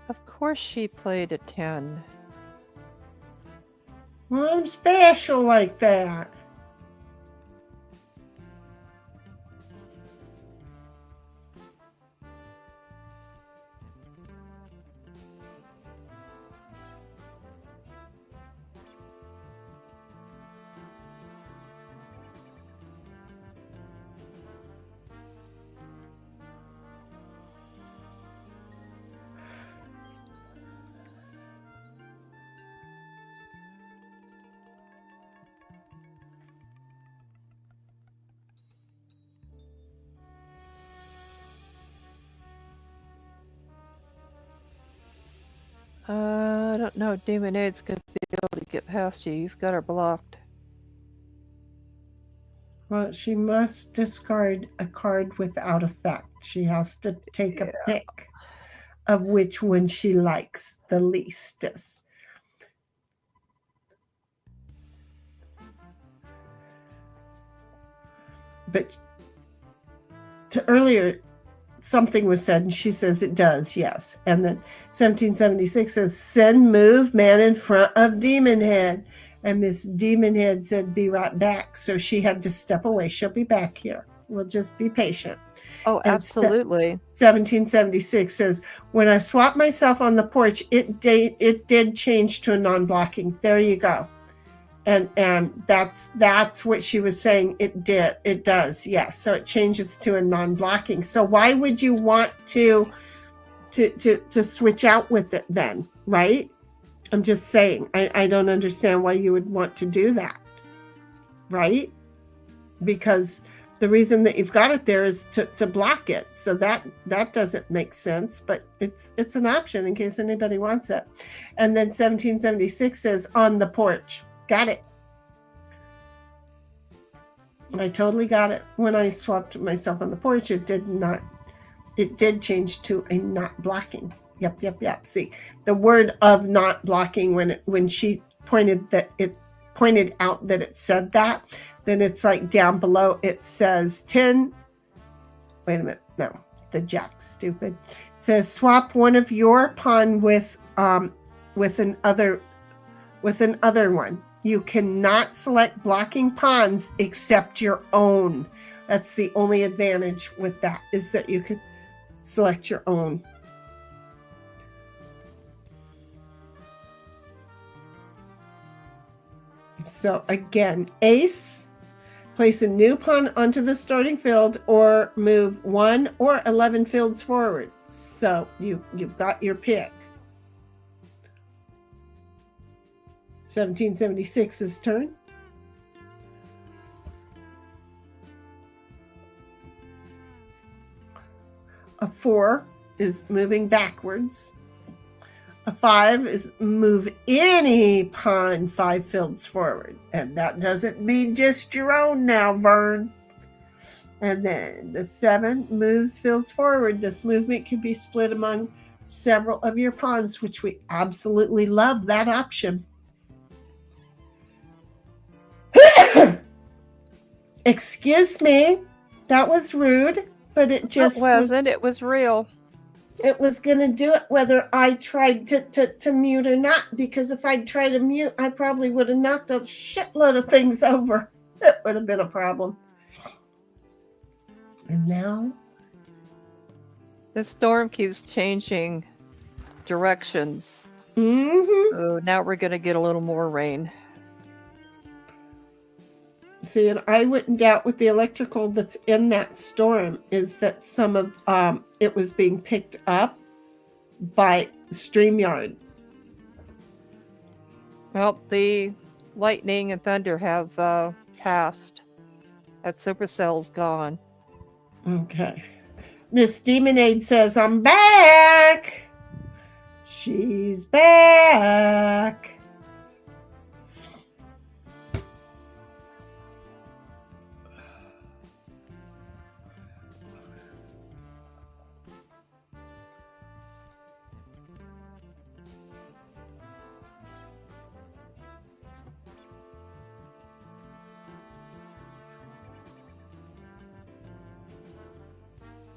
Of course she played a 10. Well, I'm special like that. I don't know. Demon Aid's gonna be able to get past you. You've got her blocked. Well, she must discard a card without effect. She has to take a pick of which one she likes the leastest. But to earlier, something was said, and she says it does, yes. And then 1776 says, send move man in front of Demon Head. And Miss Demon Head said, be right back. So she had to step away. She'll be back here. We'll just be patient. Oh, And absolutely. 1776 says, when I swapped myself on the porch, it did change to a non-blocking. There you go. And that's what she was saying. It does, yes. So it changes to a non-blocking. So why would you want to switch out with it then, right? I'm just saying. I don't understand why you would want to do that, right? Because the reason that you've got it there is to block it. So that doesn't make sense, but it's an option in case anybody wants it. And then 1776 says on the porch. Got it. I totally got it. When I swapped myself on the porch, it did change to a not blocking. Yep. See, the word of not blocking, when she pointed out that it said that, then it's like down below it says 10. Wait a minute. No, the jack, stupid. It says swap one of your pawn with another one. You cannot select blocking pawns except your own. That's the only advantage with that, is that you can select your own. So again, ace, place a new pawn onto the starting field or move 1 or 11 fields forward. So you've got your pick. 1776's turn. A 4 is moving backwards. A 5 is move any pawn 5 fields forward. And that doesn't mean just your own now, Vern. And then the 7 moves fields forward. This movement can be split among several of your pawns, which we absolutely love that option. Excuse me, that was rude, but it just wasn't. It was real. It was going to do it whether I tried to mute or not, because if I'd tried to mute, I probably would have knocked a shitload of things over. That would have been a problem. And now? The storm keeps changing directions. Mm-hmm. So now we're going to get a little more rain. See, and I wouldn't doubt with the electrical that's in that storm is that some of it was being picked up by StreamYard. Well, the lightning and thunder have passed. That supercell's gone. Okay. Miss Demonade says, I'm back. She's back.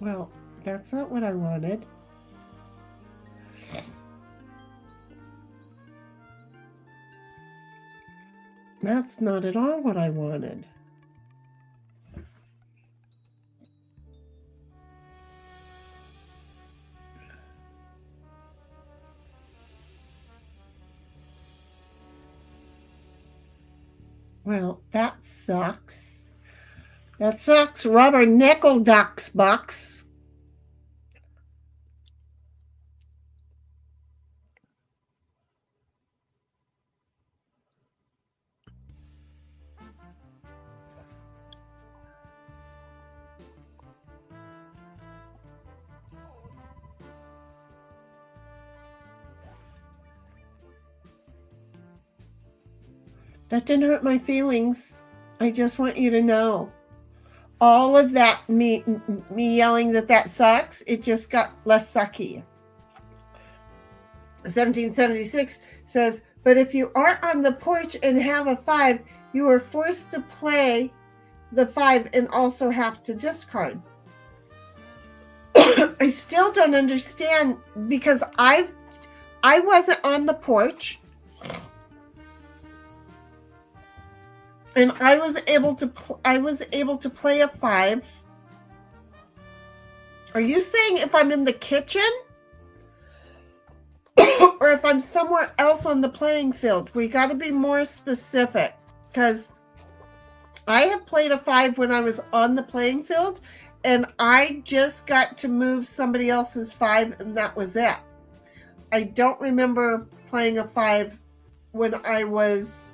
Well, that's not what I wanted. That's not at all what I wanted. Well, that sucks. That sucks. Rubber nickel ducks box. That didn't hurt my feelings. I just want you to know. All of that, me yelling that sucks, it just got less sucky. 1776 says, but if you are on the porch and have a 5, you are forced to play the 5 and also have to discard. I still don't understand because I wasn't on the porch. And I was able to play a 5. Are you saying if I'm in the kitchen or if I'm somewhere else on the playing field? We got to be more specific because I have played a 5 when I was on the playing field and I just got to move somebody else's 5 and that was it. I don't remember playing a 5 when I was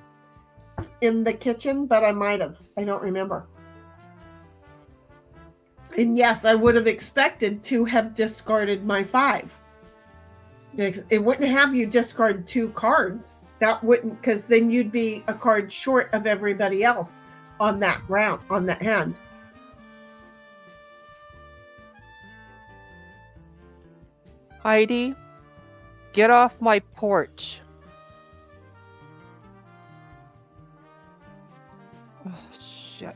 in the kitchen, but I might have. I don't remember. And yes, I would have expected to have discarded my 5. It wouldn't have you discard 2 cards. That wouldn't, because then you'd be a card short of everybody else on that round, on that hand. Heidi, get off my porch. Oh, shit.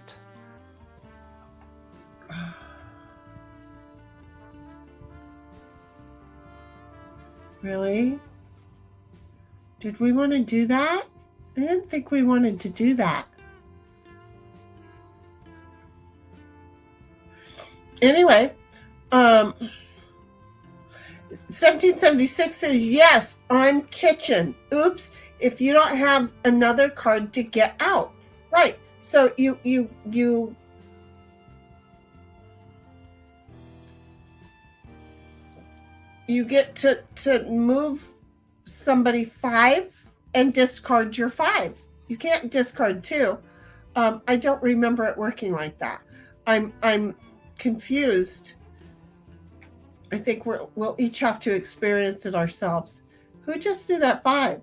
Really? Did we want to do that? I didn't think we wanted to do that. Anyway, 1776 says yes on kitchen. Oops, if you don't have another card to get out. Right. So you get to move somebody 5 and discard your 5. You can't discard 2. I don't remember it working like that. I'm confused. I think we'll each have to experience it ourselves. Who just threw that 5?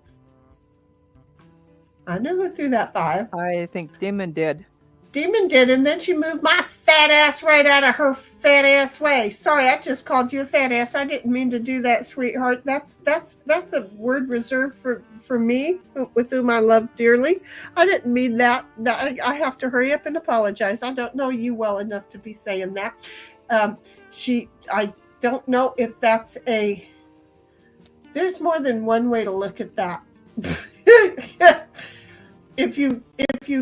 I know who threw that 5. I think Demon did. Demon did, and then she moved my fat ass right out of her fat ass way. Sorry, I just called you a fat ass. I didn't mean to do that, sweetheart. That's a word reserved for me, with whom I love dearly. I didn't mean that. I have to hurry up and apologize. I don't know you well enough to be saying that. I don't know if that's a. There's more than one way to look at that. If you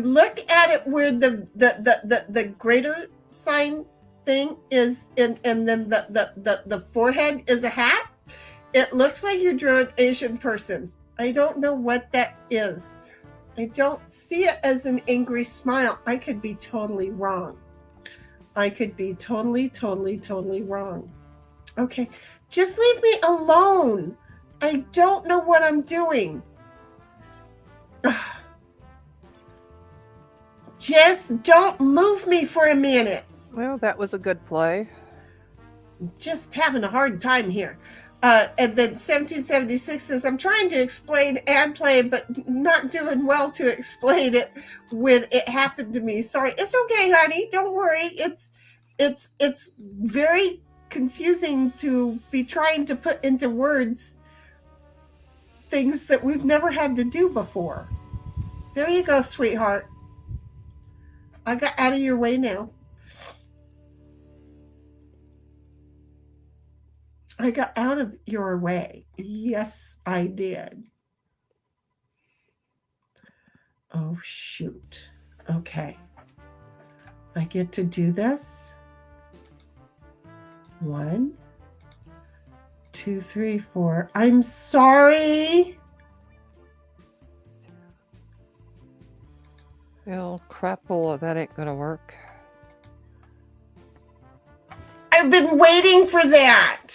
look at it where the greater sign thing is and then the forehead is a hat, it looks like you drew an Asian person. I don't know what that is. I don't see it as an angry smile. I could be totally wrong. I could be totally wrong. Okay, just leave me alone. I don't know what I'm doing. Just don't move me for a minute. Well, that was a good play. Just having a hard time here. And then 1776 says, I'm trying to explain ad play, but not doing well to explain it when it happened to me. Sorry. It's okay, honey. Don't worry. It's very confusing to be trying to put into words things that we've never had to do before. There you go, sweetheart. I got out of your way now. I got out of your way. Yes, I did. Oh, shoot. Okay. I get to do this. 1, 2, 3, 4. I'm sorry. Well, crapple, that ain't gonna work. I've been waiting for that.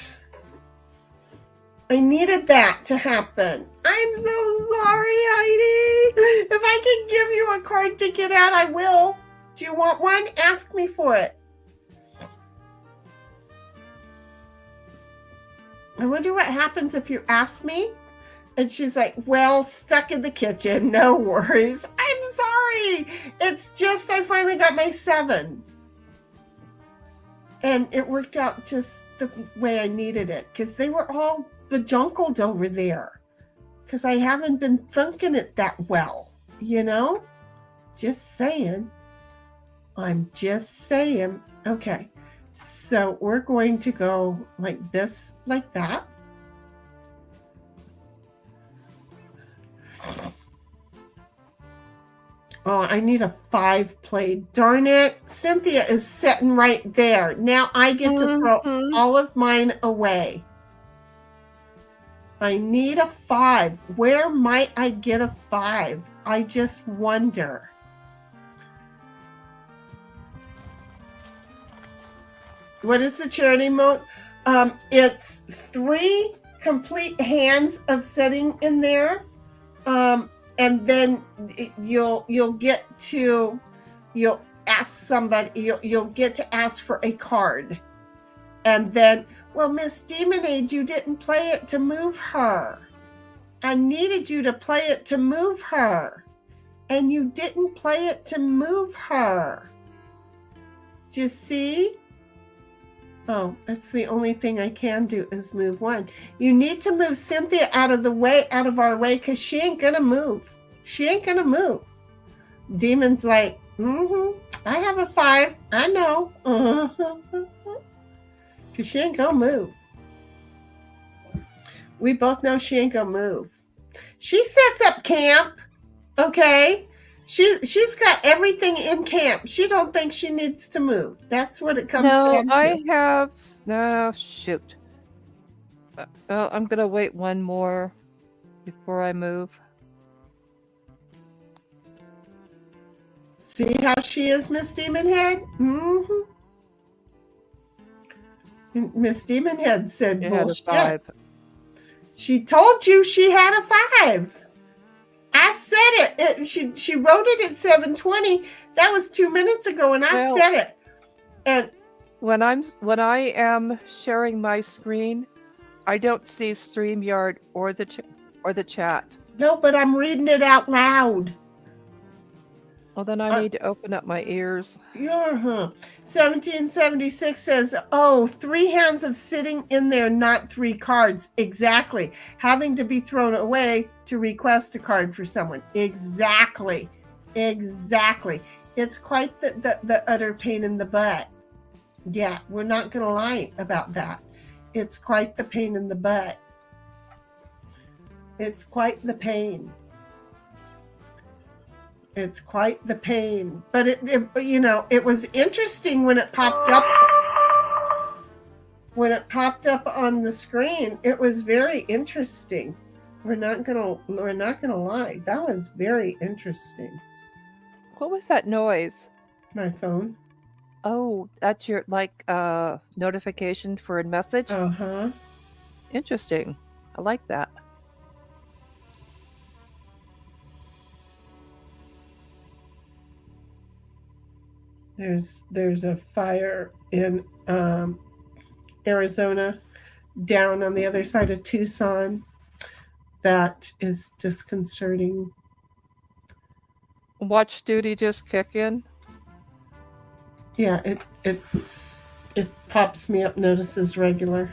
I needed that to happen. I'm so sorry, Heidi. If I can give you a card to get out, I will. Do you want one? Ask me for it. I wonder what happens if you ask me. And she's like, well, stuck in the kitchen. No worries. I'm sorry. It's just I finally got my 7. And it worked out just the way I needed it because they were all bejunkled over there because I haven't been thinking it that well, you know? Just saying. I'm just saying. Okay, so we're going to go like this, like that. Oh, I need a 5 played. Darn it. Cynthia is sitting right there. Now I get to throw all of mine away. I need a 5. Where might I get a 5? I just wonder. What is the charity mode? It's 3 complete hands of sitting in there. And then you'll ask somebody, you'll get to ask for a card. And then, well, Miss Demonade, you didn't play it to move her. I needed you to play it to move her. And you didn't play it to move her. Do you see? Oh, that's the only thing I can do is move 1. You need to move Cynthia out of our way, because she ain't gonna move. She ain't gonna move. Demon's like, I have a 5. I know. Because she ain't gonna move. We both know she ain't gonna move. She sets up camp, okay? She's got everything in camp. She don't think she needs to move. That's what it comes down to. No, shoot. Well, I'm gonna wait 1 more before I move. See how she is, Miss Demonhead? Miss Demonhead said bullshit. She told you she had a 5. I said it. She wrote it at 7:20. That was 2 minutes ago, and I said it. And when I am sharing my screen, I don't see StreamYard or the chat. No, but I'm reading it out loud. Well, then I need to open up my ears. 1776 says, 3 hands of sitting in there, not 3 cards. Exactly. Having to be thrown away to request a card for someone. Exactly. It's quite the utter pain in the butt. Yeah, we're not going to lie about that. It's quite the pain in the butt. It's quite the pain. It's quite the pain. But it was interesting when it popped up. When it popped up on the screen, it was very interesting. We're not gonna lie. That was very interesting. What was that noise? My phone. Oh, that's your notification for a message? Interesting. I like that. There's a fire in Arizona, down on the other side of Tucson. That is disconcerting. Watch duty just kick in? Yeah, it pops me up notices regular.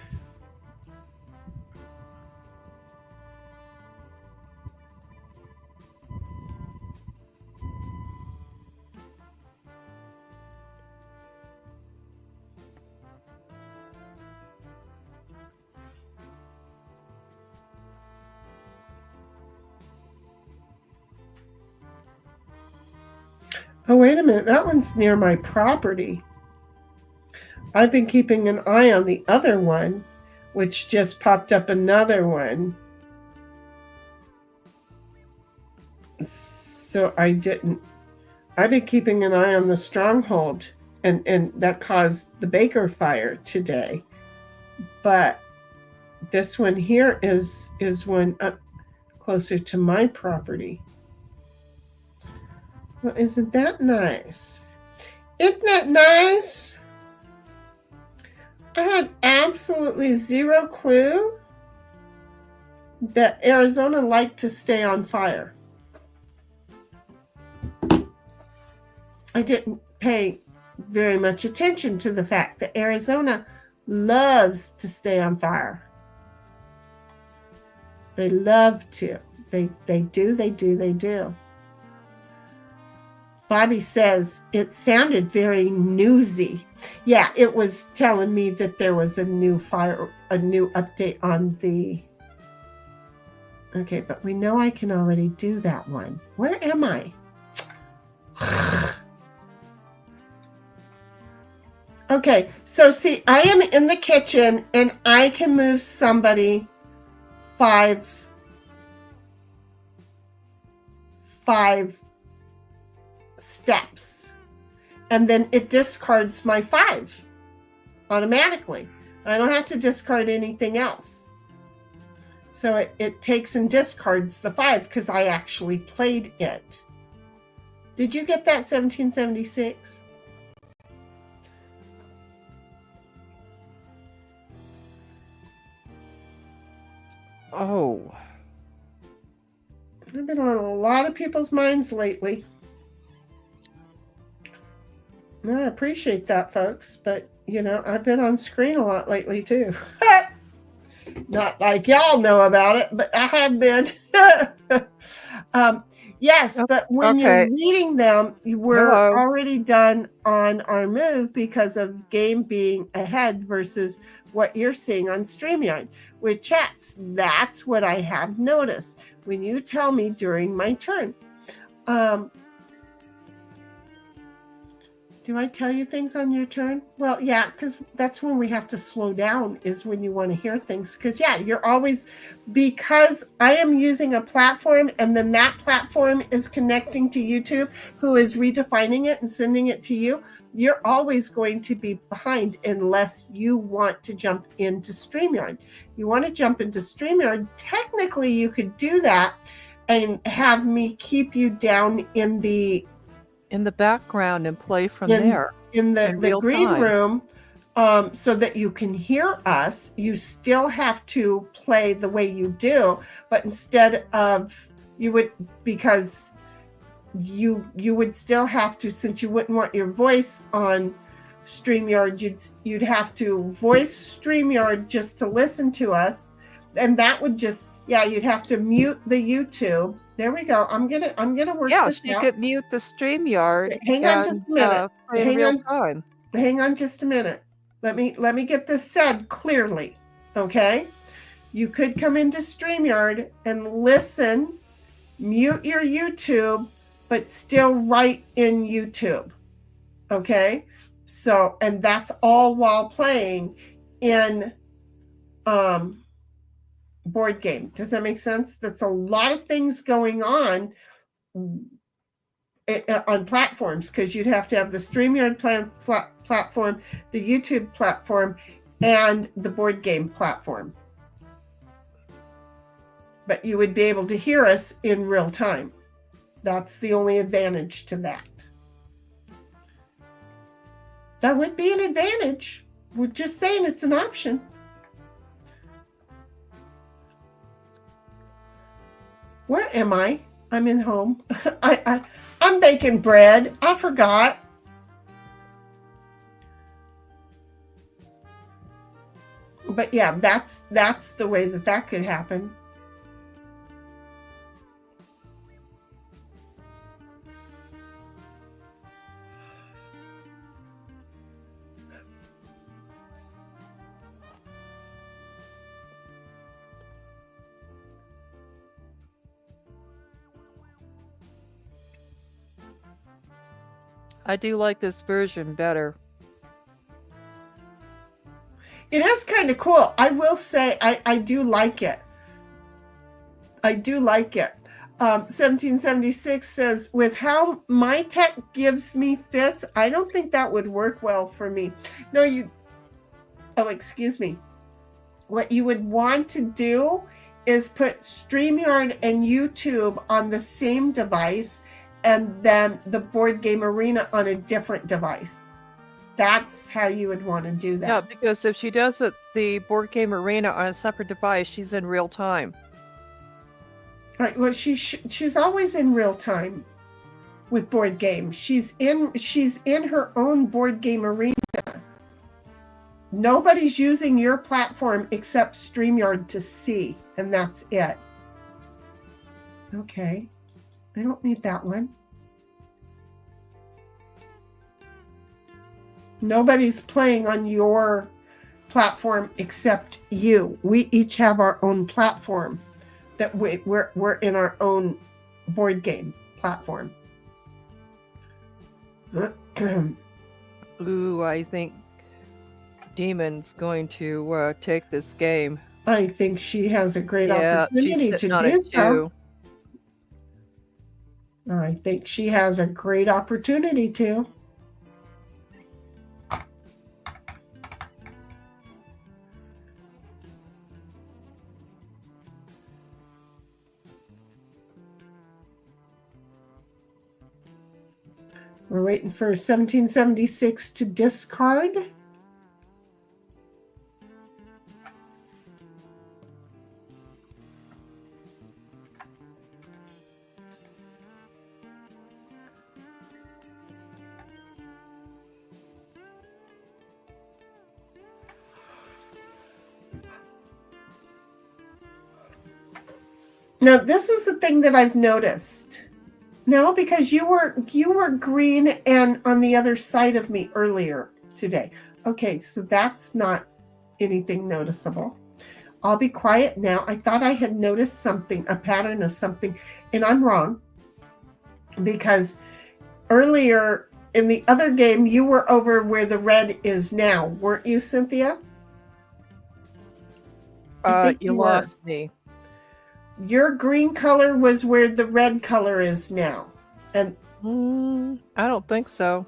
wait a minute. That one's near my property. I've been keeping an eye on the other one, which just popped up another one. So I didn't. I've been keeping an eye on the stronghold, and that caused the Baker fire today. But this one here is one up closer to my property. Well, isn't that nice? Isn't that nice? I had absolutely zero clue that Arizona liked to stay on fire. I didn't pay very much attention to the fact that Arizona loves to stay on fire. They love to. They do. Bobby says it sounded very newsy. Yeah, it was telling me that there was a new update on the. Okay, but we know I can already do that one. Where am I? Okay, so see, I am in the kitchen and I can move somebody five steps, and then it discards my 5 automatically. I don't have to discard anything else. So it takes and discards the 5 because I actually played it. Did you get that, 1776? Oh. I've been on a lot of people's minds lately. I appreciate that, folks, but I've been on screen a lot lately too. Not like y'all know about it, but I have been. Yes, but when you're reading them, we're already done on our move because of game being ahead versus what you're seeing on StreamYard. With chats, that's what I have noticed. When you tell me during my turn, do I tell you things on your turn? Well, yeah, because that's when we have to slow down, is when you want to hear things. Because, yeah, you're always, because I am using a platform and then that platform is connecting to YouTube, who is redefining it and sending it to you, you're always going to be behind unless you want to jump into StreamYard. You want to jump into StreamYard, technically you could do that and have me keep you down in the background and play from there in the green room, so that you can hear us. You still have to play the way you do, but instead of because you would still have to, since you wouldn't want your voice on StreamYard, you'd have to voice StreamYard just to listen to us, and that would just, you'd have to mute the YouTube. There we go. I'm gonna work this out. Yeah, she could mute the StreamYard. Hang on just a minute. Time. Hang on just a minute. Let me get this said clearly. Okay? You could come into StreamYard and listen, mute your YouTube, but still write in YouTube. Okay? So, and that's all while playing in board game. Does that make sense? That's a lot of things going on platforms, because you'd have to have the StreamYard platform, the YouTube platform, and the board game platform. But you would be able to hear us in real time. That's the only advantage to that. That would be an advantage. We're just saying it's an option. Where am I? I'm in home. I'm baking bread. I forgot. But yeah, that's the way that could happen. I do like this version better. It is kind of cool. I will say I do like it. I do like it. 1776 says, with how my tech gives me fits, I don't think that would work well for me. No, excuse me. What you would want to do is put StreamYard and YouTube on the same device and then the Board Game Arena on a different device. That's how you would want to do that. Yeah, because if she does the Board Game Arena on a separate device, she's in real time. Right. Well, she's always in real time with board games. She's in her own Board Game Arena. Nobody's using your platform except StreamYard to see, and that's it. Okay. I don't need that one. Nobody's playing on your platform except you. We each have our own platform that we're in our own board game platform. Ooh, I think Demon's going to take this game. I think she has a great Yeah, opportunity she's to sitting on do it so. too. I think she has a great opportunity to. We're waiting for 1776 to discard. Now, this is the thing that I've noticed. No, because you were green and on the other side of me earlier today. Okay, so that's not anything noticeable. I'll be quiet now. I thought I had noticed something, a pattern of something, and I'm wrong. Because earlier in the other game, you were over where the red is now, weren't you, Cynthia? You lost me. Your green color was where the red color is now. And I don't think so.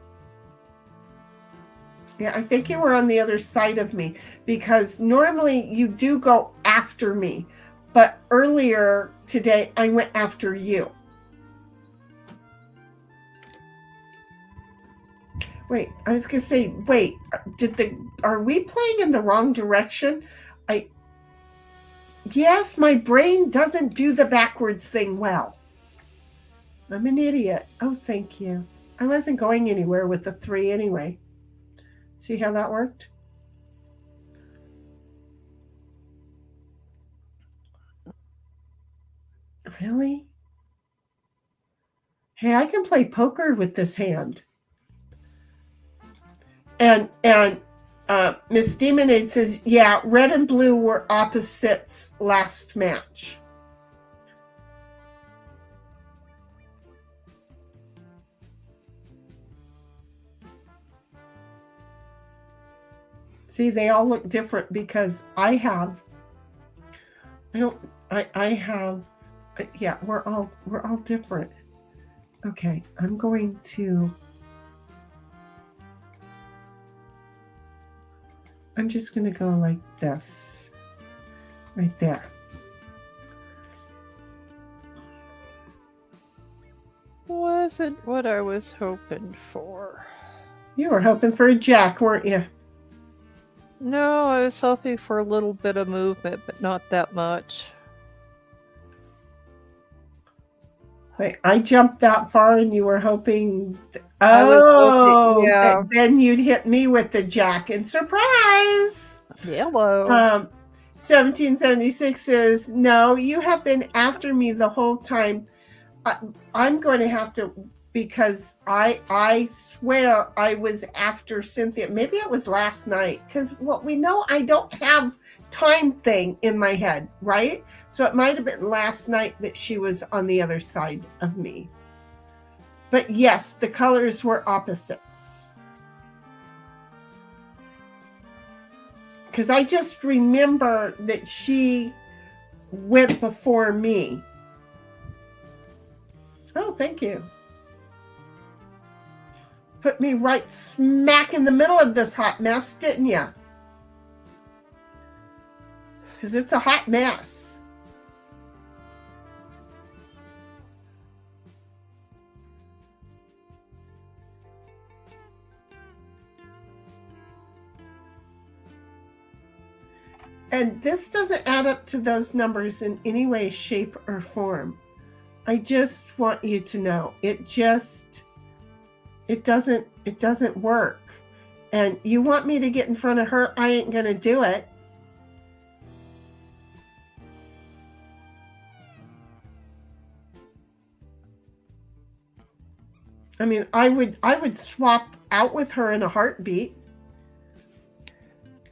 yeah, I think you were on the other side of me because normally you do go after me. But earlier today, I went after you. Wait, I was going to say, wait, are we playing in the wrong direction? Yes, my brain doesn't do the backwards thing well. I'm an idiot. Oh, thank you. I wasn't going anywhere with the 3 anyway. See how that worked? Really? Hey, I can play poker with this hand. And Miss Demonade says, yeah, red and blue were opposites last match. See, they all look different because yeah, we're all different. Okay, I'm going to I'm just going to go like this, right there. Wasn't what I was hoping for. You were hoping for a jack, weren't you? No, I was hoping for a little bit of movement, but not that much. Wait, I jumped that far and you were hoping... yeah. Then you'd hit me with the jack and surprise! Yellow. 1776 says, no, you have been after me the whole time. I'm going to have to, because I swear I was after Cynthia. Maybe it was last night, because we know I don't have time thing in my head, right? So it might have been last night that she was on the other side of me. But yes, the colors were opposites. Because I just remember that she went before me. Oh, thank you. Put me right smack in the middle of this hot mess, didn't you? Because it's a hot mess. And this doesn't add up to those numbers in any way, shape, or form. I just want you to know it doesn't work. And you want me to get in front of her, I ain't gonna do it. I mean, I would swap out with her in a heartbeat.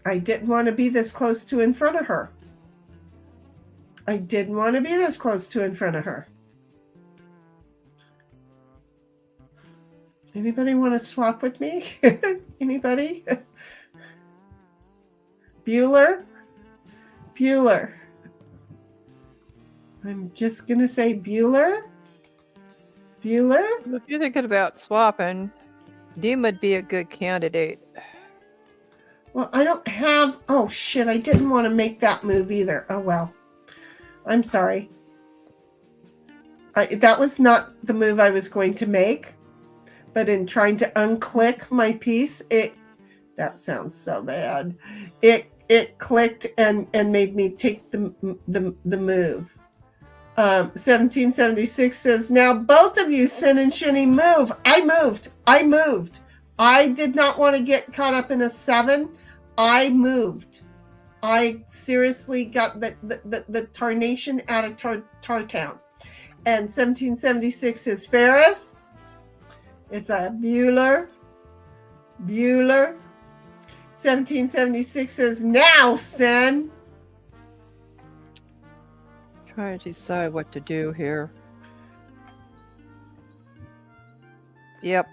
I didn't want to be this close to in front of her. I didn't want to be this close to in front of her. Anybody want to swap with me? Anybody? Bueller? Bueller. I'm just going to say Bueller. Bueller? If you're thinking about swapping, Dean would be a good candidate. Well, I don't have... Oh, shit. I didn't want to make that move either. Oh, well. I'm sorry. That was not the move I was going to make. But in trying to unclick my piece, that sounds so bad. It clicked and made me take the move. 1776 says, now both of you, Sin and Shinny, move. I moved. I did not want to get caught up in a 7. I moved. I seriously got the tarnation out of Tartown. And 1776 says, Ferris. It's a Bueller. 1776 says, now, Sin. Trying to decide what to do here. Yep.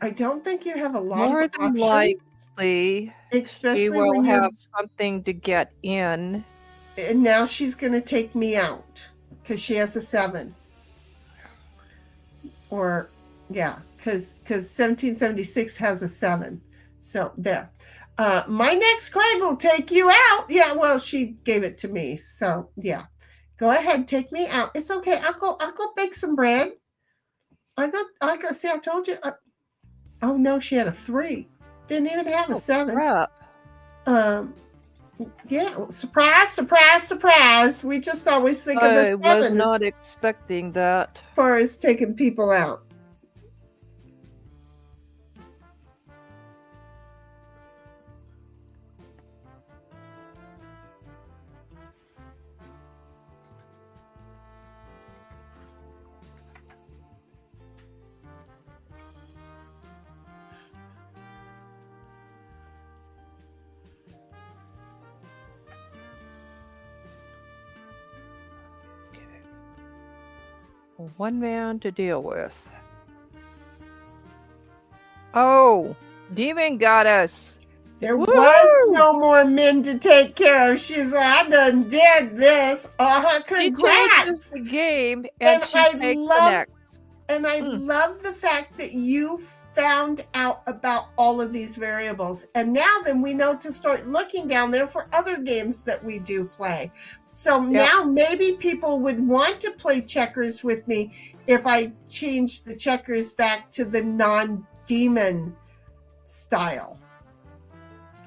I don't think you have a lot More of than options. likely, Especially she will when you're... have something to get in. And now she's going to take me out because she has a 7. Or, yeah, because 1776 has a 7. So, there. My next card will take you out. Yeah, well, she gave it to me. So, yeah. Go ahead, take me out. It's okay. I'll go bake some bread. I go, see, I told you. Oh, no, she had a 3. Didn't even have a 7. Crap. Yeah, well, surprise. We just always think of a 7 I was not expecting that. as far as taking people out. One man to deal with. Oh, Demon got us. There Woo! was no more men to take care of. She's like, I done did this. She Congrats. changes the game and she I takes the love, next. and I love the fact that you found out about all of these variables. And now then we know to start looking down there for other games that we do play. So now maybe people would want to play checkers with me if I change the checkers back to the non-demon style.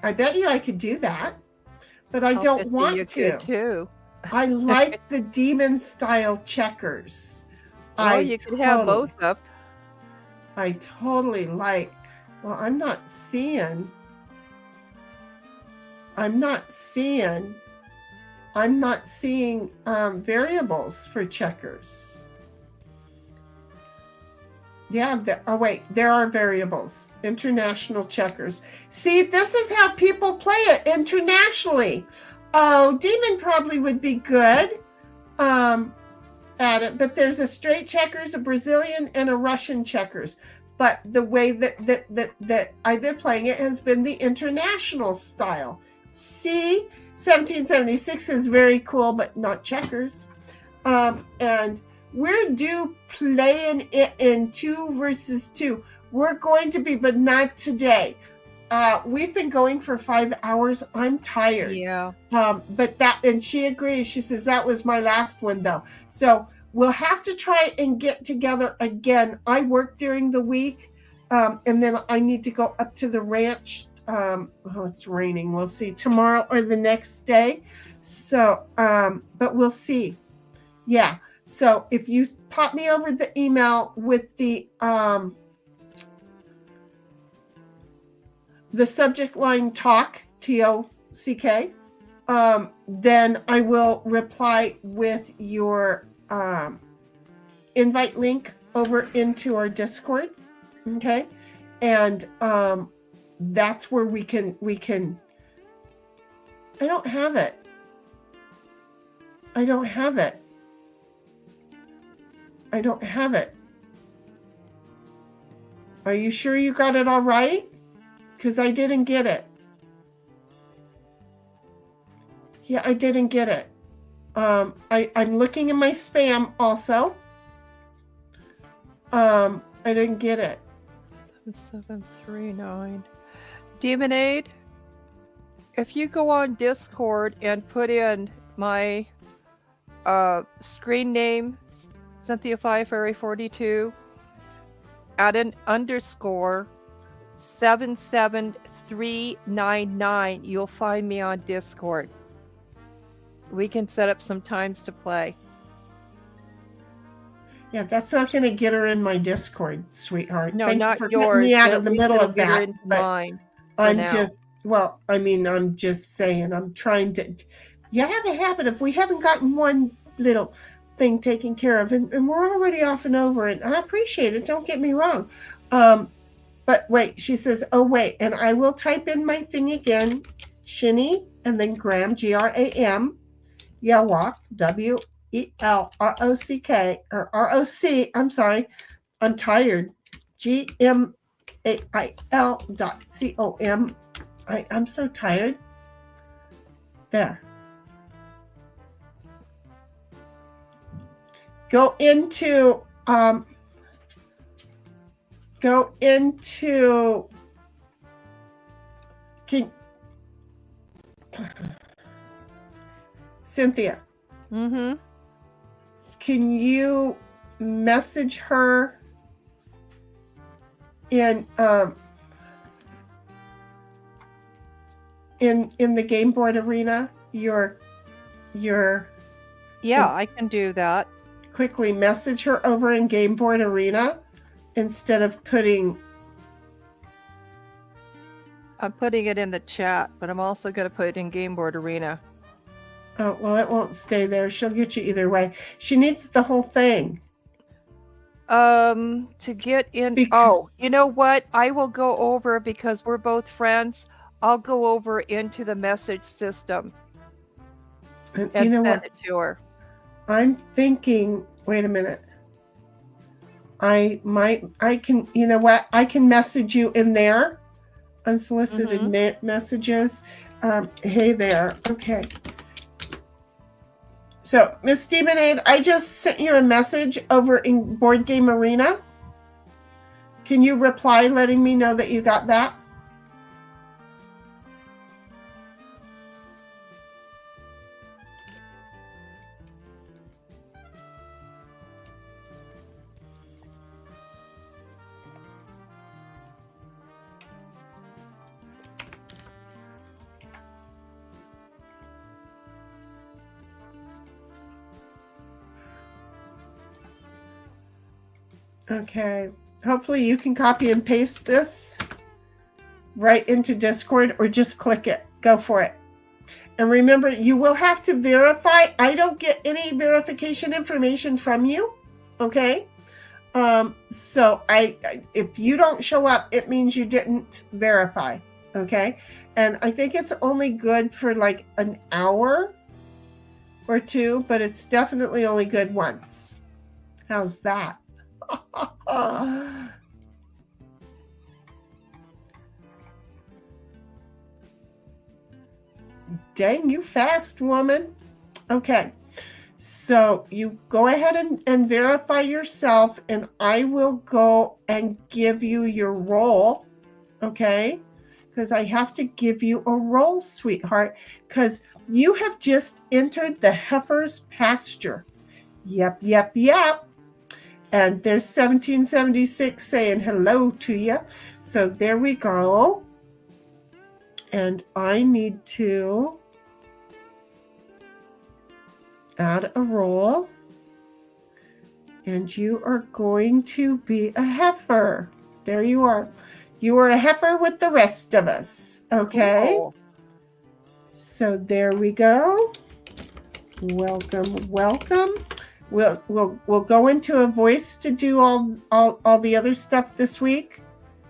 I bet you I could do that, but I don't want you to. could too. I like the demon style checkers. Well, you could have both up. I totally like. Well, I'm not seeing variables for checkers. Yeah, there are variables. International checkers. See, this is how people play it internationally. Oh, demon probably would be good. add it, but there's a straight checkers, a Brazilian, and a Russian checkers. But the way that I've been playing it has been the international style. See, 1776 is very cool, but not checkers. And we're playing it in 2 versus 2. We're going to be, but not today. We've been going for 5 hours. I'm tired. Yeah. And she agrees. She says that was my last one though. So we'll have to try and get together again. I work during the week, and then I need to go up to the ranch. It's raining. We'll see tomorrow or the next day. So, but we'll see. Yeah. So if you pop me over the email with the subject line talk, TOCK, then I will reply with your invite link over into our Discord. Okay. And that's where we can I don't have it. I don't have it. Are you sure you got it all right? Because I didn't get it. Yeah, I didn't get it. I'm looking in my spam also. I didn't get it. 7739. Demonade, if you go on Discord and put in my screen name, Cynthia5Fairy42, add an underscore 77399, you'll find me on Discord. We can set up some times to play. Yeah, that's not going to get her in my Discord, sweetheart. No, Thank not you for yours. getting me out but of the at least middle it'll of get her that. into But mine. I'm now. I'm just saying, I'm trying to, you have a habit if we haven't gotten one little thing taken care of, and we're already off and over, and I appreciate it. Don't get me wrong. But wait, she says, oh, wait, and I will type in my thing again, Shinny, and then Graham, Gram, Yelrock, WELROCK, or ROC, I'm sorry, I'm tired, GMAIL.com. I'm so tired. There. Go into Cynthia. Mm-hmm. Can you message her in the game board arena? Yeah, I can do that. Quickly message her over in game board arena instead of putting. I'm putting it in the chat, but I'm also going to put it in Game Board Arena. Oh, well, it won't stay there. She'll get you either way. She needs the whole thing. To get in. You know what? I will go over, because we're both friends. I'll go over into the message system and send it to her. I'm thinking, wait a minute. I can, you know what? I can message you in there. Unsolicited messages. Hey there. Okay. So, Miss Demonade, I just sent you a message over in Board Game Arena. Can you reply letting me know that you got that? Okay, hopefully you can copy and paste this right into Discord, or just click it. Go for it. And remember, you will have to verify. I don't get any verification information from you. Okay. So if you don't show up, it means you didn't verify. Okay. And I think it's only good for like an hour. or two, but it's definitely only good once. How's that? Dang, you fast, woman. Okay. So you go ahead and verify yourself, and I will go and give you your role, okay? Because I have to give you a role, sweetheart, because you have just entered the heifer's pasture. Yep. And there's 1776 saying hello to you. So there we go. And I need to add a role, and you are going to be a heifer. There you are. You are a heifer with the rest of us. Okay. Cool. So there we go. Welcome. We'll go into a voice to do all the other stuff this week.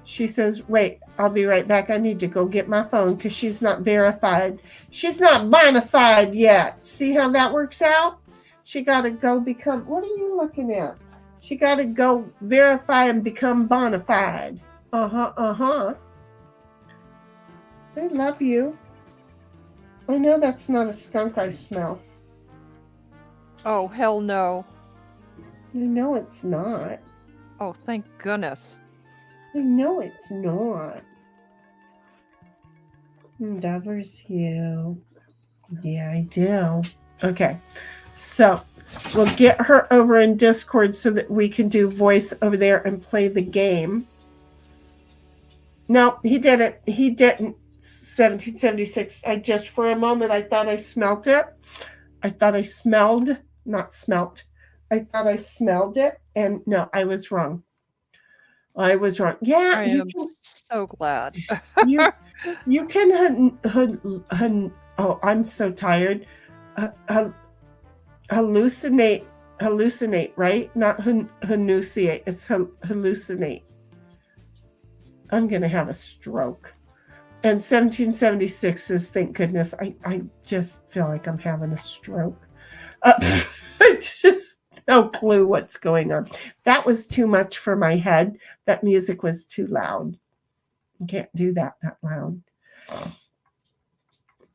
She says, wait, I'll be right back. I need to go get my phone because she's not verified. She's not bona fide yet. See how that works out? She got to go become, what are you looking at? She got to go verify and become bona fide. I love you. I know that's not a skunk I smell. Oh, hell no. I know it's not. Oh, thank goodness. I know it's not. That was you. Yeah, I do. Okay. So we'll get her over in Discord so that we can do voice over there and play the game. No, he didn't. He didn't. 1776. I just, for a moment, I thought I smelt it. I thought I smelled, not smelt. I thought I smelled it. And no, I was wrong. Yeah, I you am can. so glad. You can. Oh, I'm so tired. Hallucinate, right? Not hallucinate. It's hallucinate. I'm gonna have a stroke. And 1776 says, thank goodness. I just feel like I'm having a stroke. It's just no clue what's going on. That was too much for my head. That music was too loud. You can't do that loud.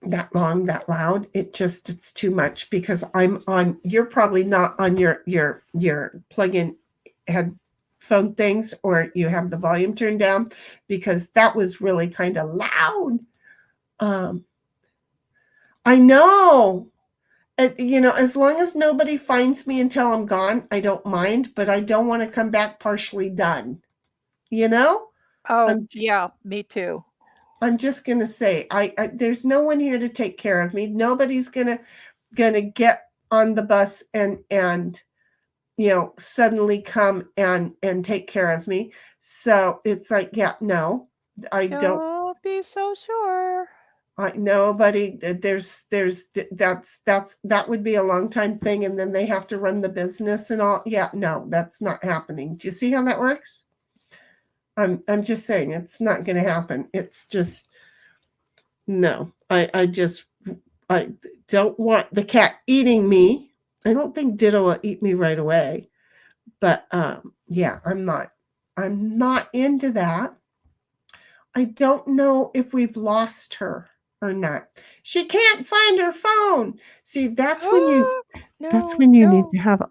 That long, that loud. It's too much because I'm on, you're probably not on your plug-in headphone things, or you have the volume turned down, because that was really kind of loud. I know. As long as nobody finds me until I'm gone, I don't mind, but I don't want to come back partially done. Oh, yeah, me too. I'm just gonna say, I there's no one here to take care of me. Nobody's gonna get on the bus and suddenly come and take care of me. So it's like, yeah, no, I don't be so sure. Nobody. That would be a long time thing, and then they have to run the business and all. Yeah, no, that's not happening. Do you see how that works? I'm just saying it's not going to happen. It's just no. I don't want the cat eating me. I don't think Ditto will eat me right away. But yeah, I'm not into that. I don't know if we've lost her or not. She can't find her phone. See, that's when you need to have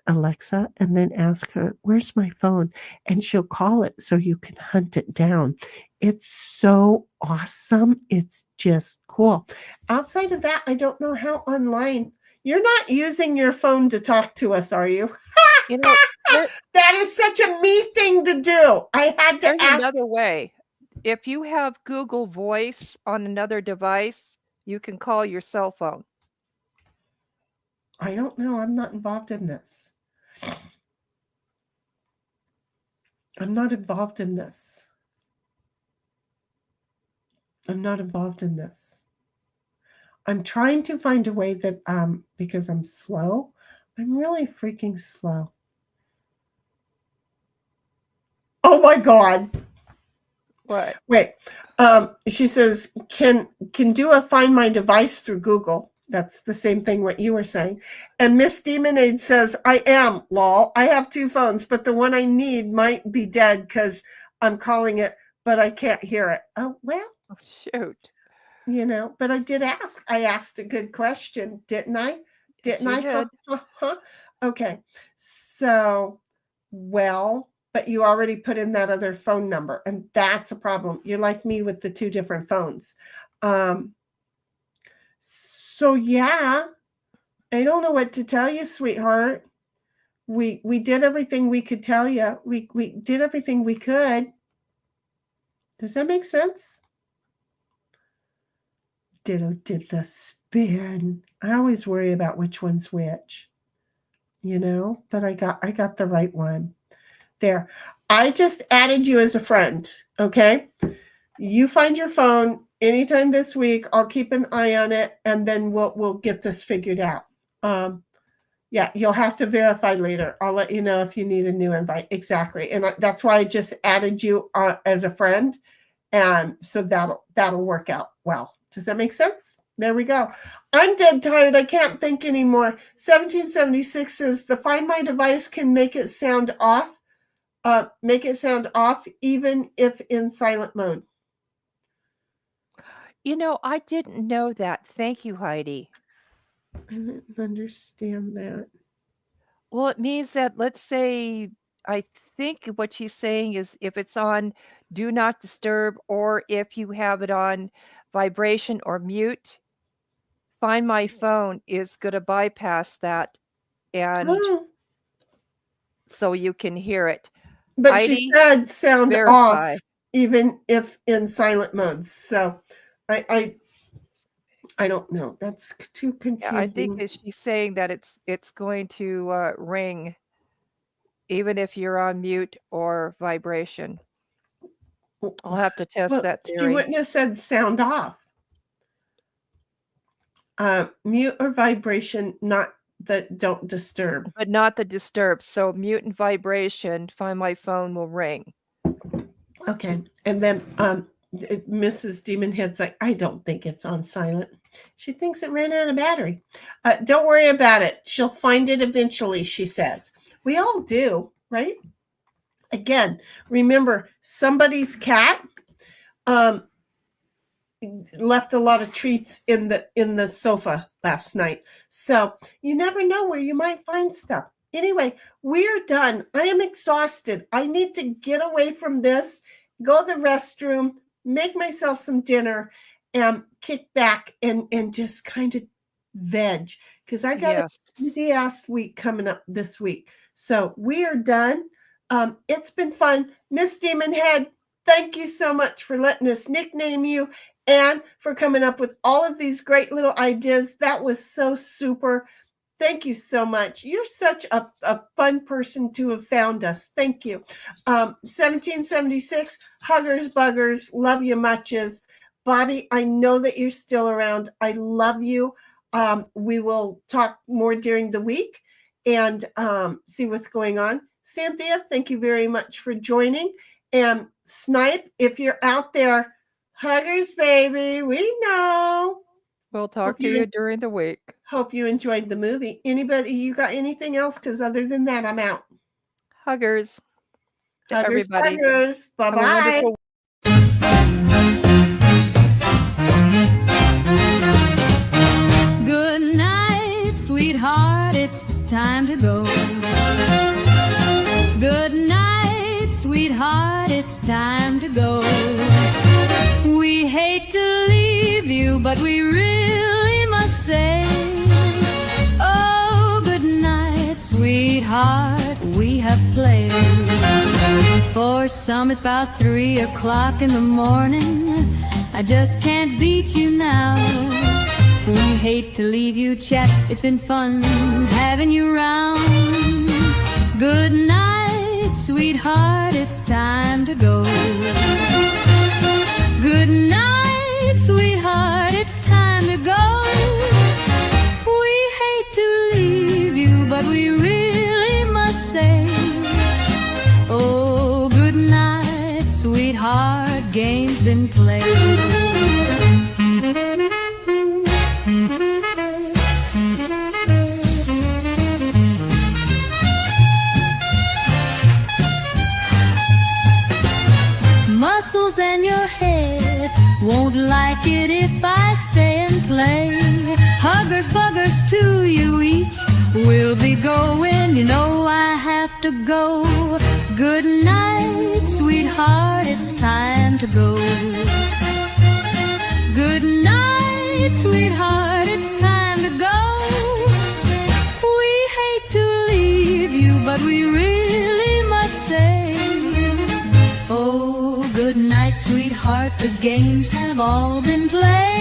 Alexa and then ask her, where's my phone? And she'll call it so you can hunt it down. It's so awesome. It's just cool. Outside of that, I don't know how online. You're not using your phone to talk to us, are you? That is such a me thing to do. I had to ask. Another way. If you have Google Voice on another device, you can call your cell phone. I don't know. I'm not involved in this. I'm not involved in this. I'm trying to find a way that, because I'm slow, I'm really freaking slow. Oh my God. What? Wait. She says, can do a find my device through Google. That's the same thing what you were saying. And Miss Demonade says, I am, lol. I have 2 phones, but the one I need might be dead because I'm calling it, but I can't hear it. Oh, well, Oh, shoot. but I did ask. I asked a good question, didn't I? Yes, Didn't you I? did. Okay. So, well, but you already put in that other phone number, and that's a problem. You're like me with the 2 different phones. So yeah, I don't know what to tell you, sweetheart. We did everything we could tell you. We did everything we could. Does that make sense? Ditto did the spin. I always worry about which one's which, but I got the right one. There. I just added you as a friend, okay? You find your phone anytime this week. I'll keep an eye on it, and then we'll get this figured out. Yeah, you'll have to verify later. I'll let you know if you need a new invite. Exactly. And that's why I just added you as a friend. And so that'll work out well. Does that make sense? There we go. I'm dead tired. I can't think anymore. 1776 says the Find My device can make it sound off. Even if in silent mode. I didn't know that. Thank you, Heidi. I didn't understand that. Well, it means that, let's say, I think what she's saying is if it's on Do Not Disturb, or if you have it on vibration or mute, Find My phone is going to bypass that, and so you can hear it. But she Heidi, said sound verify. off even if in silent modes. So I don't know. That's too confusing. Yeah, I think that she's saying that it's going to ring even if you're on mute or vibration. I'll have to test that She theory. wouldn't have said sound off. Mute or vibration, not that don't disturb. But not the disturb. So mute and vibration, Find My phone will ring. Okay. And then Mrs. Demon Head's like, I don't think it's on silent. She thinks it ran out of battery. Don't worry about it. She'll find it eventually, she says. We all do, right? Again, remember, somebody's cat left a lot of treats in the sofa last night. So you never know where you might find stuff. Anyway, we're done. I am exhausted. I need to get away from this, go to the restroom, make myself some dinner, and kick back and just kind of veg. Because I got a busy ass week coming up this week. So we are done. It's been fun. Miss Demon Head, thank you so much for letting us nickname you and for coming up with all of these great little ideas. That was so super. Thank you so much. You're such a fun person to have found us. Thank you. 1776, huggers, buggers, love you muches. Bobby, I know that you're still around. I love you. We will talk more during the week and see what's going on. Cynthia, thank you very much for joining. And Snipe, if you're out there, huggers, baby, we know. We'll talk to you during the week. Hope you enjoyed the movie. Anybody, you got anything else? Because other than that, I'm out. Huggers. To Huggers, everybody. huggers. Bye-bye. Have a wonderful Good night, sweetheart, it's time to go. Good night, sweetheart, it's time to go. We hate to leave you, but we really must say, oh, good night, sweetheart, we have played. For some it's about 3 o'clock in the morning, I just can't beat you now. We hate to leave you, chat, it's been fun having you round. Good night, sweetheart, it's time to go. Good night, sweetheart, it's time to go. We hate to leave you, but we really must say, oh, good night, sweetheart, game's been played. it if I stay and play. Huggers, buggers to you each. We'll be going, you know I have to go. Good night, sweetheart, it's time to go. Good night, sweetheart, it's time to go. We hate to leave you, but we really must say, oh, good night, sweetheart, the games have all been played.